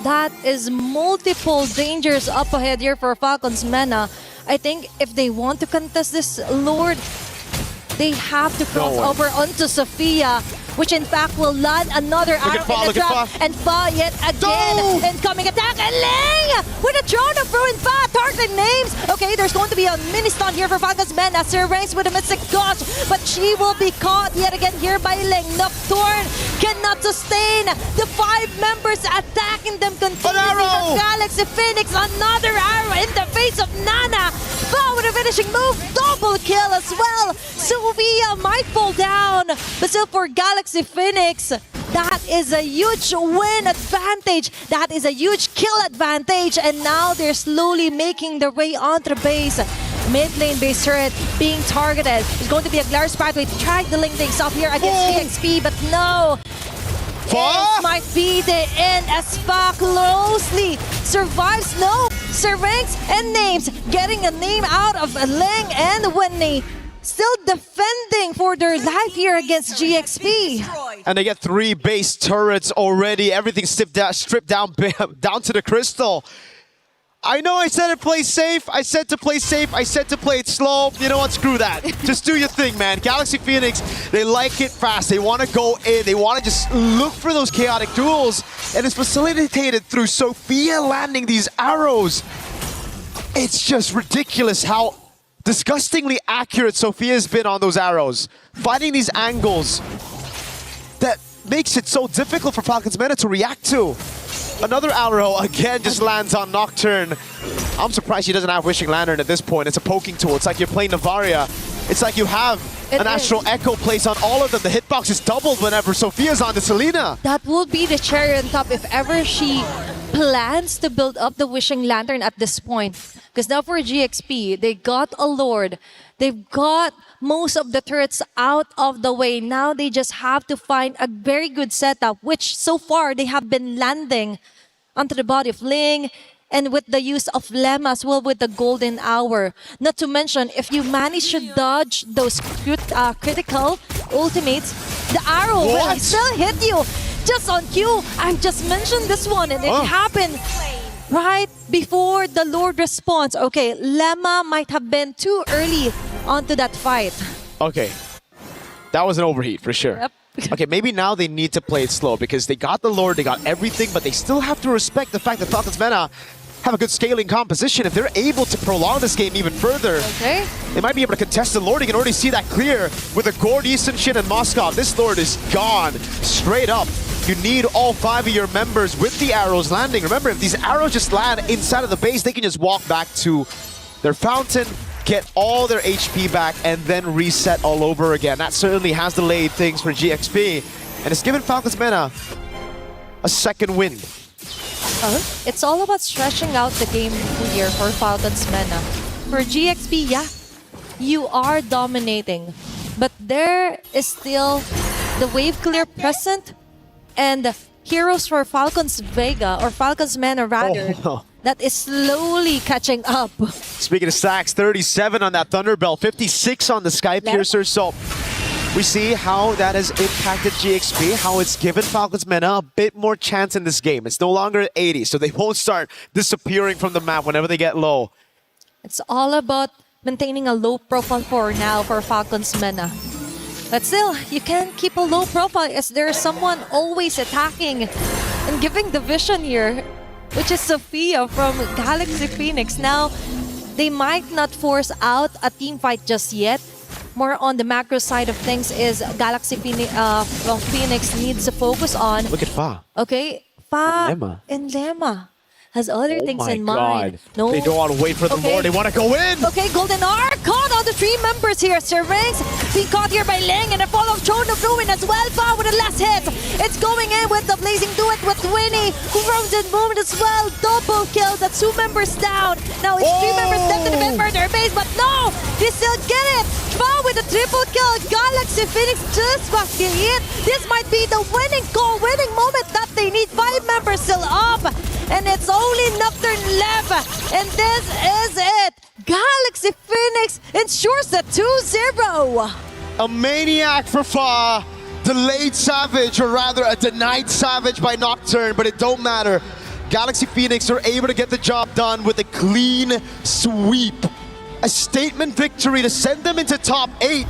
that is multiple dangers up ahead here for Falcon's Mena. I think if they want to contest this Lord, they have to cross over onto Sophia, which in fact will land another arrow in the trap. And Fa yet again. Incoming attack. And Ling with a drone of ruin Fa targeting Names. Okay, there's going to be a mini stun here for Falcon's Mena. Ranks with a Mystic Gush, but she will be caught yet again here by Ling. Nocturne cannot sustain the 5 members attacking them continuously. Galaxy Phoenix, another arrow in the face of Nana. Fa with a finishing move, double kill as well. Sophia might fall down, but still for Galaxy Phoenix, that is a huge win advantage. That is a huge kill advantage. And now they're slowly making their way onto the base. Mid lane base turret being targeted. There's going to be a Glorious Pathway to try to link things up here against GXP, but no. This might be the end as Fa closely survives. No, Ranks and Names getting a name out of Ling and Whitney. Still defending for their life here against GXP. And they get 3 base turrets already. Everything stripped down down to the crystal. I know I said play safe. I said to play safe. I said to play it slow. You know what? Screw that. Just do your thing, man. Galaxy Phoenix, they like it fast. They want to go in. They want to just look for those chaotic duels. And it's facilitated through Sophia landing these arrows. It's just ridiculous how disgustingly accurate Sophia's been on those arrows. Finding these angles that makes it so difficult for Falcons Meta to react to. Another arrow again just lands on Nocturne. I'm surprised he doesn't have Wishing Lantern at this point. It's a poking tool. It's like you're playing Navaria. It's like you have an Astral Echo placed on all of them. The hitbox is doubled whenever Sophia's on the Selena. That will be the cherry on top if ever she plans to build up the Wishing Lantern at this point. Because now for GXP, they got a Lord. They've got most of the turrets out of the way. Now they just have to find a very good setup, which so far they have been landing onto the body of Ling and with the use of Lemma as well with the golden hour. Not to mention, if you manage to dodge those critical ultimates, the arrow will still hit you. Just on cue, I just mentioned this one and it happened right before the Lord responds. Okay, Lemma might have been too early onto that fight. Okay, that was an overheat for sure. Yep. Okay, maybe now they need to play it slow because they got the Lord, they got everything, but they still have to respect the fact that Falcons Meta have a good scaling composition. If they're able to prolong this game even further, they might be able to contest the Lord. You can already see that clear with the Gord, Easton, Shin, and Moskov. This Lord is gone straight up. You need all 5 of your members with the arrows landing. Remember, if these arrows just land inside of the base, they can just walk back to their fountain, get all their HP back, and then reset all over again. That certainly has delayed things for GXP, and it's given Falcons Meta a second win. It's all about stretching out the game here for Falcons Meta. For GXP, yeah, you are dominating, but there is still the wave clear present and heroes for Falcons Vega, or Falcons Meta rather, that is slowly catching up. Speaking of stacks, 37 on that Thunderbell, 56 on the Sky Piercer, so we see how that has impacted GXP, how it's given Falcons Meta a bit more chance in this game. It's no longer at 80, so they won't start disappearing from the map whenever they get low. It's all about maintaining a low profile for now for Falcons Meta. But still, you can't keep a low profile as there's someone always attacking and giving the vision here, which is Sophia from Galaxy Phoenix. Now, they might not force out a team fight just yet. More on the macro side of things is Galaxy Phoenix, Phoenix needs to focus on. Look at Fa. Okay, Fa and Lemma has other things in mind. No, they don't want to wait for the Lord. They want to go in. Okay, Golden Arc caught all the 3 members here. Sir Ranks being caught here by Ling and a fall of Throne of Ruin as well. Fa with the last hit. It's going in with the Blazing Duet with Winnie, who roams in movement as well. Double kill. That's 2 members down. Now it's 3 members left to defend for their base, but no, they still get it. Fa with a triple kill. Galaxy Phoenix just got hit. This might be the winning goal, winning moment that they need. 5 members still up, and it's only Nocturne left, and this is it. Galaxy Phoenix ensures the 2-0. A maniac for Fa. Delayed Savage, or rather a denied Savage by Nocturne, but it don't matter. Galaxy Phoenix are able to get the job done with a clean sweep. A statement victory to send them into top 8.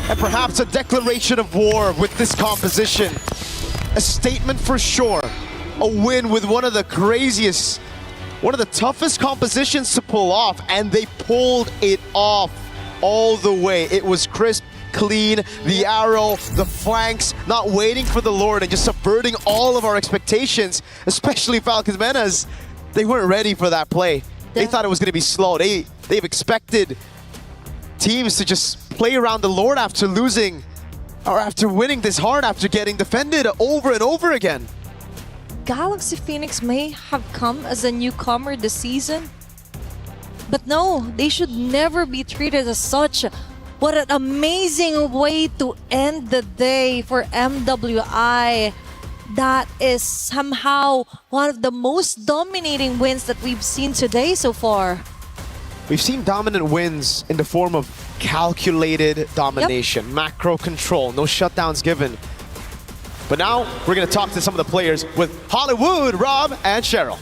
And perhaps a declaration of war with this composition. A statement for sure. A win with one of the craziest, one of the toughest compositions to pull off, and they pulled it off all the way. It was crisp, clean, the arrow, the flanks, not waiting for the Lord and just subverting all of our expectations, especially Falcons Meta's. They weren't ready for that play. They thought it was going to be slow. They've expected teams to just play around the Lord after losing, or after winning this hard, after getting defended over and over again. Galaxy Phoenix may have come as a newcomer this season, but no, they should never be treated as such. What an amazing way to end the day for MWI. that is somehow one of the most dominating wins that we've seen today so far. We've seen dominant wins in the form of calculated domination, macro control, no shutdowns given. But now we're going to talk to some of the players with Hollywood, Rob, and Cheryl.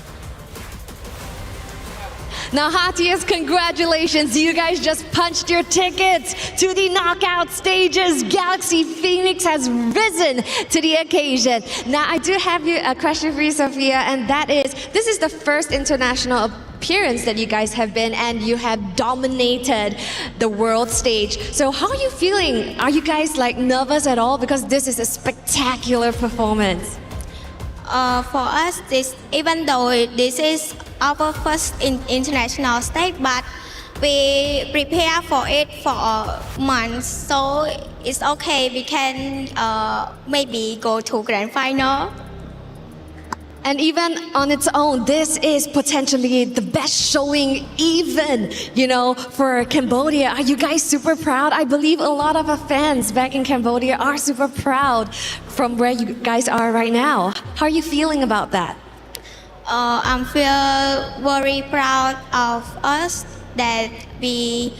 Now, heartiest congratulations. You guys just punched your tickets to the knockout stages. Galaxy Phoenix has risen to the occasion. Now, I do have a question for you, Sophia, and that is, this is the first international appearance that you guys have been, and you have dominated the world stage. So how are you feeling? Are you guys like nervous at all? Because this is a spectacular performance. For us, even though this is our first international stage, but we prepare for it for months, so it's okay. We can maybe go to grand final. And even on its own, this is potentially the best showing even, for Cambodia. Are you guys super proud? I believe a lot of our fans back in Cambodia are super proud from where you guys are right now. How are you feeling about that? I feel very proud of us that we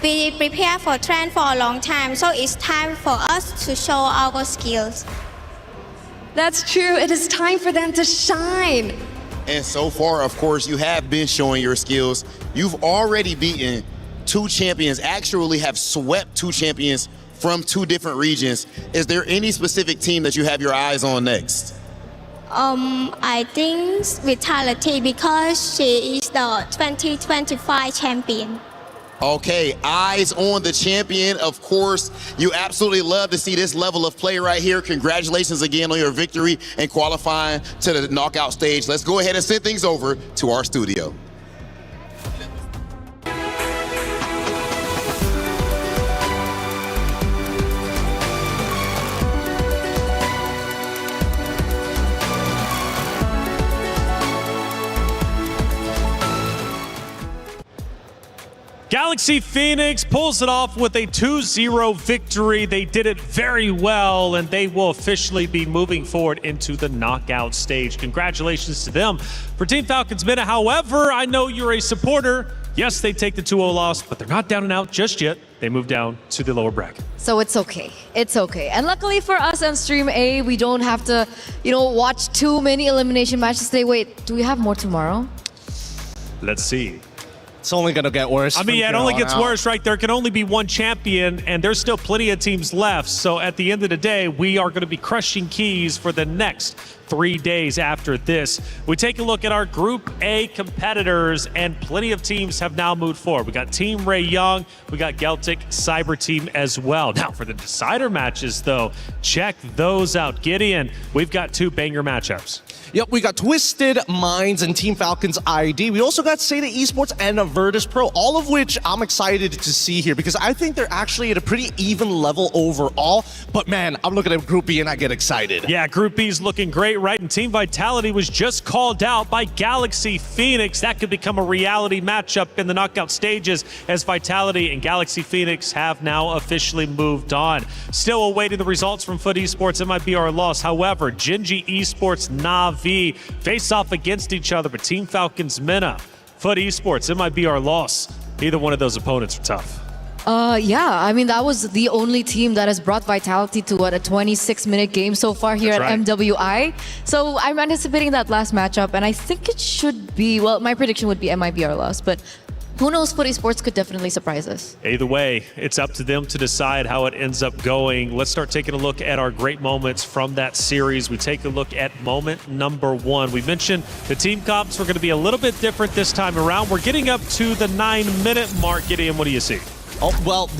we prepare for train for a long time, so it's time for us to show our skills. That's true. It is time for them to shine. And so far, of course, you have been showing your skills. You've already beaten 2 champions, actually have swept 2 champions from 2 different regions. Is there any specific team that you have your eyes on next? I think Vitality, because she is the 2025 champion. Okay, eyes on the champion. Of course, you absolutely love to see this level of play right here. Congratulations again on your victory and qualifying to the knockout stage. Let's go ahead and send things over to our studio. Galaxy Phoenix pulls it off with a 2-0 victory. They did it very well, and they will officially be moving forward into the knockout stage. Congratulations to them. For Team Falcons Minute, however, I know you're a supporter. Yes, they take the 2-0 loss, but they're not down and out just yet. They move down to the lower bracket. So it's okay. It's okay. And luckily for us on Stream A, we don't have to, watch too many elimination matches today. Wait, do we have more tomorrow? Let's see. It's only going to get worse. I mean, yeah, it only gets worse, right? There can only be one champion, and there's still plenty of teams left. So at the end of the day, we are going to be crushing keys for the next 3 days after this. We take a look at our Group A competitors, and plenty of teams have now moved forward. We got Team Ray Young, we got Celtic Cyber Team as well. Now for the decider matches, though, check those out. Gideon, we've got 2 banger matchups. Yep, we got Twisted Minds and Team Falcons ID. We also got Seda Esports and Virtus Pro, all of which I'm excited to see here because I think they're actually at a pretty even level overall. But man, I'm looking at Group B and I get excited. Yeah, Group B's looking great, right? And Team Vitality was just called out by Galaxy Phoenix. That could become a reality matchup in the knockout stages as Vitality and Galaxy Phoenix have now officially moved on. Still awaiting the results from Foot Esports. It might be our loss. However, Genji Esports, Navi face off against each other, but Team Falcons Minna, Foot Esports, it might be our loss. Either one of those opponents are tough. Yeah, I mean, that was the only team that has brought Vitality to a 26-minute game so far here at MWI. So I'm anticipating that last matchup, and I think it should be, well, my prediction would be it might be our loss, but who knows, Foot Esports could definitely surprise us. Either way, it's up to them to decide how it ends up going. Let's start taking a look at our great moments from that series. We take a look at moment number 1. We mentioned the team comps were going to be a little bit different this time around. We're getting up to the 9-minute mark. Gideon, what do you see? Oh, well,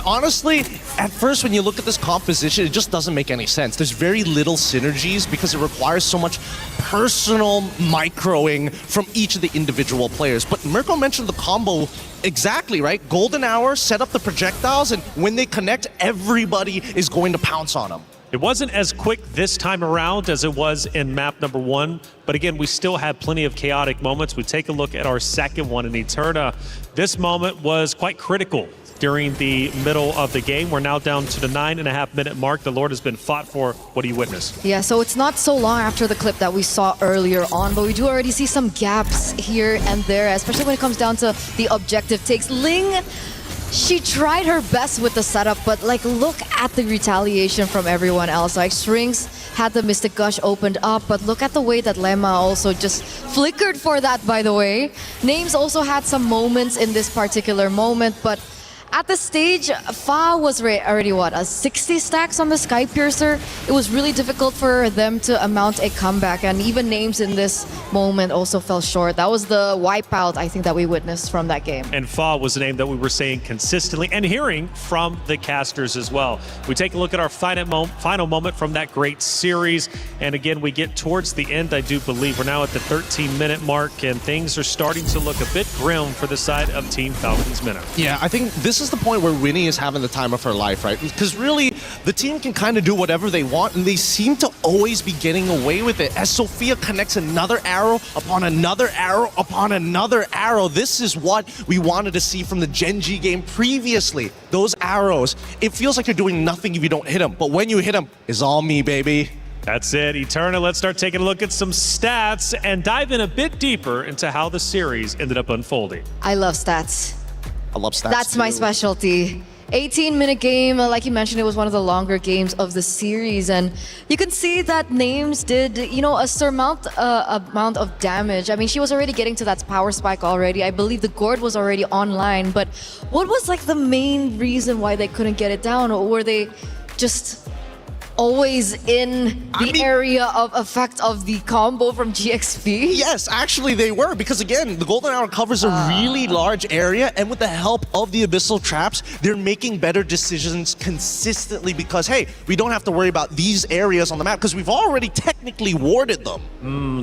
honestly, at first when you look at this composition, it just doesn't make any sense. There's very little synergies because it requires so much personal microing from each of the individual players. But Mirko mentioned the combo exactly, right? Golden Hour, set up the projectiles, and when they connect, everybody is going to pounce on them. It wasn't as quick this time around as it was in map number 1, but again, we still had plenty of chaotic moments. We take a look at our second one in Eterna. This moment was quite critical during the middle of the game. We're now down to the 9.5 minute mark. The Lord has been fought for. What do you witness? Yeah, so it's not so long after the clip that we saw earlier on, but we do already see some gaps here and there, especially when it comes down to the objective takes. Ling, she tried her best with the setup, but like look at the retaliation from everyone else. Like Strings had the Mystic Gush opened up, but look at the way that Lemma also just flickered for that, by the way. Names also had some moments in this particular moment, but at the stage, Fa was already, what, a 60 stacks on the Sky Piercer? It was really difficult for them to mount a comeback, and even Names in this moment also fell short. That was the wipeout, I think, that we witnessed from that game. And Fa was a name that we were saying consistently and hearing from the casters as well. We take a look at our final moment from that great series, and again, we get towards the end, I do believe. We're now at the 13-minute mark, and things are starting to look a bit grim for the side of Team Falcons Minnow. Yeah, I think this is the point where Winnie is having the time of her life, right? Because really, the team can kind of do whatever they want, and they seem to always be getting away with it. As Sophia connects another arrow upon another arrow upon another arrow, this is what we wanted to see from the Genji game previously. Those arrows, it feels like you're doing nothing if you don't hit them, but when you hit them, it's all me, baby. That's it, Eterna. Let's start taking a look at some stats and dive in a bit deeper into how the series ended up unfolding. I love stats. I love stats. That's my specialty. 18-minute game, like you mentioned, it was one of the longer games of the series, and you can see that Names did, you know, a surmount amount of damage. I mean, she was already getting to that power spike already. I believe the gourd was already online, but what was like the main reason why they couldn't get it down? Or were they just always in the area of effect of the combo from GXP? Yes, actually they were, because again, the Golden Hour covers a really large area, and with the help of the Abyssal Traps, they're making better decisions consistently because, hey, we don't have to worry about these areas on the map because we've already technically warded them.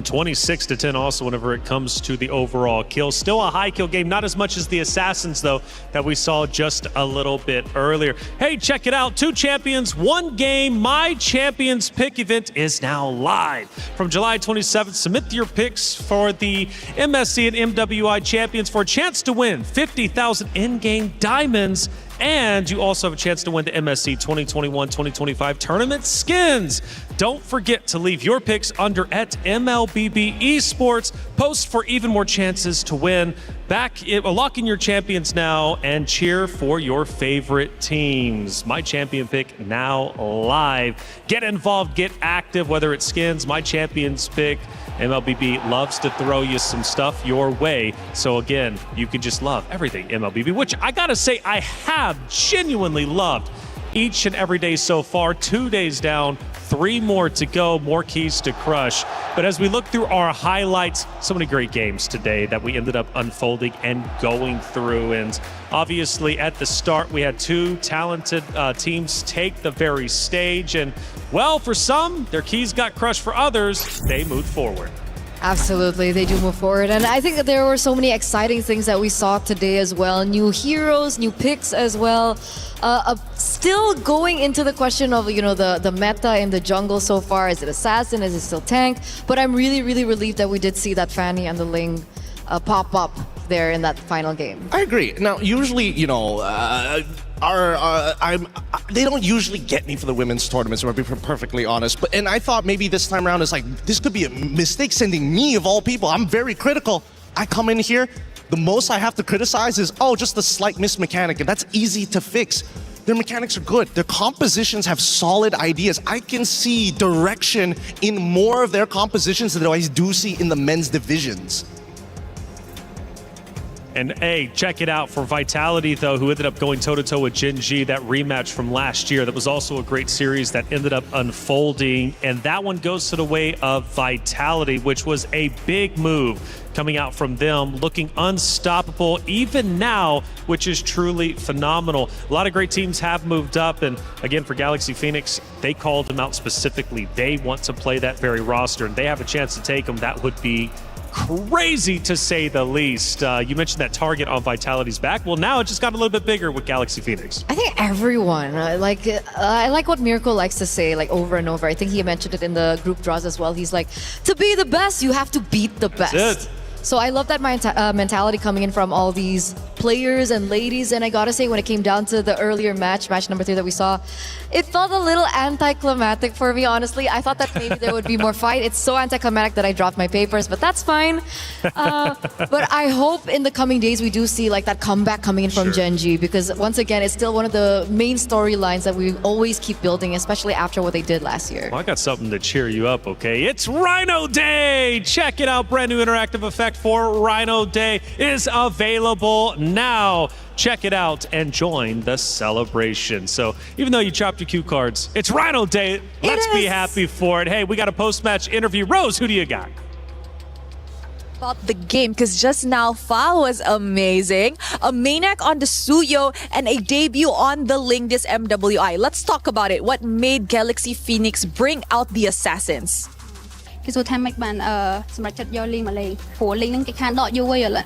26-10 also whenever it comes to the overall kill. Still a high kill game, not as much as the Assassins though that we saw just a little bit earlier. Hey, check it out, 2 champions, 1 game. My Champions Pick event is now live. From July 27th, submit your picks for the MSC and MWI champions for a chance to win 50,000 in-game diamonds. And you also have a chance to win the MSC 2021-2025 tournament skins. Don't forget to leave your picks under at MLBB Esports. Post for even more chances to win. Lock in your champions now and cheer for your favorite teams. My champion pick now live. Get involved, get active, whether it's skins, my champions pick. MLBB loves to throw you some stuff your way. So again, you can just love everything MLBB, which I gotta say I have genuinely loved each and every day so far. 2 days down, 3 more to go, more keys to crush. But as we look through our highlights, so many great games today that we ended up unfolding and going through. And obviously at the start, we had 2 talented teams take the very stage. And well, for some, their keys got crushed. For others, they moved forward. Absolutely, they do move forward. And I think that there were so many exciting things that we saw today as well. New heroes, new picks as well. Still going into the question of, you know, the meta in the jungle so far. Is it Assassin? Is it still Tank? But I'm really, really relieved that we did see that Fanny and the Ling pop up there in that final game. I agree. Now, usually, you know, they don't usually get me for the women's tournaments, to be perfectly honest. And I thought maybe this time around is like, this could be a mistake sending me of all people. I'm very critical. I come in here, the most I have to criticize is, oh, just a slight miss mechanic, and that's easy to fix. Their mechanics are good. Their compositions have solid ideas. I can see direction in more of their compositions than I do see in the men's divisions. And hey, check it out for Vitality, though, who ended up going toe-to-toe with Genji, that rematch from last year. That was also a great series that ended up unfolding. And that one goes to the way of Vitality, which was a big move coming out from them, looking unstoppable even now, which is truly phenomenal. A lot of great teams have moved up. And again, for Galaxy Phoenix, they called them out specifically. They want to play that very roster, and they have a chance to take them. That would be crazy to say the least. You mentioned that target on Vitality's back. Well, now it just got a little bit bigger with Galaxy Phoenix. I think everyone, I like what Miracle likes to say like over and over. I think he mentioned it in the group draws as well. He's like, to be the best, you have to beat the best. That's it. So I love that mentality coming in from all these players and ladies. And I gotta say, when it came down to the earlier match number 3 that we saw, it felt a little anticlimactic for me, honestly. I thought that maybe there would be more fight. It's so anticlimactic that I dropped my papers, but that's fine. But I hope in the coming days we do see like that comeback coming in from Gen.G, because once again, it's still one of the main storylines that we always keep building, especially after what they did last year. Well, I got something to cheer you up, okay? It's Rhino Day! Check it out, brand new interactive effect for Rhino Day is available now. Check it out and join the celebration. So even though you chopped your cue cards, it's Rhino Day. Let's be happy for it. Hey, we got a post-match interview. Rose, who do you got? About the game, because just now Fa was amazing. A Maniac on the Suyo and a debut on the Lingdis MWI. Let's talk about it. What made Galaxy Phoenix bring out the assassins? គេសួរថាមិនបានសម្រាប់ចិត្តយកលីងមកលេងព្រោះលីងហ្នឹងគេខានដកយូរហើយឥឡូវ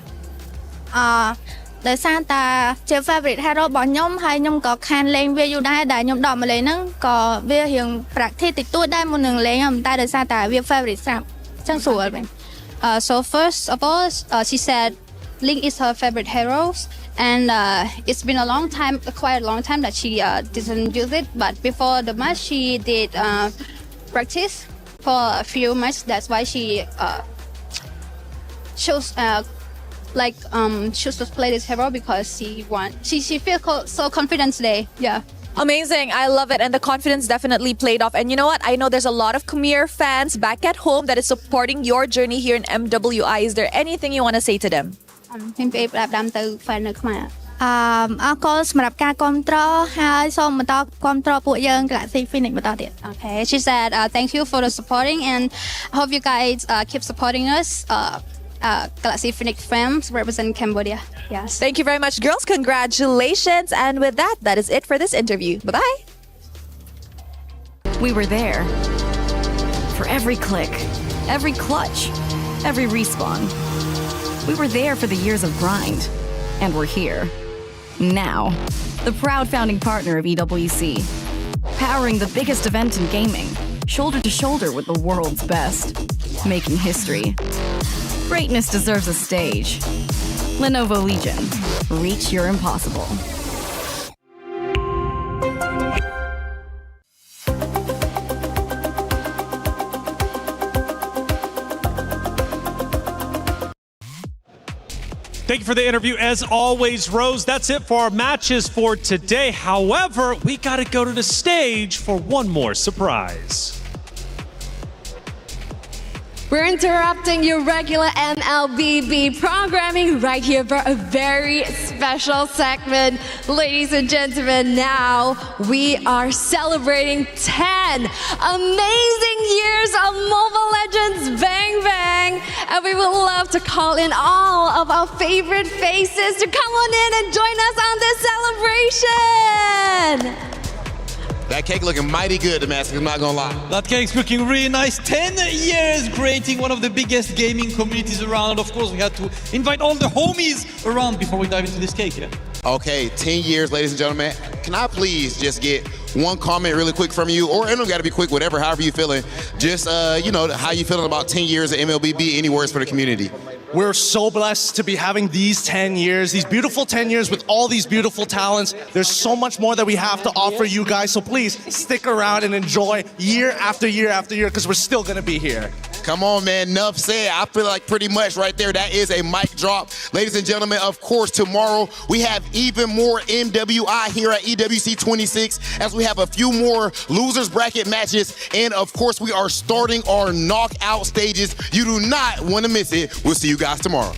ដោយសារតាជា favorite hero របស់ខ្ញុំហើយខ្ញុំក៏ខានលេងវាយូរដែរដែលខ្ញុំដកមកលេងហ្នឹងក៏វារៀង practice តិចតួចដែរមុននឹងលេងតែដោយសារតាវា favorite ស្រាប់អញ្ចឹងស្រួលវិញ so first of all she said Link is her favorite hero and it's been a long time quite a long time that she didn't use it but before the match she did practice for a few matches. That's why she chose choose to play this hero because she feels so confident today. Yeah. Amazing. I love it. And the confidence definitely played off. And you know what? I know there's a lot of Khmer fans back at home that is supporting your journey here in MWI. Is there anything you want to say to them? អរគុណសម្រាប់ការគាំទ្រហើយសូមបន្តគាំទ្រពួកយើង Galaxy Phoenix បន្តទៀត Okay, she said thank you for the supporting and I hope you guys keep supporting us Galaxy Phoenix fans represent Cambodia. Yes. Thank you very much, girls. Congratulations. And with that, that is it for this interview. Bye-bye. We were there for every click, every clutch, every respawn. We were there for the years of grind, and we're here. Now, the proud founding partner of EWC, powering the biggest event in gaming, shoulder to shoulder with the world's best, making history. Greatness deserves a stage. Lenovo Legion, reach your impossible. Thank you for the interview, as always, Rose. That's it for our matches for today. However, we got to go to the stage for one more surprise. We're interrupting your regular MLBB programming right here for a very special segment. Ladies and gentlemen, now we are celebrating 10 amazing years of Mobile Legends Bang Bang. And we would love to call in all of our favorite faces to come on in and join us on this celebration. That cake looking mighty good, Damascus, I'm not gonna lie. That cake's looking really nice. 10 years creating one of the biggest gaming communities around. Of course, we had to invite all the homies around before we dive into this cake, yeah? Okay, 10 years, ladies and gentlemen. Can I please just get one comment really quick from you? Or it don't gotta be quick, whatever, however you feeling. Just, how you feeling about 10 years of MLBB? Any words for the community? We're so blessed to be having these 10 years, these beautiful 10 years with all these beautiful talents. There's so much more that we have to offer you guys, so please stick around and enjoy year after year after year, because we're still gonna be here. Come on, man, enough said. I feel like pretty much right there, that is a mic drop. Ladies and gentlemen, of course, tomorrow we have even more MWI here at EWC26, as we have a few more losers bracket matches, and of course we are starting our knockout stages. You do not want to miss it. We'll see you guys tomorrow.